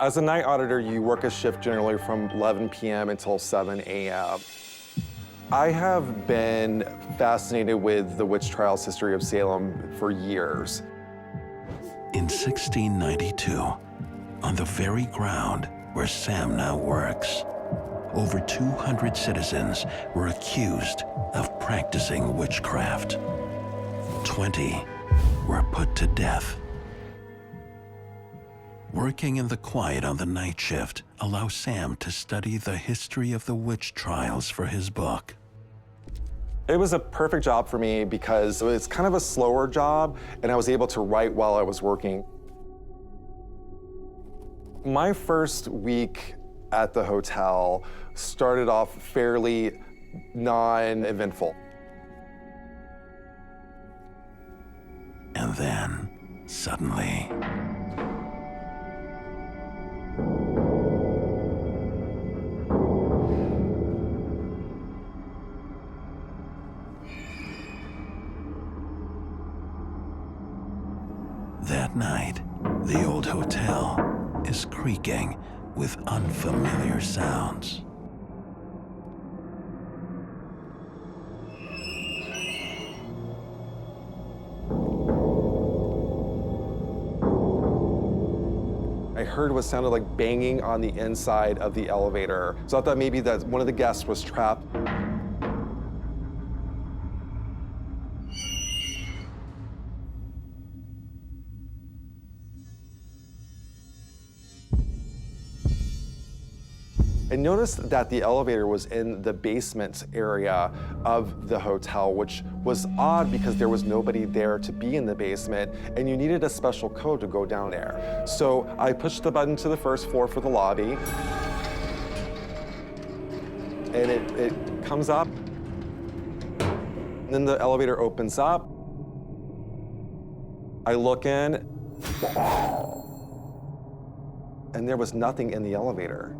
As a night auditor, you work a shift generally from 11 p.m. until 7 a.m. I have been fascinated with the witch trials history of Salem for years. In 1692, on the very ground where Sam now works, over 200 citizens were accused of practicing witchcraft. 20 were put to death. Working in the quiet on the night shift allows Sam to study the history of the witch trials for his book. It was a perfect job for me because it's kind of a slower job, and I was able to write while I was working. My first week at the hotel started off fairly non-eventful. And then, suddenly, that night, the old hotel is creaking with unfamiliar sounds. I heard what sounded like banging on the inside of the elevator. So I thought maybe that one of the guests was trapped. I noticed that the elevator was in the basement area of the hotel, which was odd because there was nobody there to be in the basement, and you needed a special code to go down there. So I pushed the button to the first floor for the lobby, and it comes up. Then the elevator opens up. I look in, and there was nothing in the elevator.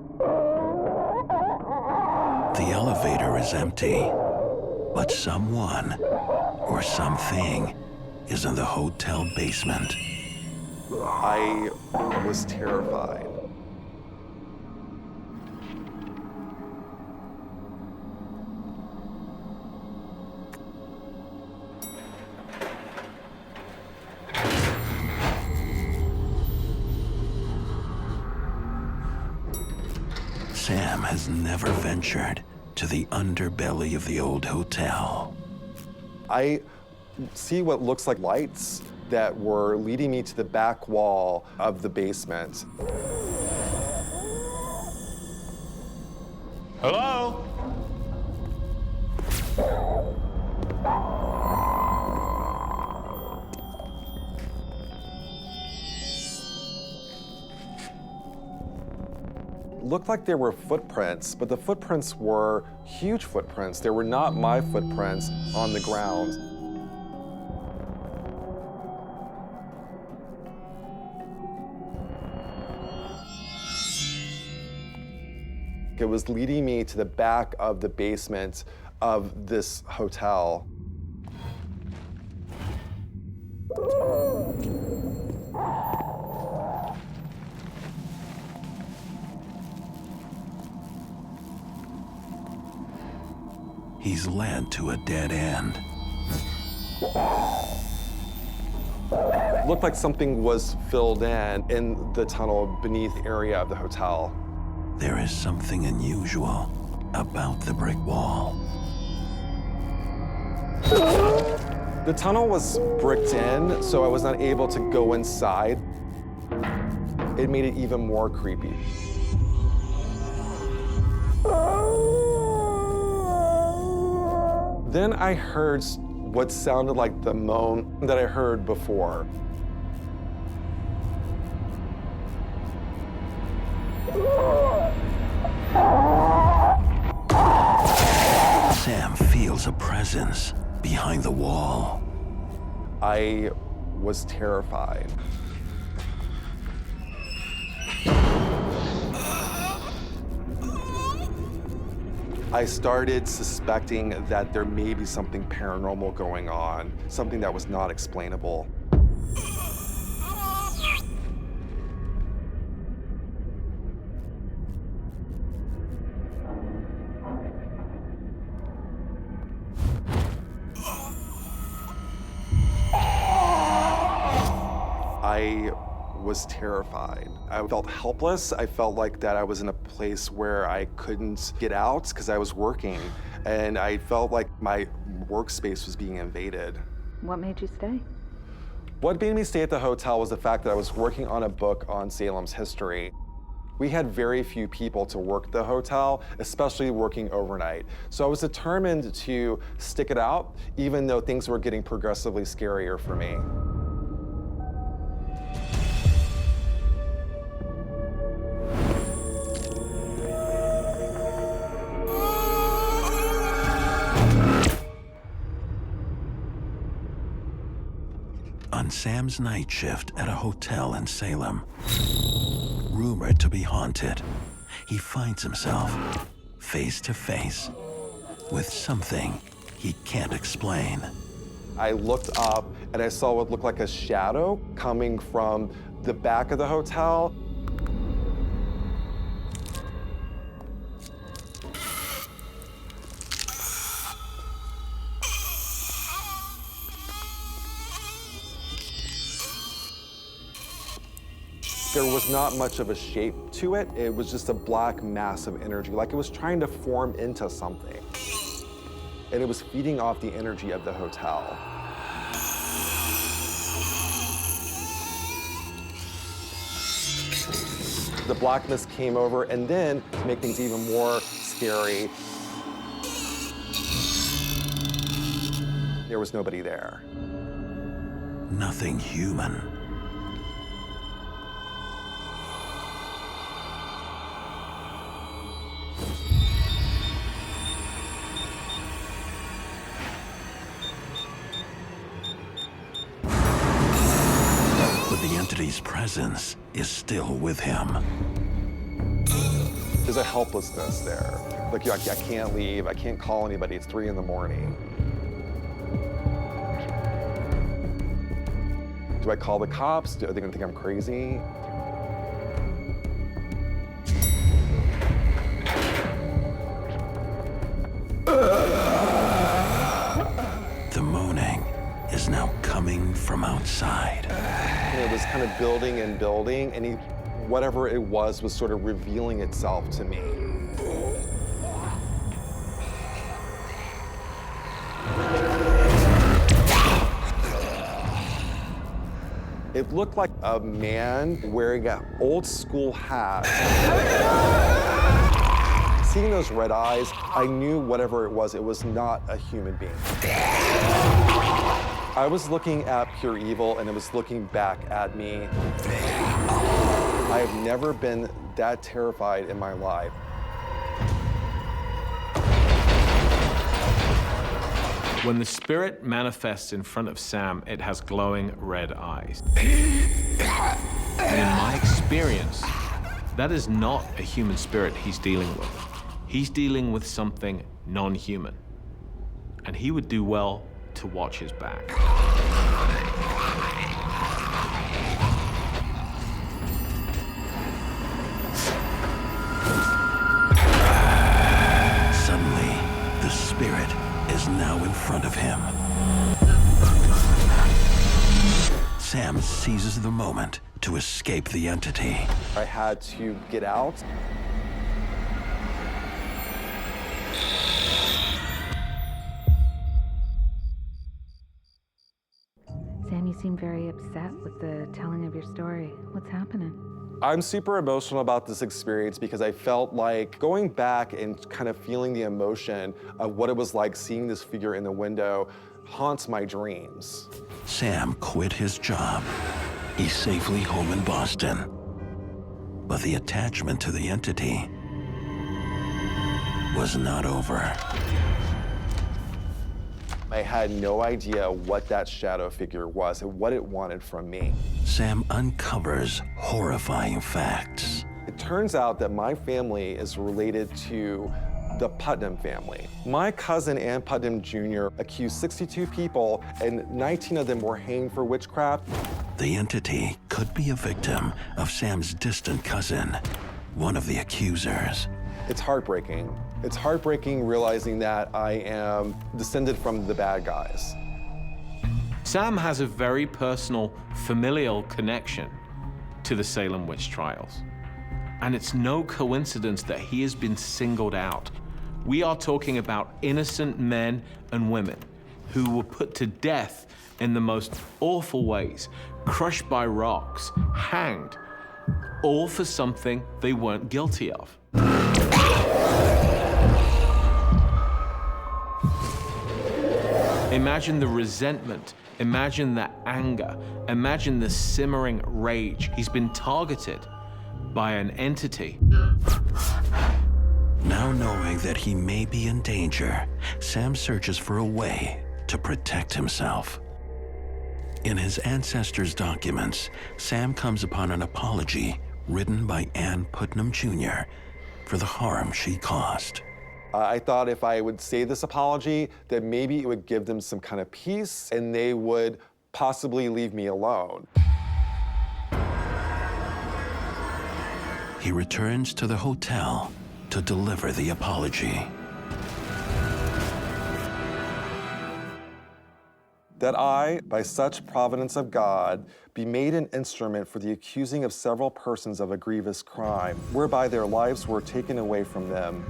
The elevator is empty, but someone or something is in the hotel basement. I was terrified. Sam has never ventured to the underbelly of the old hotel. I see what looks like lights that were leading me to the back wall of the basement. Hello? Looked like there were footprints, but the footprints were huge footprints. They were not my footprints on the ground. It was leading me to the back of the basement of this hotel. He's led to a dead end. Looked like something was filled in the tunnel beneath area of the hotel. There is something unusual about the brick wall. The tunnel was bricked in, so I was not able to go inside. It made it even more creepy. Then I heard what sounded like the moan that I heard before. Sam feels a presence behind the wall. I was terrified. I started suspecting that there may be something paranormal going on, something that was not explainable. I was terrified. I felt helpless. I felt like that I was in a place where I couldn't get out because I was working, and I felt like my workspace was being invaded. What made you stay? What made me stay at the hotel was the fact that I was working on a book on Salem's history. We had very few people to work the hotel, especially working overnight. So I was determined to stick it out, even though things were getting progressively scarier for me. On Sam's night shift at a hotel in Salem, rumored to be haunted, he finds himself face to face with something he can't explain. I looked up and I saw what looked like a shadow coming from the back of the hotel. There was not much of a shape to it. It was just a black mass of energy, like it was trying to form into something. And it was feeding off the energy of the hotel. The black mist came over, and then, to make things even more scary, there was nobody there. Nothing human. But the entity's presence is still with him. There's a helplessness there. Like, I can't leave, I can't call anybody, it's 3 in the morning. Do I call the cops? Are they gonna think I'm crazy? The moaning is now coming from outside. And it was kind of building and building, and whatever it was sort of revealing itself to me. It looked like a man wearing an old school hat. Seeing those red eyes, I knew whatever it was not a human being. I was looking at pure evil, and it was looking back at me. I have never been that terrified in my life. When the spirit manifests in front of Sam, it has glowing red eyes. And in my experience, that is not a human spirit he's dealing with. He's dealing with something non-human. And he would do well to watch his back. Suddenly, the spirit is now in front of him. Sam seizes the moment to escape the entity. I had to get out. Sam, you seem very upset with the telling of your story. What's happening? I'm super emotional about this experience because I felt like going back and kind of feeling the emotion of what it was like seeing this figure in the window haunts my dreams. Sam quit his job. He's safely home in Boston. But the attachment to the entity was not over. I had no idea what that shadow figure was and what it wanted from me. Sam uncovers horrifying facts. It turns out that my family is related to the Putnam family. My cousin Ann Putnam Jr. accused 62 people, and 19 of them were hanged for witchcraft. The entity could be a victim of Sam's distant cousin, one of the accusers. It's heartbreaking. It's heartbreaking realizing that I am descended from the bad guys. Sam has a very personal, familial connection to the Salem witch trials. And it's no coincidence that he has been singled out. We are talking about innocent men and women who were put to death in the most awful ways, crushed by rocks, hanged, all for something they weren't guilty of. Imagine the resentment, imagine the anger, imagine the simmering rage. He's been targeted by an entity. Now knowing that he may be in danger, Sam searches for a way to protect himself. In his ancestors' documents, Sam comes upon an apology written by Ann Putnam Jr. for the harm she caused. I thought if I would say this apology, that maybe it would give them some kind of peace and they would possibly leave me alone. He returns to the hotel to deliver the apology. That I, by such providence of God, be made an instrument for the accusing of several persons of a grievous crime, whereby their lives were taken away from them,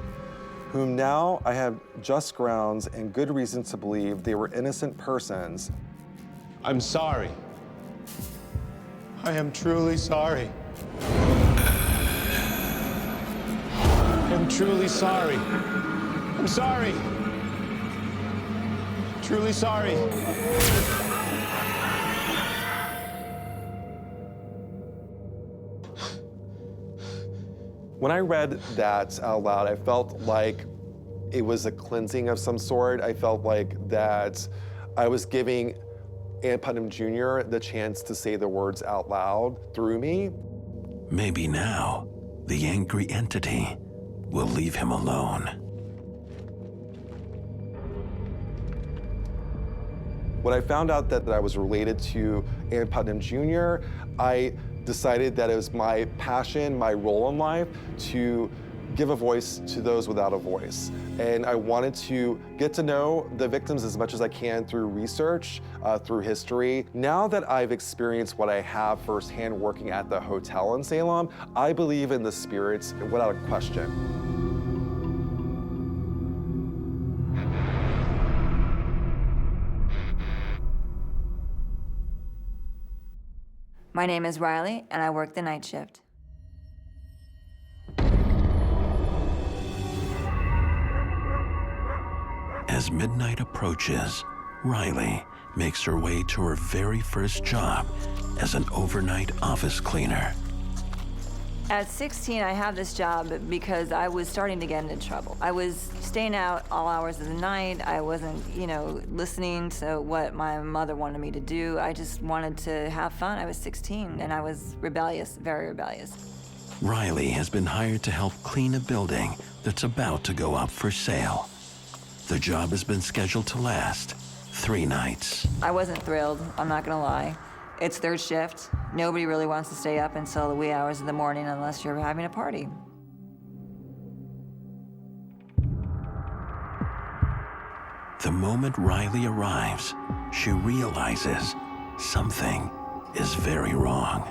whom now I have just grounds and good reason to believe they were innocent persons. I'm sorry. I am truly sorry. truly sorry. I'm sorry. Truly sorry. When I read that out loud, I felt like it was a cleansing of some sort. I felt like that I was giving Ann Putnam Jr. the chance to say the words out loud through me. Maybe now, the angry entity will leave him alone. When I found out that I was related to Ann Putnam Jr., I decided that it was my passion, my role in life, to give a voice to those without a voice. And I wanted to get to know the victims as much as I can through research, through history. Now that I've experienced what I have firsthand working at the hotel in Salem, I believe in the spirits without a question. My name is Riley, and I work the night shift. As midnight approaches, Riley makes her way to her very first job as an overnight office cleaner. At 16, I have this job because I was starting to get into trouble. I was staying out all hours of the night. I wasn't, listening to what my mother wanted me to do. I just wanted to have fun. I was 16, and I was rebellious, very rebellious. Riley has been hired to help clean a building that's about to go up for sale. The job has been scheduled to last 3 nights. I wasn't thrilled, I'm not gonna lie. It's third shift. Nobody really wants to stay up until the wee hours of the morning unless you're having a party. The moment Riley arrives, she realizes something is very wrong.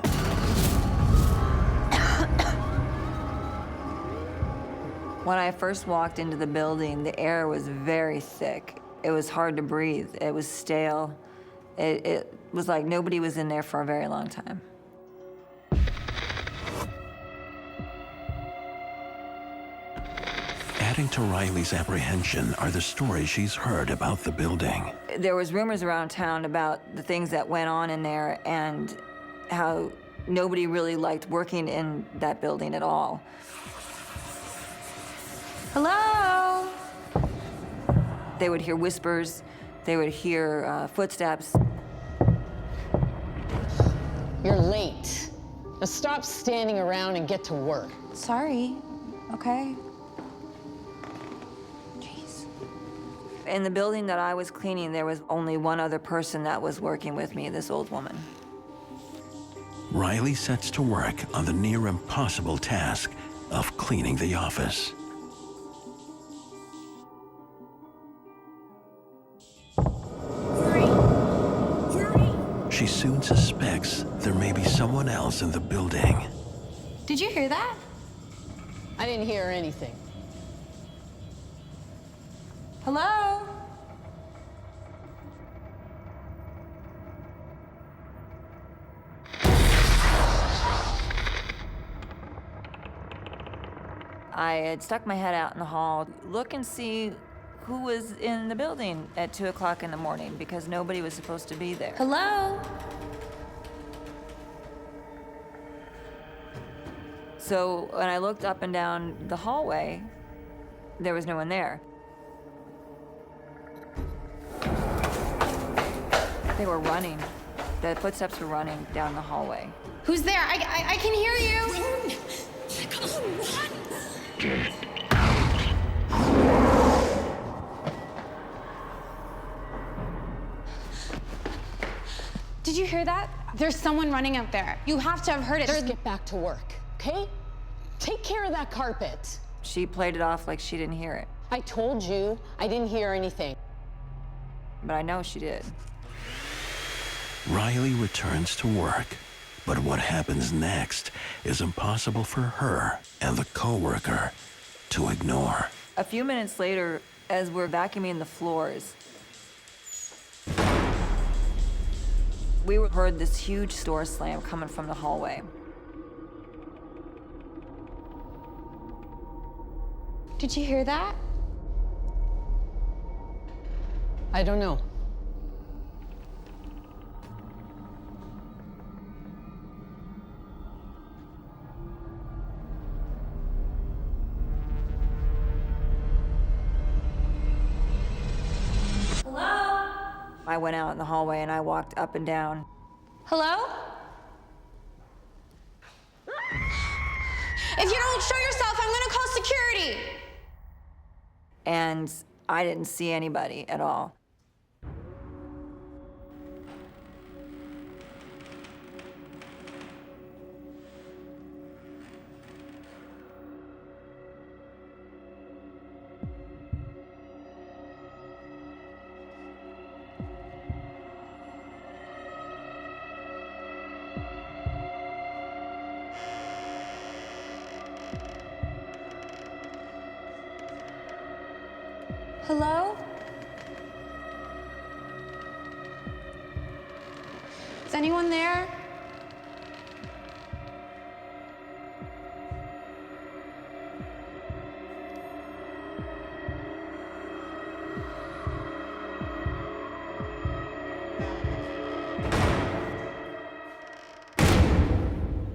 When I first walked into the building, the air was very thick. It was hard to breathe. It was stale. It was like nobody was in there for a very long time. Adding to Riley's apprehension are the stories she's heard about the building. There was rumors around town about the things that went on in there and how nobody really liked working in that building at all. Hello? They would hear whispers. They would hear footsteps. You're late. Now stop standing around and get to work. Sorry, okay? Jeez. In the building that I was cleaning, there was only one other person that was working with me, this old woman. Riley sets to work on the near impossible task of cleaning the office. She soon suspects there may be someone else in the building. Did you hear that? I didn't hear anything. Hello? I had stuck my head out in the hall, look and see who was in the building at 2 o'clock in the morning because nobody was supposed to be there. Hello? So when I looked up and down the hallway, there was no one there. They were running. The footsteps were running down the hallway. Who's there? I can hear you. Run! Come on, run! Did you hear that? There's someone running out there. You have to have heard it. Just get back to work, okay? Take care of that carpet. She played it off like she didn't hear it. I told you I didn't hear anything. But I know she did. Riley returns to work, but what happens next is impossible for her and the coworker to ignore. A few minutes later, as we're vacuuming the floors, we heard this huge door slam coming from the hallway. Did you hear that? I don't know. I went out in the hallway and I walked up and down. Hello? If you don't show yourself, I'm gonna call security. And I didn't see anybody at all. Hello? Is anyone there?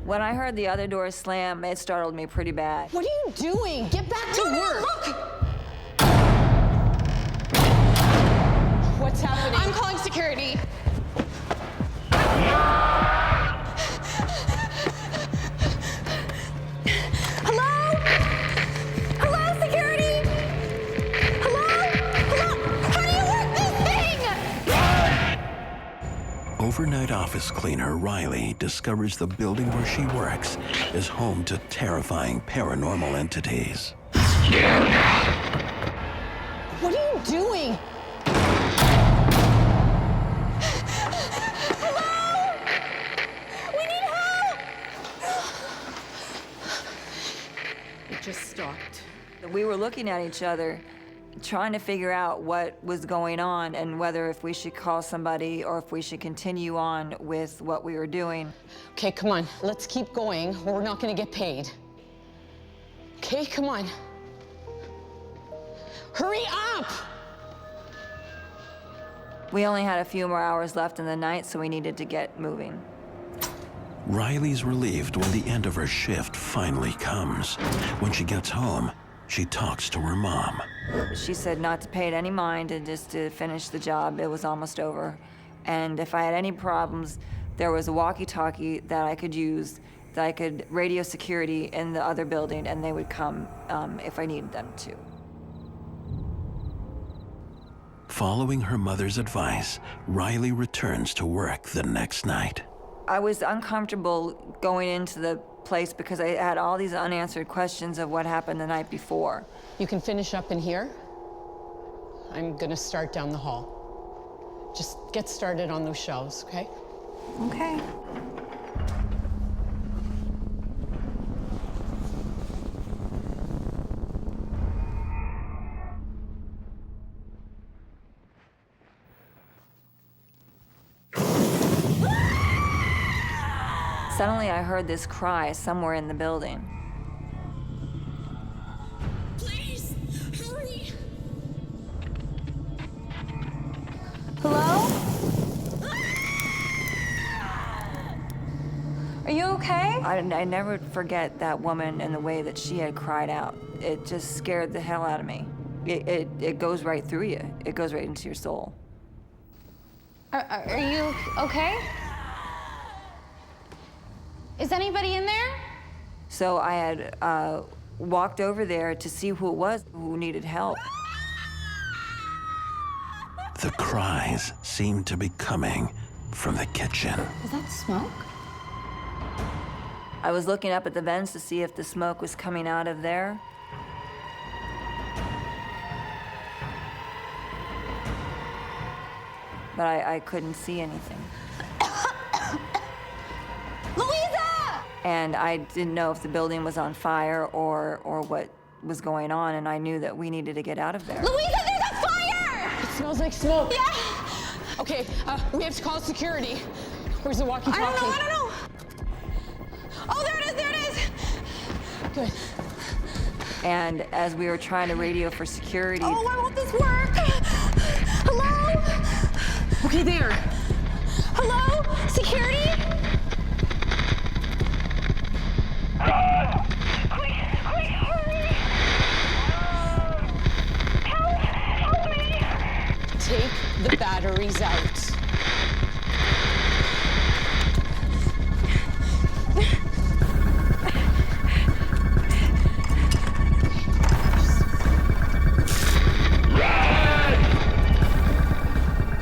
When I heard the other door slam, it startled me pretty bad. What are you doing? Get back to work. Look! What's happening? I'm calling security. Hello? Hello, security? Hello? Hello? How do you work this thing? Overnight office cleaner Riley discovers the building where she works is home to terrifying paranormal entities. What are you doing? Just stopped. We were looking at each other, trying to figure out what was going on and whether if we should call somebody or if we should continue on with what we were doing. Okay, come on. Let's keep going, or we're not gonna get paid. Okay, come on. Hurry up! We only had a few more hours left in the night, so we needed to get moving. Riley's relieved when the end of her shift finally comes. When she gets home, she talks to her mom. She said not to pay it any mind and just to finish the job. It was almost over. And if I had any problems, there was a walkie-talkie that I could use, that I could radio security in the other building, and they would come if I needed them to. Following her mother's advice, Riley returns to work the next night. I was uncomfortable going into the place because I had all these unanswered questions of what happened the night before. You can finish up in here. I'm gonna start down the hall. Just get started on those shelves, okay? Okay. Suddenly I heard this cry somewhere in the building. Please, hurry. Hello? Are you okay? I never forget that woman and the way that she had cried out. It just scared the hell out of me. It goes right through you. It goes right into your soul. Are you okay? Is anybody in there? So I had walked over there to see who it was who needed help. The cries seem to be coming from the kitchen. Is that smoke? I was looking up at the vents to see if the smoke was coming out of there. But I couldn't see anything. Louisa! And I didn't know if the building was on fire or what was going on, and I knew that we needed to get out of there. Louisa, there's a fire! It smells like smoke. Yeah! Okay, we have to call security. Where's the walkie-talkie? I don't know. Oh, there it is, there it is! Good. And as we were trying to radio for security. Oh, why won't this work? Hello? Okay, there. Hello? Security? Quick, hurry! Help me! Take the batteries out.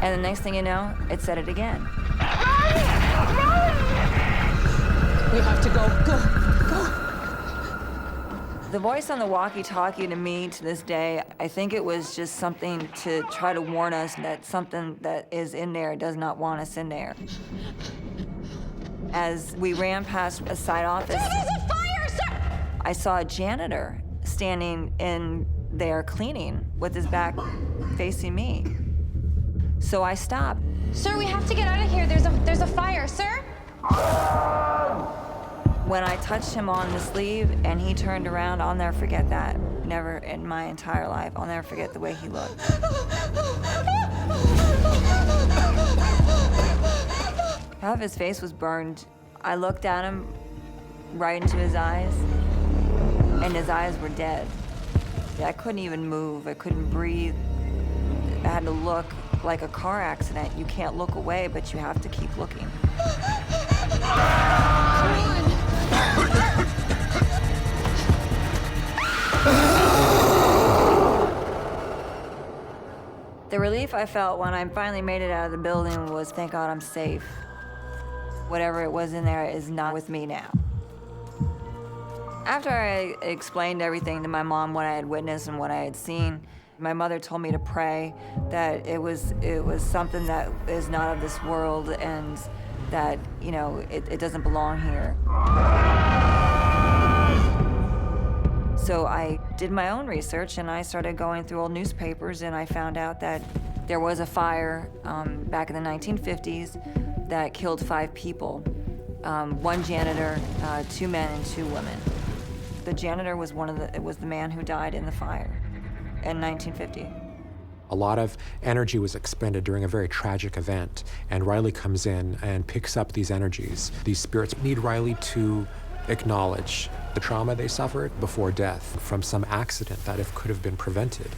And the next thing you know, it said it again. We have to go. Go. The voice on the walkie-talkie to me to this day, I think it was just something to try to warn us that something that is in there does not want us in there. As we ran past a side office, There's a fire, sir! I saw a janitor standing in there cleaning with his back facing me. So I stopped. Sir, we have to get out of here. There's a fire, sir. When I touched him on the sleeve and he turned around, I'll never forget that. Never in my entire life. I'll never forget the way he looked. Half his face was burned. I looked at him right into his eyes, and his eyes were dead. I couldn't even move. I couldn't breathe. I had to look like a car accident. You can't look away, but you have to keep looking. The relief I felt when I finally made it out of the building was, thank God I'm safe. Whatever it was in there is not with me now. After I explained everything to my mom, what I had witnessed and what I had seen, my mother told me to pray that it was something that is not of this world and that, you know, it doesn't belong here. So I did my own research and I started going through old newspapers and I found out that there was a fire back in the 1950s that killed 5 people. 1 janitor, 2 men and 2 women. The janitor was the man who died in the fire in 1950. A lot of energy was expended during a very tragic event, and Riley comes in and picks up these energies. These spirits need Riley to acknowledge the trauma they suffered before death from some accident that could have been prevented.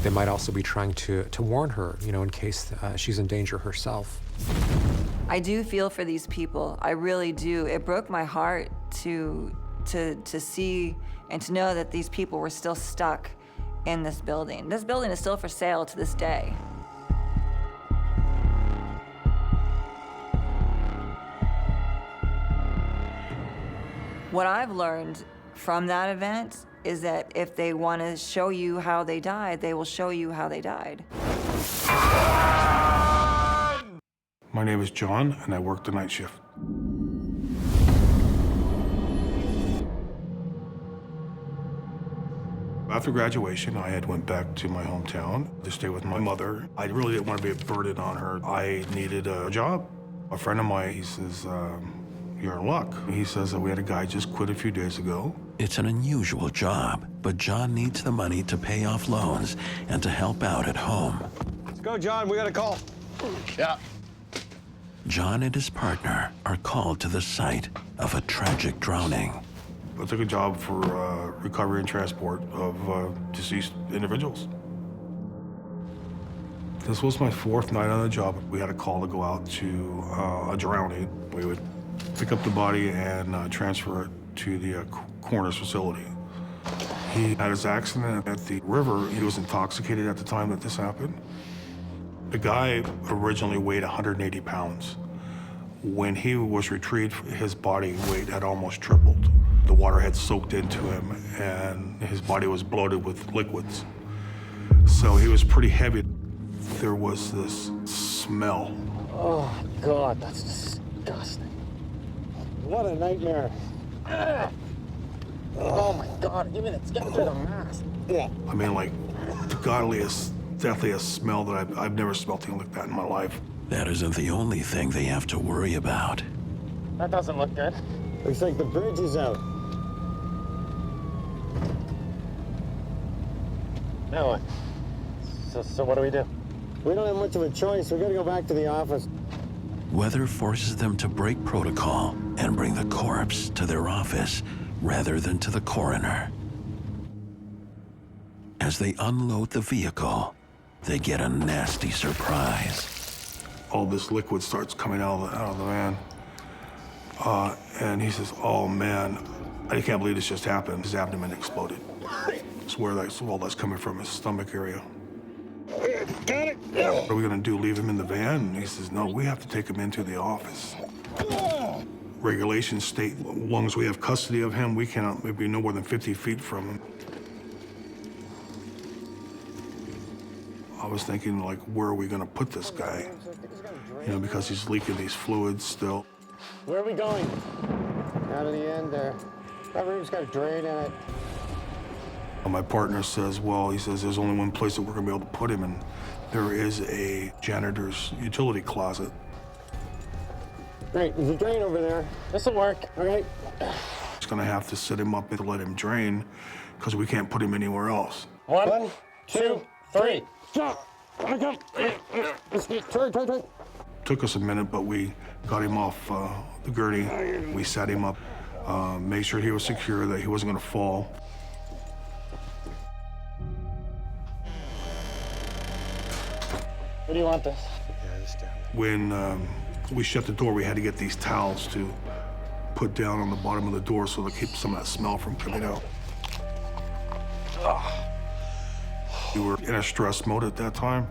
They might also be trying to warn her, you know, in case she's in danger herself. I do feel for these people. I really do. It broke my heart to see and to know that these people were still stuck in this building. This building is still for sale to this day. What I've learned from that event is that if they want to show you how they died, they will show you how they died. My name is John, and I work the night shift. After graduation, I had went back to my hometown to stay with my mother. I really didn't want to be a burden on her. I needed a job. A friend of mine, he says, you're in luck. He says that we had a guy just quit a few days ago. It's an unusual job, but John needs the money to pay off loans and to help out at home. Let's go, John. We got a call. Yeah. John and his partner are called to the site of a tragic drowning. I took a job for recovery and transport of deceased individuals. This was my 4th night on the job. We had a call to go out to a drowning. We would pick up the body and transfer it to the coroner's facility. He had his accident at the river. He was intoxicated at the time that this happened. The guy originally weighed 180 pounds. When he was retrieved, his body weight had almost tripled. The water had soaked into him, and his body was bloated with liquids. So he was pretty heavy. There was this smell. Oh, God, that's disgusting. What a nightmare. Oh, my God, give me that. Get through the mask. Yeah. I mean, like, the godliest, deathliest smell that I've never smelled anything like that in my life. That isn't the only thing they have to worry about. That doesn't look good. Looks like the bridge is out. Now what? So what do we do? We don't have much of a choice. We gotta go back to the office. Weather forces them to break protocol and bring the corpse to their office rather than to the coroner. As they unload the vehicle, they get a nasty surprise. All this liquid starts coming out of the van. And he says, oh man, I can't believe this just happened. His abdomen exploded. It's where all that's coming from, his stomach area. Got it! What are we gonna do, leave him in the van? And he says, no, we have to take him into the office. Regulations state, as long as we have custody of him, we cannot be no more than 50 feet from him. I was thinking, like, where are we gonna put this guy? You know, because he's leaking these fluids still. Where are we going? Out of the end there. That room's got a drain in it. My partner says, well, he says, there's only one place that we're gonna be able to put him, and there is a janitor's utility closet. Great, there's a drain over there. This'll work, all right? It's gonna have to set him up and let him drain, because we can't put him anywhere else. 1, 2, 3. Jump! Turn. Took us a minute, but we got him off the gurney. We set him up, made sure he was secure, that he wasn't gonna fall. Where do you want this? When we shut the door, we had to get these towels to put down on the bottom of the door so to keep some of that smell from coming out. We were in a stress mode at that time.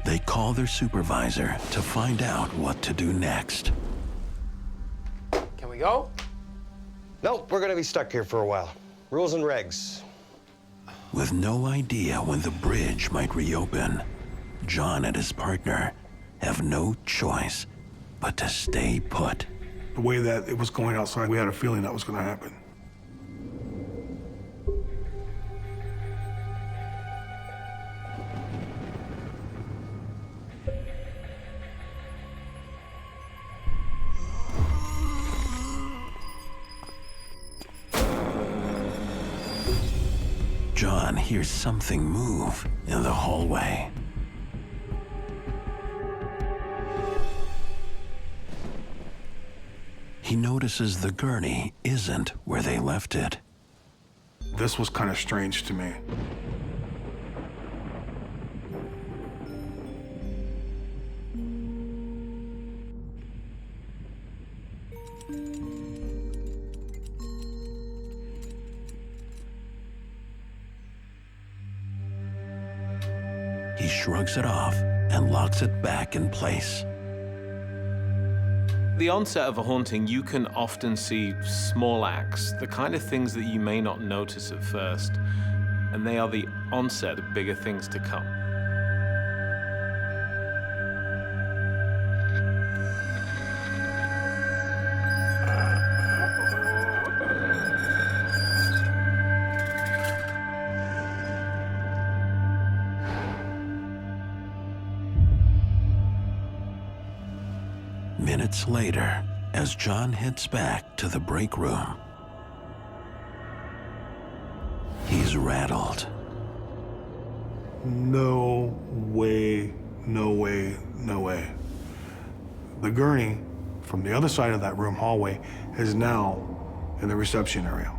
They call their supervisor to find out what to do next. Can we go? Nope, we're gonna be stuck here for a while. Rules and regs. With no idea when the bridge might reopen, John and his partner have no choice but to stay put. The way that it was going outside, we had a feeling that was gonna happen. John hears something move in the hallway. He notices the gurney isn't where they left it. This was kind of strange to me. He shrugs it off and locks it back in place. The onset of a haunting, you can often see small acts, the kind of things that you may not notice at first, and they are the onset of bigger things to come. Minutes later, as John heads back to the break room, he's rattled. No way, no way, no way. The gurney from the other side of that room hallway is now in the reception area.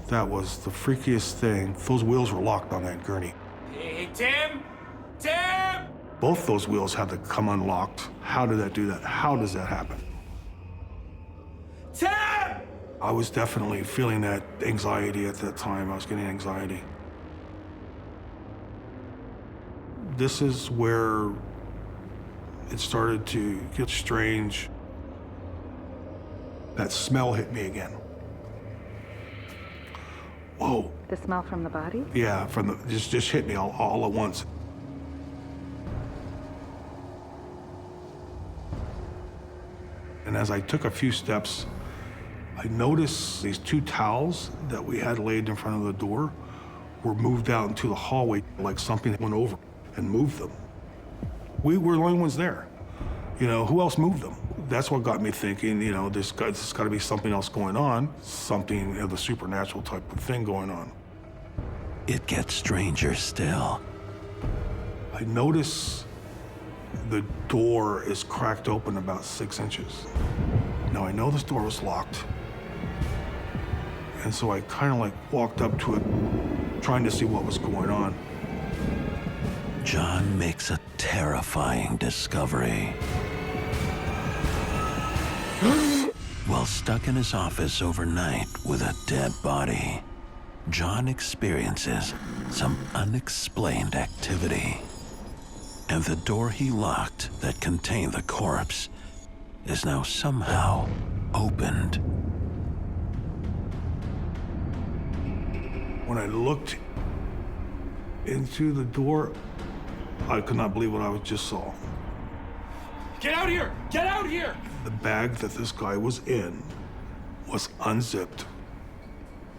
That was the freakiest thing. Those wheels were locked on that gurney. Hey, Tim! Tim! Both those wheels had to come unlocked. How did that do that? How does that happen? Tim! I was definitely feeling that anxiety at that time. I was getting anxiety. This is where it started to get strange. That smell hit me again. Whoa. The smell from the body? Yeah, from the just hit me all at once. And as I took a few steps, I noticed these two towels that we had laid in front of the door were moved out into the hallway, like something went over and moved them. We were the only ones there. You know, who else moved them? That's what got me thinking, you know, there's got to be something else going on, something of the supernatural type of thing going on. It gets stranger still. I notice the door is cracked open about 6 inches. Now, I know this door was locked, and so I kind of like walked up to it, trying to see what was going on. John makes a terrifying discovery. While stuck in his office overnight with a dead body, John experiences some unexplained activity. And the door he locked that contained the corpse is now somehow opened. When I looked into the door, I could not believe what I just saw. Get out here! Get out here! The bag that this guy was in was unzipped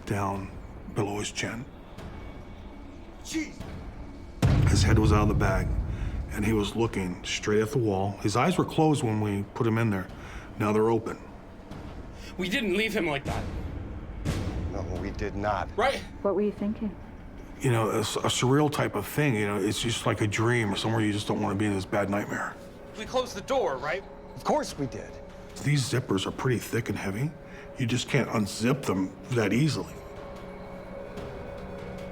down below his chin. Jeez. His head was out of the bag, and he was looking straight at the wall. His eyes were closed when we put him in there. Now they're open. We didn't leave him like that. No, we did not. Right? What were you thinking? You know, a surreal type of thing, you know, it's just like a dream or somewhere you just don't want to be in this bad nightmare. We closed the door, right? Of course we did. These zippers are pretty thick and heavy. You just can't unzip them that easily.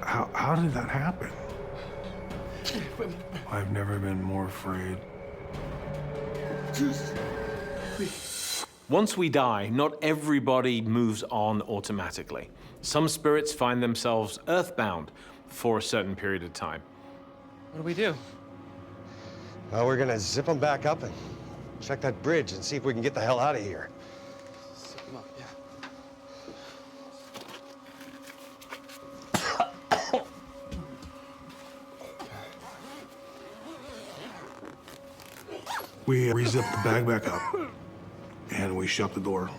How did that happen? I've never been more afraid. Once we die, not everybody moves on automatically. Some spirits find themselves earthbound for a certain period of time. What do we do? Well, we're gonna zip them back up and check that bridge and see if we can get the hell out of here. Zip him up, yeah. We re-zipped the bag back up, and we shut the door.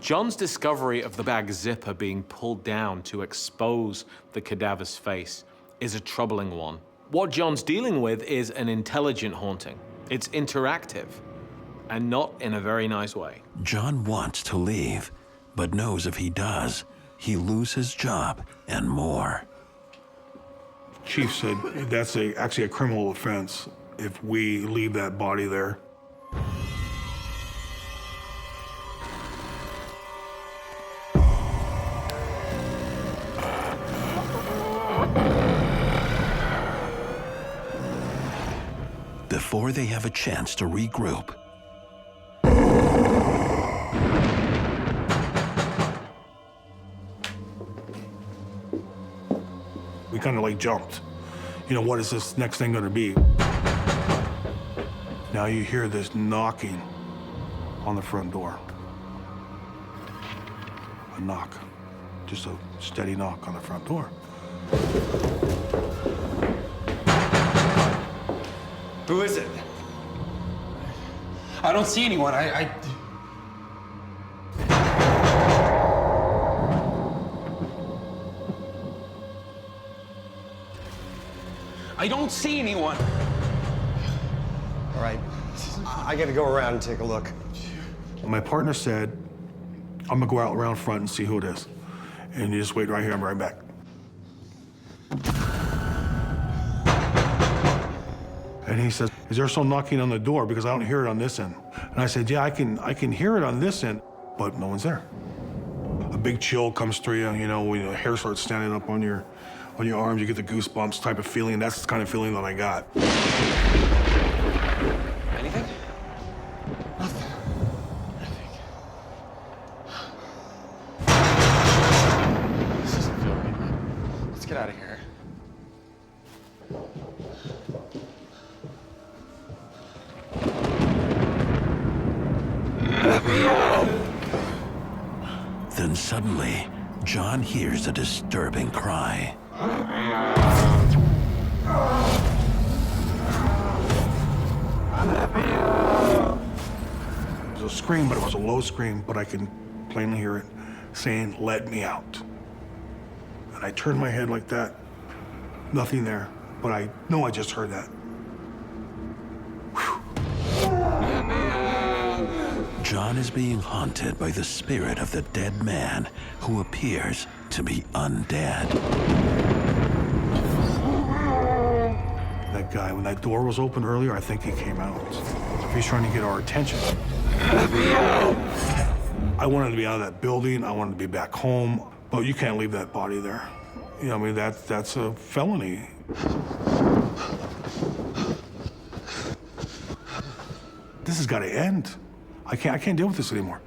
John's discovery of the bag zipper being pulled down to expose the cadaver's face is a troubling one. What John's dealing with is an intelligent haunting. It's interactive, and not in a very nice way. John wants to leave, but knows if he does, he'll lose his job and more. Chief said that's actually a criminal offense if we leave that body there. Before they have a chance to regroup, we kind of like jumped. You know, what is this next thing gonna be? Now you hear this knocking on the front door. A knock, just a steady knock on the front door. Who is it? I don't see anyone. I don't see anyone. All right, I gotta go around and take a look. My partner said, I'm gonna go out around front and see who it is. And you just wait right here, I'm right back. And he says, is there some knocking on the door? Because I don't hear it on this end. And I said, yeah, I can hear it on this end, but no one's there. A big chill comes through you, you know, when the hair starts standing up on your arms, you get the goosebumps type of feeling. That's the kind of feeling that I got. Anything? Nothing. This doesn't feel right, man. Let's get out of here. then suddenly, John hears a disturbing cry. It was a scream, but it was a low scream, but I can plainly hear it saying, "Let me out." And I turned my head like that. Nothing there, but I know I just heard that. Whew. John is being haunted by the spirit of the dead man who appears to be undead. That guy, when that door was open earlier, I think he came out. He's trying to get our attention. I wanted to be out of that building. I wanted to be back home, but you can't leave that body there. You know, I mean, that's a felony. This has got to end. I can't deal with this anymore.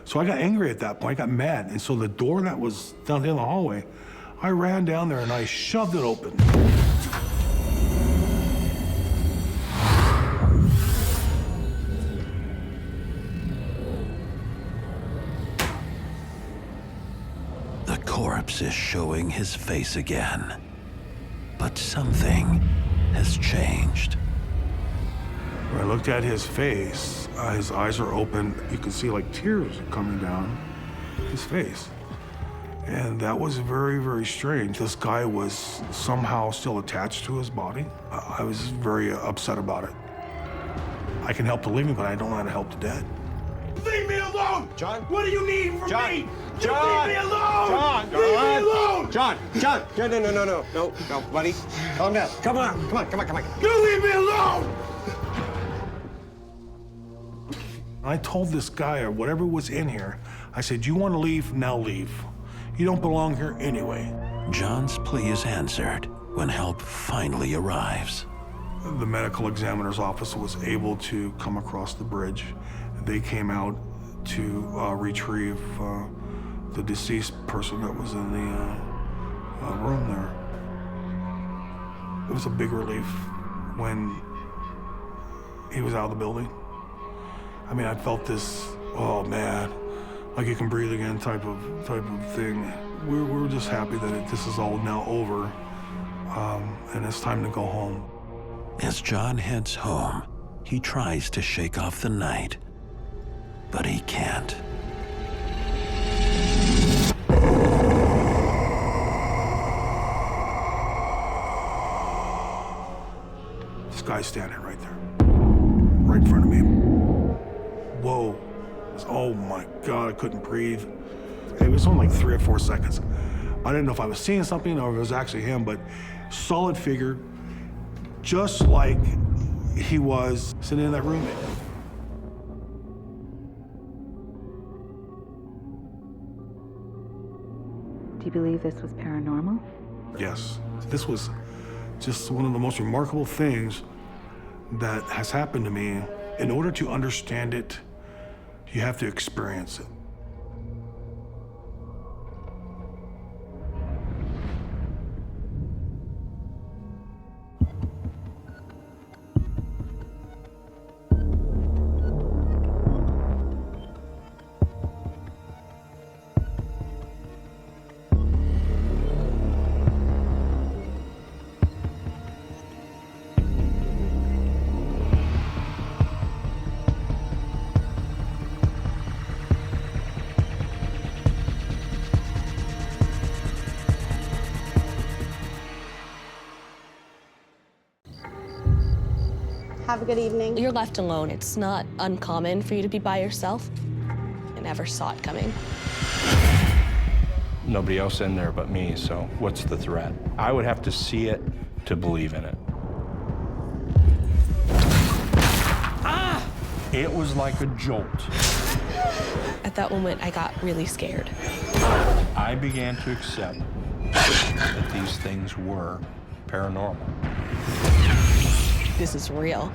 So I got angry at that point. I got mad, and so the door that was down there in the hallway, I ran down there and I shoved it open. The corpse is showing his face again, but something has changed. When I looked at his face, his eyes are open. You can see like tears coming down his face. And that was very, very strange. This guy was somehow still attached to his body. I was very upset about it. I can help the living, but I don't know how to help the dead. Leave me alone! John? What do you need from me? John! You leave me alone! John! Leave me alone! John! No, buddy. Calm down. Come on. You leave me alone! I told this guy or whatever was in here, I said, you want to leave? Now leave. You don't belong here anyway. John's plea is answered when help finally arrives. The medical examiner's office was able to come across the bridge. They came out to retrieve the deceased person that was in the room there. It was a big relief when he was out of the building. I mean, I felt this, oh man, like you can breathe again type of thing. We're just happy that this is all now over, and it's time to go home. As John heads home, he tries to shake off the night, but he can't. This guy's standing right there, right in front of me. Whoa. Oh my God, I couldn't breathe. It was only like 3 or 4 seconds. I didn't know if I was seeing something or if it was actually him, but solid figure, just like he was sitting in that room. Do you believe this was paranormal? Yes. This was just one of the most remarkable things that has happened to me. In order to understand it, you have to experience it. Have a good evening. You're left alone. It's not uncommon for you to be by yourself. I never saw it coming. Nobody else in there but me, so what's the threat? I would have to see it to believe in it. Ah! It was like a jolt. At that moment, I got really scared. I began to accept that these things were paranormal. This is real.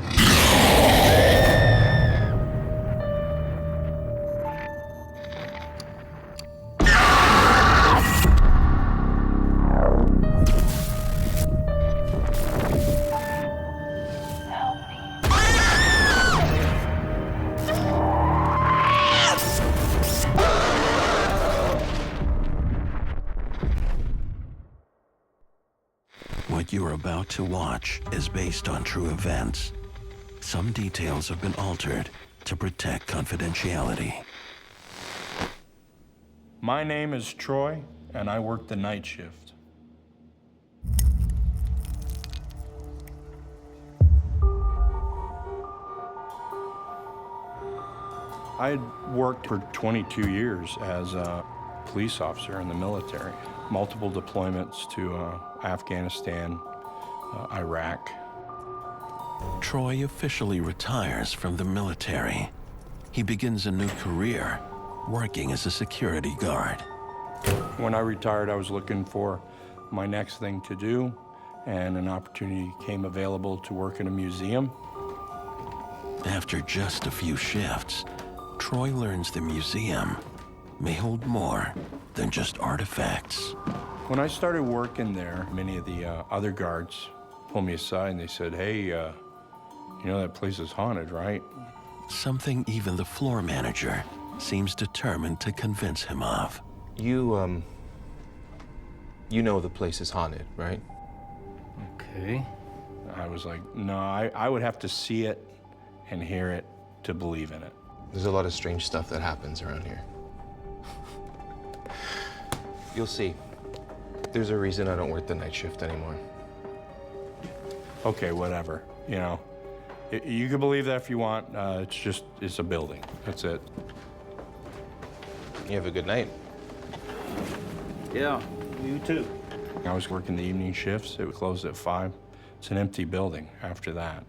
What you're about to watch is based on true events. Some details have been altered to protect confidentiality. My name is Troy, and I work the night shift. I had worked for 22 years as a police officer in the military. Multiple deployments to Afghanistan, Iraq. Troy officially retires from the military. He begins a new career, working as a security guard. When I retired, I was looking for my next thing to do, and an opportunity came available to work in a museum. After just a few shifts, Troy learns the museum may hold more than just artifacts. When I started working there, many of the other guards pulled me aside and they said, hey, you know that place is haunted, right? Something even the floor manager seems determined to convince him of. You know the place is haunted, right? Okay. I was like, no, I would have to see it and hear it to believe in it. There's a lot of strange stuff that happens around here. You'll see. There's a reason I don't work the night shift anymore. Okay, whatever, you know. You can believe that if you want. It's a building. That's it. You have a good night. Yeah, you too. I was working the evening shifts. It would close at 5. It's an empty building after that.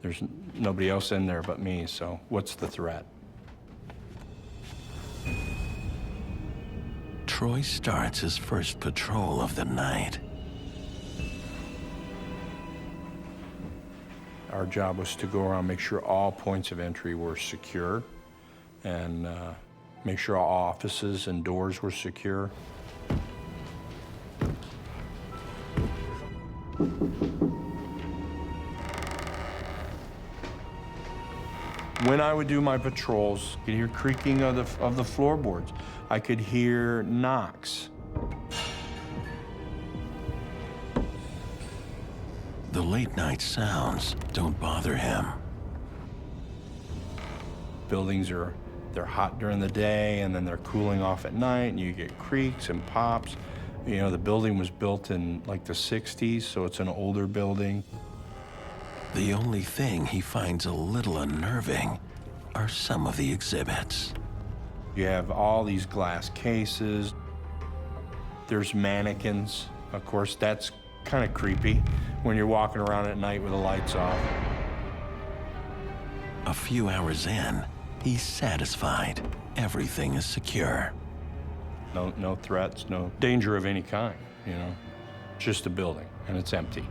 There's nobody else in there but me, so what's the threat? Troy starts his first patrol of the night. Our job was to go around, make sure all points of entry were secure, and make sure all offices and doors were secure. When I would do my patrols, I could hear creaking of the floorboards. I could hear knocks. The late night sounds don't bother him. Buildings they're hot during the day and then they're cooling off at night and you get creaks and pops. You know, the building was built in like the 60s, so it's an older building. The only thing he finds a little unnerving are some of the exhibits. You have all these glass cases. There's mannequins. Of course, that's kind of creepy when you're walking around at night with the lights off. A few hours in, he's satisfied everything is secure. No threats, no danger of any kind, you know. Just a building, and it's empty.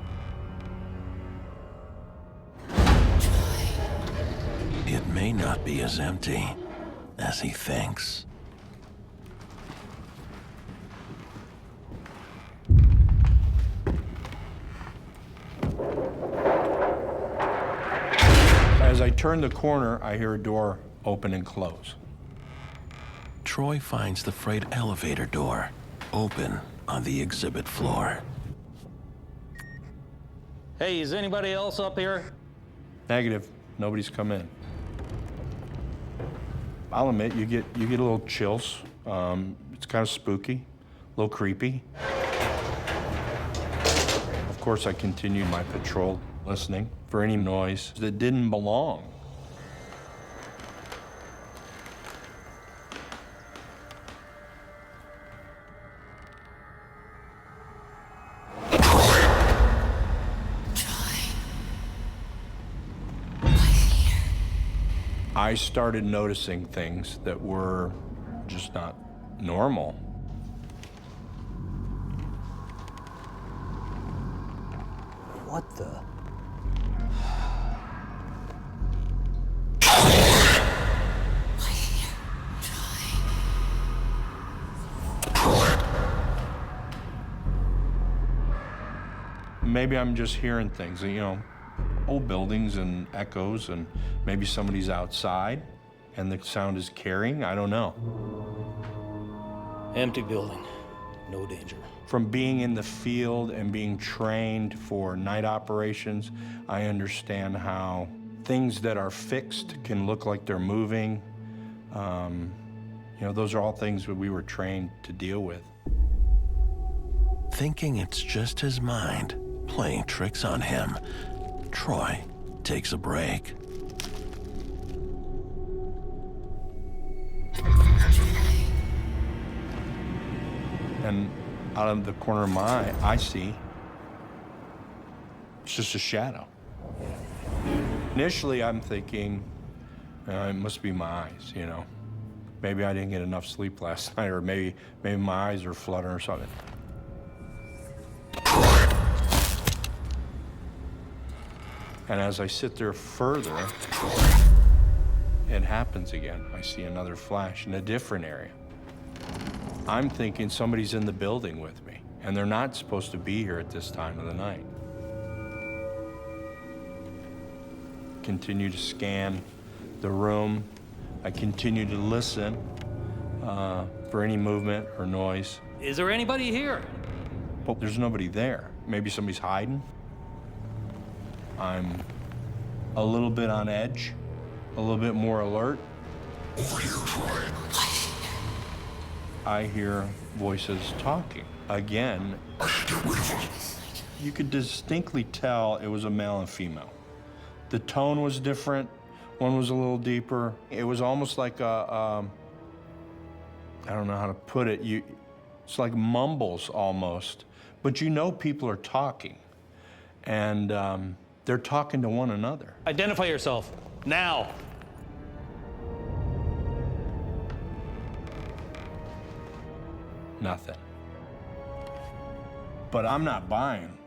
It may not be as empty as he thinks. As I turn the corner, I hear a door open and close. Troy finds the freight elevator door open on the exhibit floor. Hey, is anybody else up here? Negative. Nobody's come in. I'll admit, you get a little chills. It's kind of spooky, a little creepy. Of course, I continued my patrol, listening for any noise that didn't belong. I started noticing things that were just not normal. What the? Maybe I'm just hearing things, you know, old buildings and echoes, and maybe somebody's outside and the sound is carrying. I don't know. Empty building, no danger. From being in the field and being trained for night operations, I understand how things that are fixed can look like they're moving. You know, those are all things that we were trained to deal with. Thinking it's just his mind playing tricks on him, Troy takes a break. And out of the corner of my eye, I see it's just a shadow. Initially, I'm thinking, it must be my eyes, you know. Maybe I didn't get enough sleep last night, or maybe my eyes are fluttering or something. And as I sit there further, it happens again. I see another flash in a different area. I'm thinking somebody's in the building with me, and they're not supposed to be here at this time of the night. Continue to scan the room. I continue to listen for any movement or noise. Is there anybody here? Well, there's nobody there. Maybe somebody's hiding. I'm a little bit on edge, a little bit more alert. I hear voices talking. Again, you could distinctly tell it was a male and female. The tone was different. One was a little deeper. It was almost like I don't know how to put it. It's like mumbles almost, but you know people are talking, and they're talking to one another. Identify yourself, now. Nothing. But I'm not buying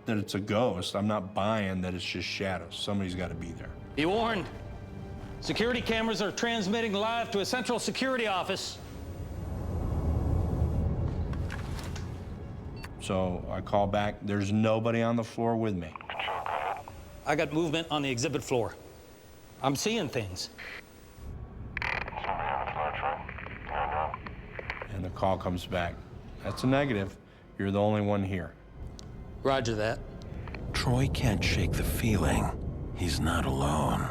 that it's a ghost. I'm not buying that it's just shadows. Somebody's got to be there. Be warned. Security cameras are transmitting live to a central security office. So I call back. There's nobody on the floor with me. I got movement on the exhibit floor. I'm seeing things. And the call comes back. That's a negative. You're the only one here. Roger that. Troy can't shake the feeling he's not alone.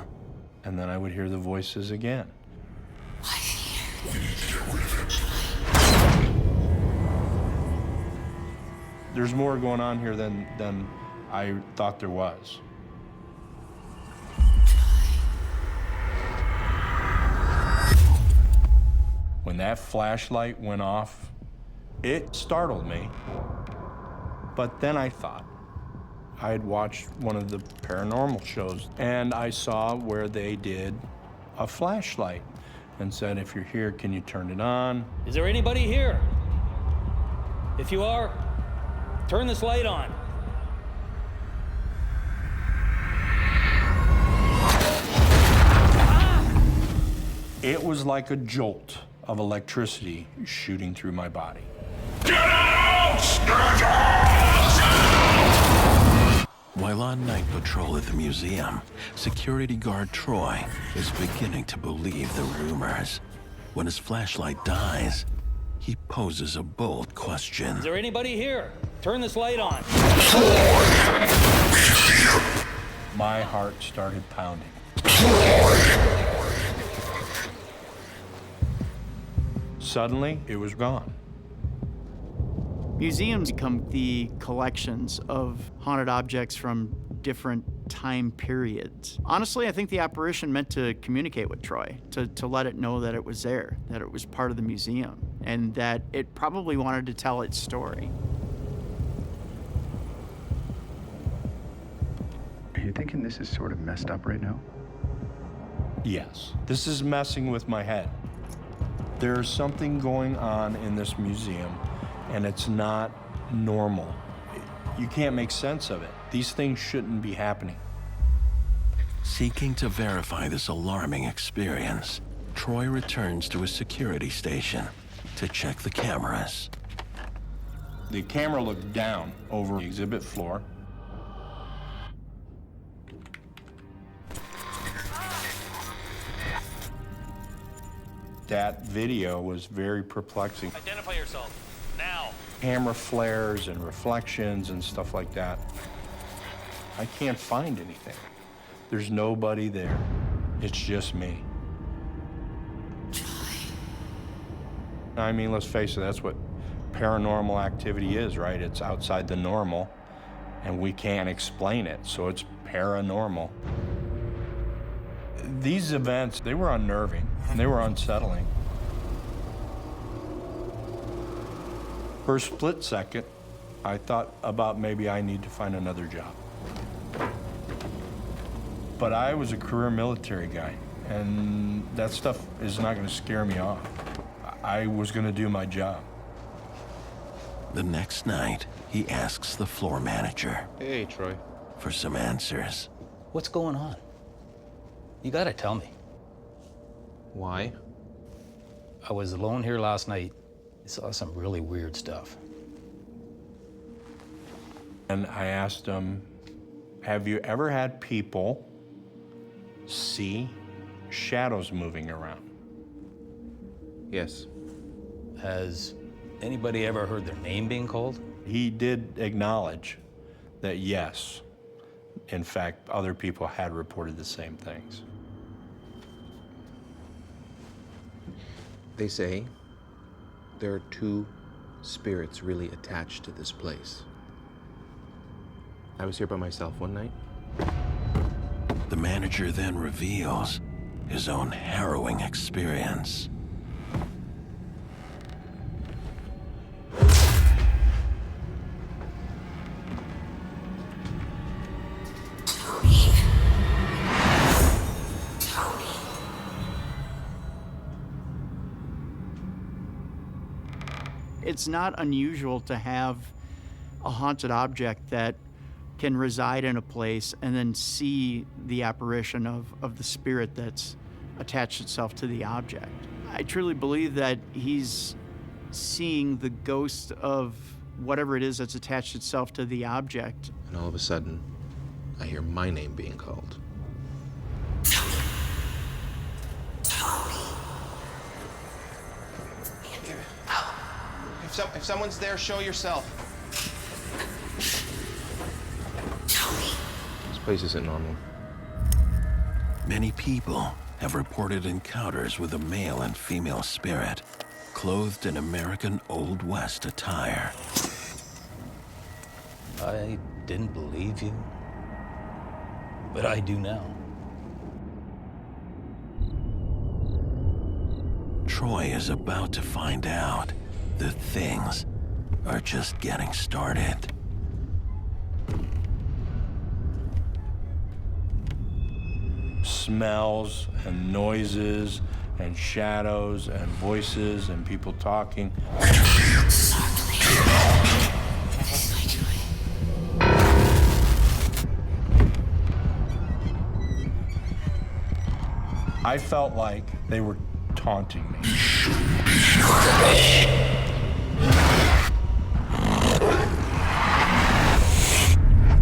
And then I would hear the voices again. There's more going on here than I thought there was. When that flashlight went off, it startled me. But then I thought, I had watched one of the paranormal shows, and I saw where they did a flashlight and said, if you're here, can you turn it on? Is there anybody here? If you are, turn this light on. It was like a jolt of electricity shooting through my body. While on night patrol at the museum, security guard Troy is beginning to believe the rumors. When his flashlight dies, he poses a bold question. Is there anybody here? Turn this light on. My heart started pounding. Suddenly, it was gone. Museums become the collections of haunted objects from different time periods. Honestly, I think the apparition meant to communicate with Troy, to let it know that it was there, that it was part of the museum, and that it probably wanted to tell its story. Are you thinking this is sort of messed up right now? Yes. This is messing with my head. There's something going on in this museum, and it's not normal. You can't make sense of it. These things shouldn't be happening. Seeking to verify this alarming experience, Troy returns to a security station to check the cameras. The camera looked down over the exhibit floor. That video was very perplexing. Identify yourself, now. Camera flares and reflections and stuff like that. I can't find anything. There's nobody there. It's just me. I mean, let's face it, that's what paranormal activity is, right? It's outside the normal, and we can't explain it, so it's paranormal. These events, they were unnerving, and they were unsettling. For a split second, I thought about maybe I need to find another job. But I was a career military guy, and that stuff is not going to scare me off. I was going to do my job. The next night, he asks the floor manager. Hey, Troy. For some answers. What's going on? You gotta tell me. Why? I was alone here last night. I saw some really weird stuff. And I asked him, have you ever had people see shadows moving around? Yes. Has anybody ever heard their name being called? He did acknowledge that yes, in fact, other people had reported the same things. They say there are two spirits really attached to this place. I was here by myself one night. The manager then reveals his own harrowing experience. It's not unusual to have a haunted object that can reside in a place and then see the apparition of the spirit that's attached itself to the object. I truly believe that he's seeing the ghost of whatever it is that's attached itself to the object. And all of a sudden, I hear my name being called. If someone's there, show yourself. This place isn't normal. Many people have reported encounters with a male and female spirit, clothed in American Old West attire. I didn't believe you, but I do now. Troy is about to find out that things are just getting started. Smells and noises and shadows and voices and people talking. I felt like they were taunting me.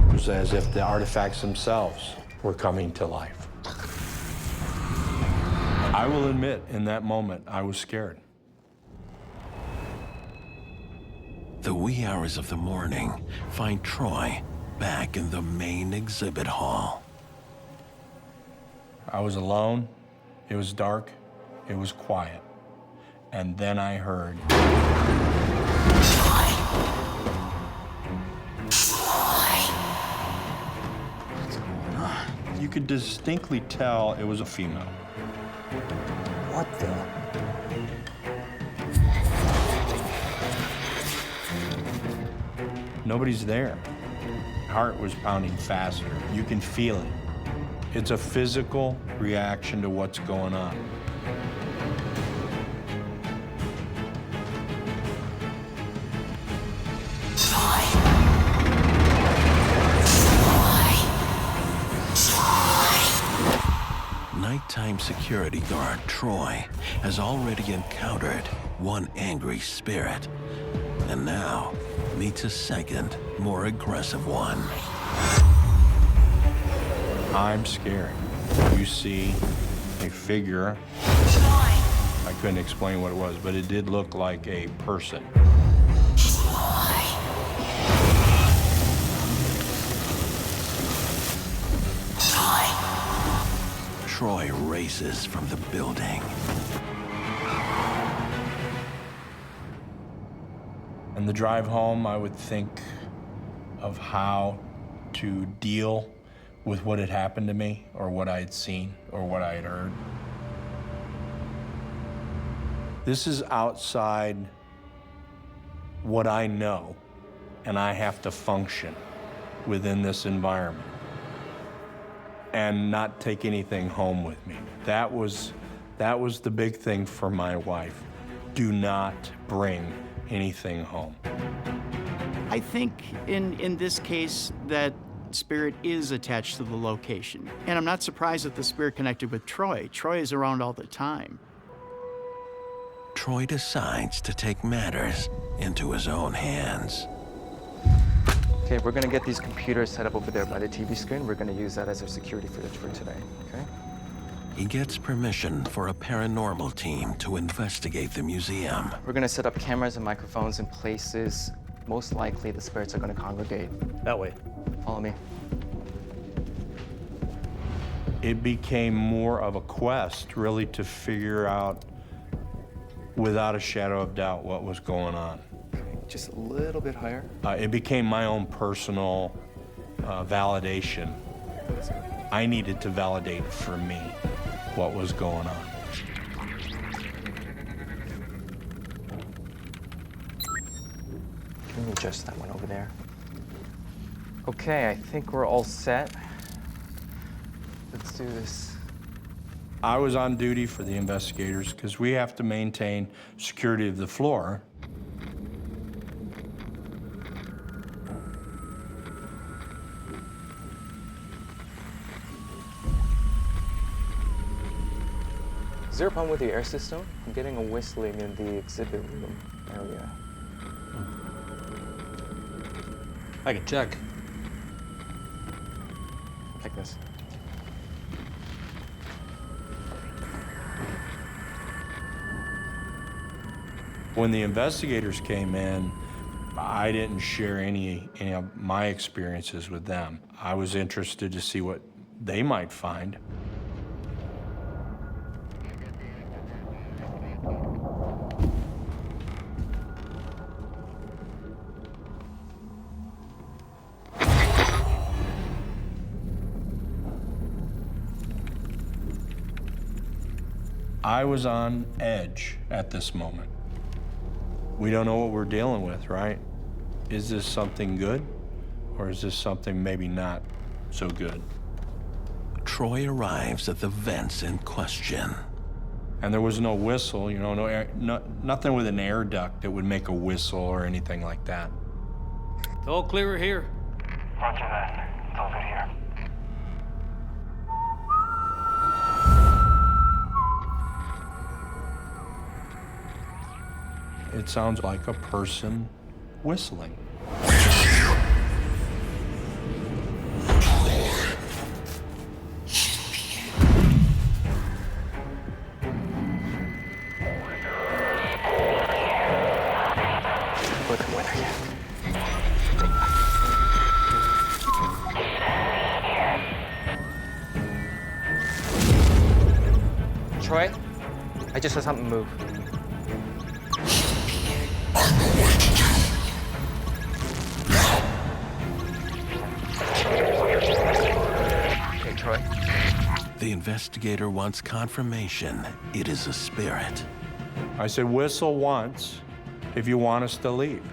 It was as if the artifacts themselves were coming to life. I will admit, in that moment, I was scared. The wee hours of the morning find Troy back in the main exhibit hall. I was alone, it was dark, it was quiet. And then I heard. What's going on? You could distinctly tell it was a female. What the? Nobody's there. Heart was pounding faster. You can feel it. It's a physical reaction to what's going on. Nighttime security guard Troy has already encountered one angry spirit, and now meets a second, more aggressive one. I'm scared. You see a figure. I couldn't explain what it was, but it did look like a person. Troy races from the building. On the drive home, I would think of how to deal with what had happened to me, or what I had seen, or what I had heard. This is outside what I know, and I have to function within this environment and not take anything home with me. That was the big thing for my wife. Do not bring anything home. I think in this case that spirit is attached to the location. And I'm not surprised that the spirit connected with Troy. Troy is around all the time. Troy decides to take matters into his own hands. Okay, we're gonna get these computers set up over there by the TV screen. We're gonna use that as our security footage for today, okay? He gets permission for a paranormal team to investigate the museum. We're gonna set up cameras and microphones in places most likely the spirits are gonna congregate. That way. Follow me. It became more of a quest, really, to figure out, without a shadow of doubt, what was going on. Just a little bit higher. It became my own personal validation. I needed to validate for me what was going on. Can you adjust that one over there? Okay, I think we're all set. Let's do this. I was on duty for the investigators because we have to maintain security of the floor. Is there a problem with the air system? I'm getting a whistling in the exhibit room area. I can check. Like this. When the investigators came in, I didn't share any of my experiences with them. I was interested to see what they might find. I was on edge at this moment. We don't know what we're dealing with, right? Is this something good, or is this something maybe not so good? Troy arrives at the vents in question. And there was no whistle, you know, no air, nothing with an air duct that would make a whistle or anything like that. It's all clear here. Roger that. It's all good here. It sounds like a person whistling. Troy, I just saw something move. Okay, Troy. The investigator wants confirmation it is a spirit. I said, whistle once if you want us to leave.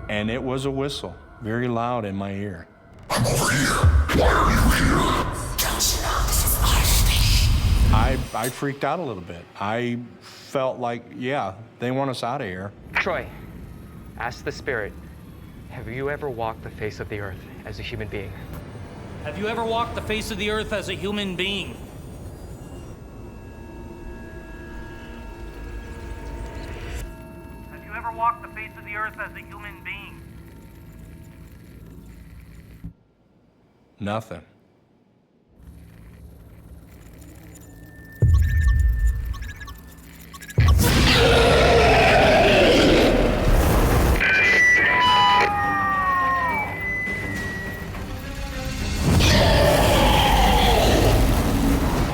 And it was a whistle, very loud in my ear. I freaked out a little bit. I felt like, yeah, they want us out of here. Troy, ask the spirit, have you ever walked the face of the earth as a human being? Have you ever walked the face of the earth as a human being? Have you ever walked the face of the earth as a human being? Nothing.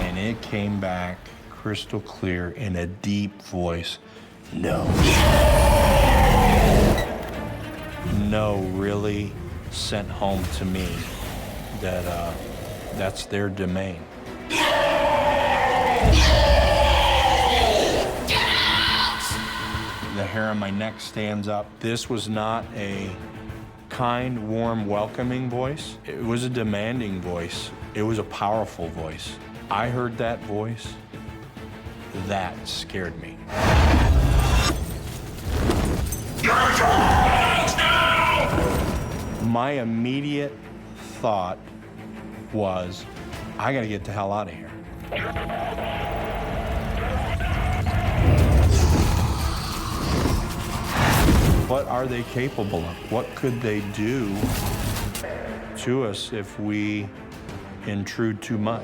And it came back crystal clear in a deep voice. No. No really sent home to me that that's their domain. hair on my neck stands up. This was not a kind, warm, welcoming voice. It was a demanding voice. It was a powerful voice. I heard that voice. That scared me. My immediate thought was, I gotta get the hell out of here. What are they capable of? What could they do to us if we intrude too much?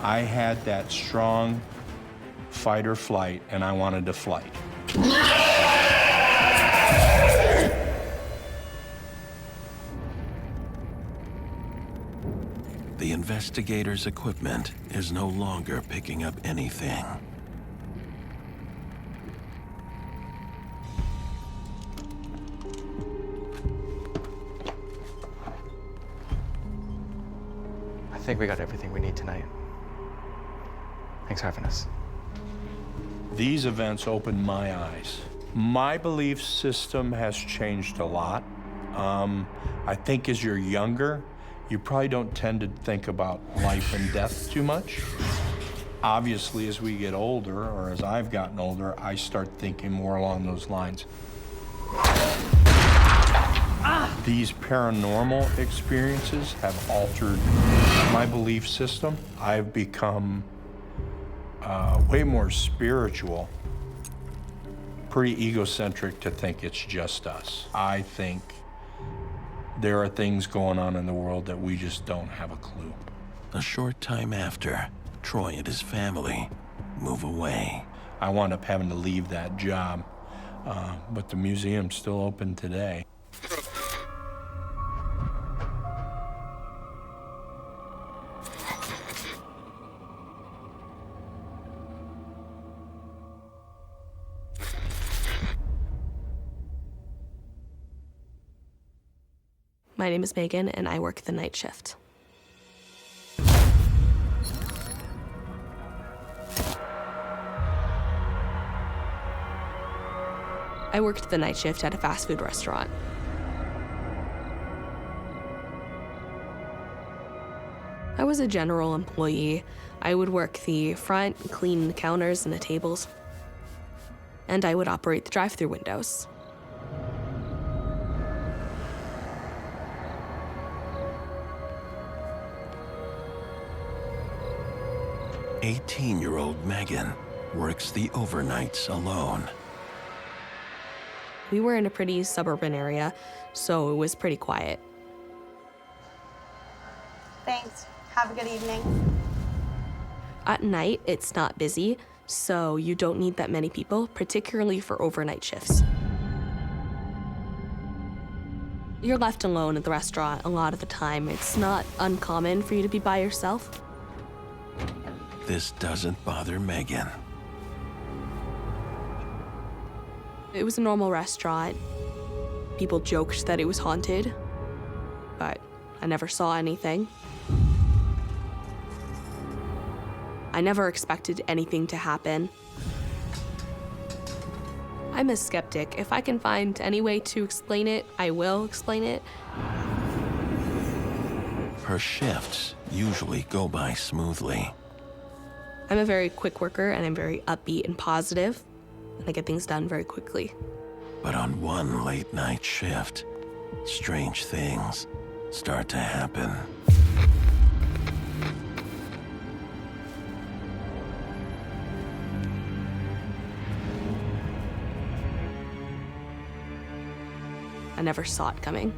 I had that strong fight or flight, and I wanted to flight. The investigators' equipment is no longer picking up anything. I think we got everything we need tonight. Thanks for having us. These events opened my eyes. My belief system has changed a lot. I think as you're younger, you probably don't tend to think about life and death too much. Obviously, as we get older, or as I've gotten older, I start thinking more along those lines. These paranormal experiences have altered my belief system. I've become way more spiritual, pretty egocentric to think it's just us. I think there are things going on in the world that we just don't have a clue. A short time after, Troy and his family move away. I wound up having to leave that job, but the museum's still open today. My name is Megan, and I work the night shift. I worked the night shift at a fast food restaurant. I was a general employee. I would work the front, clean the counters and the tables, and I would operate the drive-through windows. "18-year-old Megan works the overnights alone." We were in a pretty suburban area, so it was pretty quiet. Thanks. Have a good evening. At night, it's not busy, so you don't need that many people, particularly for overnight shifts. You're left alone at the restaurant a lot of the time. It's not uncommon for you to be by yourself. This doesn't bother Megan. It was a normal restaurant. People joked that it was haunted, but I never saw anything. I never expected anything to happen. I'm a skeptic. If I can find any way to explain it, I will explain it. Her shifts usually go by smoothly. I'm a very quick worker, and I'm very upbeat and positive, and I get things done very quickly. But on one late night shift, strange things start to happen. I never saw it coming.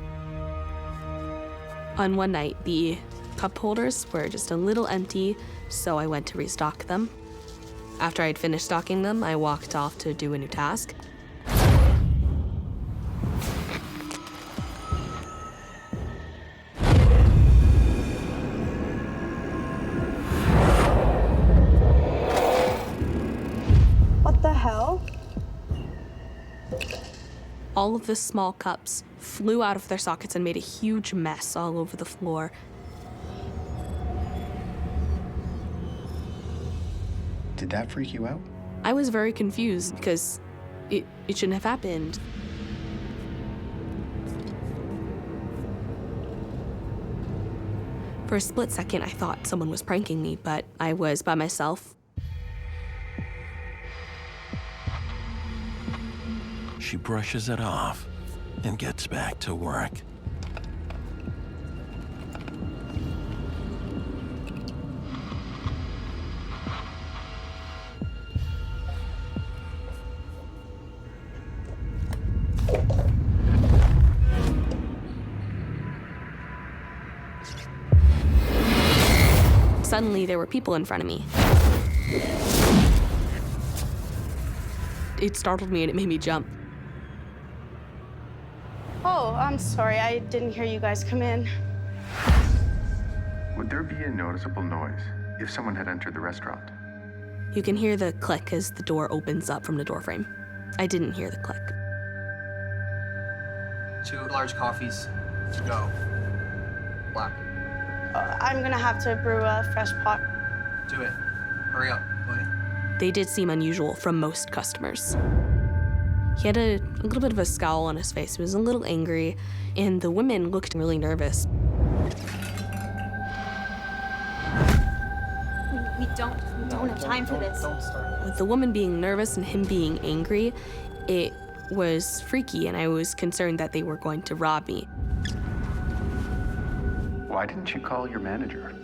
On one night, the cup holders were just a little empty, so I went to restock them. After I'd finished stocking them, I walked off to do a new task. What the hell? All of the small cups flew out of their sockets and made a huge mess all over the floor. Did that freak you out? I was very confused because it shouldn't have happened. For a split second, I thought someone was pranking me, but I was by myself. She brushes it off and gets back to work. Suddenly, there were people in front of me. It startled me and it made me jump. Oh, I'm sorry. I didn't hear you guys come in. Would there be a noticeable noise if someone had entered the restaurant? You can hear the click as the door opens up from the doorframe. I didn't hear the click. 2 large coffees to go. Black. I'm gonna have to brew a fresh pot. Do it. Hurry up. Go ahead. They did seem unusual from most customers. He had a little bit of a scowl on his face. He was a little angry, and the women looked really nervous. We don't have time for this. Don't start. With the woman being nervous and him being angry, it was freaky, and I was concerned that they were going to rob me. Why didn't you call your manager?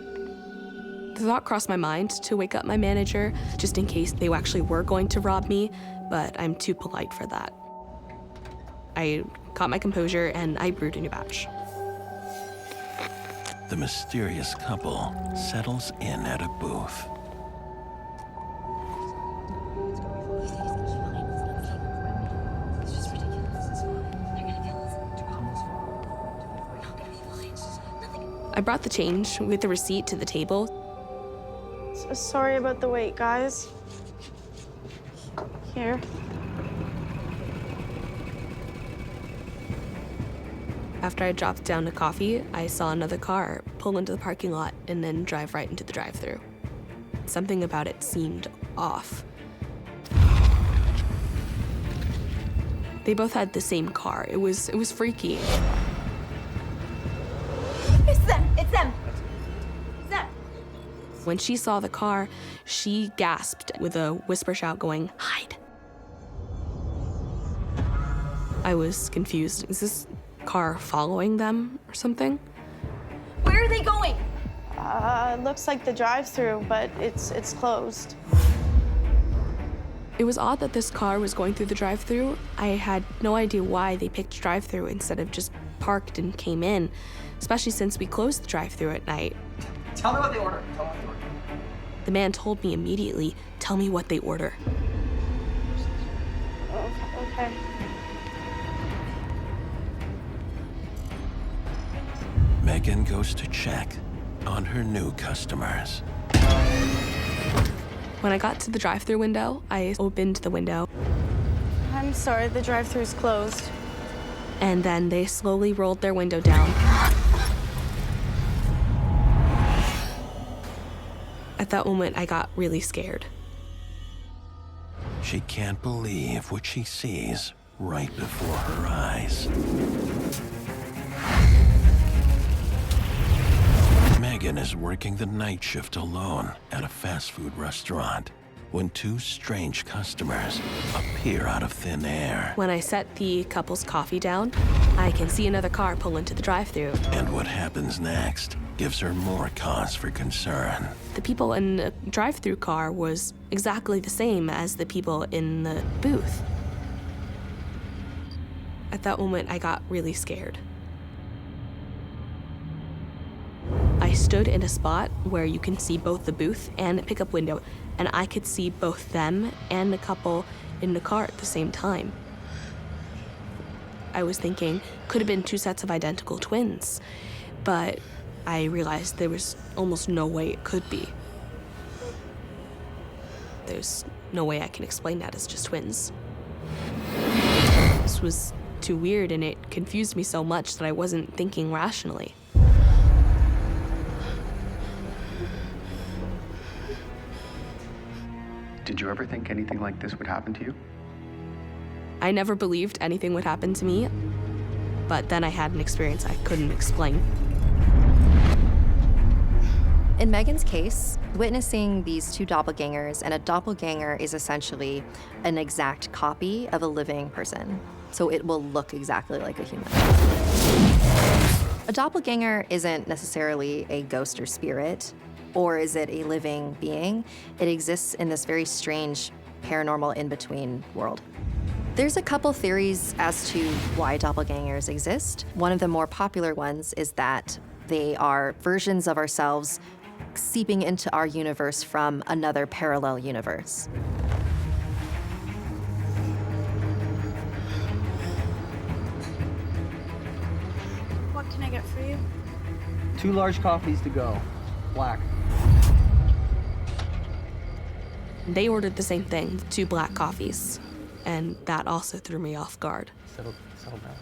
The thought crossed my mind to wake up my manager, just in case they actually were going to rob me, but I'm too polite for that. I caught my composure and I brewed a new batch. The mysterious couple settles in at a booth. I brought the change with the receipt to the table. So sorry about the wait, guys. Here. After I dropped down the coffee, I saw another car pull into the parking lot and then drive right into the drive-thru. Something about it seemed off. They both had the same car. It was freaky. It's them! It's them! It's them! When she saw the car, she gasped with a whisper shout going, "Hide!" I was confused. Is this car following them or something? Where are they going? Looks like the drive-through, but it's closed. It was odd that this car was going through the drive-thru. I had no idea why they picked drive-thru instead of just parked and came in, especially since we closed the drive-thru at night. Tell me what they ordered. Tell me what they ordered. The man told me immediately, "Tell me what they order." Okay. Megan goes to check on her new customers. When I got to the drive-thru window, I opened the window. I'm sorry, the drive-thru's closed. And then they slowly rolled their window down. At that moment, I got really scared. She can't believe what she sees right before her eyes. Megan is working the night shift alone at a fast food restaurant when 2 strange customers appear out of thin air. When I set the couple's coffee down, I can see another car pull into the drive-thru. And what happens next gives her more cause for concern. The people in the drive-thru car was exactly the same as the people in the booth. At that moment, I got really scared. I stood in a spot where you can see both the booth and the pickup window, and I could see both them and the couple in the car at the same time. I was thinking, could have been 2 sets of identical twins, but I realized there was almost no way it could be. There's no way I can explain that as just twins. This was too weird, and it confused me so much that I wasn't thinking rationally. Did you ever think anything like this would happen to you? I never believed anything would happen to me, but then I had an experience I couldn't explain. In Megan's case, witnessing these two doppelgangers, and a doppelganger is essentially an exact copy of a living person. So it will look exactly like a human. A doppelganger isn't necessarily a ghost or spirit, or is it a living being? It exists in this very strange paranormal in-between world. There's a couple theories as to why doppelgangers exist. One of the more popular ones is that they are versions of ourselves seeping into our universe from another parallel universe. What can I get for you? 2 large coffees to go. Black. They ordered the same thing, 2 black coffees, and that also threw me off guard. Settle down.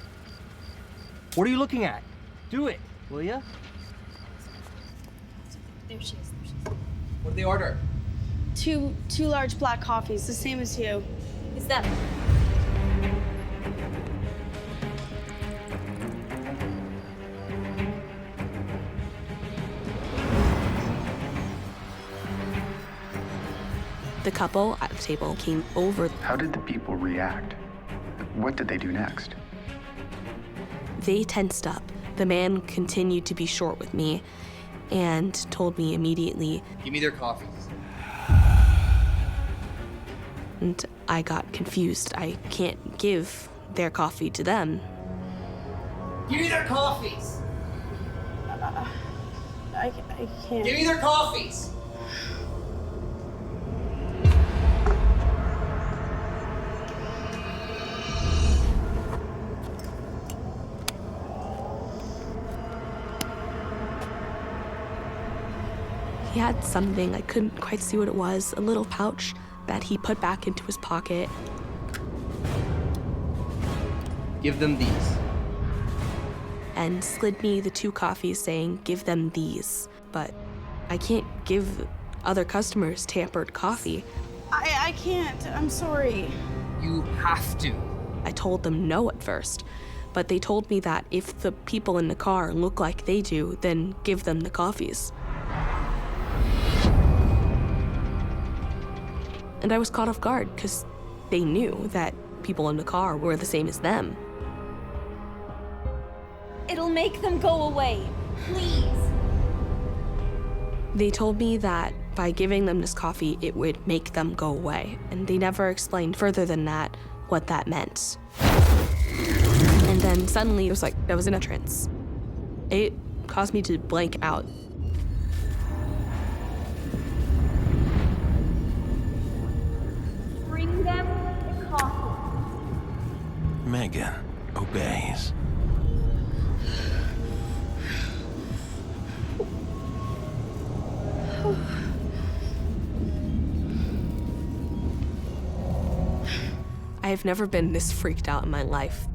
What are you looking at? Do it, will ya? There she is. What did they order? Two large black coffees, the same as you. Is that? The couple at the table came over. How did the people react? What did they do next? They tensed up. The man continued to be short with me and told me immediately. Give me their coffees. And I got confused. I can't give their coffee to them. Give me their coffees! I can't. Give me their coffees! He had something, I couldn't quite see what it was, a little pouch that he put back into his pocket. Give them these. And slid me the 2 coffees saying, give them these. But I can't give other customers tampered coffee. I can't. I'm sorry. You have to. I told them no at first, but they told me that if the people in the car look like they do, then give them the coffees. And I was caught off guard because they knew that people in the car were the same as them. It'll make them go away. Please. They told me that by giving them this coffee, it would make them go away. And they never explained further than that what that meant. And then suddenly it was like I was in a trance. It caused me to blank out. Bring them the coffee. Megan obeys. I have never been this freaked out in my life.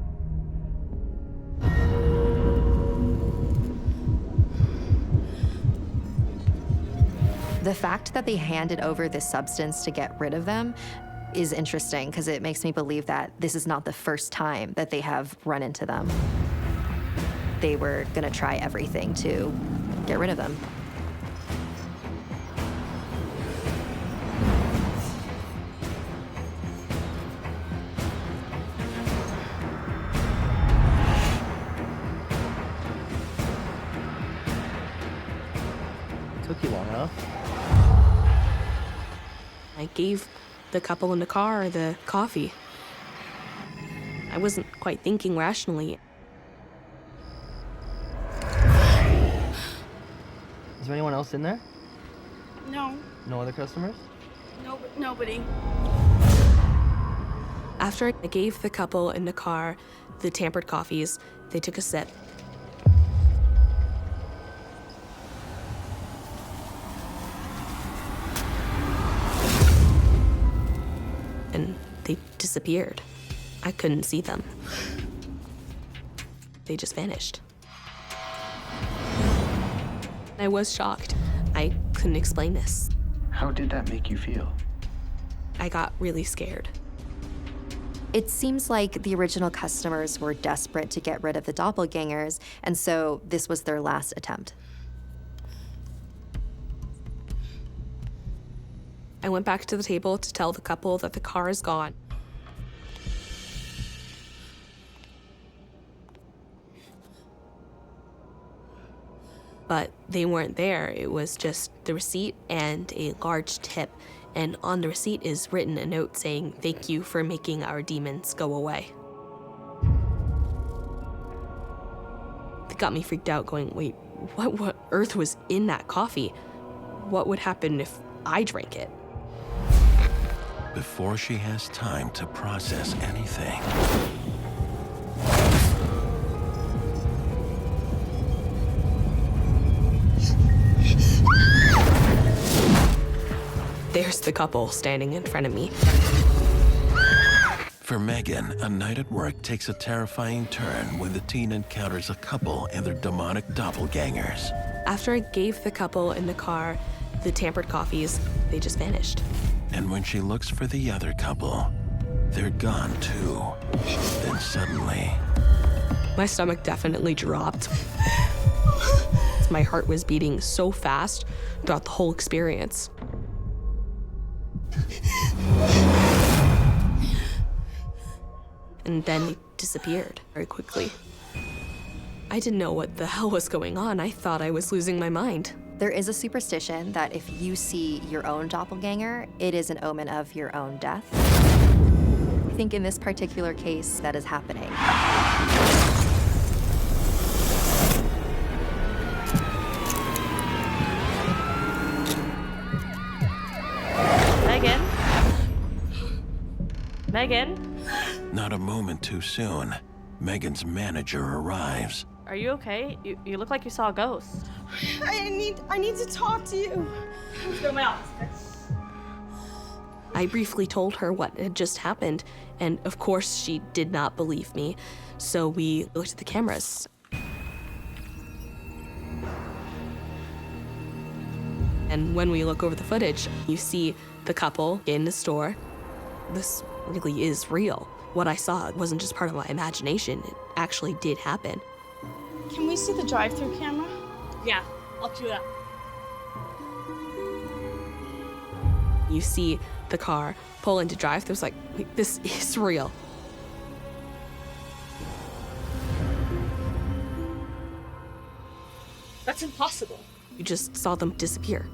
The fact that they handed over this substance to get rid of them is interesting because it makes me believe that this is not the first time that they have run into them. They were gonna try everything to get rid of them. Took you long enough. I gave the couple in the car the coffee. I wasn't quite thinking rationally. Is there anyone else in there? No. No other customers? Nobody. After I gave the couple in the car the tampered coffees, they took a sip. And they disappeared. I couldn't see them. They just vanished. I was shocked. I couldn't explain this. How did that make you feel? I got really scared. It seems like the original customers were desperate to get rid of the doppelgangers, and so this was their last attempt. I went back to the table to tell the couple that the car is gone. But they weren't there. It was just the receipt and a large tip. And on the receipt is written a note saying, "Thank you for making our demons go away." It got me freaked out, going, wait, what earth was in that coffee? What would happen if I drank it? Before she has time to process anything, There's the couple standing in front of me. for Megan, a night at work takes a terrifying turn when the teen encounters a couple and their demonic doppelgangers. After I gave the couple in the car the tampered coffees, they just vanished. And when she looks for the other couple, they're gone too. Then suddenly, my stomach definitely dropped. My heart was beating so fast throughout the whole experience. And then it disappeared very quickly. I didn't know what the hell was going on. I thought I was losing my mind. There is a superstition that if you see your own doppelganger, it is an omen of your own death. I think in this particular case, that is happening. Megan? Megan? not a moment too soon, Megan's manager arrives. Are you okay? You look like you saw a ghost. I need to talk to you. Let's go to my office. I briefly told her what had just happened, and of course she did not believe me. So we looked at the cameras. And when we look over the footage, you see the couple in the store. This really is real. What I saw wasn't just part of my imagination. It actually did happen. Can we see the drive-through camera? Yeah, I'll cue it up. You see the car pull into drive-through. It's like, wait, this is real. That's impossible. You just saw them disappear.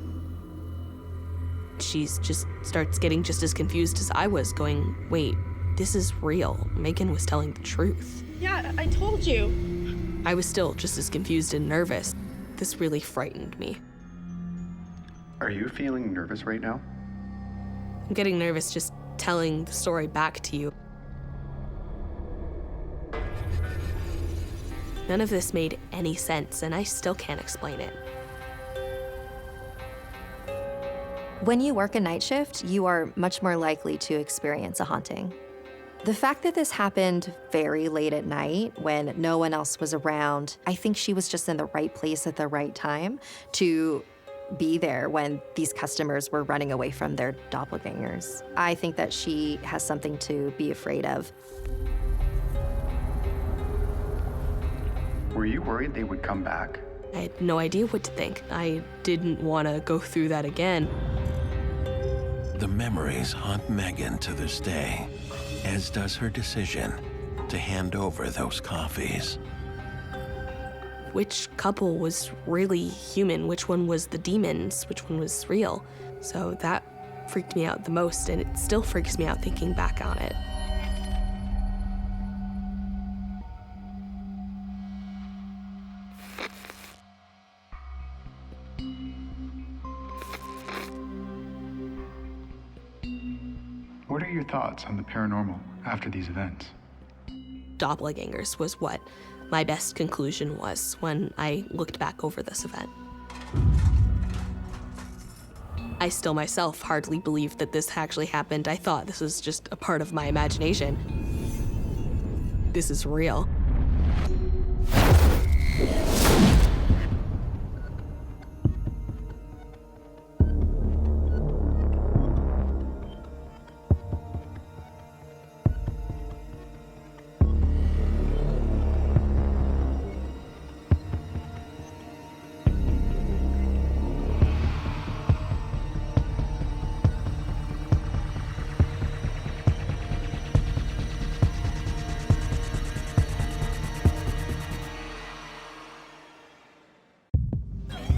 She just starts getting just as confused as I was, going, wait, this is real. Megan was telling the truth. Yeah, I told you. I was still just as confused and nervous. This really frightened me. Are you feeling nervous right now? I'm getting nervous just telling the story back to you. None of this made any sense, and I still can't explain it. When you work a night shift, you are much more likely to experience a haunting. The fact that this happened very late at night when no one else was around, I think she was just in the right place at the right time to be there when these customers were running away from their doppelgangers. I think that she has something to be afraid of. Were you worried they would come back? I had no idea what to think. I didn't want to go through that again. The memories haunt Megan to this day, as does her decision to hand over those coffees. Which couple was really human? Which one was the demons? Which one was real? So that freaked me out the most, and it still freaks me out thinking back on it. What are your thoughts on the paranormal after these events? Doppelgangers was what my best conclusion was when I looked back over this event. I still myself hardly believed that this actually happened. I thought this was just a part of my imagination. This is real.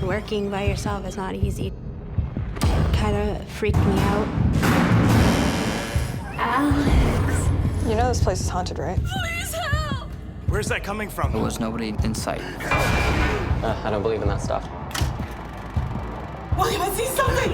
Working by yourself is not easy. Kind of freaked me out. Alex. You know this place is haunted, right? Please help! Where's that coming from? There was nobody in sight. I don't believe in that stuff. William, I see something!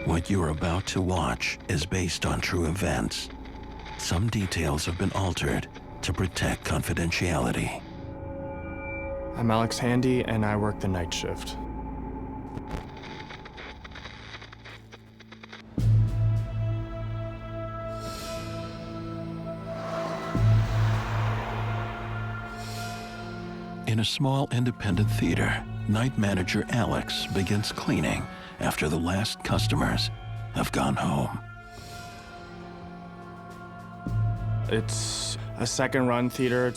What you're about to watch is based on true events. Some details have been altered to protect confidentiality. I'm Alex Handy, and I work the night shift. In a small independent theater, night manager Alex begins cleaning after the last customers have gone home. It's a second-run theater,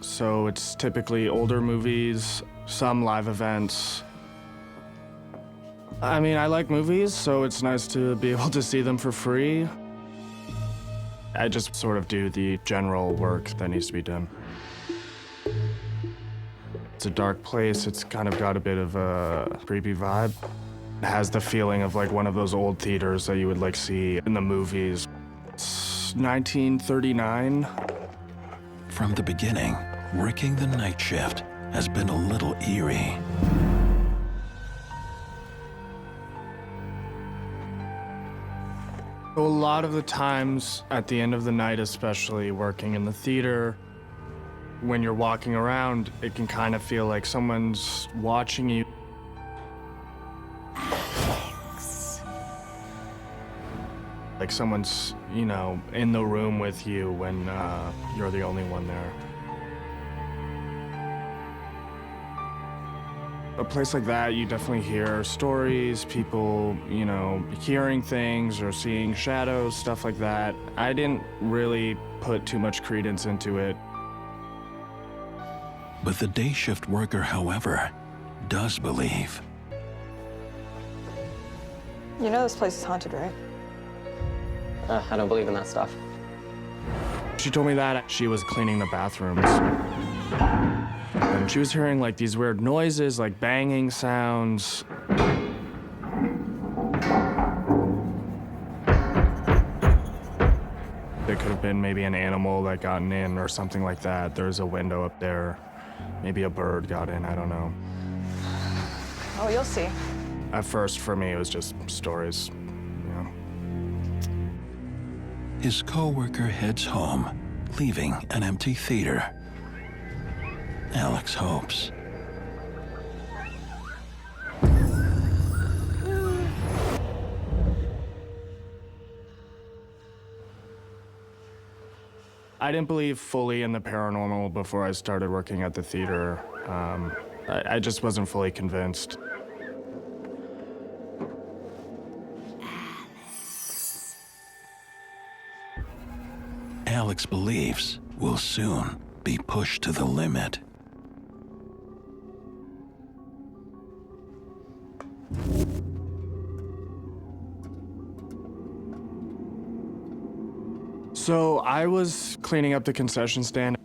so it's typically older movies, some live events. I mean, I like movies, so it's nice to be able to see them for free. I just sort of do the general work that needs to be done. It's a dark place. It's kind of got a bit of a creepy vibe. It has the feeling of like one of those old theaters that you would like see in the movies. It's 1939. From the beginning, working the night shift has been a little eerie. A lot of the times, at the end of the night especially, working in the theater, when you're walking around, it can kind of feel like someone's watching you. Like someone's, you know, in the room with you when you're the only one there. A place like that, you definitely hear stories, people, you know, hearing things or seeing shadows, stuff like that. I didn't really put too much credence into it. But the day shift worker, however, does believe. You know this place is haunted, right? I don't believe in that stuff. She told me that she was cleaning the bathrooms. And she was hearing like these weird noises, like banging sounds. There could have been maybe an animal that gotten in or something like that. There's a window up there. Maybe a bird got in, I don't know. Oh, you'll see. At first, for me, it was just stories, you know. His co-worker heads home, leaving an empty theater. Alex hopes. I didn't believe fully in the paranormal before I started working at the theater. I just wasn't fully convinced. Alex believes will soon be pushed to the limit. So I was cleaning up the concession stand.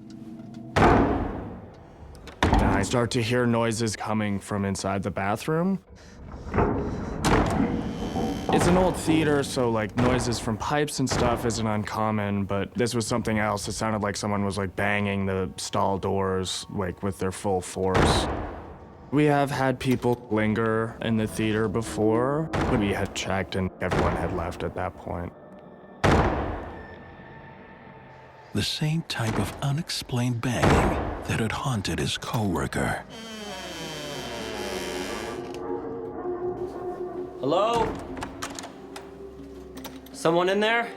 And I start to hear noises coming from inside the bathroom. It's an old theater, so like noises from pipes and stuff isn't uncommon, but this was something else. It sounded like someone was like banging the stall doors like with their full force. We have had people linger in the theater before, but we had checked and everyone had left at that point. The same type of unexplained banging that had haunted his co-worker. Hello? Someone in there?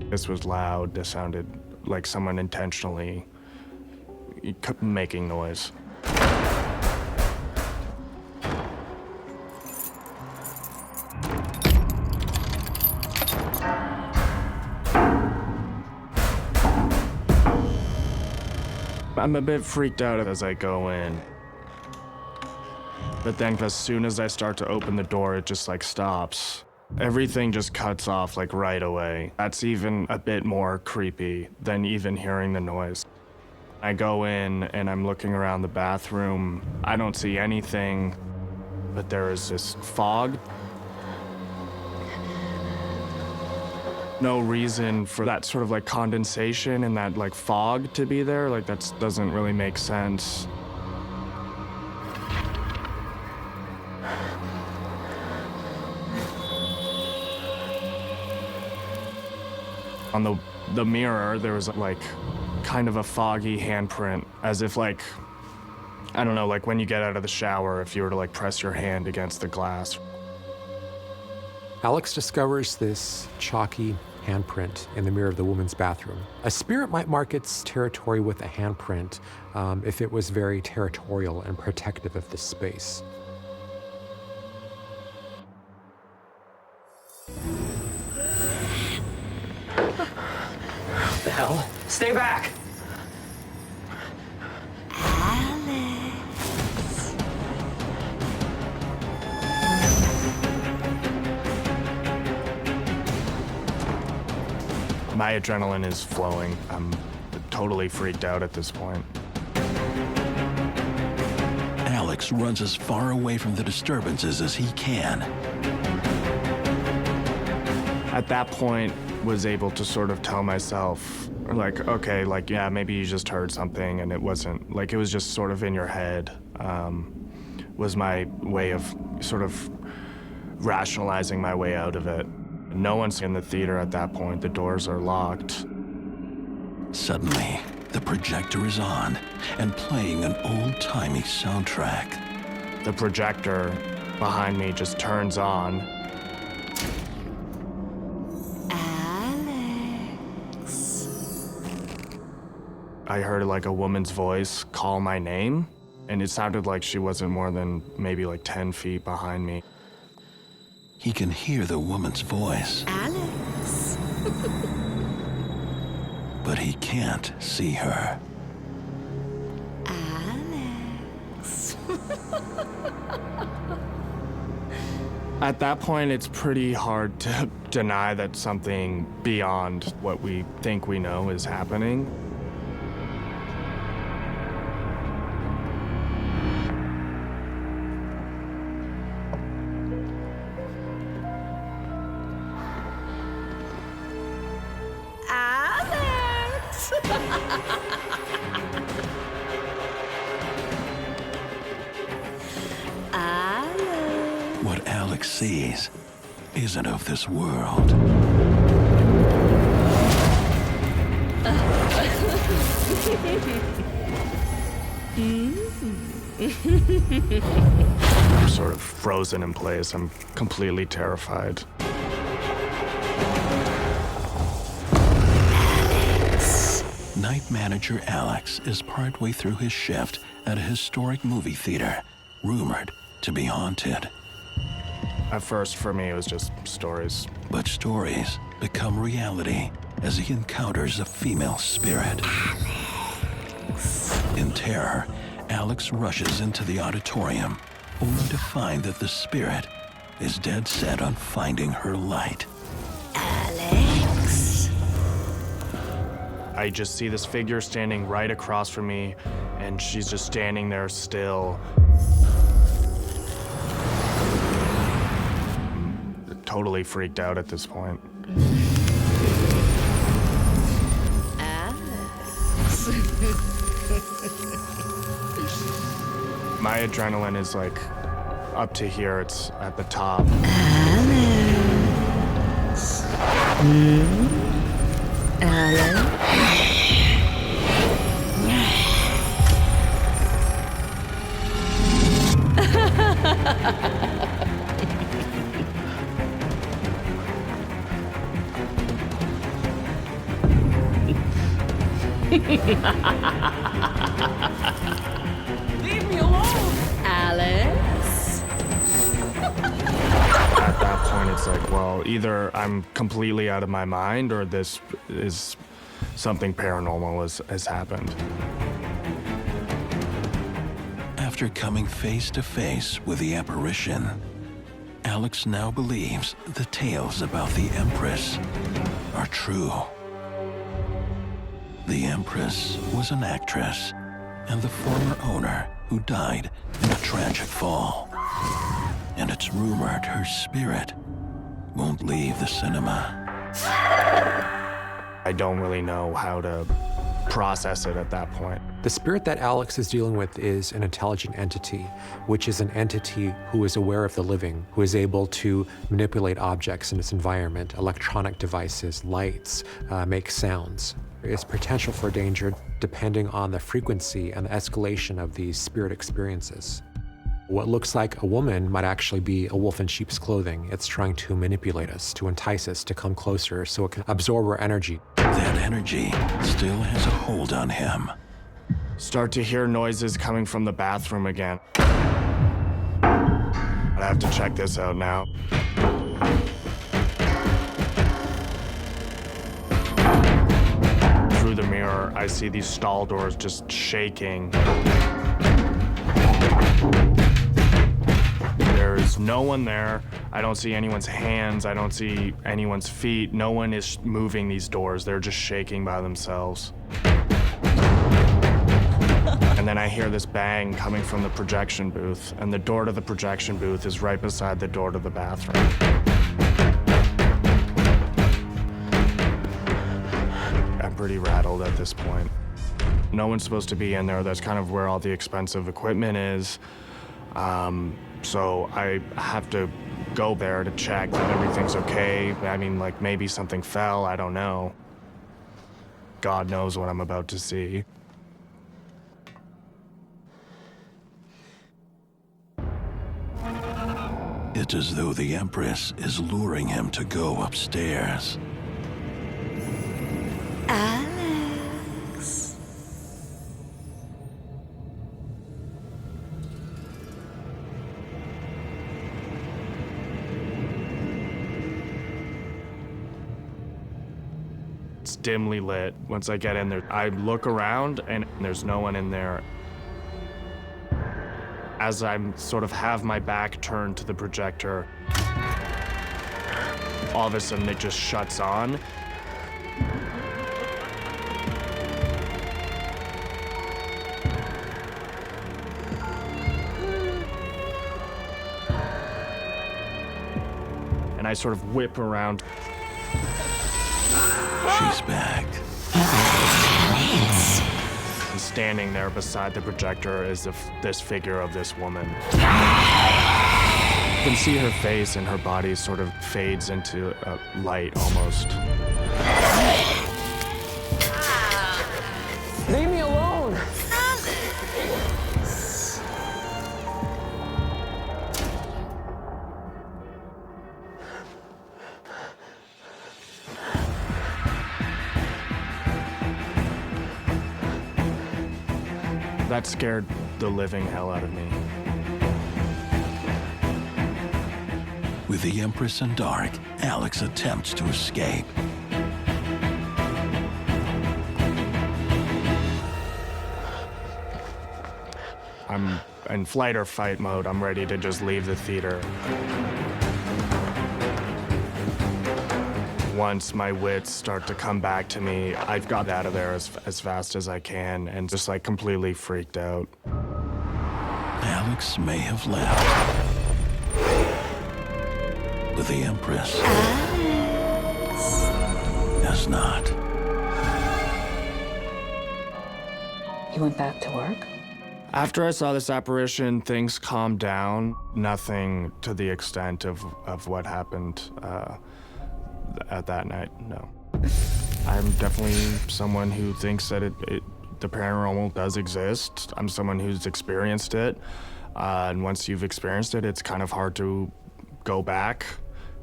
This was loud. This sounded like someone intentionally making noise. I'm a bit freaked out as I go in. But then as soon as I start to open the door, it just like stops. Everything just cuts off like right away. That's even a bit more creepy than even hearing the noise. I go in and I'm looking around the bathroom. I don't see anything, but there is this fog. No reason for that sort of like condensation and that like fog to be there. Like that doesn't really make sense. On the mirror, there was like kind of a foggy handprint, as if like, I don't know, like when you get out of the shower, if you were to like press your hand against the glass. Alex discovers this chalky handprint in the mirror of the woman's bathroom. A spirit might mark its territory with a handprint if it was very territorial and protective of the space. What the hell? Stay back! My adrenaline is flowing. I'm totally freaked out at this point. Alex runs as far away from the disturbances as he can. At that point, was able to sort of tell myself, like, okay, like, yeah, maybe you just heard something and it wasn't, like, it was just sort of in your head, was my way of sort of rationalizing my way out of it. No one's in the theater at that point. The doors are locked. Suddenly, the projector is on and playing an old-timey soundtrack. The projector behind me just turns on. I heard like a woman's voice call my name, and it sounded like she wasn't more than maybe like 10 feet behind me. He can hear the woman's voice. Alex. But he can't see her. Alex. At that point, it's pretty hard to deny that something beyond what we think we know is happening. Alex. Alex. What Alex sees isn't of this world. I'm sort of frozen in place. I'm completely terrified. Night manager Alex is partway through his shift at a historic movie theater, rumored to be haunted. At first, for me, it was just stories. But stories become reality as he encounters a female spirit. In terror, Alex rushes into the auditorium, only to find that the spirit is dead set on finding her light. Alex. I just see this figure standing right across from me, and she's just standing there still. I'm totally freaked out at this point. Alex. My adrenaline is like up to here. It's at the top. Alex. Alex. me alone! Alex? At that point, it's like, well, either I'm completely out of my mind or this is something paranormal has happened. After coming face to face with the apparition, Alex now believes the tales about the Empress are true. The Empress was an actress and the former owner who died in a tragic fall. And it's rumored her spirit won't leave the cinema. I don't really know how to process it at that point. The spirit that Alex is dealing with is an intelligent entity, which is an entity who is aware of the living, who is able to manipulate objects in its environment, electronic devices, lights, make sounds. There is potential for danger depending on the frequency and the escalation of these spirit experiences. What looks like a woman might actually be a wolf in sheep's clothing. It's trying to manipulate us, to entice us to come closer so it can absorb our energy. That energy still has a hold on him. Start to hear noises coming from the bathroom again. I have to check this out now. Through the mirror, I see these stall doors just shaking. There's no one there. I don't see anyone's hands. I don't see anyone's feet. No one is moving these doors. They're just shaking by themselves. And then I hear this bang coming from the projection booth, and the door to the projection booth is right beside the door to the bathroom. I'm pretty rattled at this point. No one's supposed to be in there. That's kind of where all the expensive equipment is. So I have to go there to check that everything's okay. I mean, like, maybe something fell, I don't know. God knows what I'm about to see. It's as though the Empress is luring him to go upstairs. Alex. It's dimly lit. Once I get in there, I look around and there's no one in there. As I'm sort of have my back turned to the projector, all of a sudden it just shuts on. And I sort of whip around. She's back. And standing there beside the projector is this figure of this woman. You can see her face and her body sort of fades into light almost. Leave me alone! That scared the living hell out of me. With the Empress in dark, Alex attempts to escape. I'm in flight or fight mode. I'm ready to just leave the theater. Once my wits start to come back to me, I've got out of there as fast as I can and just like completely freaked out. Alex may have left, but the Empress has not. You went back to work? After I saw this apparition, things calmed down. Nothing to the extent of what happened at that night, no. I'm definitely someone who thinks that the paranormal does exist. I'm someone who's experienced it. And once you've experienced it, it's kind of hard to go back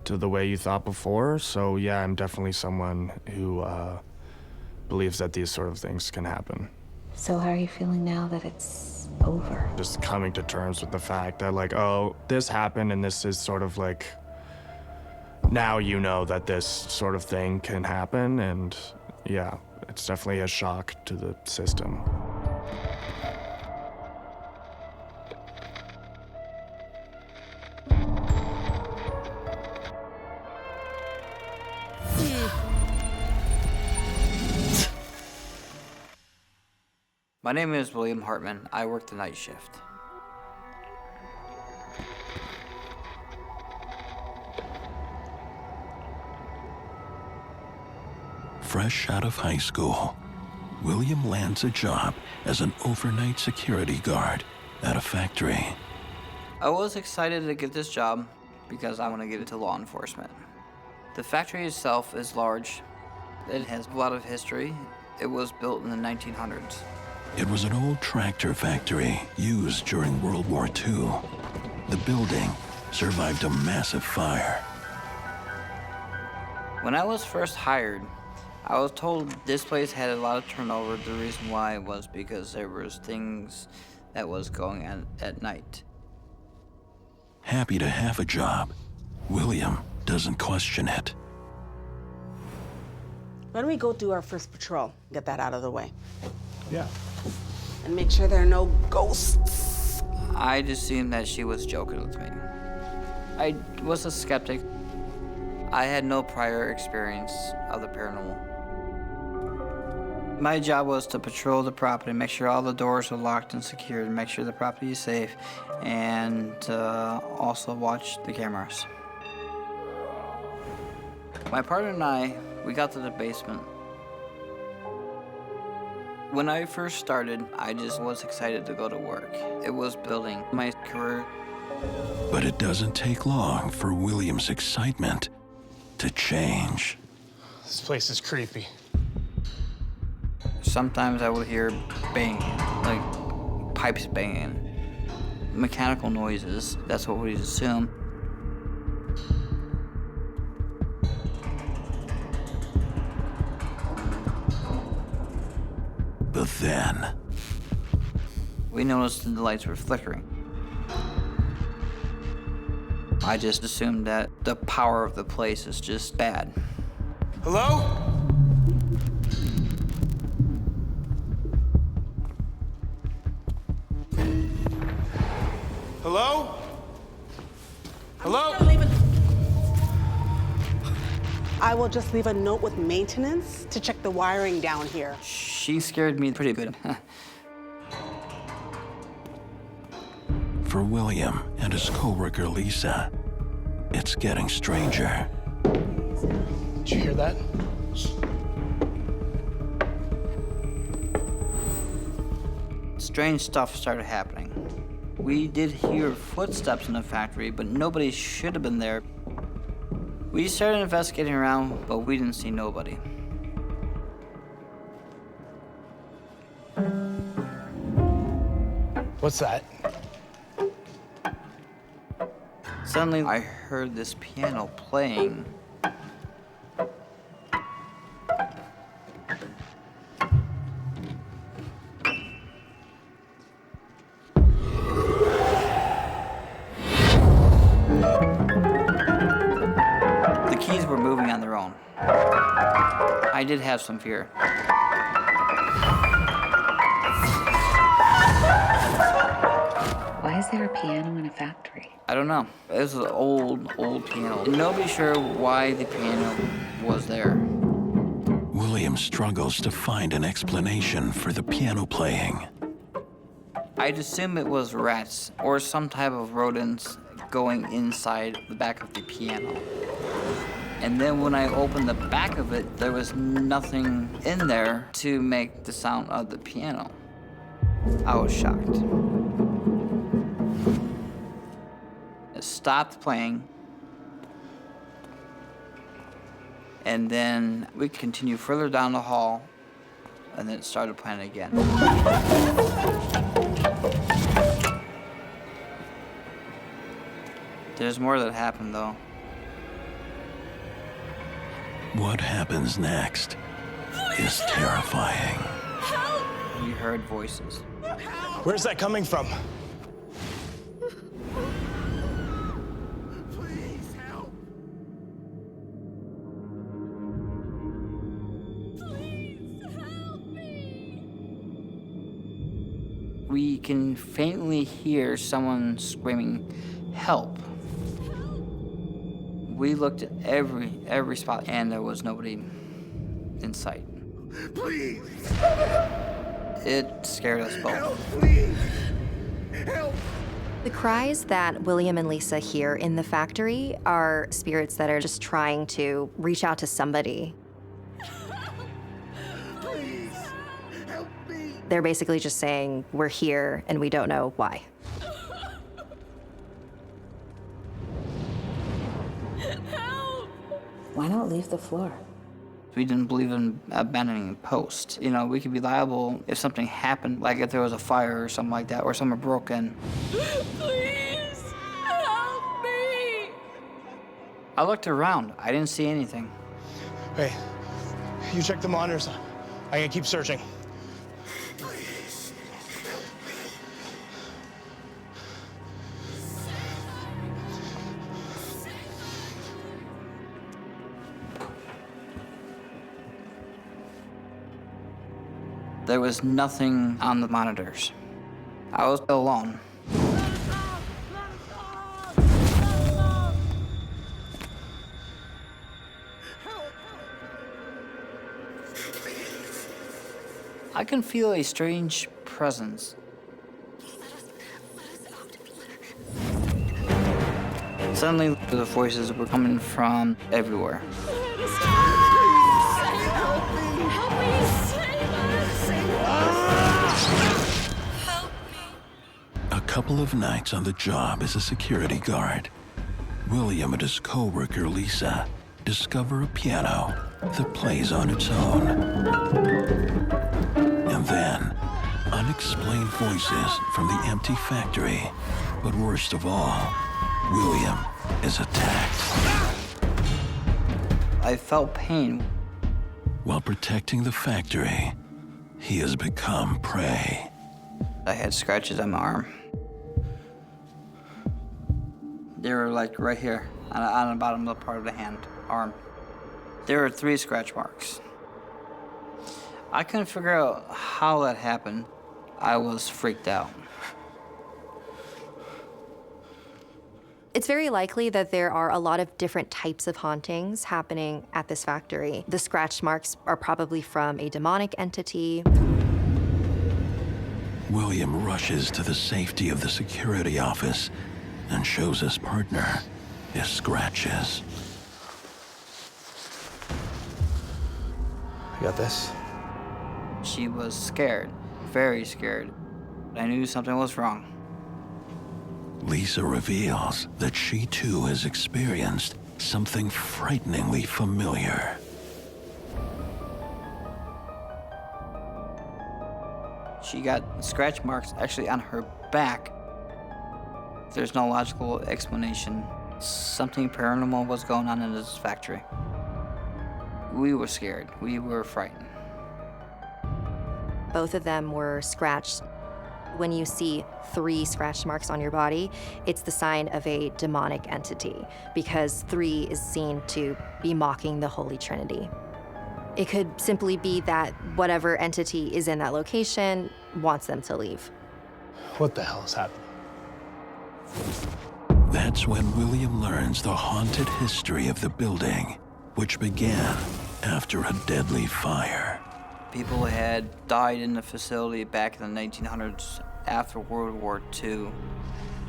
to the way you thought before. So yeah, I'm definitely someone who believes that these sort of things can happen. So how are you feeling now that it's over? Just coming to terms with the fact that, like, oh, this happened, and this is sort of like, now you know that this sort of thing can happen, and yeah, it's definitely a shock to the system. My name is William Hartman. I work the night shift. Fresh out of high school, William lands a job as an overnight security guard at a factory. I was excited to get this job because I want to get into law enforcement. The factory itself is large. It has a lot of history. It was built in the 1900s. It was an old tractor factory used during World War II. The building survived a massive fire. When I was first hired, I was told this place had a lot of turnover. The reason why was because there was things that was going on at night. Happy to have a job, William doesn't question it. Why don't we go do our first patrol, get that out of the way? Yeah. And make sure there are no ghosts. I assumed that she was joking with me. I was a skeptic. I had no prior experience of the paranormal. My job was to patrol the property, make sure all the doors are locked and secured, make sure the property is safe, and also watch the cameras. My partner and I, we got to the basement. When I first started, I just was excited to go to work. It was building my career. But it doesn't take long for William's excitement to change. This place is creepy. Sometimes I would hear banging, like pipes banging, mechanical noises. That's what we'd assume. But then, we noticed that the lights were flickering. I just assumed that the power of the place is just bad. Hello? Hello? Hello? I will just leave a note with maintenance to check the wiring down here. She scared me pretty good. for William and his co-worker Lisa, it's getting stranger. Did you hear that? Strange stuff started happening. We did hear footsteps in the factory, but nobody should have been there. We started investigating around, but we didn't see nobody. What's that? Suddenly, I heard this piano playing. The keys were moving on their own. I did have some fear. Why is there a piano in a factory? I don't know. It was an old piano. Nobody's sure why the piano was there. William struggles to find an explanation for the piano playing. I'd assume it was rats or some type of rodents going inside the back of the piano. And then when I opened the back of it, there was nothing in there to make the sound of the piano. I was shocked. It stopped playing. And then we continued further down the hall, and then it started playing again. There's more that happened, though. What happens next? is terrifying. We heard voices. Where's that coming from? We can faintly hear someone screaming, "Help!" We looked at every spot, and there was nobody in sight. Please! It scared us both. Help, please! Help! The cries that William and Lisa hear in the factory are spirits that are just trying to reach out to somebody. Please! Help me! They're basically just saying, we're here and we don't know why. Why not leave the floor? We didn't believe in abandoning posts. You know, we could be liable if something happened, like if there was a fire or something like that, or someone broke in. Please! Help me! I looked around. I didn't see anything. Hey, you check the monitors. I can keep searching. There was nothing on the monitors. I was alone. I can feel a strange presence. Suddenly, the voices were coming from everywhere. A couple of nights on the job as a security guard, William and his co-worker Lisa discover a piano that plays on its own. And then, unexplained voices from the empty factory. But worst of all, William is attacked. I felt pain. While protecting the factory, he has become prey. I had scratches on my arm. They were like right here, on the bottom of the part of the arm. There were 3 scratch marks. I couldn't figure out how that happened. I was freaked out. It's very likely that there are a lot of different types of hauntings happening at this factory. The scratch marks are probably from a demonic entity. William rushes to the safety of the security office and shows his partner his scratches. I got this. She was scared, very scared. I knew something was wrong. Lisa reveals that she too has experienced something frighteningly familiar. She got scratch marks actually on her back. There's no logical explanation. Something paranormal was going on in this factory. We were scared. We were frightened. Both of them were scratched. When you see 3 scratch marks on your body, it's the sign of a demonic entity, because 3 is seen to be mocking the Holy Trinity. It could simply be that whatever entity is in that location wants them to leave. What the hell is happening? That's when William learns the haunted history of the building, which began after a deadly fire. People had died in the facility back in the 1900s after World War II.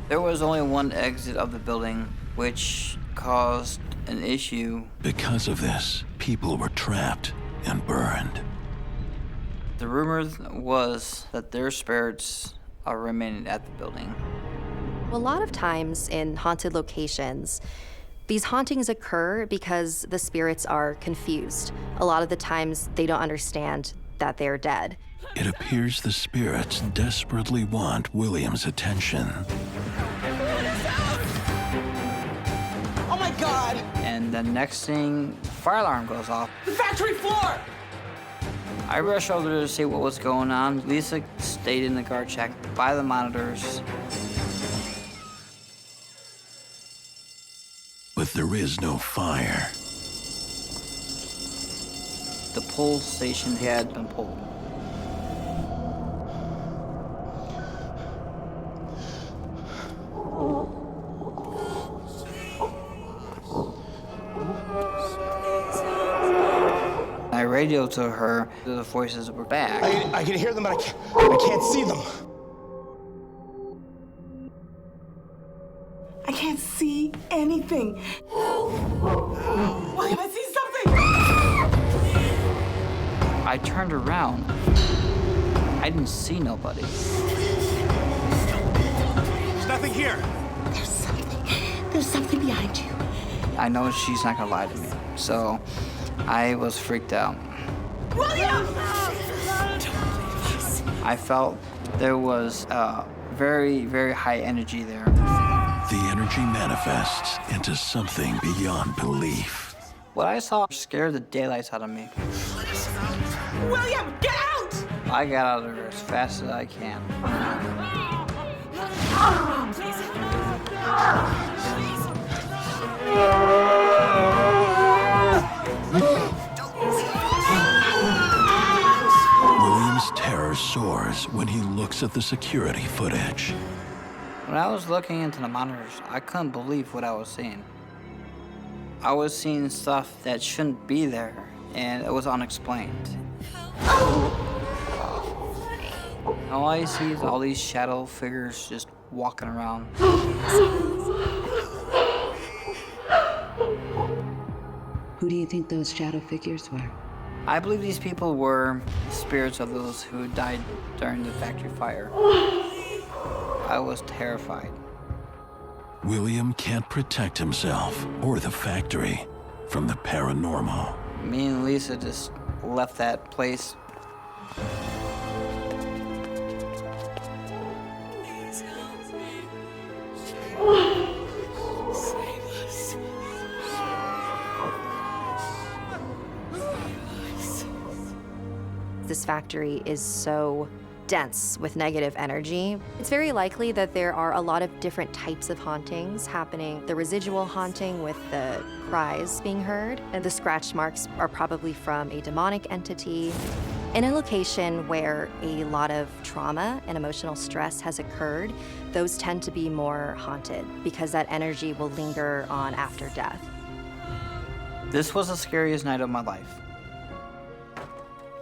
There was only one exit of the building, which caused an issue. Because of this, people were trapped and burned. The rumor was that their spirits are remaining at the building. A lot of times in haunted locations, these hauntings occur because the spirits are confused. A lot of the times they don't understand that they're dead. It appears the spirits desperately want William's attention. Oh my God! And the next thing, fire alarm goes off. The factory floor! I rushed over to see what was going on. Lisa stayed in the guard shack by the monitors. But there is no fire. The pull station had been pulled. I radioed to her. The voices were back. I can hear them, but I can't see them. I can't see anything. William, I see something! I turned around. I didn't see nobody. There's nothing here. There's something behind you. I know she's not gonna lie to me, so I was freaked out. William! I felt there was very, very high energy there. The energy manifests into something beyond belief. What I saw scared the daylights out of me. William, get out! I got out of there as fast as I can. William's terror soars when he looks at the security footage. When I was looking into the monitors, I couldn't believe what I was seeing. I was seeing stuff that shouldn't be there, and it was unexplained. All I see is all these shadow figures just walking around. Who do you think those shadow figures were? I believe these people were spirits of those who died during the factory fire. I was terrified. William can't protect himself or the factory from the paranormal. Me and Lisa just left that place. This factory is so dense with negative energy. It's very likely that there are a lot of different types of hauntings happening. The residual haunting with the cries being heard, and the scratch marks are probably from a demonic entity. In a location where a lot of trauma and emotional stress has occurred, those tend to be more haunted because that energy will linger on after death. This was the scariest night of my life.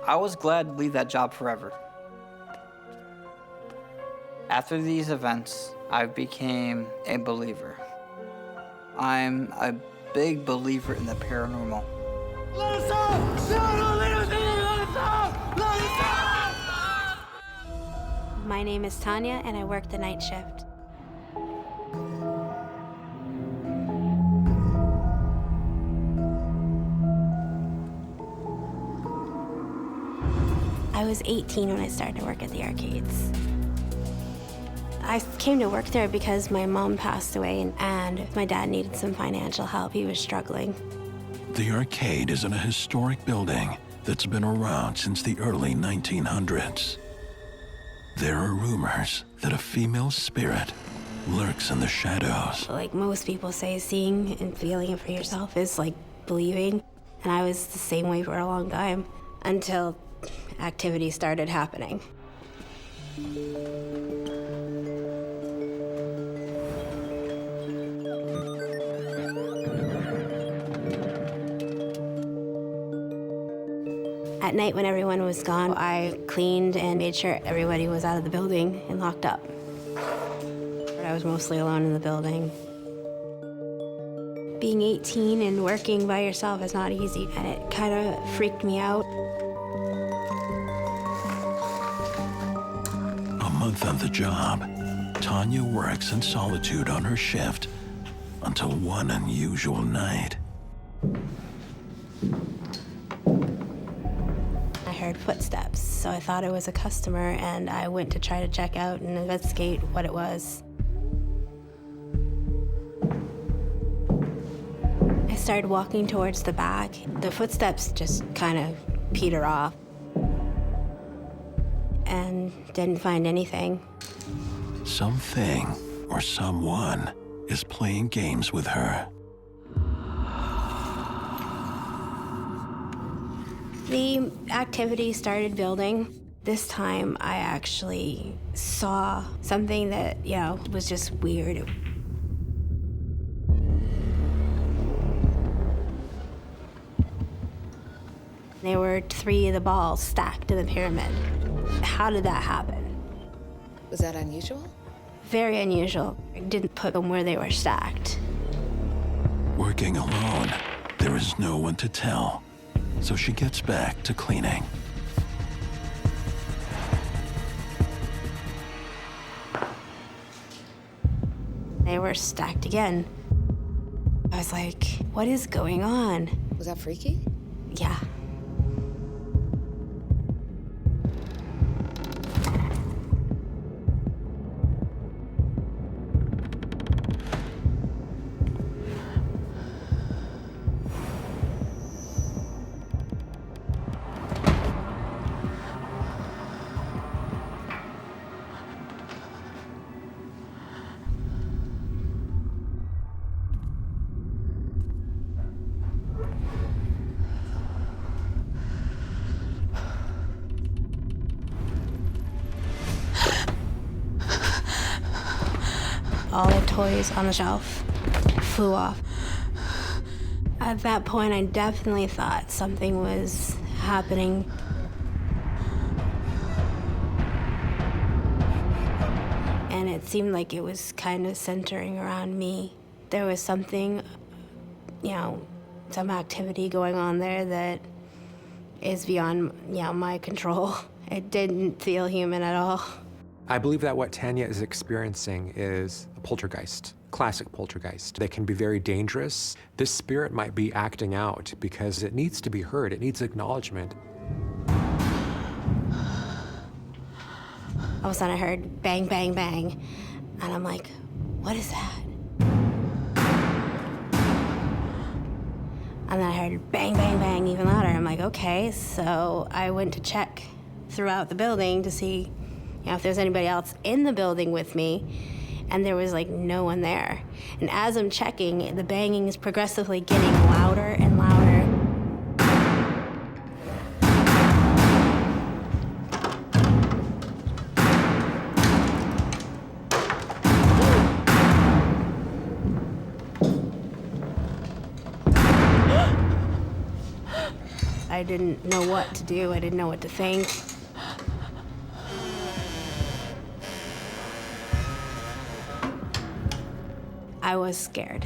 I was glad to leave that job forever. After these events, I became a believer. I'm a big believer in the paranormal. Let us out! No, no, let us out! Let us out! My name is Tanya, and I work the night shift. I was 18 when I started to work at the arcades. I came to work there because my mom passed away and my dad needed some financial help. He was struggling. The arcade is in a historic building that's been around since the early 1900s. There are rumors that a female spirit lurks in the shadows. Like most people say, seeing and feeling it for yourself is like believing. And I was the same way for a long time until activity started happening. At night when everyone was gone, I cleaned and made sure everybody was out of the building and locked up. I was mostly alone in the building. Being 18 and working by yourself is not easy, and it kind of freaked me out. A month on the job, Tanya works in solitude on her shift until one unusual night. I heard footsteps, so I thought it was a customer, and I went to try to check out and investigate what it was. I started walking towards the back. The footsteps just kind of peter off. and didn't find anything. Something or someone is playing games with her. The activity started building. This time I actually saw something that, was just weird. There were 3 of the balls stacked in the pyramid. How did that happen? Was that unusual? Very unusual. I didn't put them where they were stacked. Working alone, there is no one to tell, so she gets back to cleaning. They were stacked again. I was like, what is going on? Was that freaky? Yeah. All the toys on the shelf flew off. At that point, I definitely thought something was happening. And it seemed like it was kind of centering around me. There was something, some activity going on there that is beyond, my control. It didn't feel human at all. I believe that what Tanya is experiencing is a poltergeist, classic poltergeist. They can be very dangerous. This spirit might be acting out because it needs to be heard. It needs acknowledgement. All of a sudden I heard bang, bang, bang. And I'm like, what is that? And then I heard bang, bang, bang even louder. I'm like, okay. So I went to check throughout the building to see if there's anybody else in the building with me, and there was no one there. And as I'm checking, the banging is progressively getting louder and louder. I didn't know what to do. I didn't know what to think. I was scared.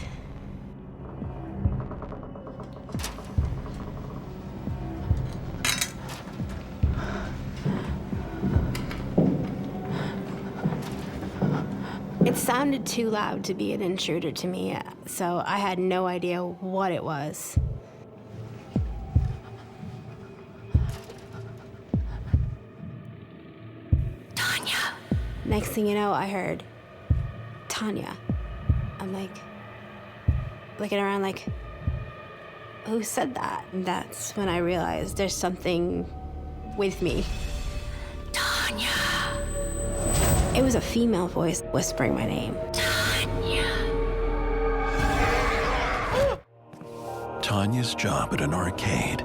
It sounded too loud to be an intruder to me, so I had no idea what it was. Tanya. Next thing you know, I heard Tanya. I'm looking around who said that? And that's when I realized there's something with me. Tanya. It was a female voice whispering my name. Tanya. Tanya's job at an arcade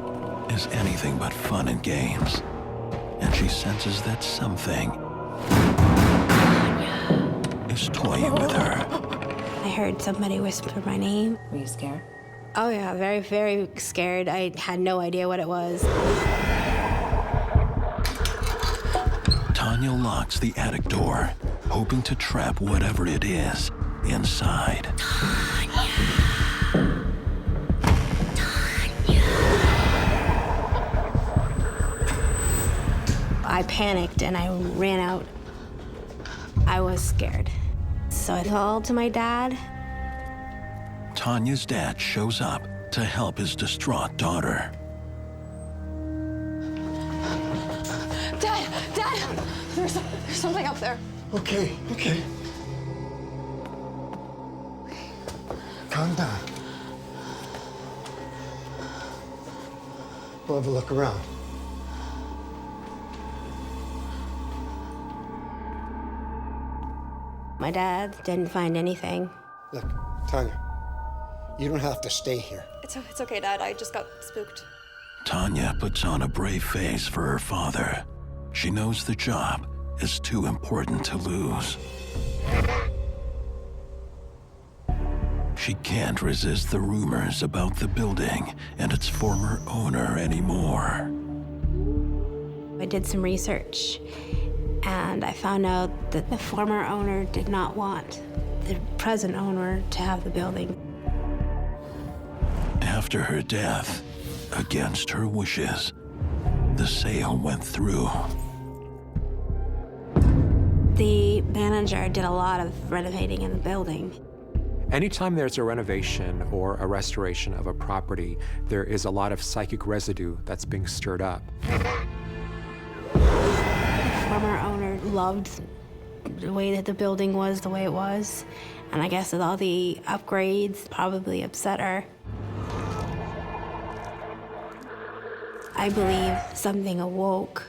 is anything but fun and games, and she senses that something is toying with her. I heard somebody whisper my name. Were you scared? Oh yeah, very, very scared. I had no idea what it was. Tanya locks the attic door, hoping to trap whatever it is inside. Tanya. I panicked and I ran out. I was scared. So I called to my dad. Tanya's dad shows up to help his distraught daughter. Dad! There's something up there. Okay. Calm down. We'll have a look around. My dad didn't find anything. Look, Tanya, you don't have to stay here. It's okay, Dad. I just got spooked. Tanya puts on a brave face for her father. She knows the job is too important to lose. She can't resist the rumors about the building and its former owner anymore. I did some research, and I found out that the former owner did not want the present owner to have the building. After her death, against her wishes, the sale went through. The manager did a lot of renovating in the building. Anytime there's a renovation or a restoration of a property, there is a lot of psychic residue that's being stirred up. The former owner loved the way that the building was, the way it was, and I guess with all the upgrades probably upset her. I believe something awoke.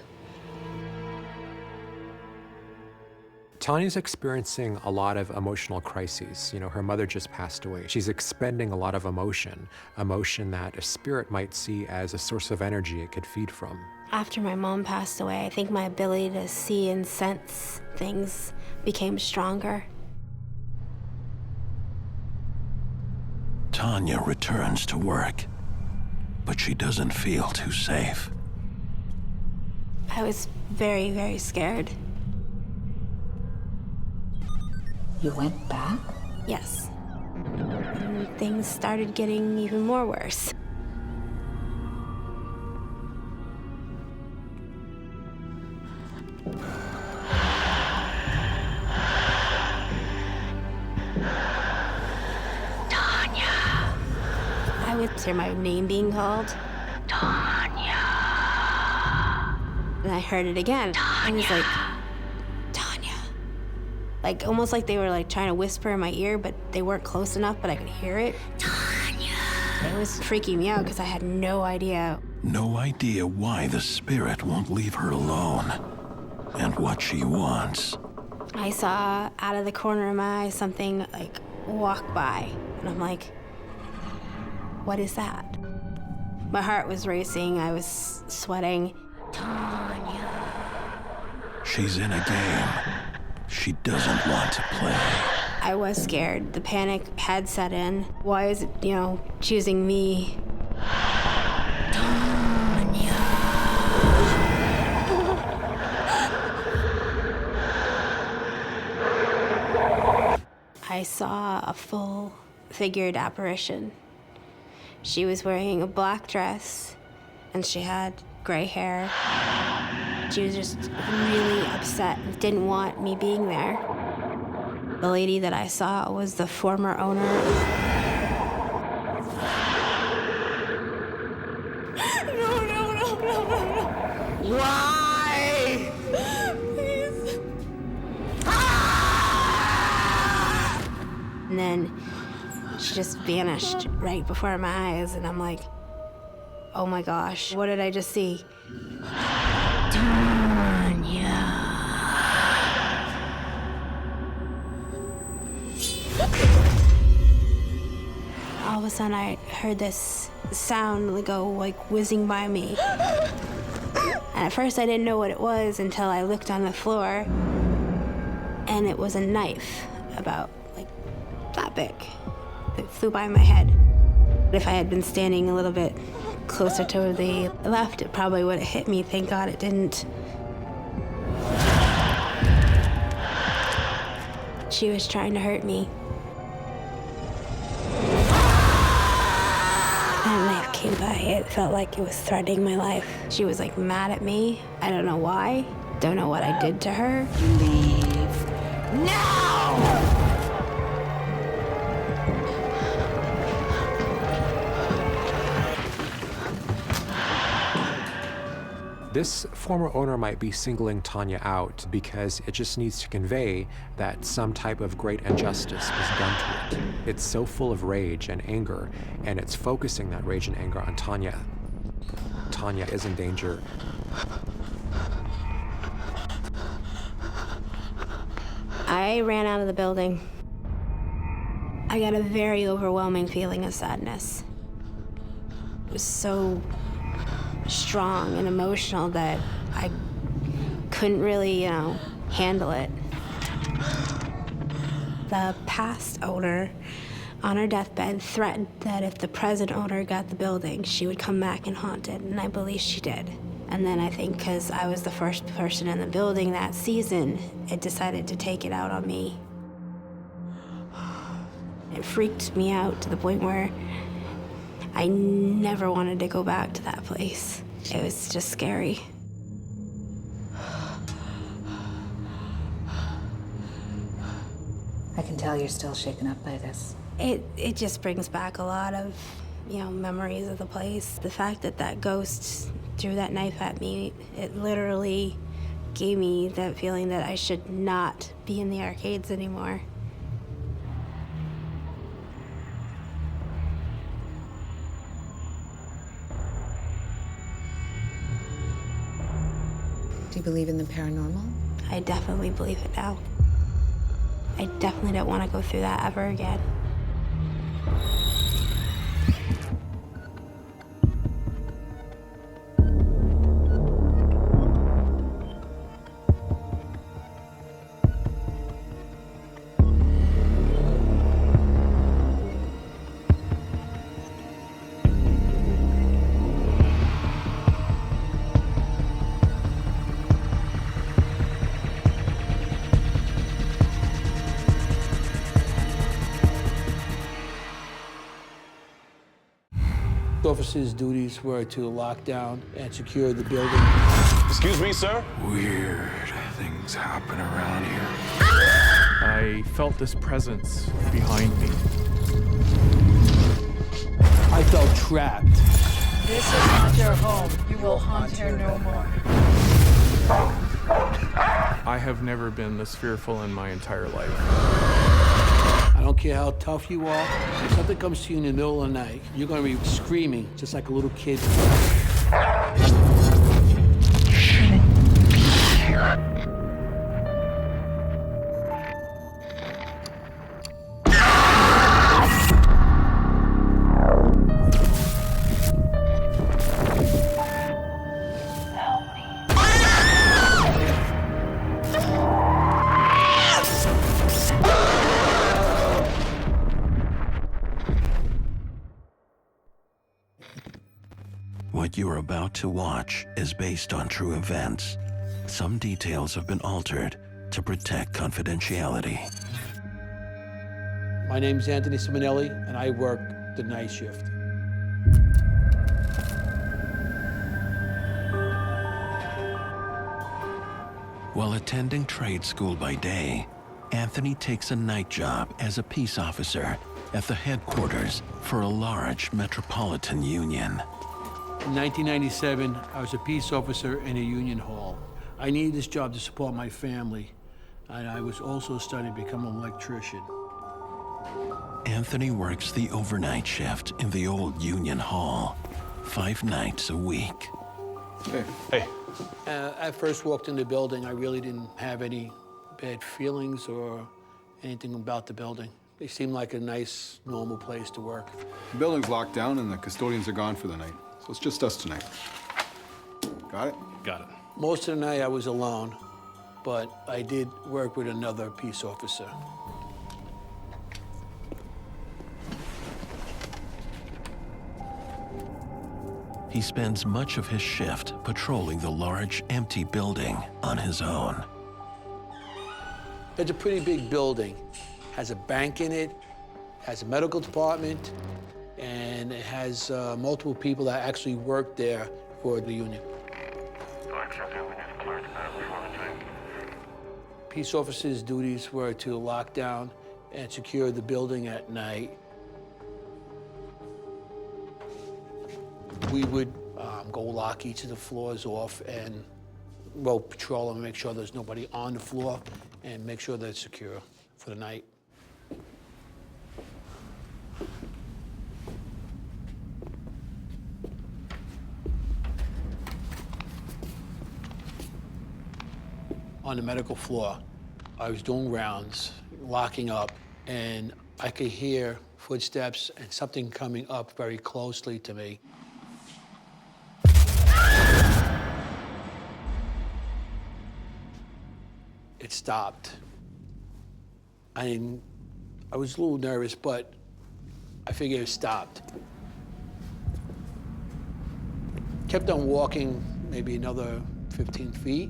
Tanya's experiencing a lot of emotional crises. You know, her mother just passed away. She's expending a lot of emotion that a spirit might see as a source of energy it could feed from. After my mom passed away, I think my ability to see and sense things became stronger. Tanya returns to work, but she doesn't feel too safe. I was very, very scared. You went back? Yes. And things started getting even more worse. I would hear my name being called. Tanya. And I heard it again. Tanya. I was like, Tanya. Like, almost like they were like trying to whisper in my ear, but they weren't close enough, but I could hear it. Tanya. It was freaking me out because I had no idea. No idea why the spirit won't leave her alone and what she wants. I saw out of the corner of my eye something like walk by, and I'm like, what is that? My heart was racing, I was sweating. Tanya. She's in a game she doesn't want to play. I was scared. The panic had set in. Why is it, choosing me? Tanya. I saw a full-figured apparition. She was wearing a black dress, and she had gray hair. She was just really upset and didn't want me being there. The lady that I saw was the former owner. No. Why? Please. And then she just vanished right before my eyes, and I'm like, oh my gosh, what did I just see? Tanya. All of a sudden, I heard this sound go like whizzing by me. And at first, I didn't know what it was until I looked on the floor, and it was a knife about like that big. It flew by my head. If I had been standing a little bit closer to the left, it probably would have hit me. Thank God it didn't. She was trying to hurt me. And the knife came by. It felt like it was threatening my life. She was like mad at me. I don't know why. Don't know what I did to her. Leave now! This former owner might be singling Tanya out because it just needs to convey that some type of great injustice was done to it. It's so full of rage and anger, and it's focusing that rage and anger on Tanya. Tanya is in danger. I ran out of the building. I got a very overwhelming feeling of sadness. It was so strong and emotional that I couldn't really, handle it. The past owner, on her deathbed, threatened that if the present owner got the building, she would come back and haunt it, and I believe she did. And then I think because I was the first person in the building that season, it decided to take it out on me. It freaked me out to the point where I never wanted to go back to that place. It was just scary. I can tell you're still shaken up by this. It just brings back a lot of, memories of the place. The fact that that ghost threw that knife at me, it literally gave me that feeling that I should not be in the arcades anymore. Do you believe in the paranormal? I definitely believe it now. I definitely don't want to go through that ever again. Officers' duties were to lock down and secure the building. Excuse me, sir? Weird things happen around here. I felt this presence behind me. I felt trapped. This is not your home. You will haunt here no more. I have never been this fearful in my entire life. I don't care how tough you are. If something comes to you in the middle of the night, you're going to be screaming just like a little kid. What you are about to watch is based on true events. Some details have been altered to protect confidentiality. My name's Anthony Simonelli, and I work the night shift. While attending trade school by day, Anthony takes a night job as a peace officer at the headquarters for a large metropolitan union. In 1997, I was a peace officer in a union hall. I needed this job to support my family, and I was also studying to become an electrician. Anthony works the overnight shift in the old union hall, 5 nights a week. Hey. I first walked in the building, I really didn't have any bad feelings or anything about the building. It seemed like a nice, normal place to work. The building's locked down and the custodians are gone for the night. So it's just us tonight. Got it? Got it. Most of the night I was alone, but I did work with another peace officer. He spends much of his shift patrolling the large, empty building on his own. It's a pretty big building. Has a bank in it, has a medical department, and it has multiple people that actually work there for the union. Peace officers' duties were to lock down and secure the building at night. We would go lock each of the floors off and patrol them and make sure there's nobody on the floor and make sure that it's secure for the night. On the medical floor, I was doing rounds, locking up, and I could hear footsteps and something coming up very closely to me. It stopped. I was a little nervous, but I figured it stopped. Kept on walking maybe another 15 feet.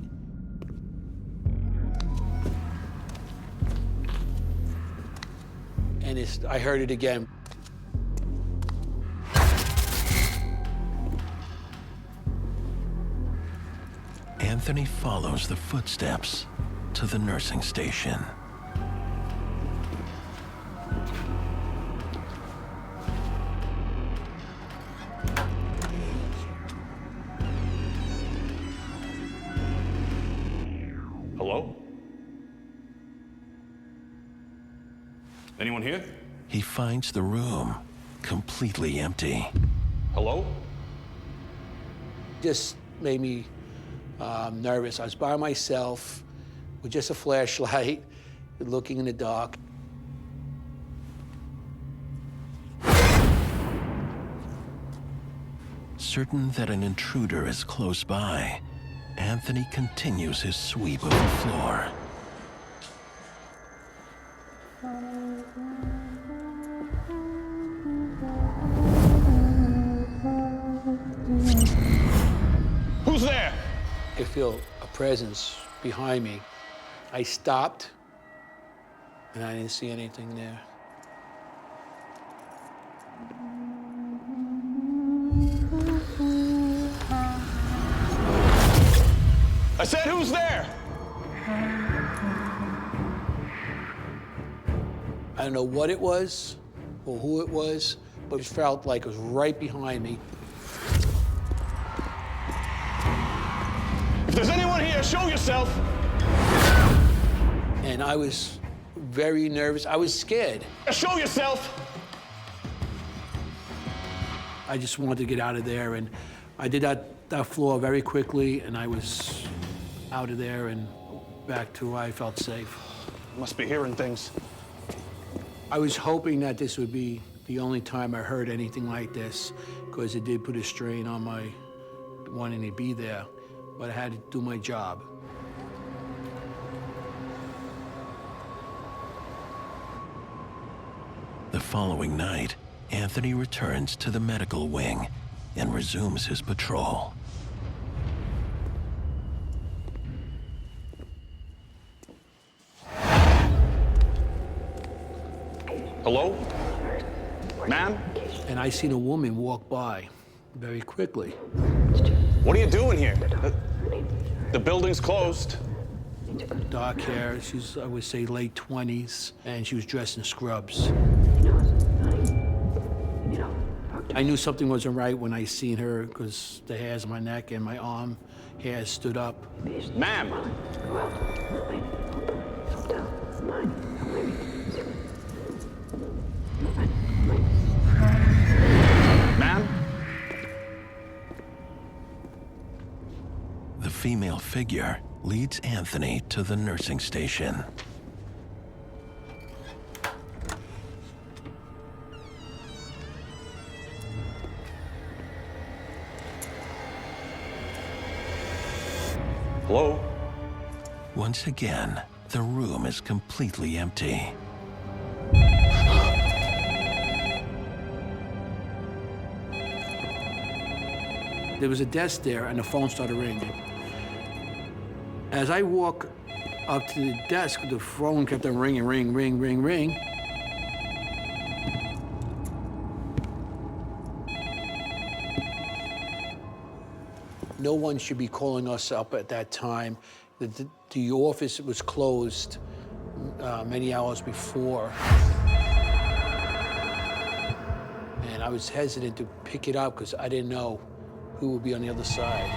And I heard it again. Anthony follows the footsteps to the nursing station. Hello? Anyone here? He finds the room completely empty. Hello? Just made me nervous. I was by myself with just a flashlight, looking in the dark. Certain that an intruder is close by, Anthony continues his sweep of the floor. Who's there? I could feel a presence behind me. I stopped, and I didn't see anything there. I said, who's there? I don't know what it was or who it was, but it felt like it was right behind me. If there's anyone here, show yourself. And I was very nervous. I was scared. Show yourself. I just wanted to get out of there, and I did that floor very quickly, and I was out of there and back to where I felt safe. Must be hearing things. I was hoping that this would be the only time I heard anything like this, because it did put a strain on my wanting to be there, but I had to do my job. The following night, Anthony returns to the medical wing and resumes his patrol. Hello? Ma'am? And I seen a woman walk by very quickly. What are you doing here? The building's closed. Dark hair, she's, I would say, late 20s, and she was dressed in scrubs. I knew something wasn't right when I seen her, because the hairs on my neck and my arm hairs stood up. Ma'am! Ma'am? The female figure leads Anthony to the nursing station. Hello? Once again, the room is completely empty. There was a desk there, and the phone started ringing. As I walk up to the desk, the phone kept on ringing, ring, ring, ring, ring. No one should be calling us up at that time. The office was closed many hours before. And I was hesitant to pick it up because I didn't know who would be on the other side.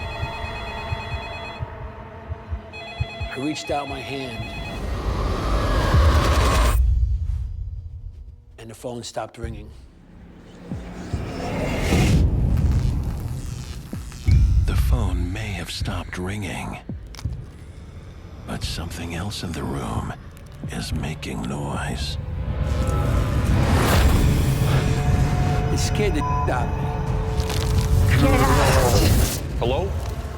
I reached out my hand, and the phone stopped ringing. The phone may have stopped ringing, But something else in the room is making noise. It scared the out of me. Hello?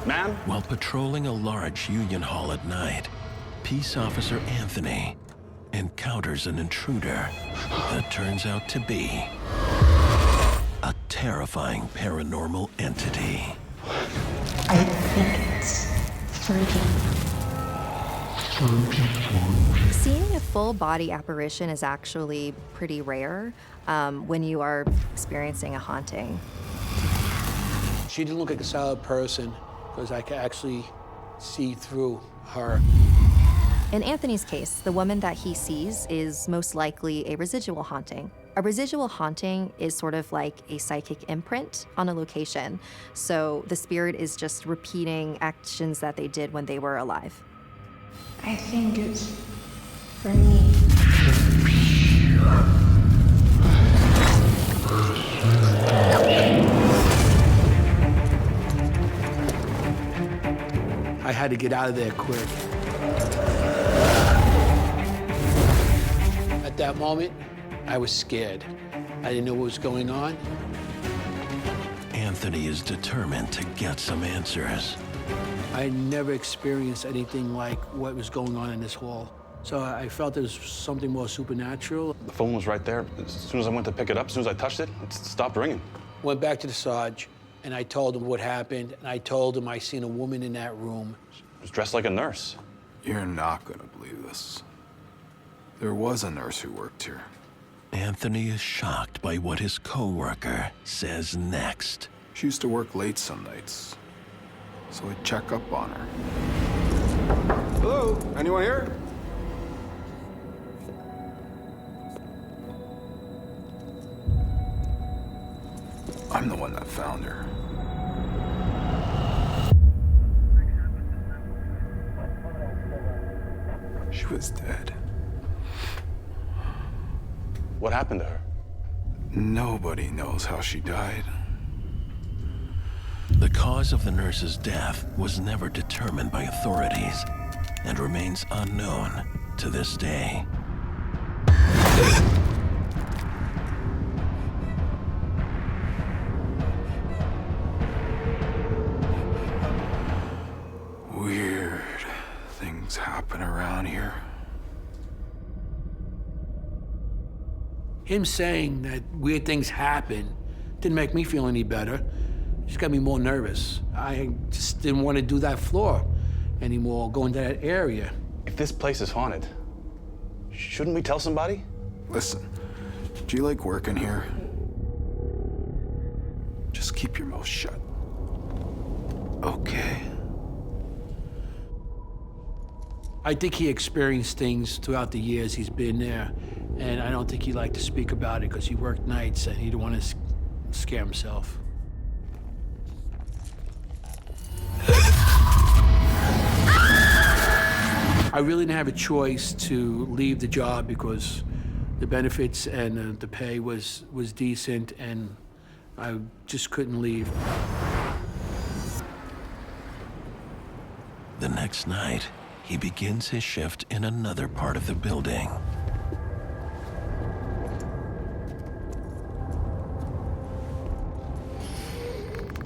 Ma'am? While patrolling a large union hall at night, Peace Officer Anthony encounters an intruder that turns out to be a terrifying paranormal entity. I think it's 30. Seeing a full body apparition is actually pretty rare when you are experiencing a haunting. She didn't look like a solid person because I could actually see through her. In Anthony's case, the woman that he sees is most likely a residual haunting. A residual haunting is sort of like a psychic imprint on a location. So the spirit is just repeating actions that they did when they were alive. I think it's for me. I had to get out of there quick. At that moment, I was scared. I didn't know what was going on. Anthony is determined to get some answers. I never experienced anything like what was going on in this hall. So I felt there was something more supernatural. The phone was right there. As soon as I went to pick it up, as soon as I touched it, it stopped ringing. Went back to the Sarge, and I told him what happened, and I told him I seen a woman in that room. She was dressed like a nurse. You're not gonna believe this. There was a nurse who worked here. Anthony is shocked by what his co-worker says next. She used to work late some nights, so I'd check up on her. Hello? Anyone here? I'm the one that found her. She was dead. What happened to her? Nobody knows how she died. The cause of the nurse's death was never determined by authorities and remains unknown to this day. Weird things happen around here. Him saying that weird things happen didn't make me feel any better. It just got me more nervous. I just didn't want to do that floor anymore, go into that area. If this place is haunted, shouldn't we tell somebody? Listen, do you like working here? Just keep your mouth shut. Okay. I think he experienced things throughout the years he's been there, and I don't think he liked to speak about it because he worked nights and he didn't want to scare himself. I really didn't have a choice to leave the job because the benefits and the pay was decent, and I just couldn't leave. The next night, he begins his shift in another part of the building.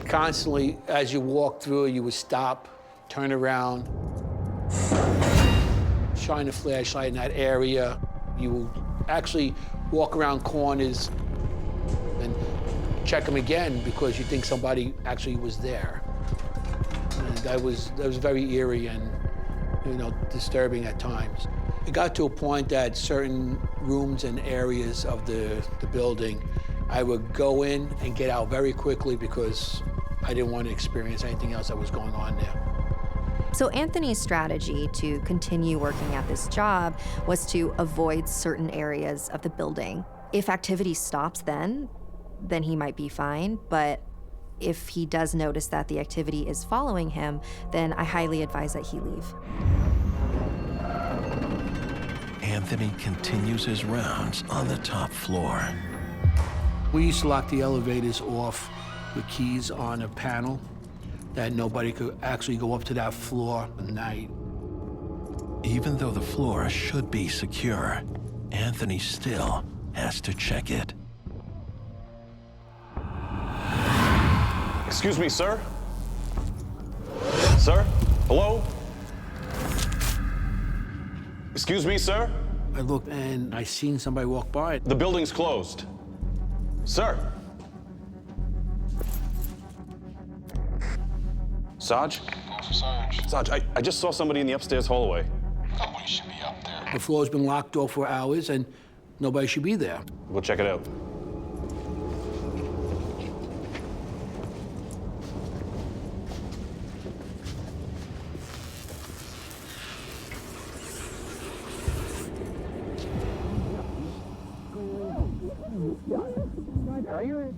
Constantly, as you walk through, you would stop, turn around, shine a flashlight in that area. You will actually walk around corners and check them again because you think somebody actually was there. And that was very eerie and, you know, disturbing at times. It got to a point that certain rooms and areas of the building, I would go in and get out very quickly because I didn't want to experience anything else that was going on there. So Anthony's strategy to continue working at this job was to avoid certain areas of the building. If activity stops then he might be fine, but if he does notice that the activity is following him, then I highly advise that he leave. Anthony continues his rounds on the top floor. We used to lock the elevators off with keys on a panel that nobody could actually go up to that floor at night. Even though the floor should be secure, Anthony still has to check it. Excuse me, sir? Sir? Hello? Excuse me, sir? I looked and I seen somebody walk by. The building's closed. Sir? Sarge? Sarge, I just saw somebody in the upstairs hallway. Nobody should be up there. The floor's been locked off for hours and nobody should be there. We'll check it out.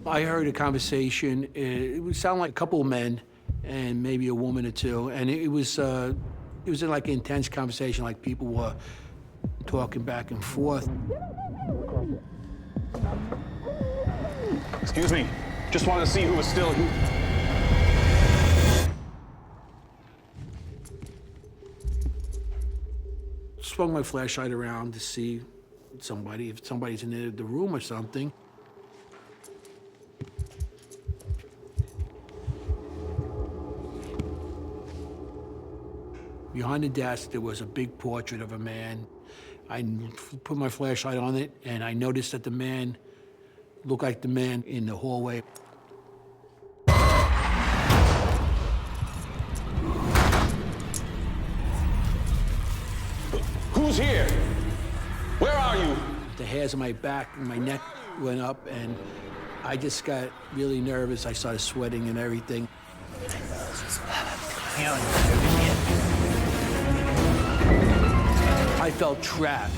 I heard a conversation. It would sound like a couple of men and maybe a woman or two, and it was in like an intense conversation, like people were talking back and forth. Excuse me. Just wanted to see who was still here. Swung my flashlight around to see if somebody's in the room or something. Behind the desk, there was a big portrait of a man. I put my flashlight on it, and I noticed that the man looked like the man in the hallway. Who's here? Where are you? The hairs on my back and my neck went up, and I just got really nervous. I started sweating and everything. I felt trapped.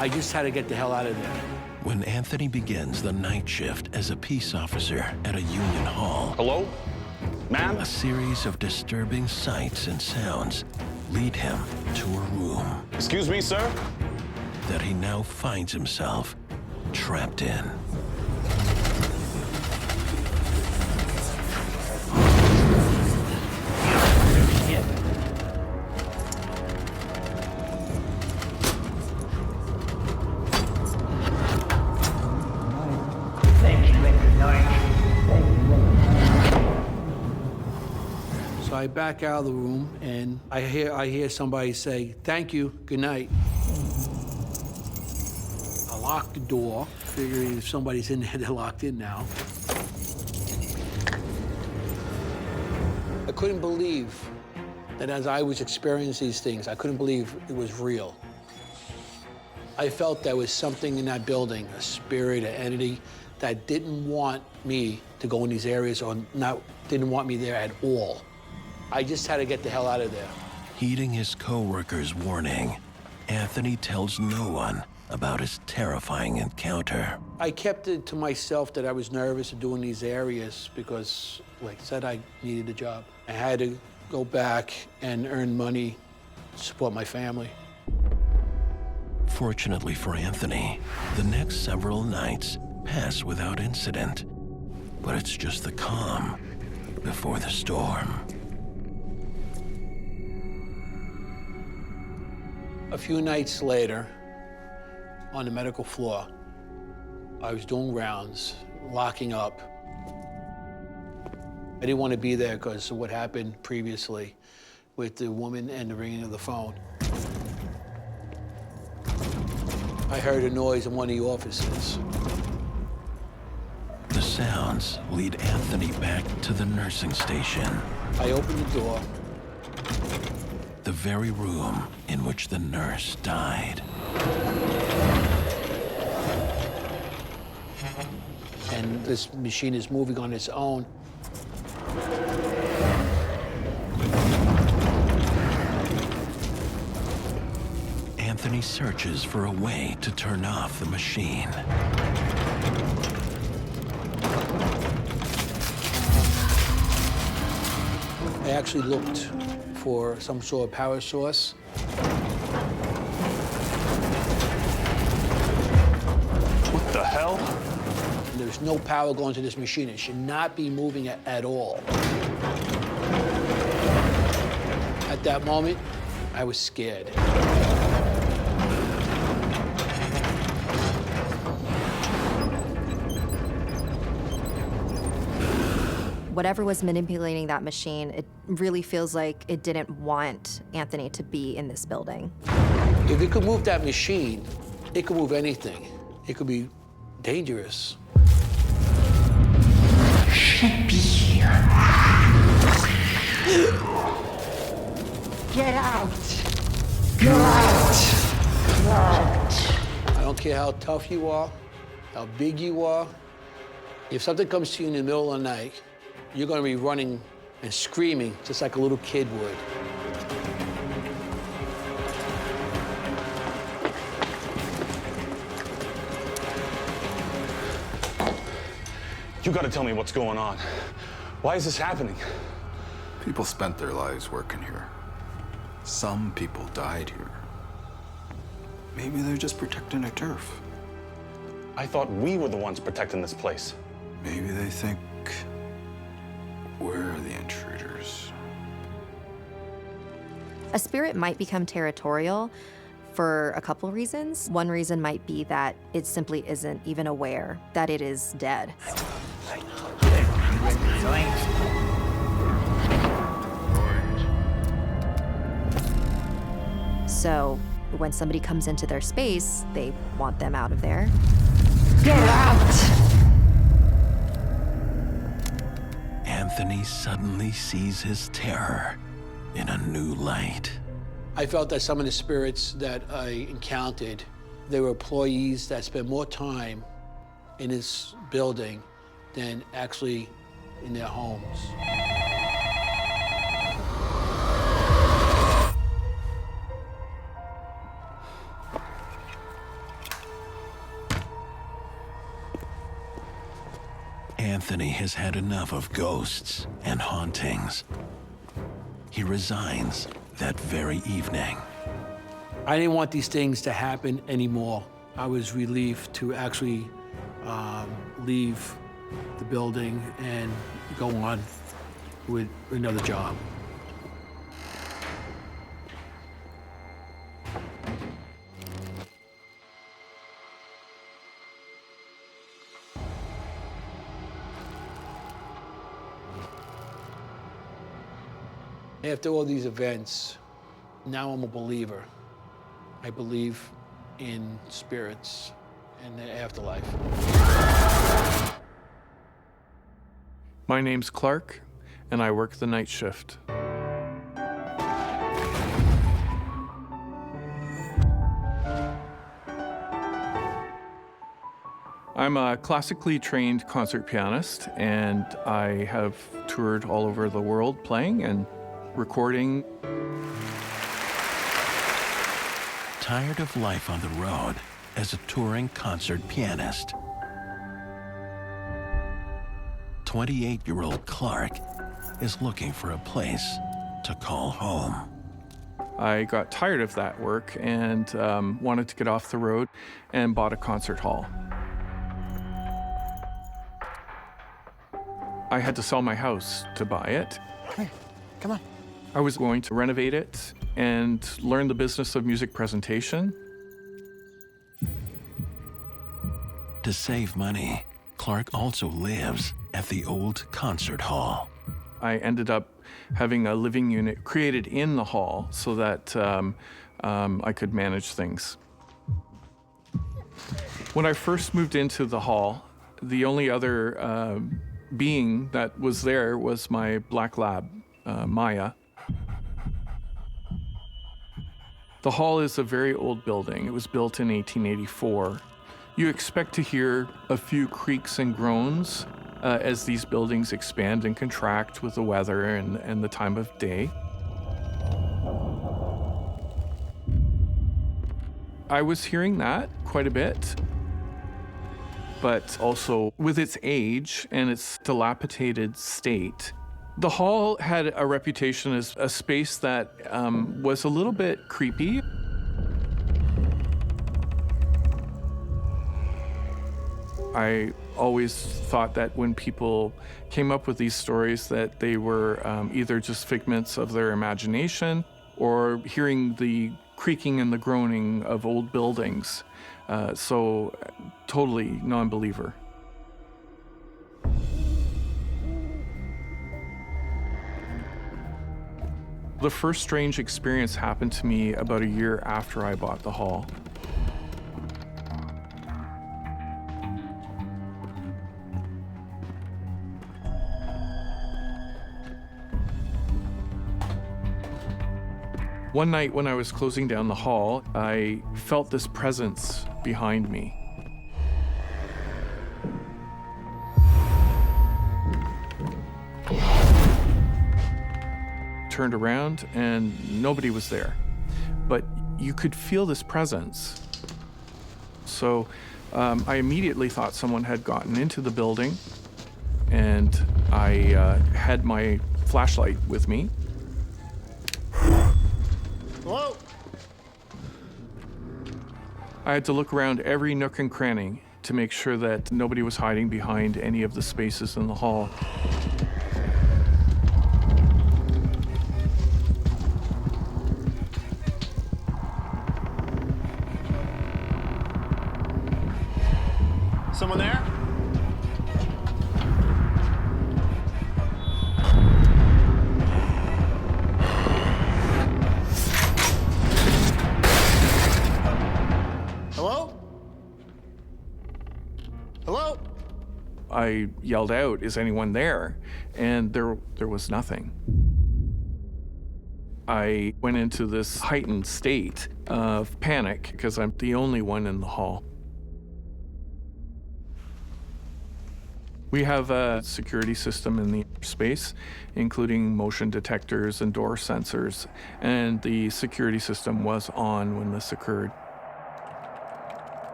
I just had to get the hell out of there. When Anthony begins the night shift as a peace officer at a union hall. Hello? Ma'am? A series of disturbing sights and sounds lead him to a room. Excuse me, sir? That he now finds himself trapped in. So I back out of the room, and I hear somebody say, "Thank you, good night." I lock the door, figuring if somebody's in there, they're locked in now. I couldn't believe that as I was experiencing these things, I couldn't believe it was real. I felt there was something in that building, a spirit, an entity, that didn't want me to go in these areas or didn't want me there at all. I just had to get the hell out of there. Heeding his co-worker's warning, Anthony tells no one about his terrifying encounter. I kept it to myself that I was nervous of doing these areas because, like I said, I needed a job. I had to go back and earn money to support my family. Fortunately for Anthony, the next several nights pass without incident. But it's just the calm before the storm. A few nights later, on the medical floor, I was doing rounds, locking up. I didn't want to be there because of what happened previously with the woman and the ringing of the phone. I heard a noise in one of the offices. The sounds lead Anthony back to the nursing station. I opened the door. The very room in which the nurse died. And this machine is moving on its own. Anthony searches for a way to turn off the machine. I actually looked for some sort of power source. What the hell? There's no power going to this machine. It should not be moving at all. At that moment, I was scared. Whatever was manipulating that machine, it really feels like it didn't want Anthony to be in this building. If it could move that machine, it could move anything. It could be dangerous. Should be here. Get out. Go out. Go out. I don't care how tough you are, how big you are. If something comes to you in the middle of the night, you're gonna be running and screaming just like a little kid would. You gotta tell me what's going on. Why is this happening? People spent their lives working here. Some people died here. Maybe they're just protecting their turf. I thought we were the ones protecting this place. Maybe they think we're the intruders. A spirit might become territorial for a couple reasons. One reason might be that it simply isn't even aware that it is dead. So when somebody comes into their space, they want them out of there. Get out! Anthony suddenly sees his terror in a new light. I felt that some of the spirits that I encountered, they were employees that spent more time in this building than actually in their homes. Anthony has had enough of ghosts and hauntings. He resigns that very evening. I didn't want these things to happen anymore. I was relieved to actually leave the building and go on with another job. After all these events, now I'm a believer. I believe in spirits and the afterlife. My name's Clark, and I work the night shift. I'm a classically trained concert pianist, and I have toured all over the world playing and recording. Tired of life on the road as a touring concert pianist, 28-year-old Clark is looking for a place to call home. I got tired of that work and wanted to get off the road and bought a concert hall. I had to sell my house to buy it. Hey, come on. I was going to renovate it and learn the business of music presentation. To save money, Clark also lives at the old concert hall. I ended up having a living unit created in the hall so that I could manage things. When I first moved into the hall, the only other being that was there was my black lab, Maya. The hall is a very old building. It was built in 1884. You expect to hear a few creaks and groans as these buildings expand and contract with the weather and the time of day. I was hearing that quite a bit, but also with its age and its dilapidated state, the hall had a reputation as a space that was a little bit creepy. I always thought that when people came up with these stories that they were either just figments of their imagination or hearing the creaking and the groaning of old buildings. So totally non-believer. The first strange experience happened to me about a year after I bought the hall. One night when I was closing down the hall, I felt this presence behind me. Turned around and nobody was there, but you could feel this presence. So I immediately thought someone had gotten into the building, and I had my flashlight with me. Hello? I had to look around every nook and cranny to make sure that nobody was hiding behind any of the spaces in the hall. Someone there? Hello? Hello? I yelled out, "Is anyone there?" And there was nothing. I went into this heightened state of panic because I'm the only one in the hall. We have a security system in the space, including motion detectors and door sensors, and the security system was on when this occurred.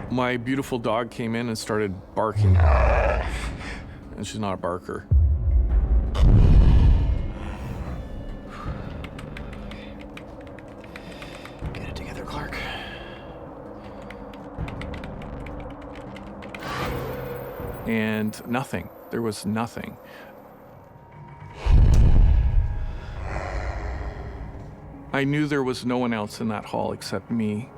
My beautiful dog came in and started barking, and she's not a barker. Get it together, Clark. And nothing. There was nothing. I knew there was no one else in that hall except me.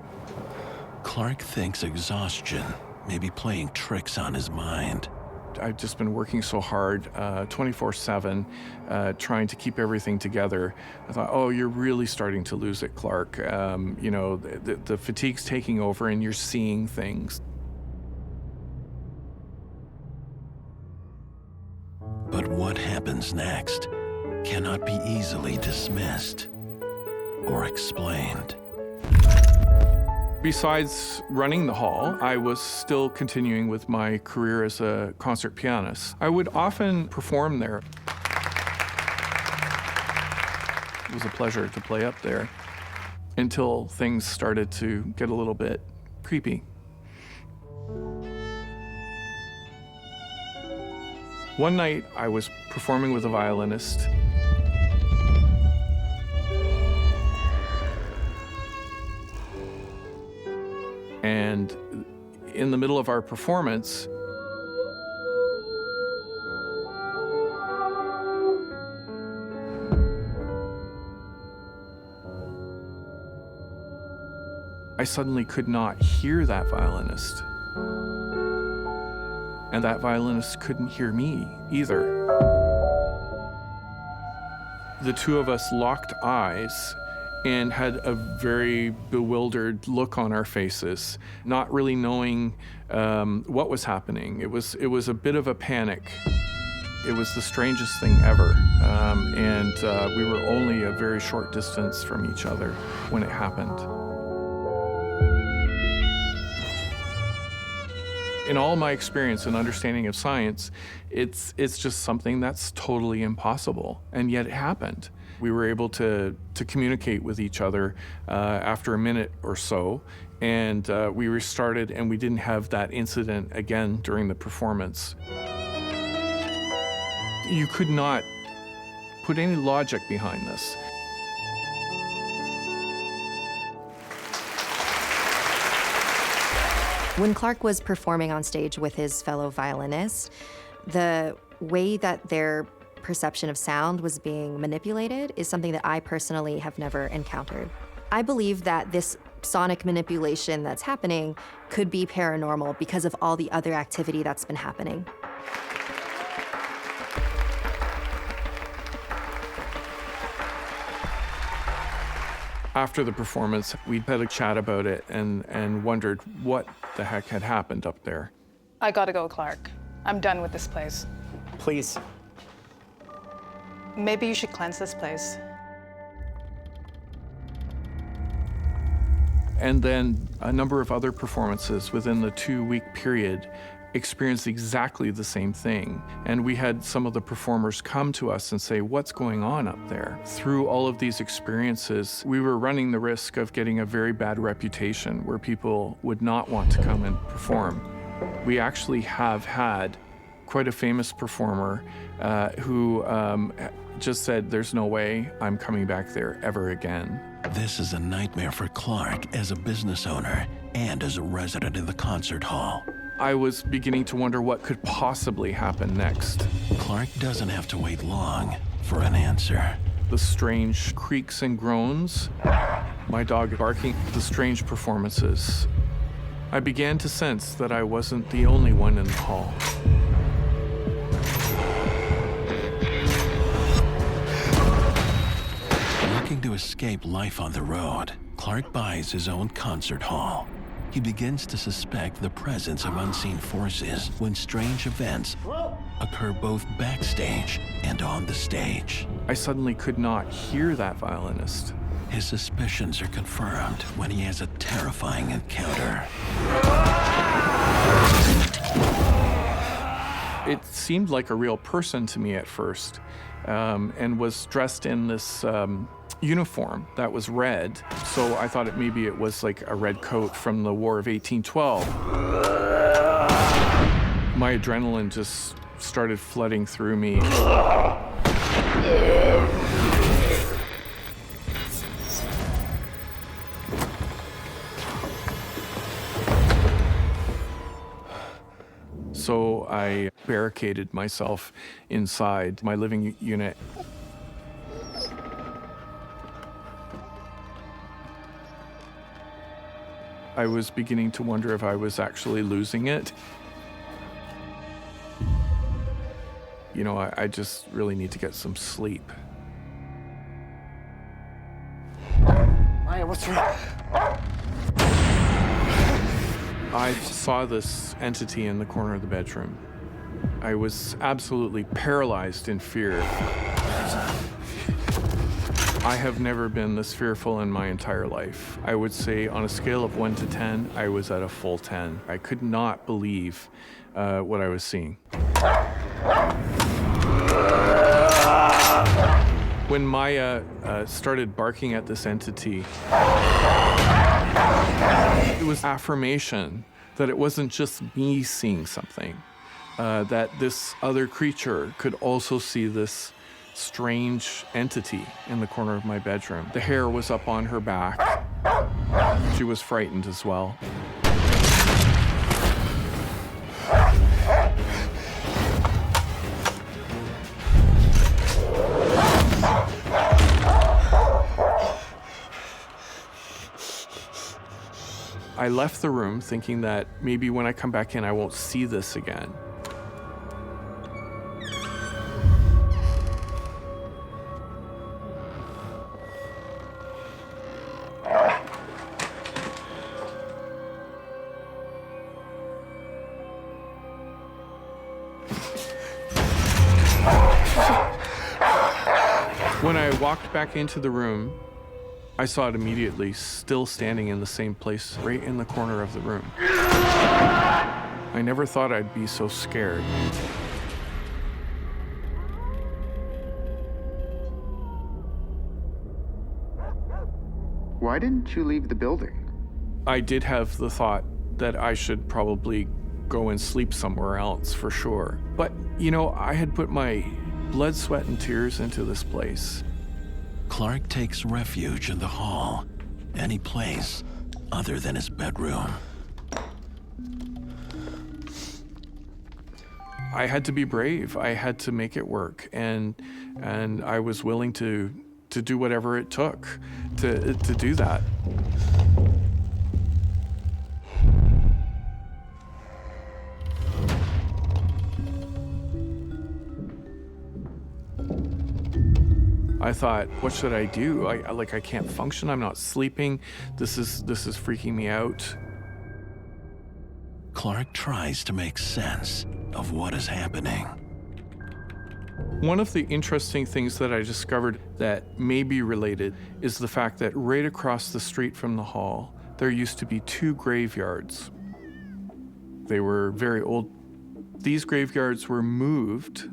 Clark thinks exhaustion may be playing tricks on his mind. I've just been working so hard, 24/7, trying to keep everything together. I thought, oh, you're really starting to lose it, Clark. You know, the fatigue's taking over and you're seeing things. But what happens next cannot be easily dismissed or explained. Besides running the hall, I was still continuing with my career as a concert pianist. I would often perform there. It was a pleasure to play up there until things started to get a little bit creepy. One night, I was performing with a violinist. And in the middle of our performance, I suddenly could not hear that violinist. And that violinist couldn't hear me either. The two of us locked eyes and had a very bewildered look on our faces, not really knowing what was happening. It was a bit of a panic. It was the strangest thing ever, and we were only a very short distance from each other when it happened. In all my experience and understanding of science, it's just something that's totally impossible, and yet it happened. We were able to communicate with each other after a minute or so, and we restarted, and we didn't have that incident again during the performance. You could not put any logic behind this. When Clark was performing on stage with his fellow violinists, the way that their perception of sound was being manipulated is something that I personally have never encountered. I believe that this sonic manipulation that's happening could be paranormal because of all the other activity that's been happening. After the performance, we had a chat about it and wondered what the heck had happened up there. I gotta go, Clark. I'm done with this place. Please. Maybe you should cleanse this place. And then a number of other performances within the 2-week period experienced exactly the same thing. And we had some of the performers come to us and say, what's going on up there? Through all of these experiences, we were running the risk of getting a very bad reputation where people would not want to come and perform. We actually have had quite a famous performer who just said, there's no way I'm coming back there ever again. This is a nightmare for Clark as a business owner and as a resident of the concert hall. I was beginning to wonder what could possibly happen next. Clark doesn't have to wait long for an answer. The strange creaks and groans, my dog barking, the strange performances. I began to sense that I wasn't the only one in the hall. Looking to escape life on the road, Clark buys his own concert hall. He begins to suspect the presence of unseen forces when strange events occur both backstage and on the stage. I suddenly could not hear that violinist. His suspicions are confirmed when he has a terrifying encounter. It seemed like a real person to me at first, and was dressed in this uniform that was red. So I thought maybe it was like a red coat from the War of 1812. My adrenaline just started flooding through me. So I barricaded myself inside my living unit. I was beginning to wonder if I was actually losing it. You know, I just really need to get some sleep. Maya, what's wrong? I saw this entity in the corner of the bedroom. I was absolutely paralyzed in fear. I have never been this fearful in my entire life. I would say on a scale of 1 to 10, I was at a full 10. I could not believe what I was seeing. When Maya started barking at this entity, it was affirmation that it wasn't just me seeing something, that this other creature could also see this strange entity in the corner of my bedroom. The hair was up on her back. She was frightened as well. I left the room thinking that maybe when I come back in, I won't see this again. When I walked back into the room, I saw it immediately, still standing in the same place, right in the corner of the room. I never thought I'd be so scared. Why didn't you leave the building? I did have the thought that I should probably go and sleep somewhere else for sure. But, you know, I had put my blood, sweat, and tears into this place. Clark takes refuge in the hall, any place other than his bedroom. I had to be brave. I had to make it work, and I was willing to do whatever it took to do that. I thought, what should I do? I can't function. I'm not sleeping. This is freaking me out. Clark tries to make sense of what is happening. One of the interesting things that I discovered that may be related is the fact that right across the street from the hall, there used to be 2 graveyards. They were very old. These graveyards were moved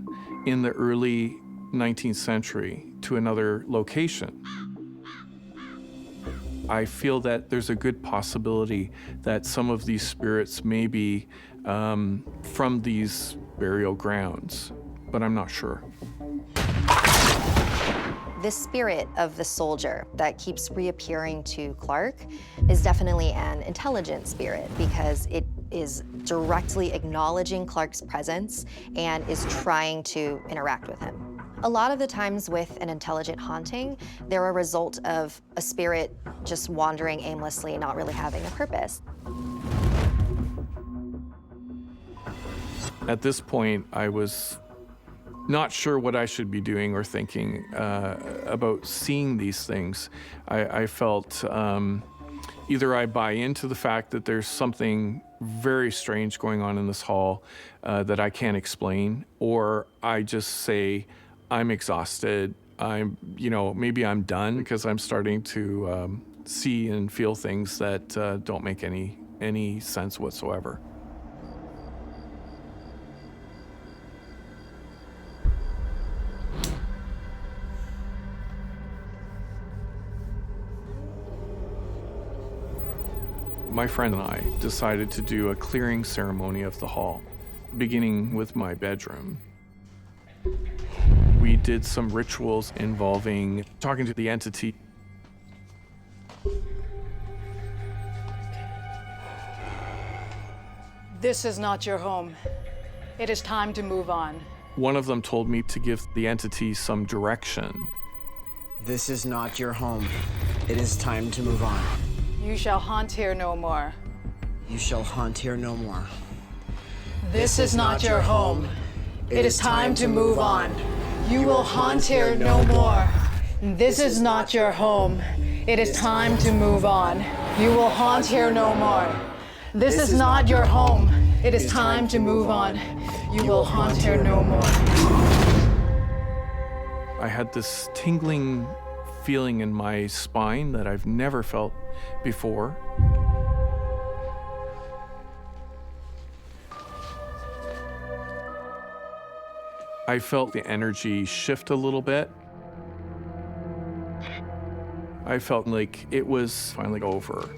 in the early 19th century to another location. I feel that there's a good possibility that some of these spirits may be from these burial grounds, but I'm not sure. The spirit of the soldier that keeps reappearing to Clark is definitely an intelligent spirit because it is directly acknowledging Clark's presence and is trying to interact with him. A lot of the times with an intelligent haunting, they're a result of a spirit just wandering aimlessly, not really having a purpose. At this point, I was not sure what I should be doing or thinking about seeing these things. I felt either I buy into the fact that there's something very strange going on in this hall that I can't explain, or I just say, I'm exhausted. Maybe I'm done because I'm starting to see and feel things that don't make any sense whatsoever. My friend and I decided to do a clearing ceremony of the hall, beginning with my bedroom. We did some rituals involving talking to the entity. This is not your home. It is time to move on. One of them told me to give the entity some direction. This is not your home. It is time to move on. You shall haunt here no more. You shall haunt here no more. This is not your home. It is time to move on. You will haunt here no more. This is not your home. It is time to move on. You will haunt here no more. This is not your home. It is time to move on. You will haunt here no more. I had this tingling feeling in my spine that I've never felt before. I felt the energy shift a little bit. I felt like it was finally over.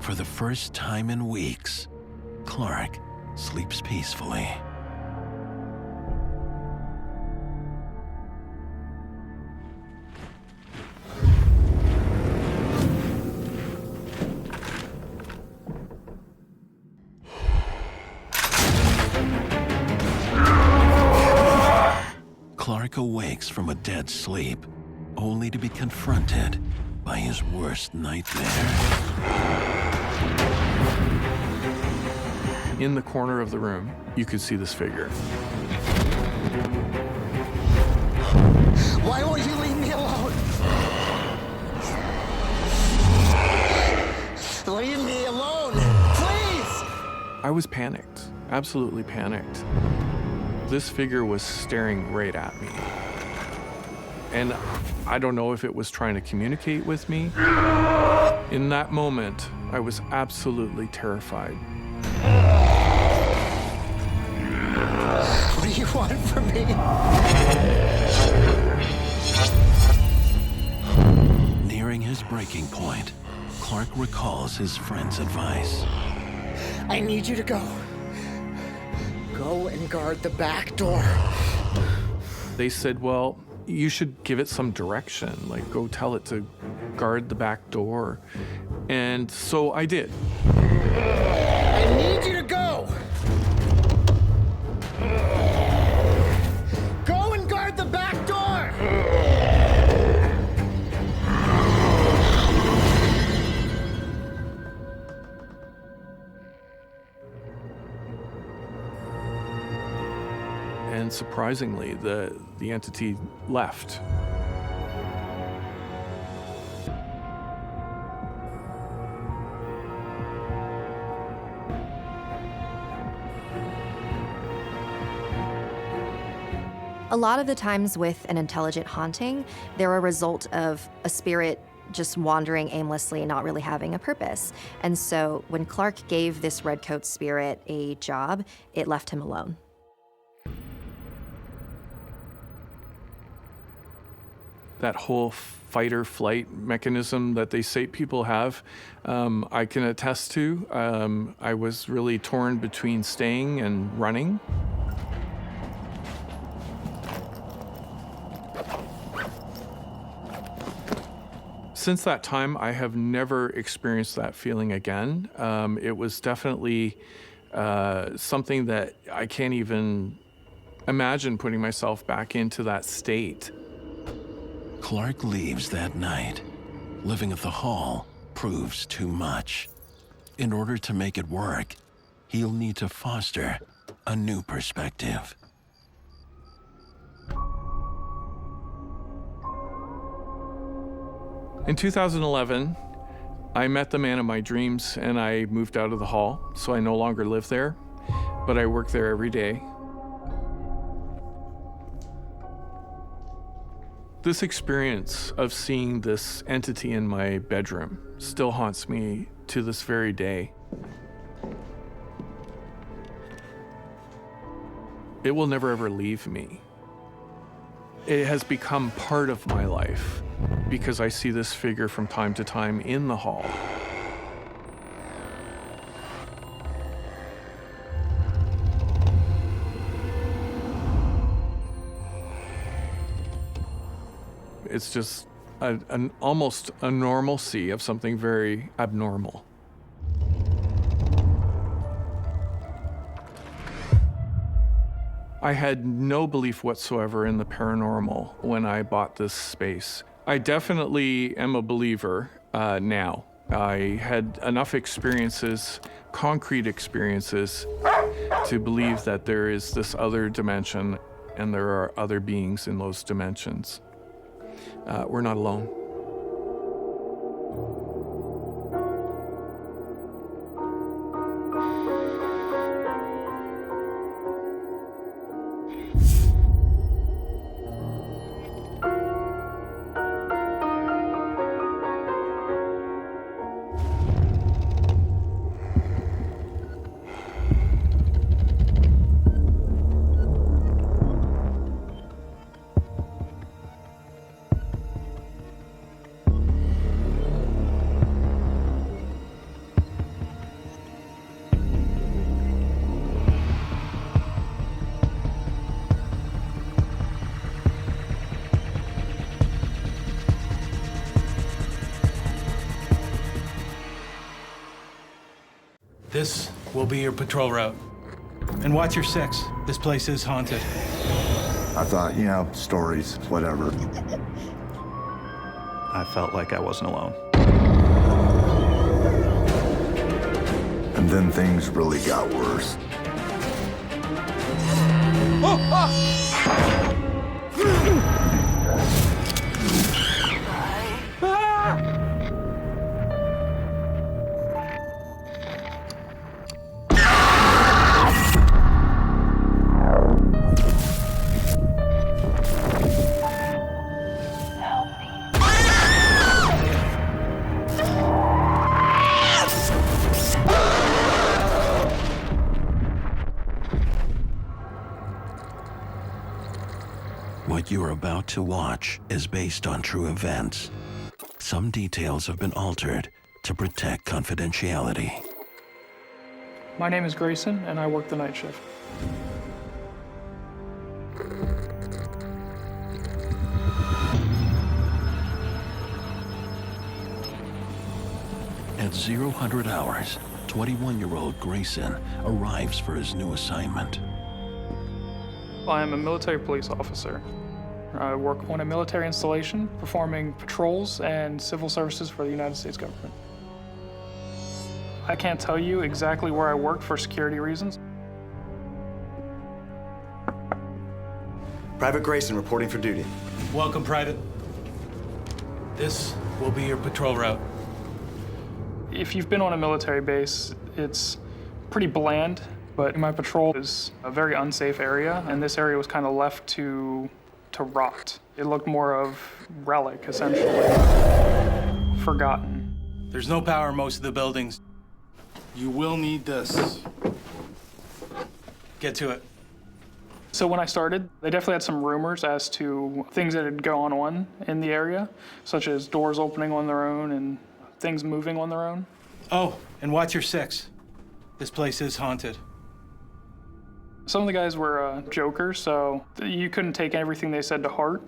For the first time in weeks, Clark sleeps peacefully. Clark awakes from a dead sleep, only to be confronted by his worst nightmare. In the corner of the room, you could see this figure. Why won't you leave me alone? Leave me alone, please! I was panicked, absolutely panicked. This figure was staring right at me. And I don't know if it was trying to communicate with me. In that moment, I was absolutely terrified. What do you want from me? Nearing his breaking point, Clark recalls his friend's advice. I need you to go. Go and guard the back door. They said, well, you should give it some direction, like go tell it to guard the back door. And so I did. I need you to go! Go and guard the back door! And surprisingly, the entity left. A lot of the times with an intelligent haunting, they're a result of a spirit just wandering aimlessly, not really having a purpose. And so when Clark gave this redcoat spirit a job, it left him alone. That whole fight or flight mechanism that they say people have, I can attest to. I was really torn between staying and running. Since that time, I have never experienced that feeling again. It was definitely something that I can't even imagine putting myself back into that state. Clark leaves that night. Living at the Hall proves too much. In order to make it work, he'll need to foster a new perspective. In 2011, I met the man of my dreams and I moved out of the Hall, so I no longer live there, but I work there every day. This experience of seeing this entity in my bedroom still haunts me to this very day. It will never ever leave me. It has become part of my life because I see this figure from time to time in the Hall. It's just almost a normalcy of something very abnormal. I had no belief whatsoever in the paranormal when I bought this space. I definitely am a believer now. I had enough experiences, concrete experiences, to believe that there is this other dimension and there are other beings in those dimensions. We're not alone. This will be your patrol route. And watch your 6. This place is haunted. I thought, you know, stories, whatever. I felt like I wasn't alone. And then things really got worse. What you're about to watch is based on true events. Some details have been altered to protect confidentiality. My name is Grayson, and I work the night shift. At 0 hours, 21-year-old Grayson arrives for his new assignment. I am a military police officer. I work on a military installation, performing patrols and civil services for the United States government. I can't tell you exactly where I work for security reasons. Private Grayson reporting for duty. Welcome, Private. This will be your patrol route. If you've been on a military base, it's pretty bland, but my patrol is a very unsafe area, and this area was kind of left to rot. It looked more of relic, essentially, forgotten. There's no power in most of the buildings. You will need this. Get to it. So when I started, they definitely had some rumors as to things that had gone on in the area, such as doors opening on their own and things moving on their own. Oh, and watch your 6. This place is haunted. Some of the guys were jokers, so you couldn't take everything they said to heart.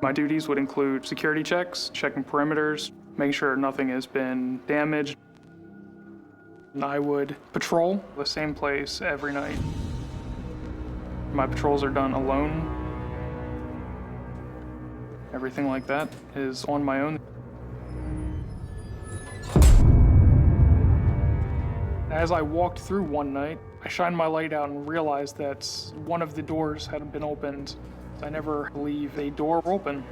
My duties would include security checks, checking perimeters, making sure nothing has been damaged. And I would patrol the same place every night. My patrols are done alone. Everything like that is on my own. As I walked through one night, I shined my light out and realized that one of the doors hadn't been opened. I never leave a door open.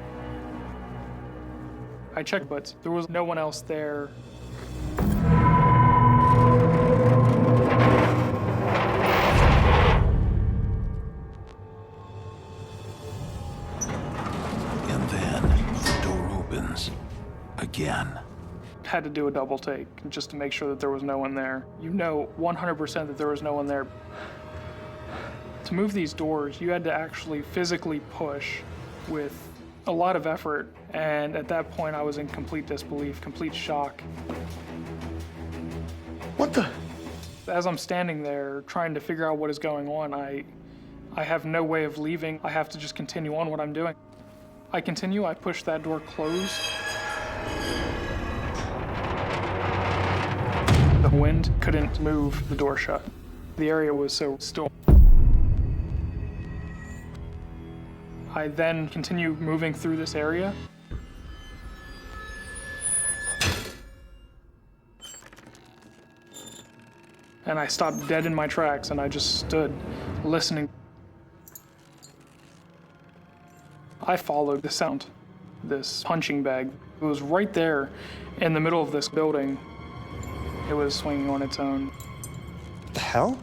I checked, but there was no one else there. And then the door opens again. Had to do a double take just to make sure that there was no one there. You know 100% that there was no one there. To move these doors, you had to actually physically push with a lot of effort, and at that point I was in complete disbelief, complete shock. What the? As I'm standing there trying to figure out what is going on, I have no way of leaving. I have to just continue on what I'm doing. I continue, I push that door closed. The wind couldn't move the door shut. The area was so still. I then continue moving through this area. And I stopped dead in my tracks and I just stood listening. I followed the sound, this punching bag. It was right there in the middle of this building. It was swinging on its own. The hell?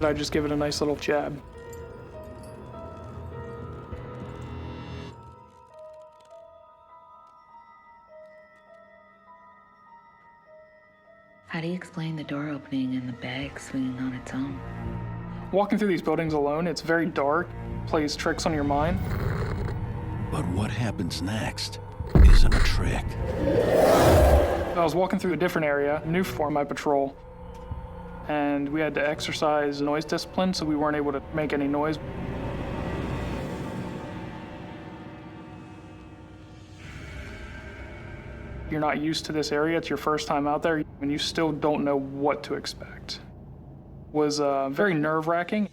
I just give it a nice little jab. How do you explain the door opening and the bag swinging on its own? Walking through these buildings alone, it's very dark, plays tricks on your mind. But what happens next isn't a trick. I was walking through a different area, new for my patrol, and we had to exercise noise discipline, so we weren't able to make any noise. You're not used to this area, it's your first time out there, and you still don't know what to expect. It was very nerve-wracking.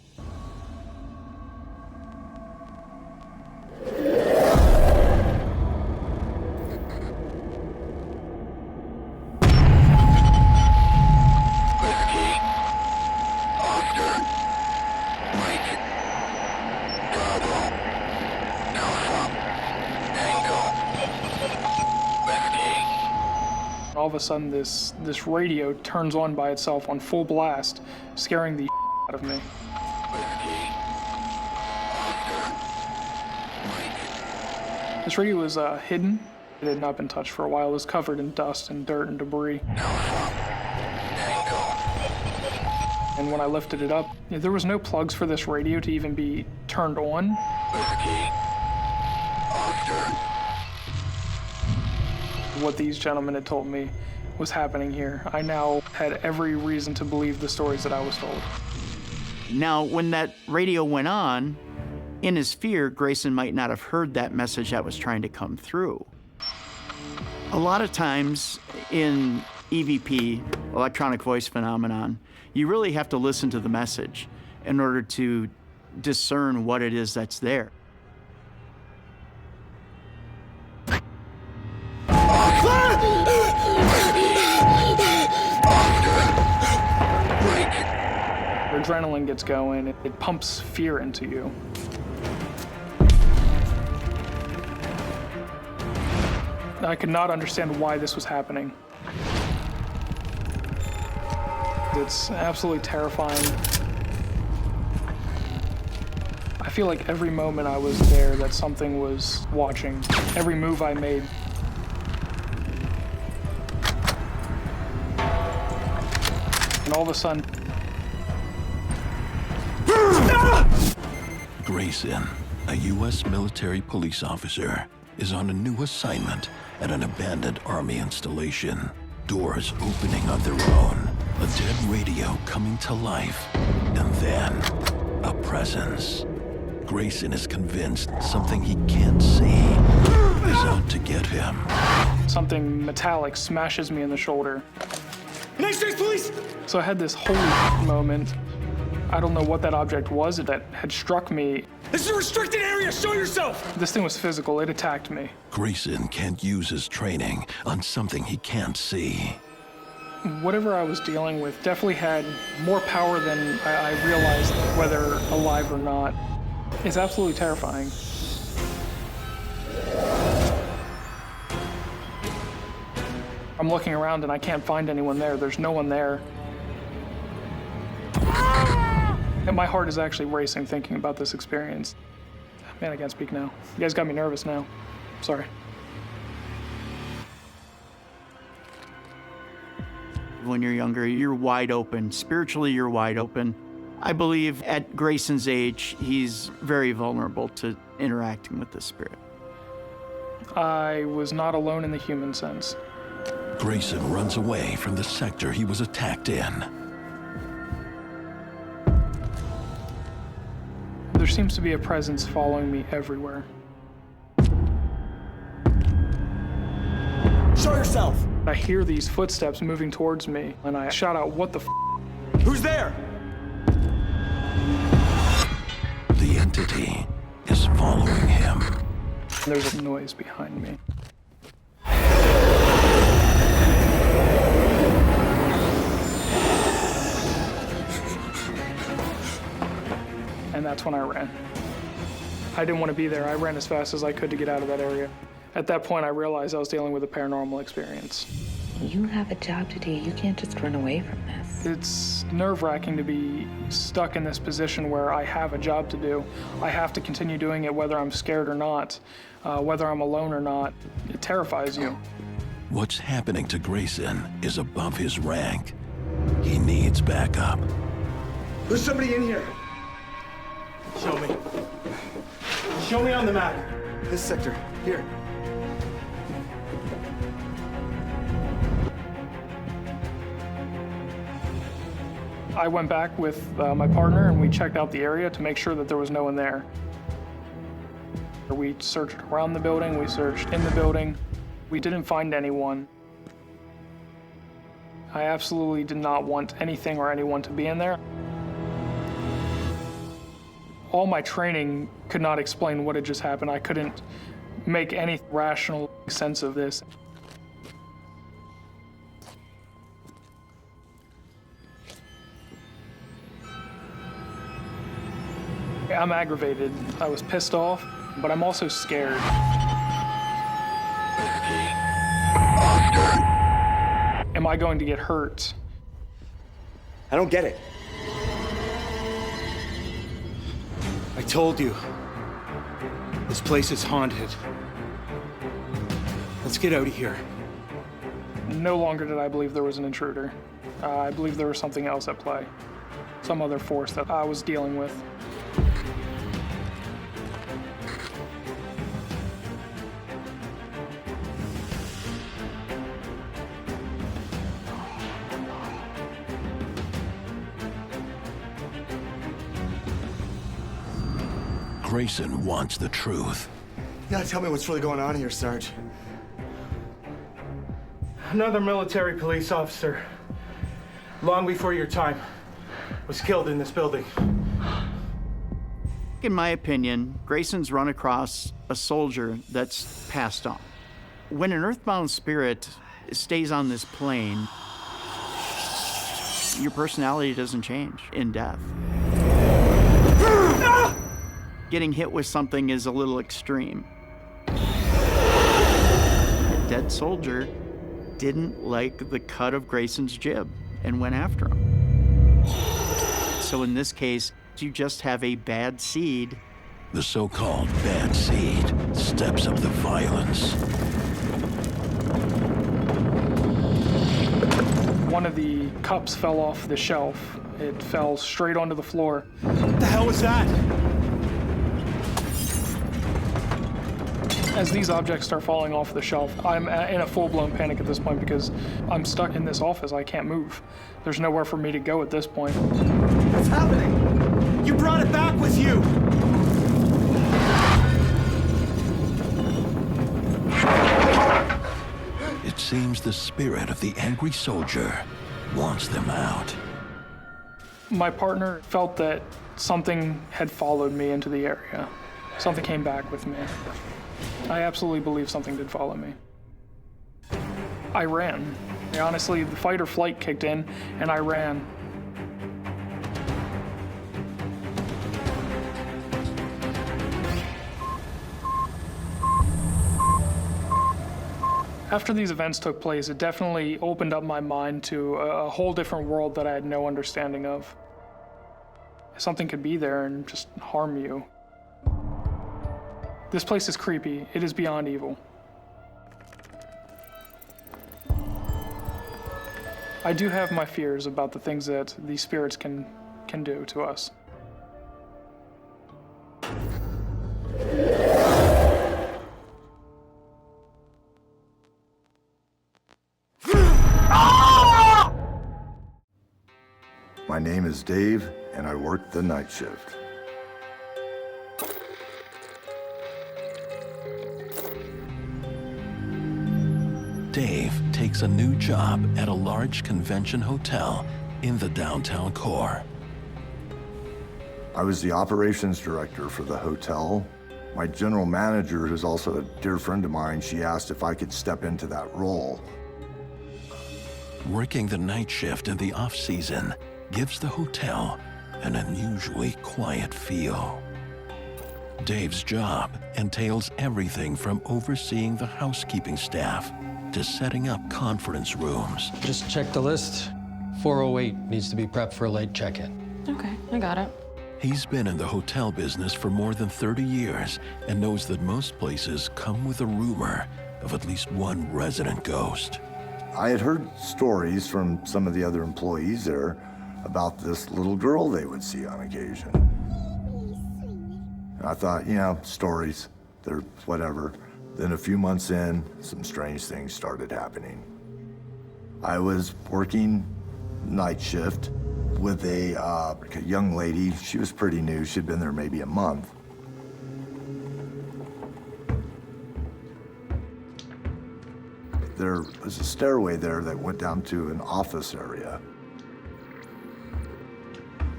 All of a sudden, this radio turns on by itself on full blast, scaring the out of me. This radio was hidden. It had not been touched for a while. It was covered in dust and dirt and debris. And when I lifted it up, there was no plugs for this radio to even be turned on. what these gentlemen had told me was happening here. I now had every reason to believe the stories that I was told. Now, when that radio went on, in his fear, Grayson might not have heard that message that was trying to come through. A lot of times in EVP, electronic voice phenomenon, you really have to listen to the message in order to discern what it is that's there. Adrenaline gets going, it pumps fear into you. I could not understand why this was happening. It's absolutely terrifying. I feel like every moment I was there that something was watching, every move I made. And all of a sudden, Grayson, a U.S. military police officer, is on a new assignment at an abandoned army installation. Doors opening on their own, a dead radio coming to life, and then a presence. Grayson is convinced something he can't see is out to get him. something metallic smashes me in the shoulder. Nightshift, police! So I had this holy moment. I don't know what that object was that had struck me. This is a restricted area, show yourself! This thing was physical, it attacked me. Grayson can't use his training on something he can't see. Whatever I was dealing with definitely had more power than I realized, whether alive or not. It's absolutely terrifying. I'm looking around and I can't find anyone there. There's no one there. And my heart is actually racing thinking about this experience. Man, I can't speak now. You guys got me nervous now. Sorry. When you're younger, you're wide open. Spiritually, you're wide open. I believe at Grayson's age, he's very vulnerable to interacting with the spirit. I was not alone in the human sense. Grayson runs away from the sector he was attacked in. There seems to be a presence following me everywhere. Show yourself! I hear these footsteps moving towards me, and I shout out, "What the f***?" Who's there? The entity is following him. There's a noise behind me. And that's when I ran. I didn't want to be there. I ran as fast as I could to get out of that area. At that point, I realized I was dealing with a paranormal experience. You have a job to do. You can't just run away from this. It's nerve-wracking to be stuck in this position where I have a job to do. I have to continue doing it whether I'm scared or not, whether I'm alone or not. It terrifies you. What's happening to Grayson is above his rank. He needs backup. There's somebody in here. Show me. Show me on the map. This sector. Here. I went back with my partner and we checked out the area to make sure that there was no one there. We searched around the building, we searched in the building. We didn't find anyone. I absolutely did not want anything or anyone to be in there. All my training could not explain what had just happened. I couldn't make any rational sense of this. I'm aggravated. I was pissed off, but I'm also scared. Am I going to get hurt? I don't get it. I told you. This place is haunted. Let's get out of here. No longer did I believe there was an intruder. I believe there was something else at play. Some other force that I was dealing with. Grayson wants the truth. You gotta tell me what's really going on here, Sarge. Another military police officer, long before your time, was killed in this building. In my opinion, Grayson's run across a soldier that's passed on. When an earthbound spirit stays on this plane, your personality doesn't change in death. Getting hit with something is a little extreme. A dead soldier didn't like the cut of Grayson's jib and went after him. So in this case, you just have a bad seed. The so-called bad seed steps up the violence. One of the cups fell off the shelf. It fell straight onto the floor. What the hell was that? As these objects start falling off the shelf, I'm in a full-blown panic at this point because I'm stuck in this office. I can't move. There's nowhere for me to go at this point. What's happening? You brought it back with you! It seems the spirit of the angry soldier wants them out. My partner felt that something had followed me into the area. Something came back with me. I absolutely believe something did follow me. I ran. Honestly, the fight or flight kicked in, and I ran. After these events took place, it definitely opened up my mind to a whole different world that I had no understanding of. Something could be there and just harm you. This place is creepy. It is beyond evil. I do have my fears about the things that these spirits can do to us. My name is Dave, and I work the night shift. Dave takes a new job at a large convention hotel in the downtown core. I was the operations director for the hotel. My general manager, who's also a dear friend of mine, she asked if I could step into that role. Working the night shift in the off-season gives the hotel an unusually quiet feel. Dave's job entails everything from overseeing the housekeeping staff to setting up conference rooms. Just check the list. 408 needs to be prepped for a late check-in. Okay, I got it. He's been in the hotel business for more than 30 years and knows that most places come with a rumor of at least one resident ghost. I had heard stories from some of the other employees there about this little girl they would see on occasion. And I thought, you know, stories, they're whatever. Then a few months in, some strange things started happening. I was working night shift with a young lady. She was pretty new. She'd been there maybe a month. There was a stairway there that went down to an office area.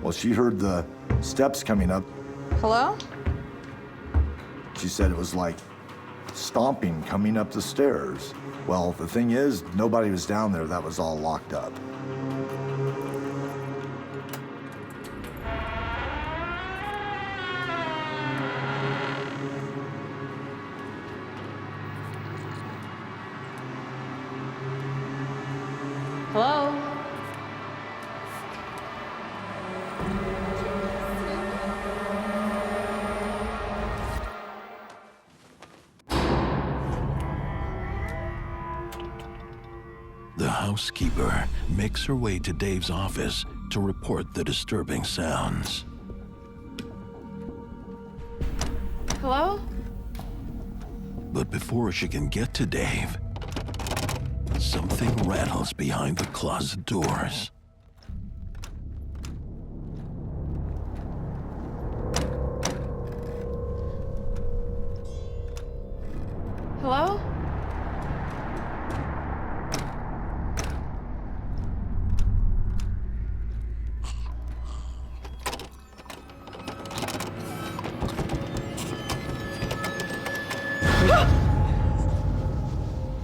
Well, she heard the steps coming up. Hello? She said it was like stomping coming up the stairs. Well, the thing is, nobody was down there. That was all locked up. Hello? The housekeeper makes her way to Dave's office to report the disturbing sounds. Hello? But before she can get to Dave, something rattles behind the closet doors. Hello?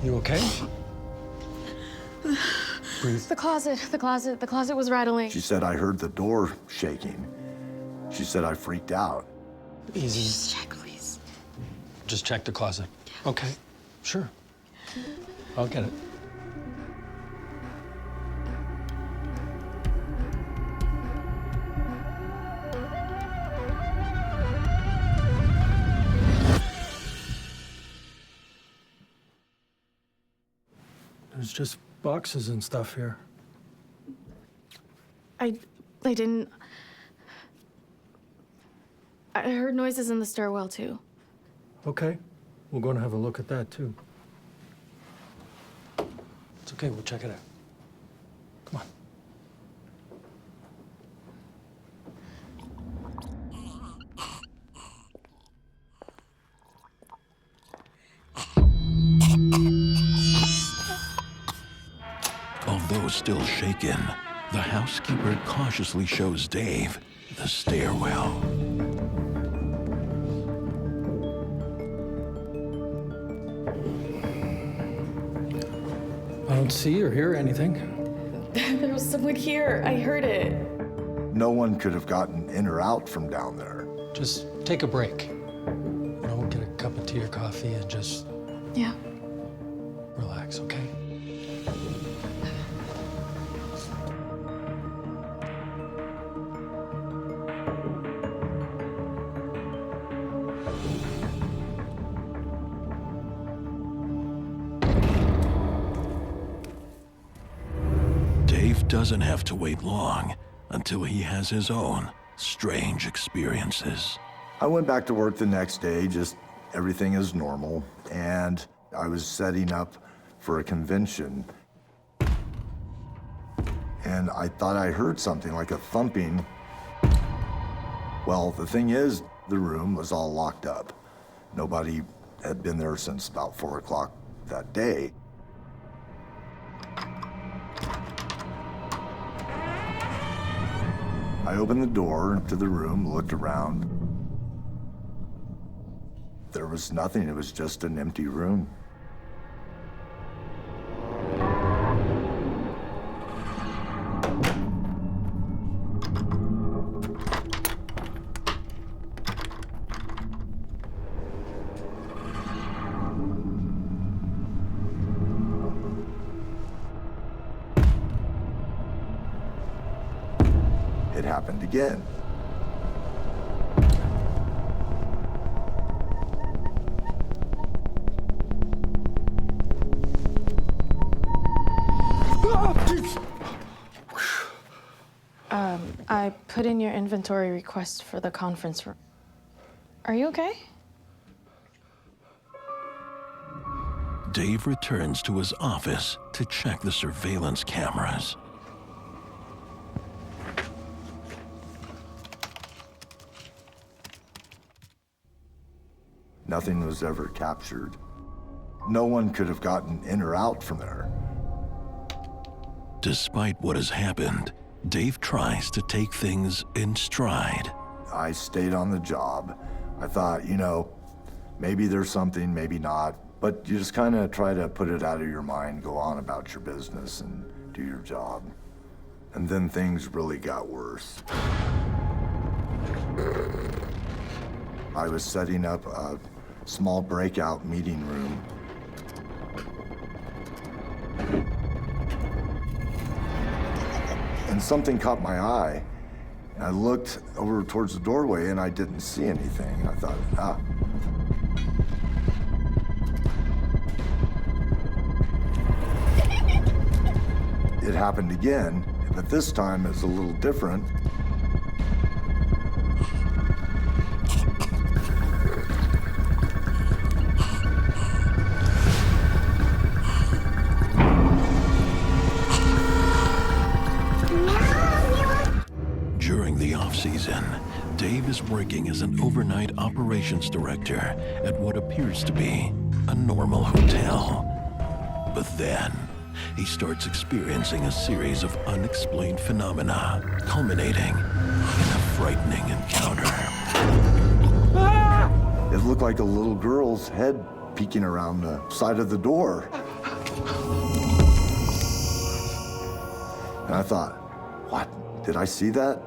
You okay? Breathe. The closet was rattling. She said I heard the door shaking. She said I freaked out. Easy. Just check, please. Just check the closet. Okay, sure. I'll get it. There's just boxes and stuff here. I didn't... I heard noises in the stairwell, too. Okay, we're going to have a look at that, too. It's okay, we'll check it out. Come on. Although still shaken, the housekeeper cautiously shows Dave the stairwell. I don't see or hear anything. There was someone here. I heard it. No one could have gotten in or out from down there. Just take a break. You know, get a cup of tea or coffee and just Yeah. relax, okay? Dave doesn't have to wait long until he has his own strange experiences. I went back to work the next day, just everything is normal, and I was setting up for a convention. And I thought I heard something like a thumping. Well, the thing is, the room was all locked up. Nobody had been there since about 4 o'clock that day. I opened the door to the room, looked around. There was nothing, it was just an empty room. It happened again. I put in your inventory request for the conference room. Are you okay? Dave returns to his office to check the surveillance cameras. Nothing was ever captured. No one could have gotten in or out from there. Despite what has happened, Dave tries to take things in stride. I stayed on the job. I thought, you know, maybe there's something, maybe not, but you just kind of try to put it out of your mind, go on about your business and do your job. And then things really got worse. I was setting up a small breakout meeting room. And something caught my eye. I looked over towards the doorway and I didn't see anything. I thought, It happened again, but this time it's a little different. During the off-season, Dave is working as an overnight operations director at what appears to be a a normal hotel. But then, he starts experiencing a series of unexplained phenomena, culminating in a frightening encounter. It looked like a little girl's head peeking around the side of the door. And I thought, what? Did I see that?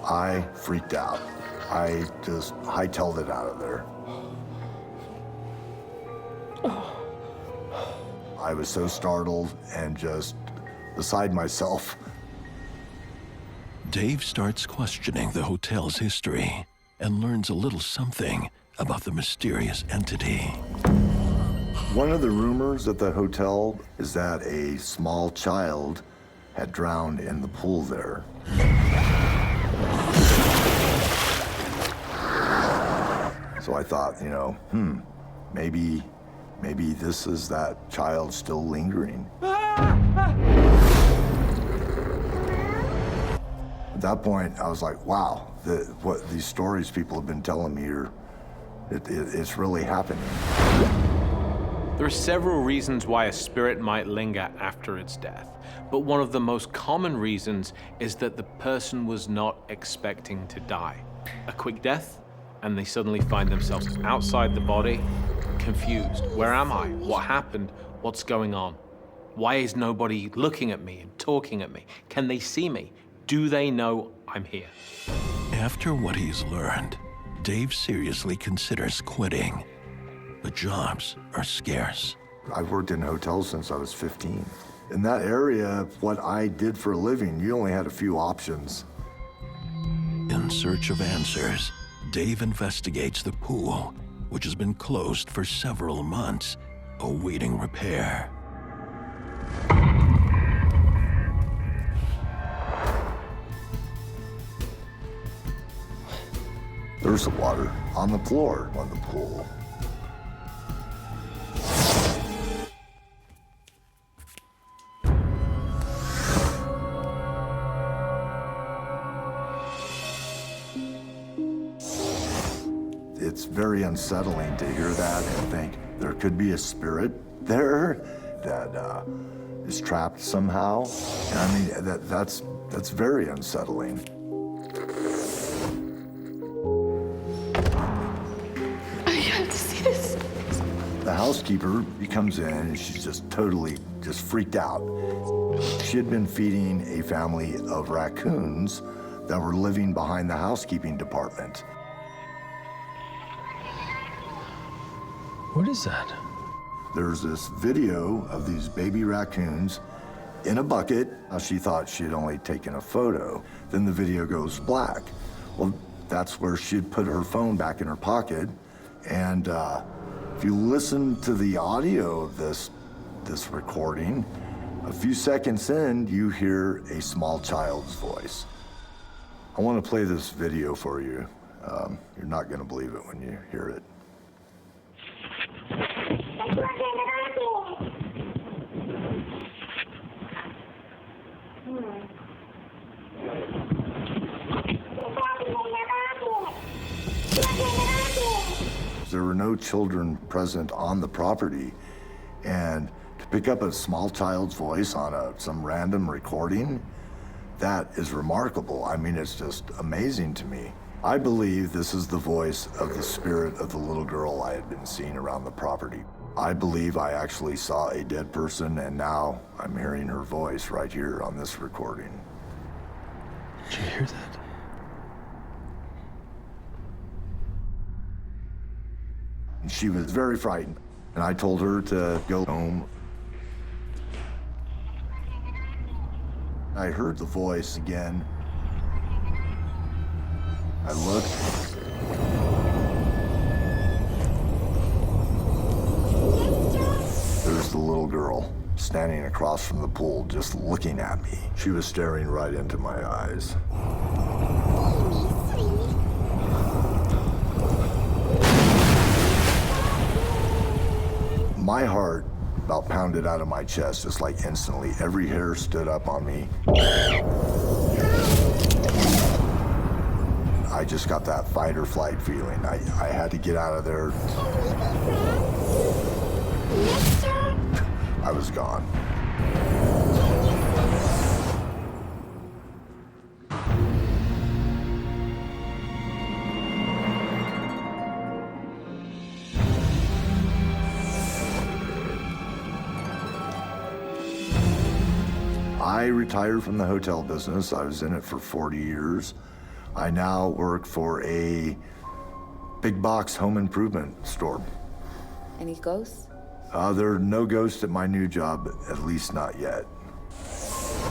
I freaked out. I just hightailed it out of there. I was so startled and just beside myself. Dave starts questioning the hotel's history and learns a little something about the mysterious entity. One of the rumors at the hotel is that a small child had drowned in the pool there. So I thought, maybe this is that child still lingering. At that point, I was like, wow, what these stories people have been telling me it's really happening. There are several reasons why a spirit might linger after its death, but one of the most common reasons is that the person was not expecting to die. A quick death, and they suddenly find themselves outside the body, confused. Where am I? What happened? What's going on? Why is nobody looking at me and talking at me? Can they see me? Do they know I'm here? After what he's learned, Dave seriously considers quitting. But jobs are scarce. I've worked in hotels since I was 15. In that area, what I did for a living, you only had a few options. In search of answers, Dave investigates the pool, which has been closed for several months, awaiting repair. There's the water on the floor on the pool. It's very unsettling to hear that and think there could be a spirit there that is trapped somehow. And I mean, that's very unsettling. The housekeeper, he comes in and she's just totally freaked out. She had been feeding a family of raccoons that were living behind the housekeeping department. What is that? There's this video of these baby raccoons in a bucket. She thought she had only taken a photo. Then the video goes black. Well, that's where she'd put her phone back in her pocket. And if you listen to the audio of this recording, a few seconds in, you hear a small child's voice. I want to play this video for you. You're not going to believe it when you hear it. There were no children present on the property, and to pick up a small child's voice on some random recording, that is remarkable. I mean, it's just amazing to me. I believe this is the voice of the spirit of the little girl I had been seeing around the property. I believe I actually saw a dead person, and now I'm hearing her voice right here on this recording. Did you hear that? She was very frightened, and I told her to go home. I heard the voice again. I looked. There's the little girl standing across from the pool, just looking at me. She was staring right into my eyes. My heart about pounded out of my chest, just like instantly. Every hair stood up on me. I just got that fight or flight feeling. I had to get out of there. I was gone. I retired from the hotel business. I was in it for 40 years. I now work for a big box home improvement store. Any ghosts? There are no ghosts at my new job, at least not yet.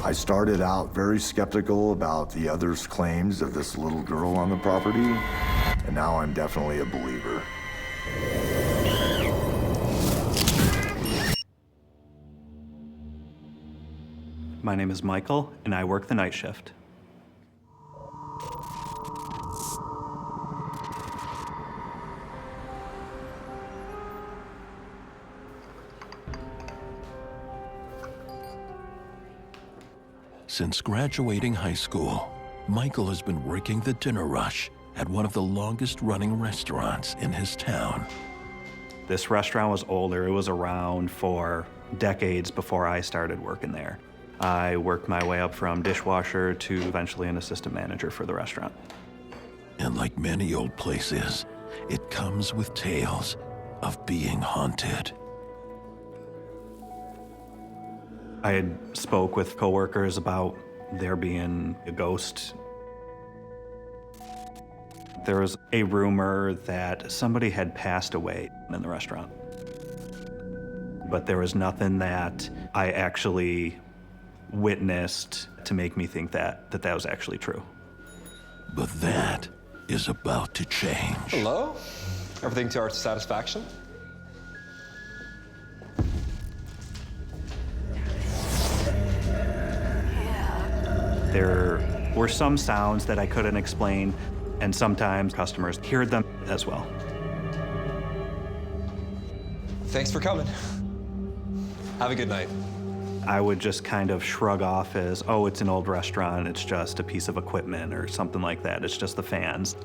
I started out very skeptical about the others' claims of this little girl on the property, and now I'm definitely a believer. My name is Michael, and I work the night shift. Since graduating high school, Michael has been working the dinner rush at one of the longest-running restaurants in his town. This restaurant was older. It was around for decades before I started working there. I worked my way up from dishwasher to eventually an assistant manager for the restaurant. And like many old places, it comes with tales of being haunted. I had spoke with coworkers about there being a ghost. There was a rumor that somebody had passed away in the restaurant. But there was nothing that I actually witnessed to make me think that that was actually true. But that is about to change. Hello? Everything to our satisfaction? There were some sounds that I couldn't explain, and sometimes customers heard them as well. Thanks for coming. Have a good night. I would just kind of shrug off as, oh, it's an old restaurant, it's just a piece of equipment or something like that. It's just the fans.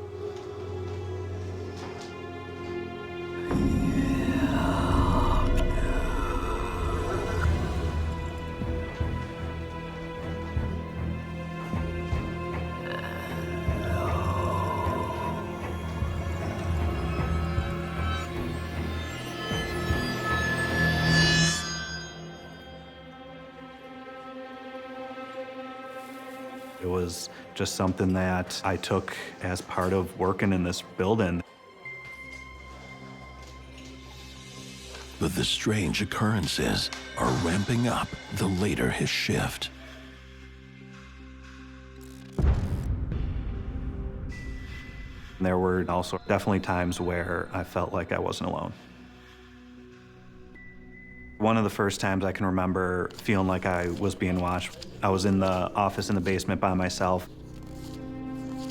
It was just something that I took as part of working in this building. But the strange occurrences are ramping up the later his shift. There were also definitely times where I felt like I wasn't alone. One of the first times I can remember feeling like I was being watched, I was in the office in the basement by myself.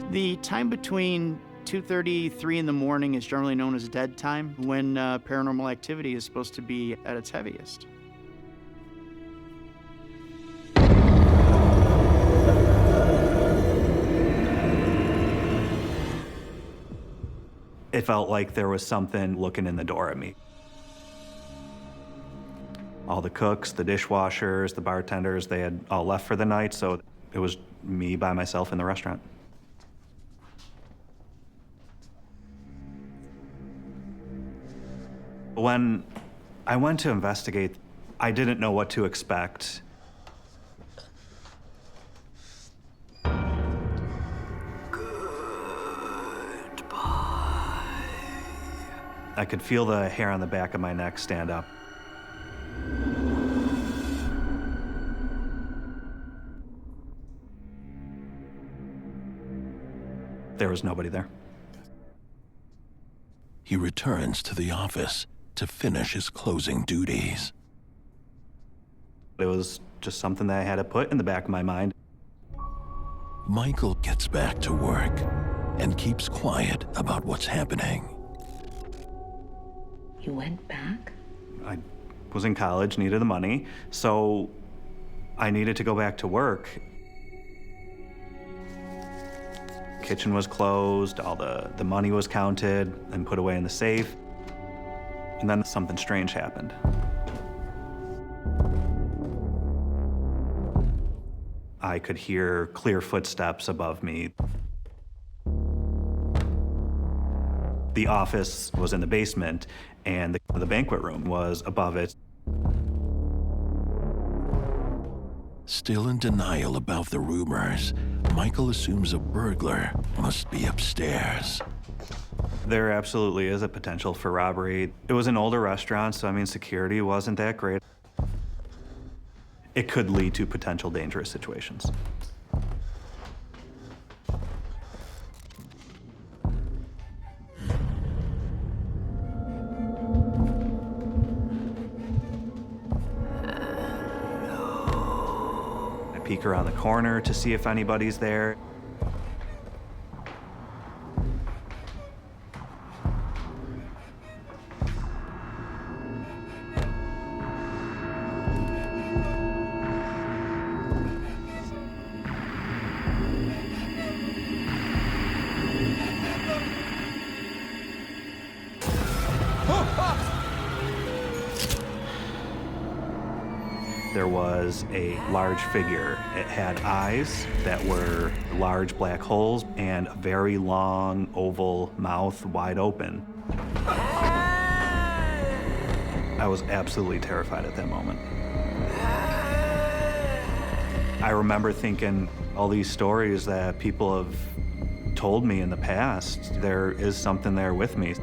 The time between 2:30, 3 in the morning is generally known as dead time, when paranormal activity is supposed to be at its heaviest. It felt like there was something looking in the door at me. All the cooks, the dishwashers, the bartenders, they had all left for the night, so it was me by myself in the restaurant. When I went to investigate, I didn't know what to expect. I could feel the hair on the back of my neck stand up. There was nobody there. He returns to the office to finish his closing duties. It was just something that I had to put in the back of my mind. Michael gets back to work and keeps quiet about what's happening. You went back? I was in college, needed the money, so I needed to go back to work. Kitchen was closed, all the money was counted and put away in the safe. And then something strange happened. I could hear clear footsteps above me. The office was in the basement, and the banquet room was above it. Still in denial about the rumors, Michael assumes a burglar must be upstairs. There absolutely is a potential for robbery. It was an older restaurant, so I mean, security wasn't that great. It could lead to potential dangerous situations. I peek around the corner to see if anybody's there. There was a large figure. It had eyes that were large black holes and a very long oval mouth wide open. I was absolutely terrified at that moment. I remember thinking all these stories that people have told me in the past, there is something there with me.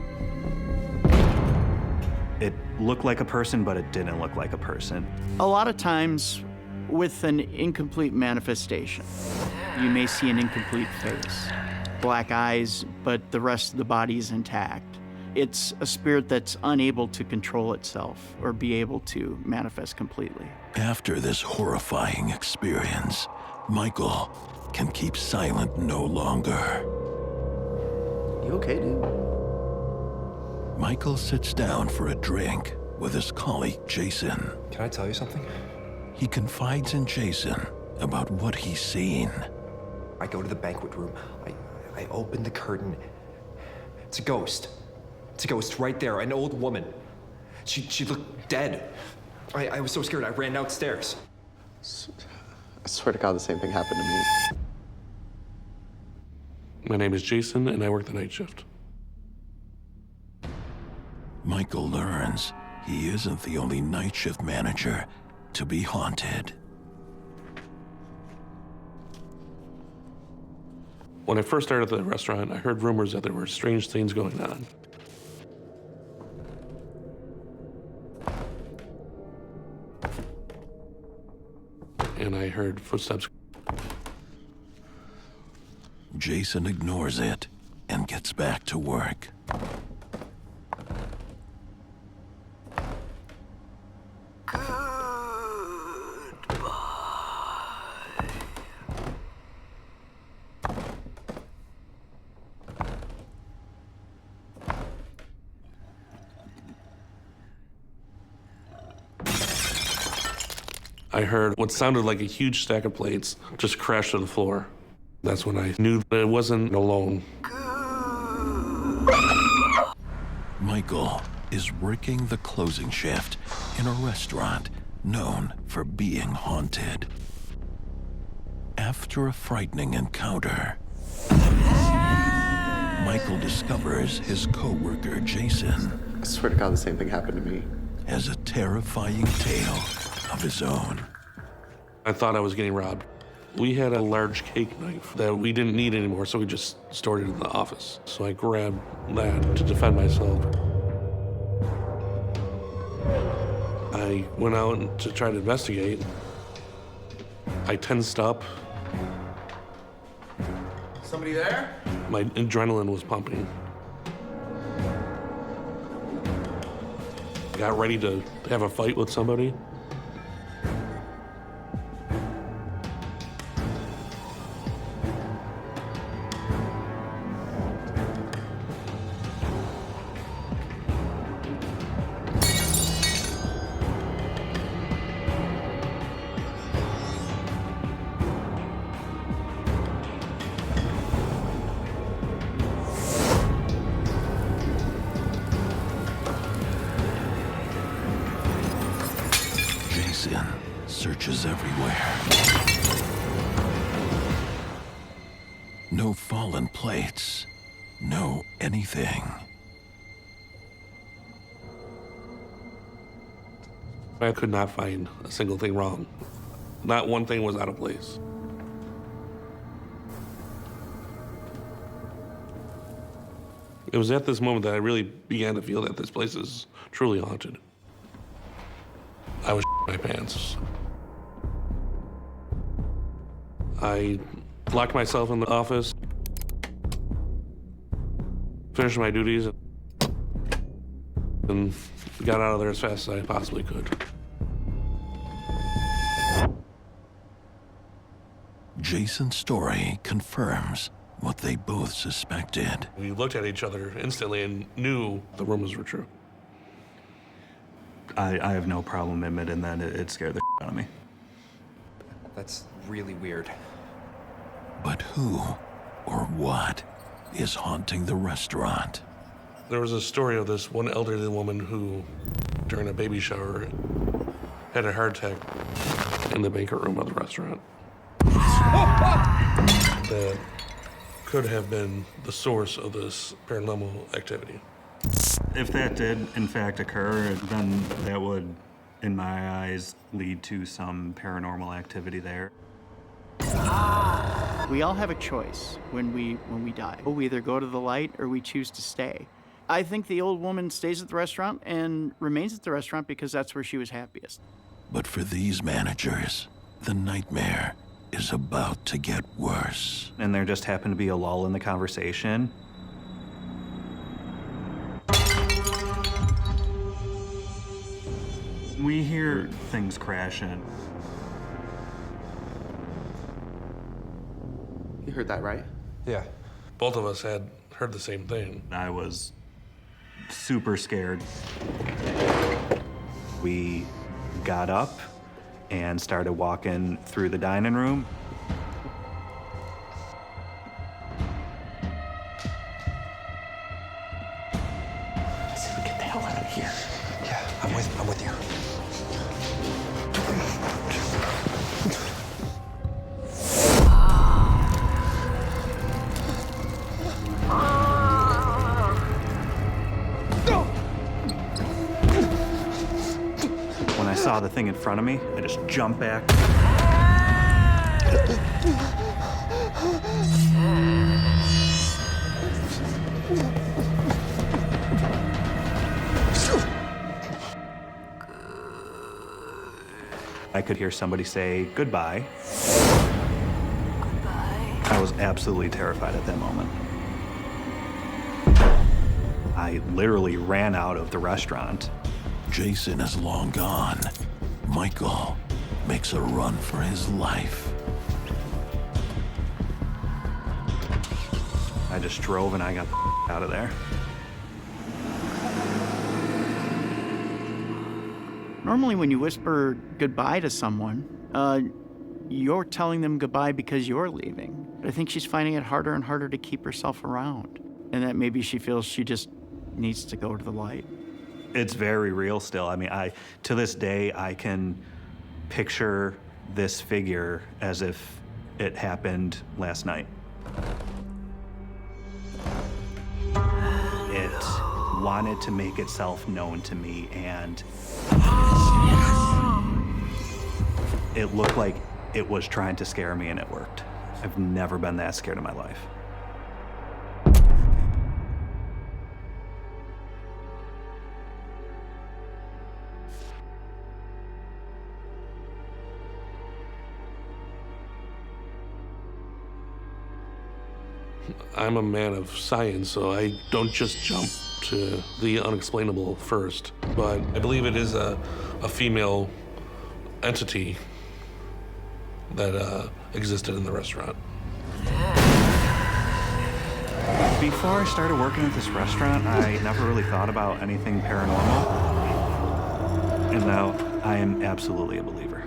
It looked like a person, but it didn't look like a person. A lot of times, with an incomplete manifestation, you may see an incomplete face, black eyes, but the rest of the body is intact. It's a spirit that's unable to control itself or be able to manifest completely. After this horrifying experience, Michael can keep silent no longer. You okay, dude? Michael sits down for a drink with his colleague, Jason. Can I tell you something? He confides in Jason about what he's seen. I go to the banquet room. I open the curtain. It's a ghost. It's a ghost right there, an old woman. She looked dead. I was so scared, I ran downstairs. I swear to God, the same thing happened to me. My name is Jason, and I work the night shift. Michael learns he isn't the only night shift manager to be haunted. When I first started at the restaurant, I heard rumors that there were strange things going on. And I heard footsteps. Jason ignores it and gets back to work. I heard what sounded like a huge stack of plates just crash to the floor. That's when I knew that it wasn't alone. Michael is working the closing shift in a restaurant known for being haunted. After a frightening encounter, Michael discovers his co-worker, Jason. I swear to God, the same thing happened to me. Has a terrifying tale of his own. I thought I was getting robbed. We had a large cake knife that we didn't need anymore, so we just stored it in the office. So I grabbed that to defend myself. I went out to try to investigate. I tensed up. Somebody there? My adrenaline was pumping. Got ready to have a fight with somebody. Jason searches everywhere. No fallen plates. No anything. I could not find a single thing wrong. Not one thing was out of place. It was at this moment that I really began to feel that this place is truly haunted. I was my pants. I locked myself in the office, finished my duties, and got out of there as fast as I possibly could. Jason's story confirms what they both suspected. We looked at each other instantly and knew the rumors were true. I have no problem admitting that it scared the out of me. That's really weird. But who or what is haunting the restaurant? There was a story of this one elderly woman who, during a baby shower, had a heart attack in the banquet room of the restaurant. That could have been the source of this paranormal activity. If that did, in fact, occur, then that would, in my eyes, lead to some paranormal activity there. We all have a choice when we die. We either go to the light or we choose to stay. I think the old woman stays at the restaurant and remains at the restaurant because that's where she was happiest. But for these managers, the nightmare is about to get worse. And there just happened to be a lull in the conversation. We hear things crashing. You heard that, right? Yeah. Both of us had heard the same thing. I was super scared. We got up and started walking through the dining room. Get the hell out of here. Yeah, I'm with you. When I saw the thing in front of me, I just jumped back. I could hear somebody say goodbye. I was absolutely terrified at that moment. I literally ran out of the restaurant. Jason is long gone. Michael makes a run for his life. I just drove and I got the out of there. Normally when you whisper goodbye to someone, you're telling them goodbye because you're leaving. But I think she's finding it harder and harder to keep herself around. And that maybe she feels she just needs to go to the light. It's very real still. I mean, to this day, I can picture this figure as if it happened last night. It wanted to make itself known to me, and it looked like it was trying to scare me, and it worked. I've never been that scared in my life. I'm a man of science, so I don't just jump to the unexplainable first. But I believe it is a female entity that existed in the restaurant. Before I started working at this restaurant, I never really thought about anything paranormal. And now I am absolutely a believer.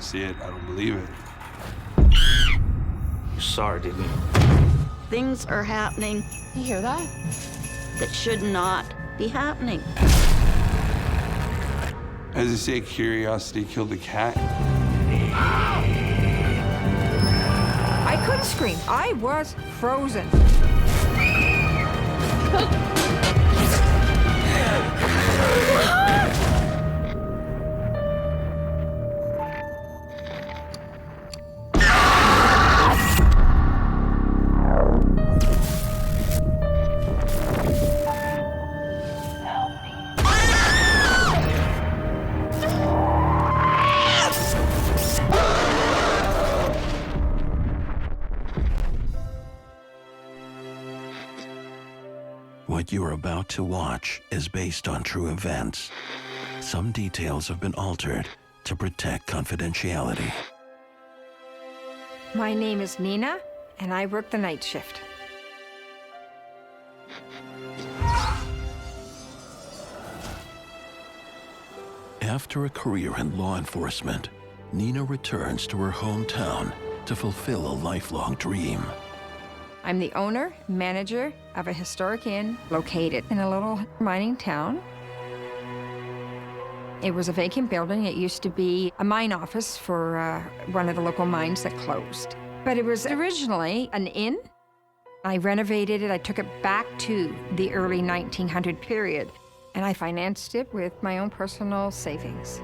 see it, I don't believe it. You saw her, didn't you? Things are happening. You hear that? That should not be happening. As they say, curiosity killed the cat. I couldn't scream. I was frozen. What you're about to watch is based on true events. Some details have been altered to protect confidentiality. My name is Nina, and I work the night shift. After a career in law enforcement, Nina returns to her hometown to fulfill a lifelong dream. I'm the owner, manager of a historic inn located in a little mining town. It was a vacant building. It used to be a mine office for one of the local mines that closed. But it was originally an inn. I renovated it. I took it back to the early 1900 period, and I financed it with my own personal savings.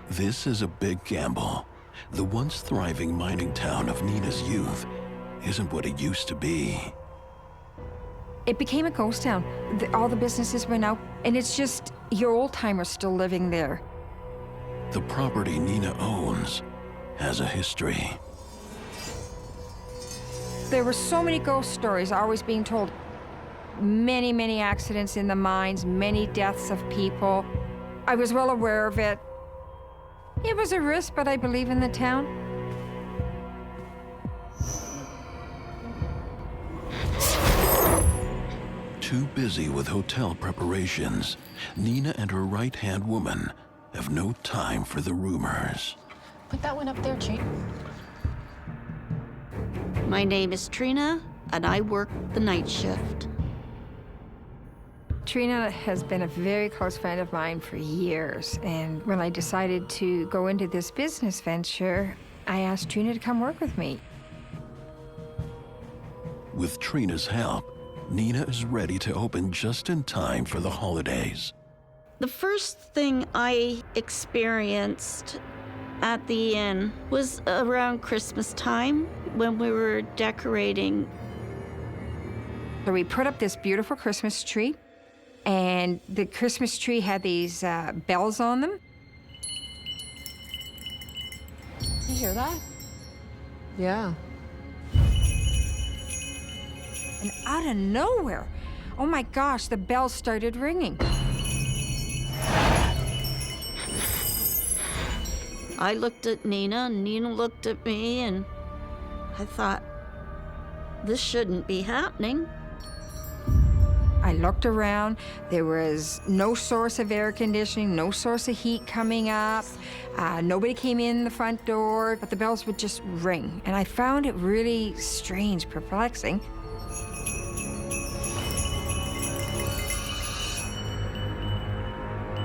This is a big gamble. The once thriving mining town of Nina's youth isn't what it used to be. It became a ghost town. All the businesses went out, and it's just your old-timers still living there. The property Nina owns has a history. There were so many ghost stories always being told. Many, many accidents in the mines, many deaths of people. I was well aware of it. It was a risk, but I believe in the town. Too busy with hotel preparations, Nina and her right-hand woman have no time for the rumors. Put that one up there, Chief. My name is Trina, and I work the night shift. Trina has been a very close friend of mine for years, and when I decided to go into this business venture, I asked Trina to come work with me. With Trina's help, Nina is ready to open just in time for the holidays. The first thing I experienced at the inn was around Christmas time when we were decorating. So we put up this beautiful Christmas tree, and the Christmas tree had these bells on them. You hear that? Yeah. And out of nowhere, oh my gosh, the bells started ringing. I looked at Nina, and Nina looked at me, and I thought, this shouldn't be happening. I looked around. There was no source of air conditioning, no source of heat coming up. Nobody came in the front door, but the bells would just ring. And I found it really strange, perplexing.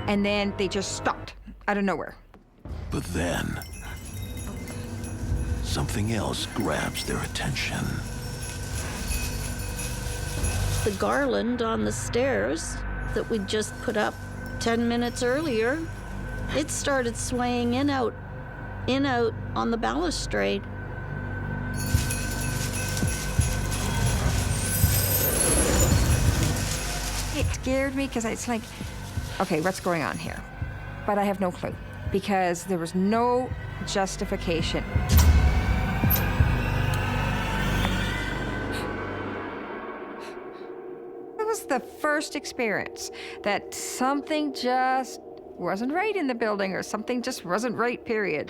And then they just stopped out of nowhere. But then, something else grabs their attention. The garland on the stairs that we just put up 10 minutes earlier, it started swaying in, out on the balustrade. It scared me because it's like, okay, what's going on here? But I have no clue because there was no justification. It was the first experience that something just wasn't right in the building, or something just wasn't right, period.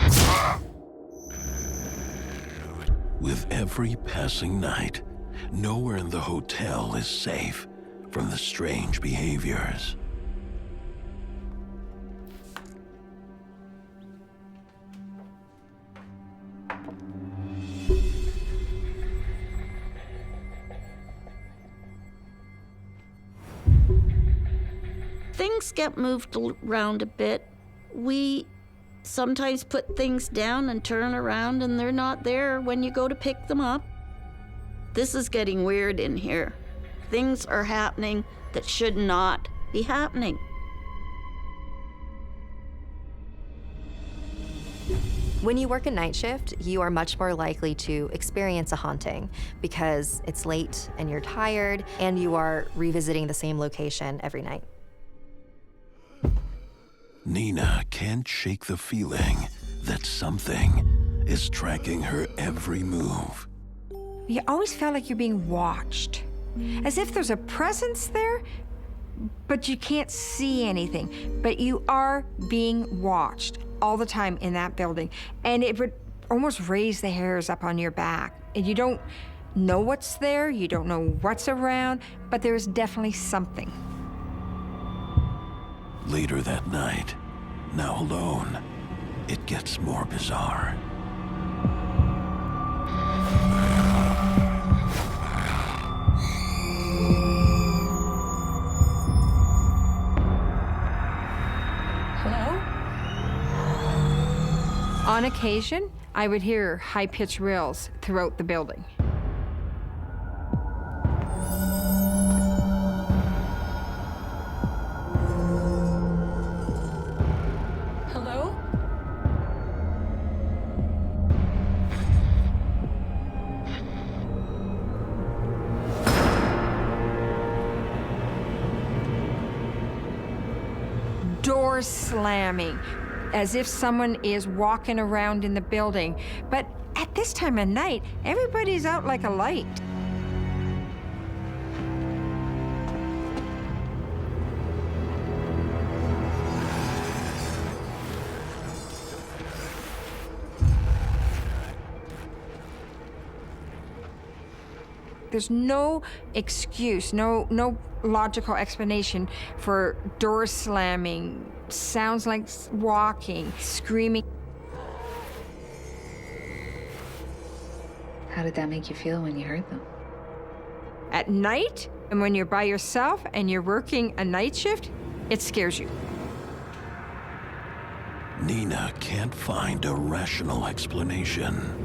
With every passing night, nowhere in the hotel is safe from the strange behaviors. things get moved around a bit. We sometimes put things down and turn around and they're not there when you go to pick them up. This is getting weird in here. Things are happening that should not be happening. When you work a night shift, you are much more likely to experience a haunting because it's late and you're tired and you are revisiting the same location every night. Nina can't shake the feeling that something is tracking her every move. You always felt like you're being watched, as if there's a presence there, but you can't see anything. But you are being watched all the time in that building, and it would almost raise the hairs up on your back. And you don't know what's there, you don't know what's around, but there is definitely something. Later that night, now alone, it gets more bizarre. Hello? On occasion, I would hear high-pitched rills throughout the building. Hello? Doors slamming, as if someone is walking around in the building. But at this time of night, everybody's out like a light. There's no excuse, no logical explanation for doors slamming, sounds like walking, screaming. How did that make you feel when you heard them? At night, and when you're by yourself and you're working a night shift, it scares you. Nina can't find a rational explanation.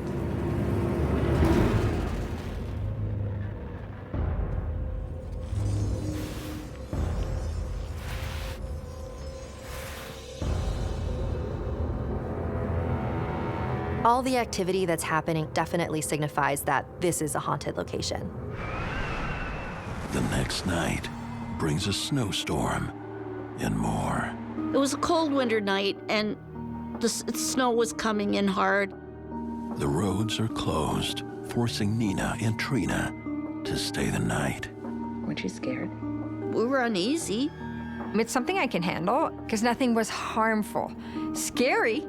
All the activity that's happening definitely signifies that this is a haunted location. The next night brings a snowstorm and more. It was a cold winter night, and the snow was coming in hard. The roads are closed, forcing Nina and Trina to stay the night. Weren't you scared? We were uneasy. It's something I can handle, because nothing was harmful. Scary,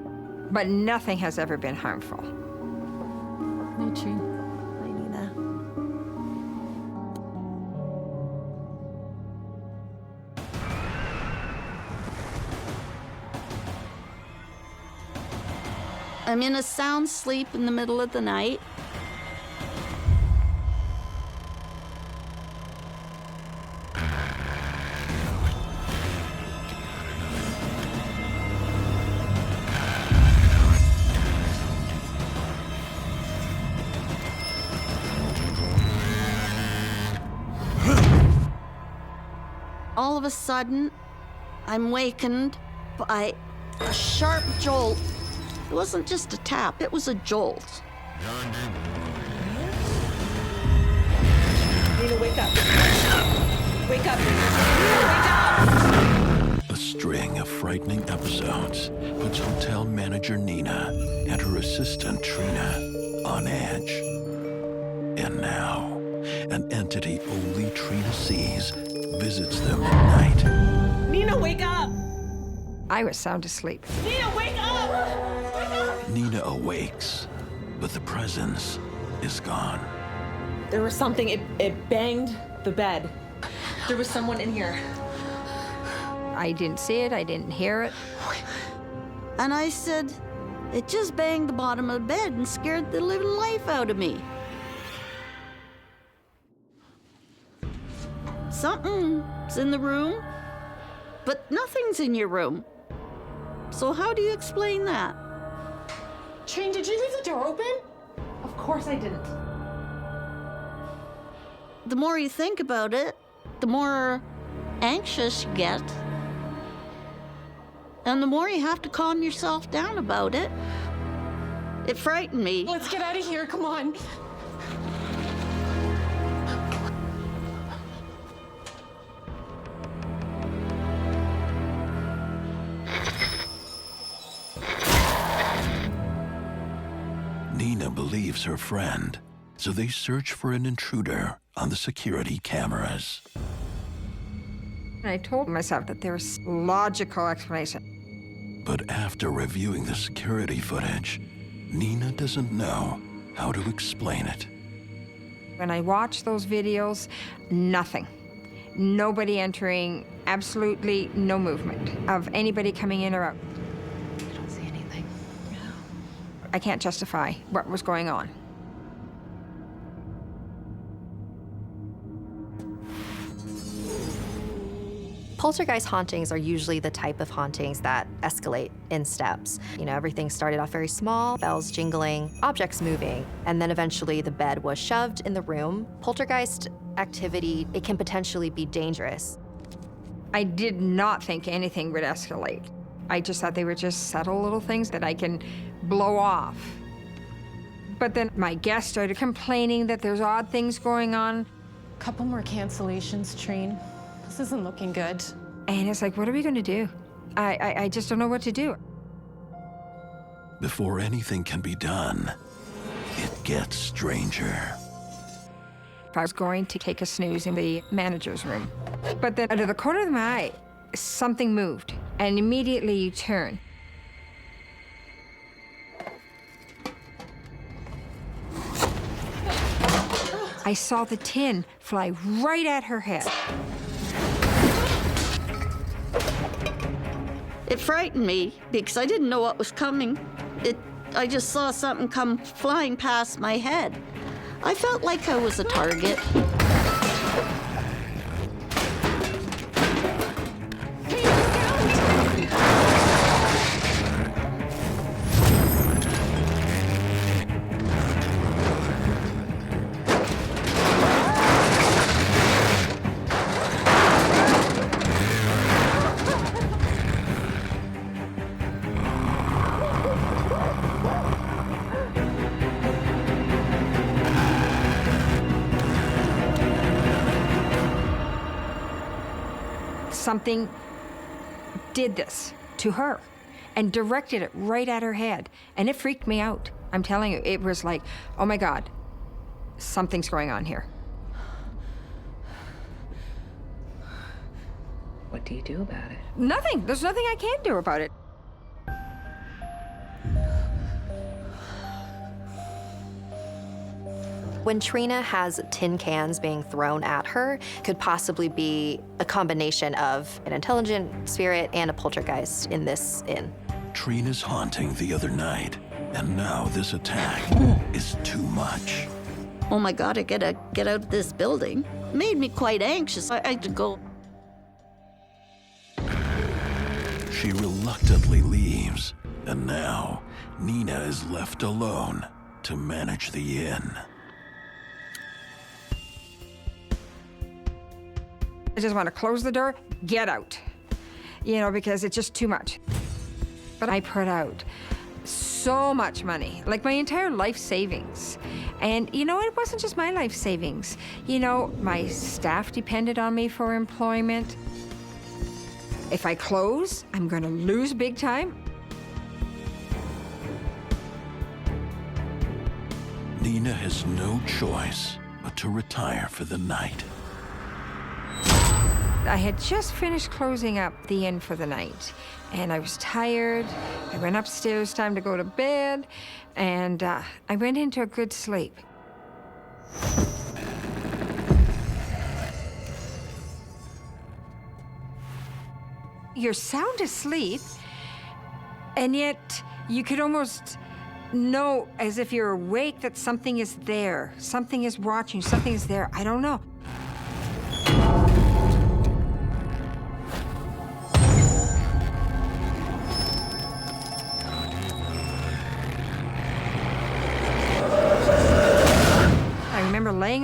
but nothing has ever been harmful. Me too. Hi, Nina. I'm in a sound sleep in the middle of the night. All of a sudden, I'm wakened by a sharp jolt. It wasn't just a tap, it was a jolt. Nina, wake up. Wake up. Nina, wake up! A string of frightening episodes puts hotel manager Nina and her assistant Trina on edge. And now, an entity only Trina sees visits them at night. Nina, wake up! I was sound asleep. Nina, wake up! Wake up! Nina awakes, but the presence is gone. There was something, it banged the bed. There was someone in here. I didn't see it, I didn't hear it. And I said, it just banged the bottom of the bed and scared the living life out of me. Something's in the room. But nothing's in your room. So how do you explain that? Trine, did you leave the door open? Of course I didn't. The more you think about it, the more anxious you get. And the more you have to calm yourself down about it. It frightened me. Let's get out of here, come on. Nina believes her friend, so they search for an intruder on the security cameras. I told myself that there was logical explanation. But after reviewing the security footage, Nina doesn't know how to explain it. When I watched those videos, nothing. Nobody entering, absolutely no movement of anybody coming in or out. I don't see anything. I can't justify what was going on. Poltergeist hauntings are usually the type of hauntings that escalate in steps. You know, everything started off very small, bells jingling, objects moving, and then eventually the bed was shoved in the room. Poltergeist activity, it can potentially be dangerous. I did not think anything would escalate. I just thought they were just subtle little things that I can blow off. But then my guests started complaining that there's odd things going on. Couple more cancellations, Trine. This isn't looking good. And it's like, what are we going to do? I just don't know what to do. Before anything can be done, it gets stranger. I was going to take a snooze in the manager's room. But then out of the corner of my eye, something moved, and immediately you turn. I saw the tin fly right at her head. It frightened me because I didn't know what was coming. I just saw something come flying past my head. I felt like I was a target. Something did this to her and directed it right at her head. And it freaked me out. I'm telling you, it was like, oh my God, something's going on here. What do you do about it? Nothing. There's nothing I can do about it. When Trina has tin cans being thrown at her, could possibly be a combination of an intelligent spirit and a poltergeist in this inn. Trina's haunting the other night, and now this attack is too much. Oh my God, I gotta get out of this building. It made me quite anxious. I had to go. She reluctantly leaves, and now Nina is left alone to manage the inn. I just want to close the door, get out, you know, because it's just too much. But I put out so much money, like my entire life savings. And, you know, it wasn't just my life savings. You know, my staff depended on me for employment. If I close, I'm going to lose big time. Nina has no choice but to retire for the night. I had just finished closing up the inn for the night, and I was tired. I went upstairs, time to go to bed, and I went into a good sleep. You're sound asleep, and yet you could almost know, as if you're awake, that something is there. Something is watching, something is there. I don't know.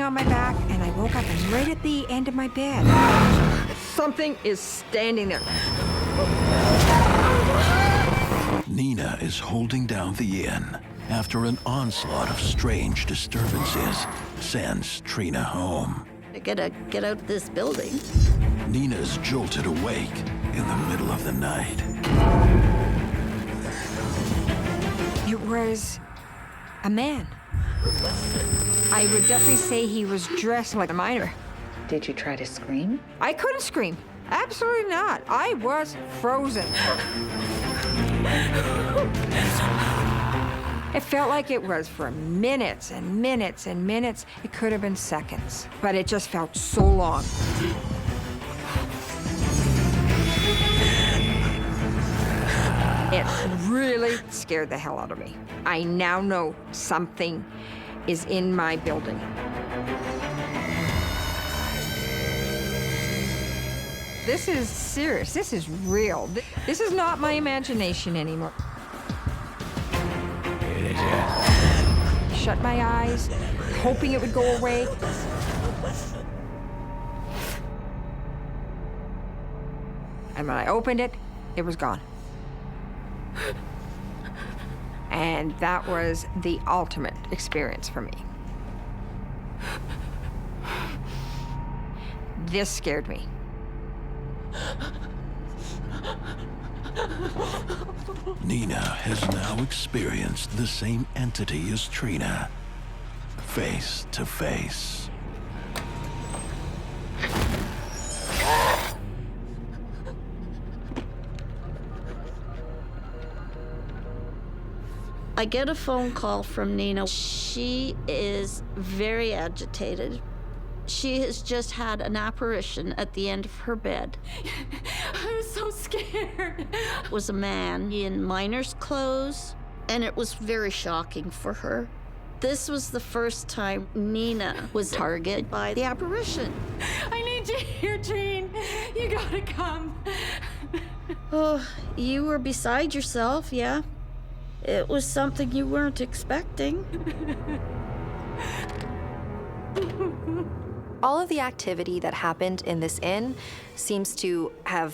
on my back, and I woke up and right at the end of my bed, something is standing there. Nina is holding down the inn after an onslaught of strange disturbances sends Trina home. I gotta get out of this building. Nina's jolted awake in the middle of the night. It was a man. I would definitely say he was dressed like a miner. Did you try to scream? I couldn't scream. Absolutely not. I was frozen. It felt like it was for minutes and minutes and minutes. It could have been seconds, but it just felt so long. It really scared the hell out of me. I now know something is in my building. This is serious. This is real. This is not my imagination anymore. Shut my eyes, hoping it would go away. And when I opened it, it was gone. And that was the ultimate experience for me. This scared me. Nina has now experienced the same entity as Trina, face to face. I get a phone call from Nina. She is very agitated. She has just had an apparition at the end of her bed. I was so scared. It was a man in miner's clothes, and it was very shocking for her. This was the first time Nina was targeted by the apparition. I need you here, Jean. You gotta come. Oh, you were beside yourself, yeah? It was something you weren't expecting. All of the activity that happened in this inn seems to have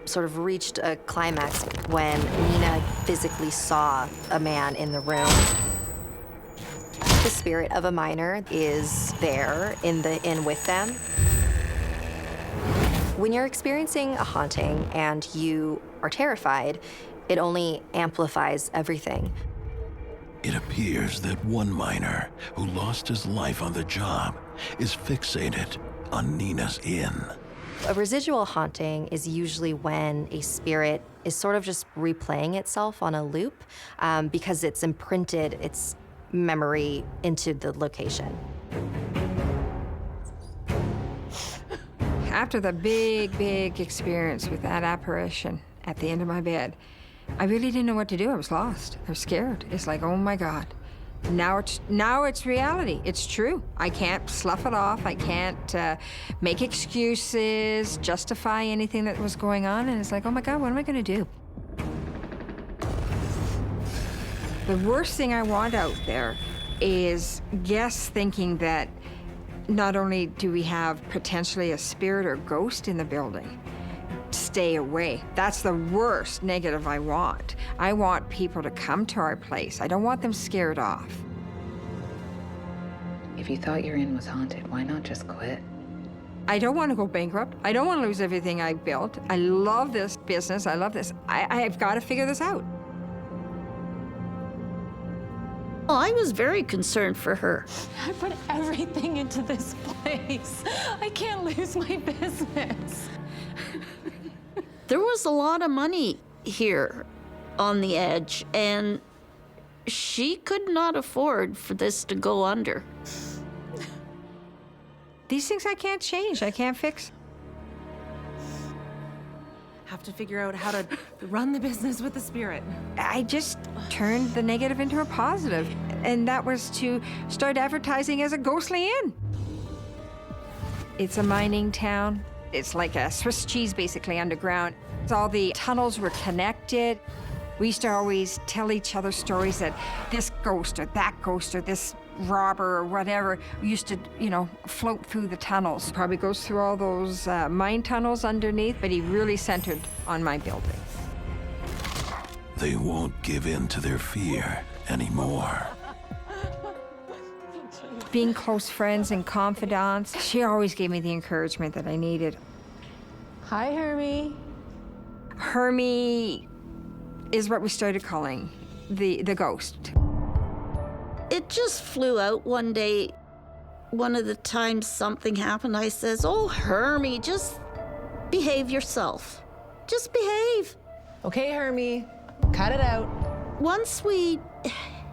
sort of reached a climax when Nina physically saw a man in the room. The spirit of a miner is there in the inn with them. When you're experiencing a haunting and you are terrified, it only amplifies everything. It appears that one miner who lost his life on the job is fixated on Nina's inn. A residual haunting is usually when a spirit is sort of just replaying itself on a loop because it's imprinted its memory into the location. After the big experience with that apparition at the end of my bed, I really didn't know what to do. I was lost. I was scared. It's like, oh my God. Now it's reality. It's true. I can't slough it off. I can't make excuses, justify anything that was going on. And it's like, oh my God, what am I going to do? The worst thing I want out there is guests thinking that not only do we have potentially a spirit or ghost in the building, stay away. That's the worst negative I want. I want people to come to our place. I don't want them scared off. If you thought your inn was haunted, why not just quit? I don't want to go bankrupt. I don't want to lose everything I built. I love this business. I love this. I've got to figure this out. Well, I was very concerned for her. I put everything into this place. I can't lose my business. There was a lot of money here on the edge, and she could not afford for this to go under. These things I can't change. I can't fix. Have to figure out how to run the business with the spirit. I just turned the negative into a positive, and that was to start advertising as a ghostly inn. It's a mining town. It's like a Swiss cheese, basically, underground. All the tunnels were connected. We used to always tell each other stories that this ghost or that ghost or this robber or whatever used to, float through the tunnels. Probably goes through all those mine tunnels underneath, but he really centered on my building. They won't give in to their fear anymore. Being close friends and confidants, she always gave me the encouragement that I needed. Hi, Hermie. Hermie is what we started calling the ghost. It just flew out one day. One of the times something happened, I says, "Oh, Hermie, just behave yourself. Just behave." Okay, Hermie, cut it out. Once we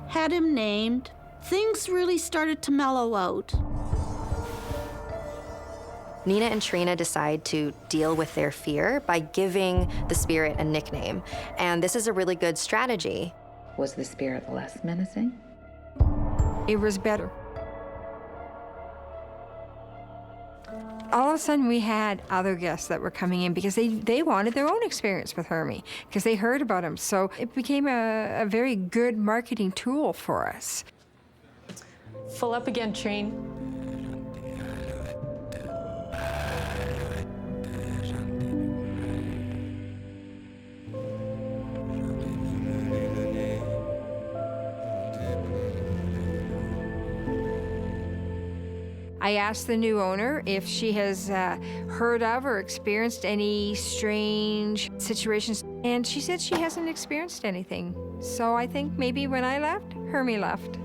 had him named, things really started to mellow out. Nina and Trina decide to deal with their fear by giving the spirit a nickname. And this is a really good strategy. Was the spirit less menacing? It was better. All of a sudden, we had other guests that were coming in because they wanted their own experience with Hermie because they heard about him. So it became a very good marketing tool for us. Full up again, Trine. I asked the new owner if she has heard of or experienced any strange situations, and she said she hasn't experienced anything. So I think maybe when I left, Hermie left.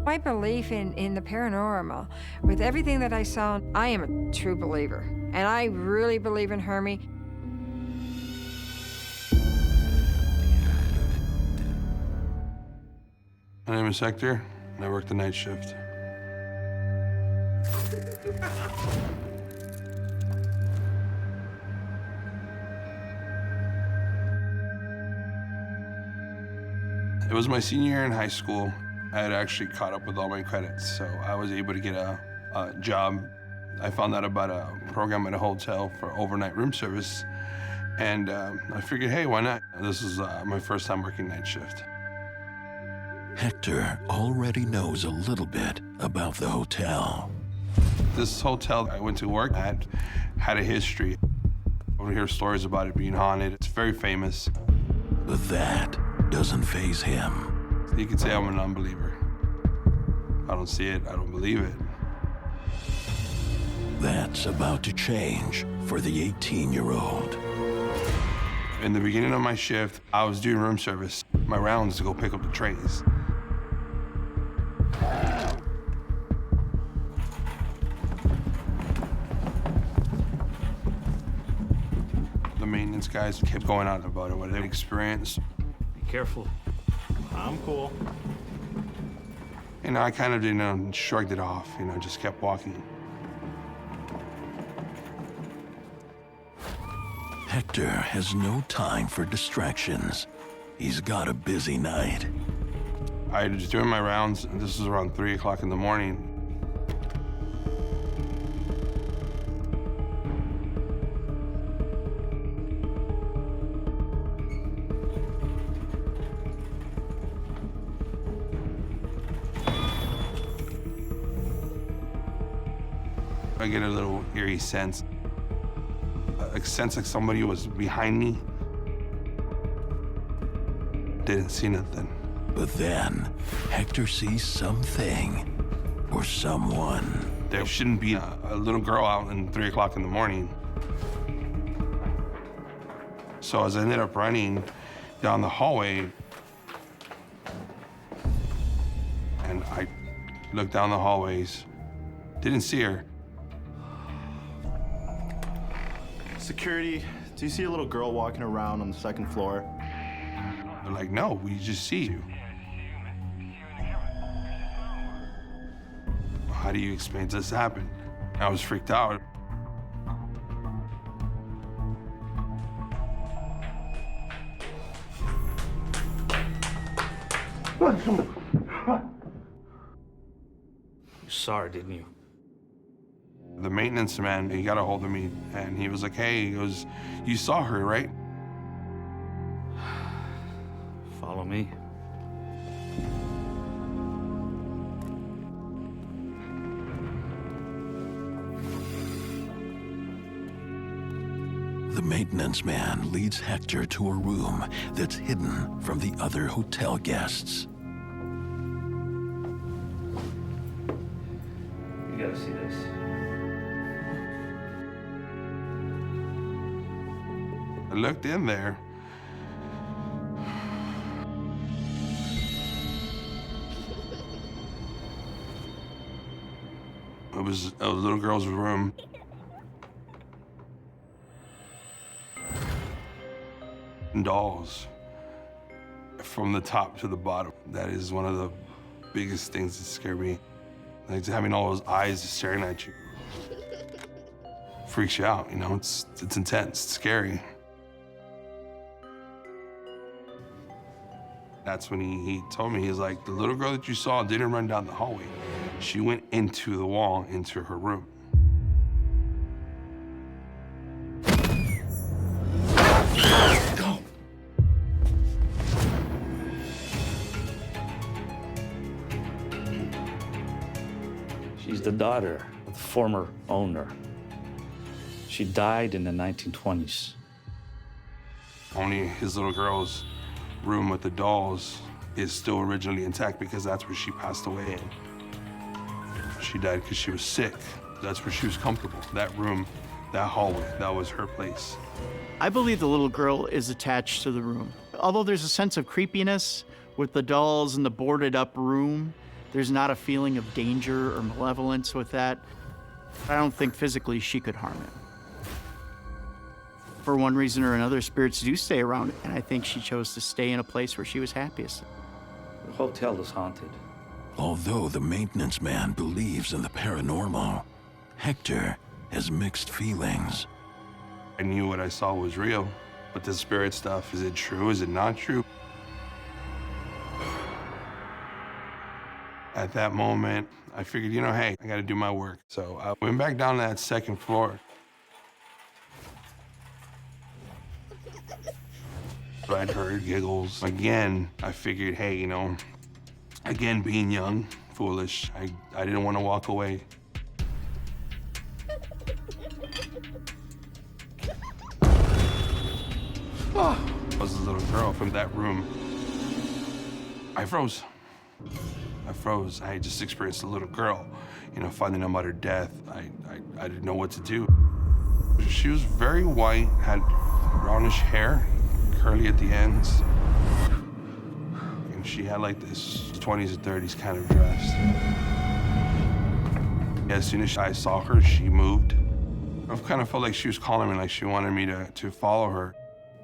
My belief in the paranormal, with everything that I saw, I am a true believer, and I really believe in Hermie. My name is Hector, and I work the night shift. It was my senior year in high school. I had actually caught up with all my credits, so I was able to get a job. I found out about a program at a hotel for overnight room service, and I figured, hey, why not? This is my first time working night shift. Hector already knows a little bit about the hotel. This hotel I went to work at had a history. I would hear stories about it being haunted. It's very famous. But that doesn't faze him. You could say I'm an unbeliever. I don't see it, I don't believe it. That's about to change for the 18-year-old. In the beginning of my shift, I was doing room service. My rounds to go pick up the trays. The maintenance guys kept going on about it, what they experienced. Be careful. I'm cool. And I kind of, shrugged it off, just kept walking. Hector has no time for distractions. He's got a busy night. I was doing my rounds, and this was around 3 o'clock in the morning. I get a little eerie sense. A sense like somebody was behind me. Didn't see nothing. But then, Hector sees something or someone. There shouldn't be a little girl out in 3 o'clock in the morning. So as I ended up running down the hallway, and I looked down the hallways, didn't see her. Security, do you see a little girl walking around on the second floor? They're like, no, we just see you. How do you explain this happened? I was freaked out. You saw her, didn't you? The maintenance man, he got a hold of me and he was like, hey, he goes, you saw her, right? Follow me. The maintenance man leads Hector to a room that's hidden from the other hotel guests. You gotta see this. I looked in there. It was a little girl's room. Dolls from the top to the bottom. That is one of the biggest things that scare me. Like having all those eyes just staring at you. Freaks you out, you know, it's intense, it's scary. That's when he told me, he's like, the little girl that you saw didn't run down the hallway. She went into the wall, into her room. She's the daughter of the former owner. She died in the 1920s. Only his little girl's room with the dolls is still originally intact because that's where she passed away in. She died because she was sick. That's where she was comfortable. That room, that hallway, that was her place. I believe the little girl is attached to the room. Although there's a sense of creepiness with the dolls in the boarded up room, there's not a feeling of danger or malevolence with that. I don't think physically she could harm him. For one reason or another, spirits do stay around, and I think she chose to stay in a place where she was happiest. The hotel is haunted. Although the maintenance man believes in the paranormal, Hector has mixed feelings. I knew what I saw was real, but the spirit stuff, is it true? Is it not true? At that moment, I figured, you know, hey, I gotta do my work. So I went back down to that second floor. I'd heard giggles. Again, I figured, hey, you know, again, being young, foolish, I didn't want to walk away. Oh. I was a little girl from that room. I froze. I just experienced a little girl, you know, finding out about her death. I didn't know what to do. She was very white, had brownish hair, curly at the ends. And she had like this 20s and 30s kind of dress. As soon as I saw her, she moved. I kind of felt like she was calling me, like she wanted me to follow her.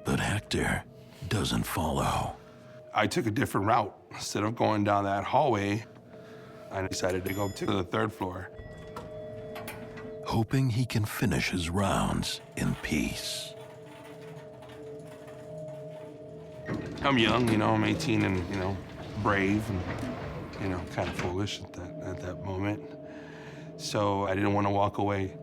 But Hector doesn't follow. I took a different route. Instead of going down that hallway, I decided to go to the third floor. Hoping he can finish his rounds in peace. I'm young, you know, I'm 18 and, you know, brave and, you know, kind of foolish at that moment. So I didn't want to walk away.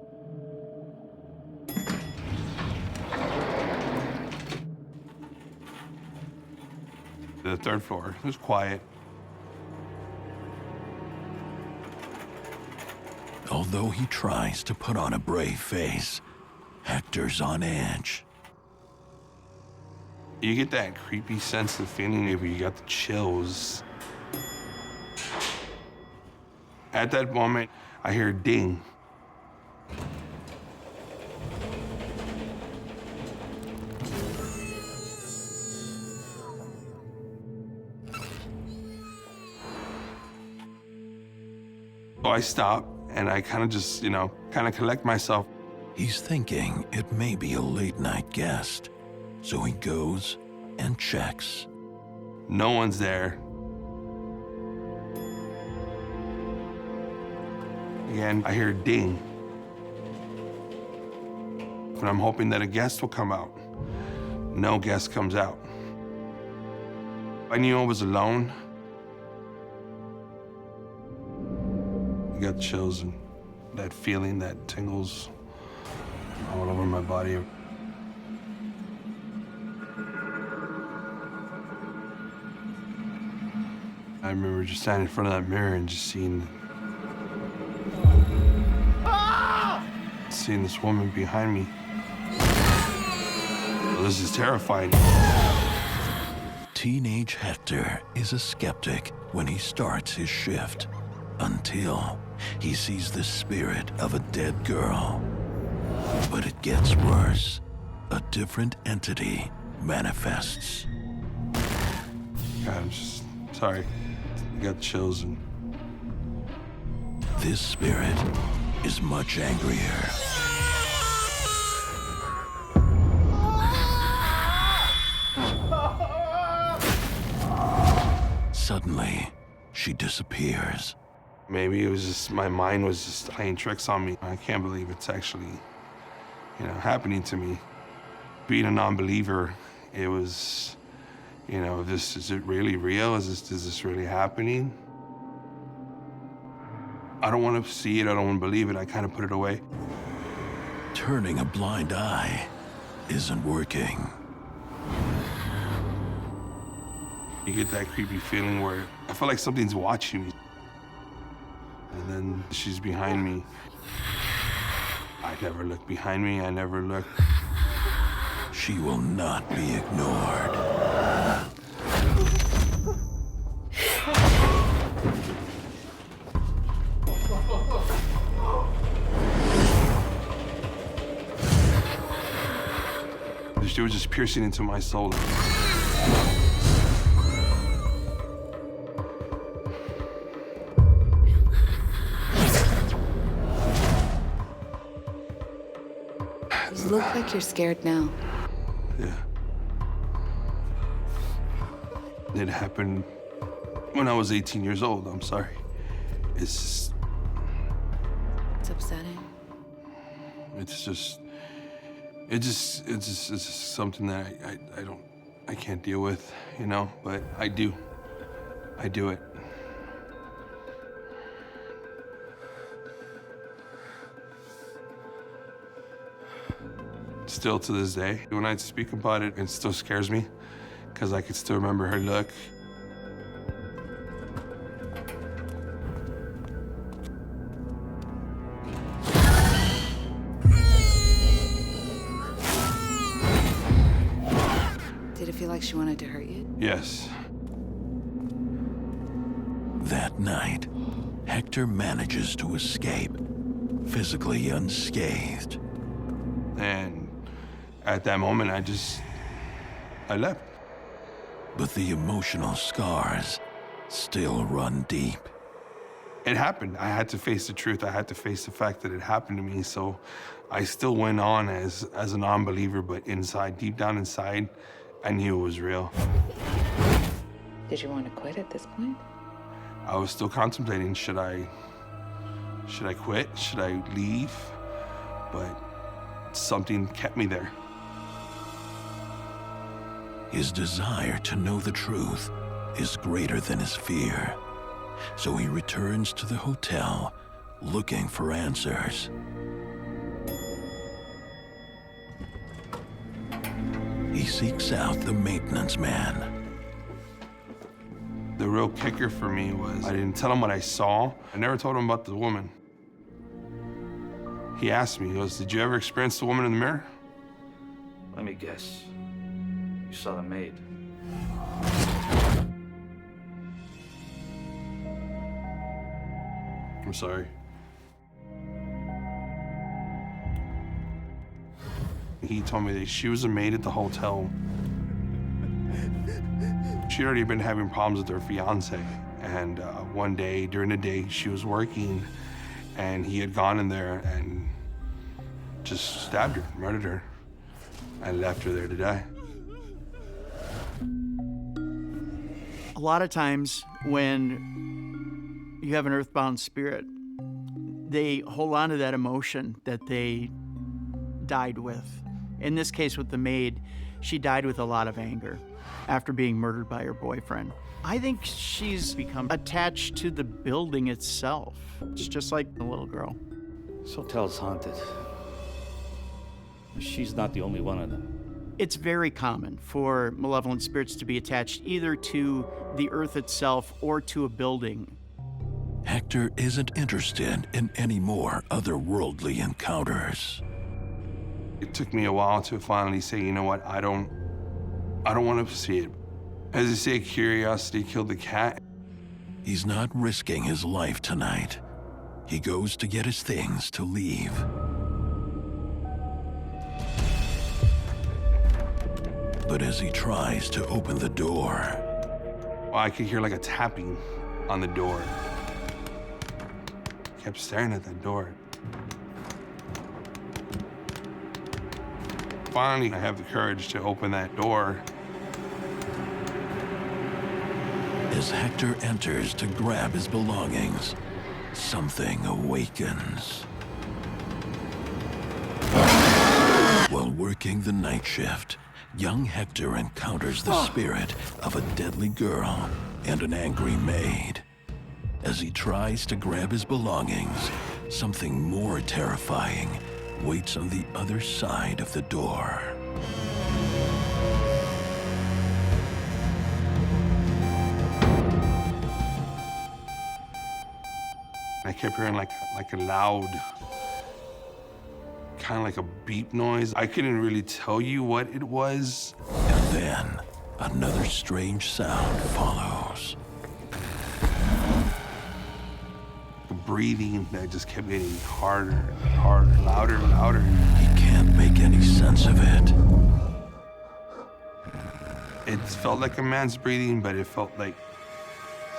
The third floor, it was quiet. Although he tries to put on a brave face, Hector's on edge. You get that creepy sense of feeling where you got the chills. At that moment, I hear a ding. So I stop and I kind of just, you know, kind of collect myself. He's thinking it may be a late night guest, so he goes and checks. No one's there. Again, I hear a ding. And I'm hoping that a guest will come out. No guest comes out. I knew I was alone. I got chills and that feeling that tingles all over my body. I remember just standing in front of that mirror and just seeing this woman behind me. Well, this is terrifying. Teenage Hector is a skeptic when he starts his shift, until he sees the spirit of a dead girl. But it gets worse. A different entity manifests. God, I'm just sorry. I got chills. And this spirit is much angrier. Suddenly, she disappears. maybe it was just my mind was just playing tricks on me. I can't believe it's actually, happening to me. Being a non-believer, it was, is it really real? Is this really happening? I don't want to see it, I don't want to believe it, I kind of put it away. Turning a blind eye isn't working. You get that creepy feeling where I feel like something's watching me. And then she's behind me. I never look behind me, I never look. She will not be ignored. She was just piercing into my soul. You look like you're scared now. Yeah. It happened when I was 18 years old. I'm sorry. It's upsetting. It's just something that I can't deal with, but I do it. Still to this day, when I speak about it, it still scares me because I can still remember her look. Did it feel like she wanted to hurt you? Yes. That night, Hector manages to escape, physically unscathed. And at that moment, I left. But the emotional scars still run deep. It happened. I had to face the truth. I had to face the fact that it happened to me. So I still went on as a non-believer, but inside, deep down inside, I knew it was real. Did you want to quit at this point? I was still contemplating, should I quit? Should I leave? But something kept me there. His desire to know the truth is greater than his fear. So he returns to the hotel looking for answers. He seeks out the maintenance man. The real kicker for me was I didn't tell him what I saw. I never told him about the woman. He asked me, he goes, "Did you ever experience the woman in the mirror?" Let me guess. You saw the maid. I'm sorry. He told me that she was a maid at the hotel. She'd already been having problems with her fiance. And one day, during the day, she was working, and he had gone in there and just stabbed her, murdered her, and left her there to die. A lot of times when you have an earthbound spirit, they hold on to that emotion that they died with. In this case with the maid, she died with a lot of anger after being murdered by her boyfriend. I think she's become attached to the building itself. It's just like the little girl. This hotel's haunted. She's not the only one of them. It's very common for malevolent spirits to be attached either to the earth itself or to a building. Hector isn't interested in any more otherworldly encounters. It took me a while to finally say, you know what, I don't want to see it. As I say, curiosity killed the cat. He's not risking his life tonight. He goes to get his things to leave. But as he tries to open the door, I could hear like a tapping on the door. I kept staring at that door. Finally, I have the courage to open that door. as Hector enters to grab his belongings, something awakens. While working the night shift, young Hector encounters the spirit of a deadly girl and an angry maid. As he tries to grab his belongings, something more terrifying waits on the other side of the door. I kept hearing like a loud, kind of like a beep noise. I couldn't really tell you what it was. And then another strange sound follows. The breathing that just kept getting harder and harder, louder and louder. He can't make any sense of it. It felt like a man's breathing, but it felt like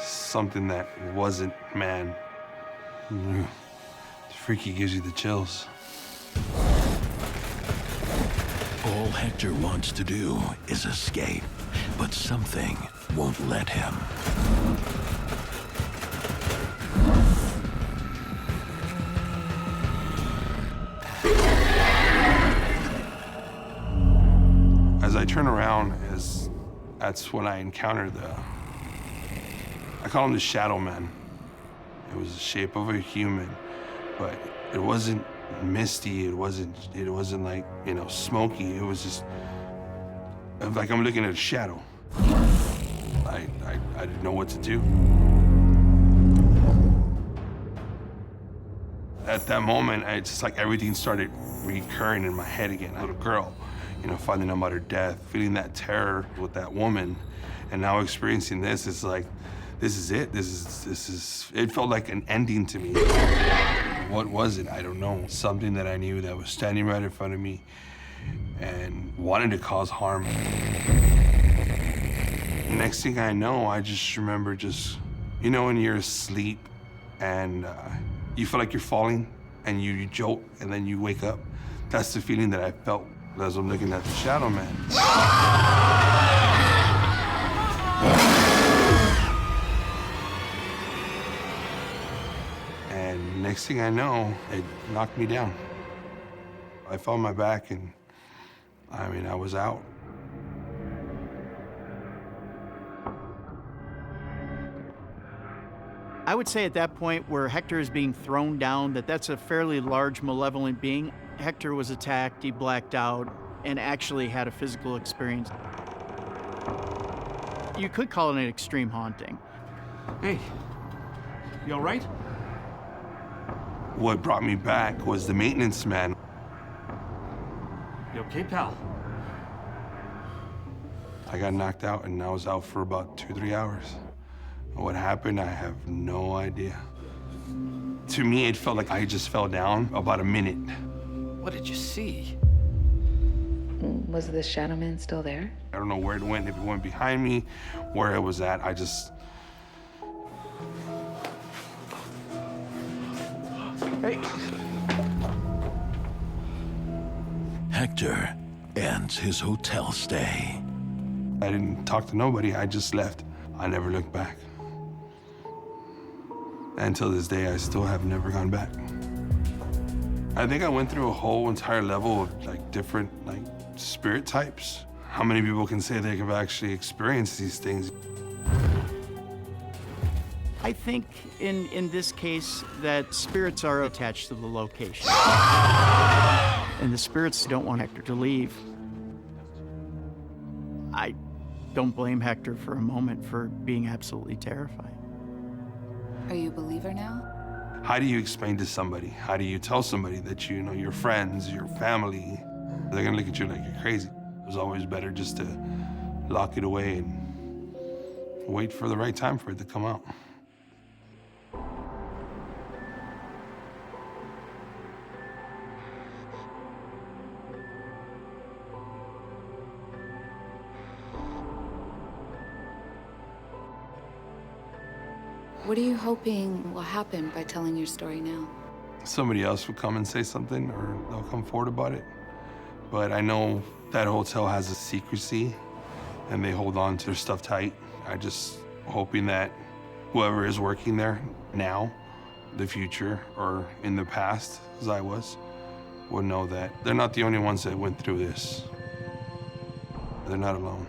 something that wasn't man. It's freaky, gives you the chills. All Hector wants to do is escape, but something won't let him. As I turn around, that's when I encounter I call him the Shadow Man. It was the shape of a human, but it wasn't misty. It wasn't like, smoky. It was just like I'm looking at a shadow. I didn't know what to do. At that moment, it's just like everything started recurring in my head again. A little girl, finding out about her death, feeling that terror with that woman, and now experiencing this. It's like, this is it. This is. It felt like an ending to me. What was it? I don't know. Something that I knew that was standing right in front of me and wanted to cause harm. Next thing I know, I just remember when you're asleep and you feel like you're falling and you jolt and then you wake up. That's the feeling that I felt as I'm looking at the Shadow Man. And next thing I know, it knocked me down. I fell on my back and, I was out. I would say at that point where Hector is being thrown down, that's a fairly large malevolent being. Hector was attacked, he blacked out, and actually had a physical experience. You could call it an extreme haunting. Hey, you all right? What brought me back was the maintenance man. You okay, pal? I got knocked out and I was out for about 2-3 hours. What happened, I have no idea. To me, it felt like I just fell down about a minute. What did you see? Was the Shadow Man still there? I don't know where it went, if it went behind me, where it was at. Hey. Hector ends his hotel stay. I didn't talk to nobody, I just left. I never looked back. And till this day, I still have never gone back. I think I went through a whole entire level of different spirit types. How many people can say they have actually experienced these things? I think in this case that spirits are attached to the location. And the spirits don't want Hector to leave. I don't blame Hector for a moment for being absolutely terrified. Are you a believer now? How do you explain to somebody? How do you tell somebody that you know your friends, your family, they're gonna look at you like you're crazy? It was always better just to lock it away and wait for the right time for it to come out. What are you hoping will happen by telling your story now? Somebody else will come and say something, or they'll come forward about it. But I know that hotel has a secrecy, and they hold on to their stuff tight. I just hoping that whoever is working there now, the future, or in the past, as I was, will know that they're not the only ones that went through this. They're not alone.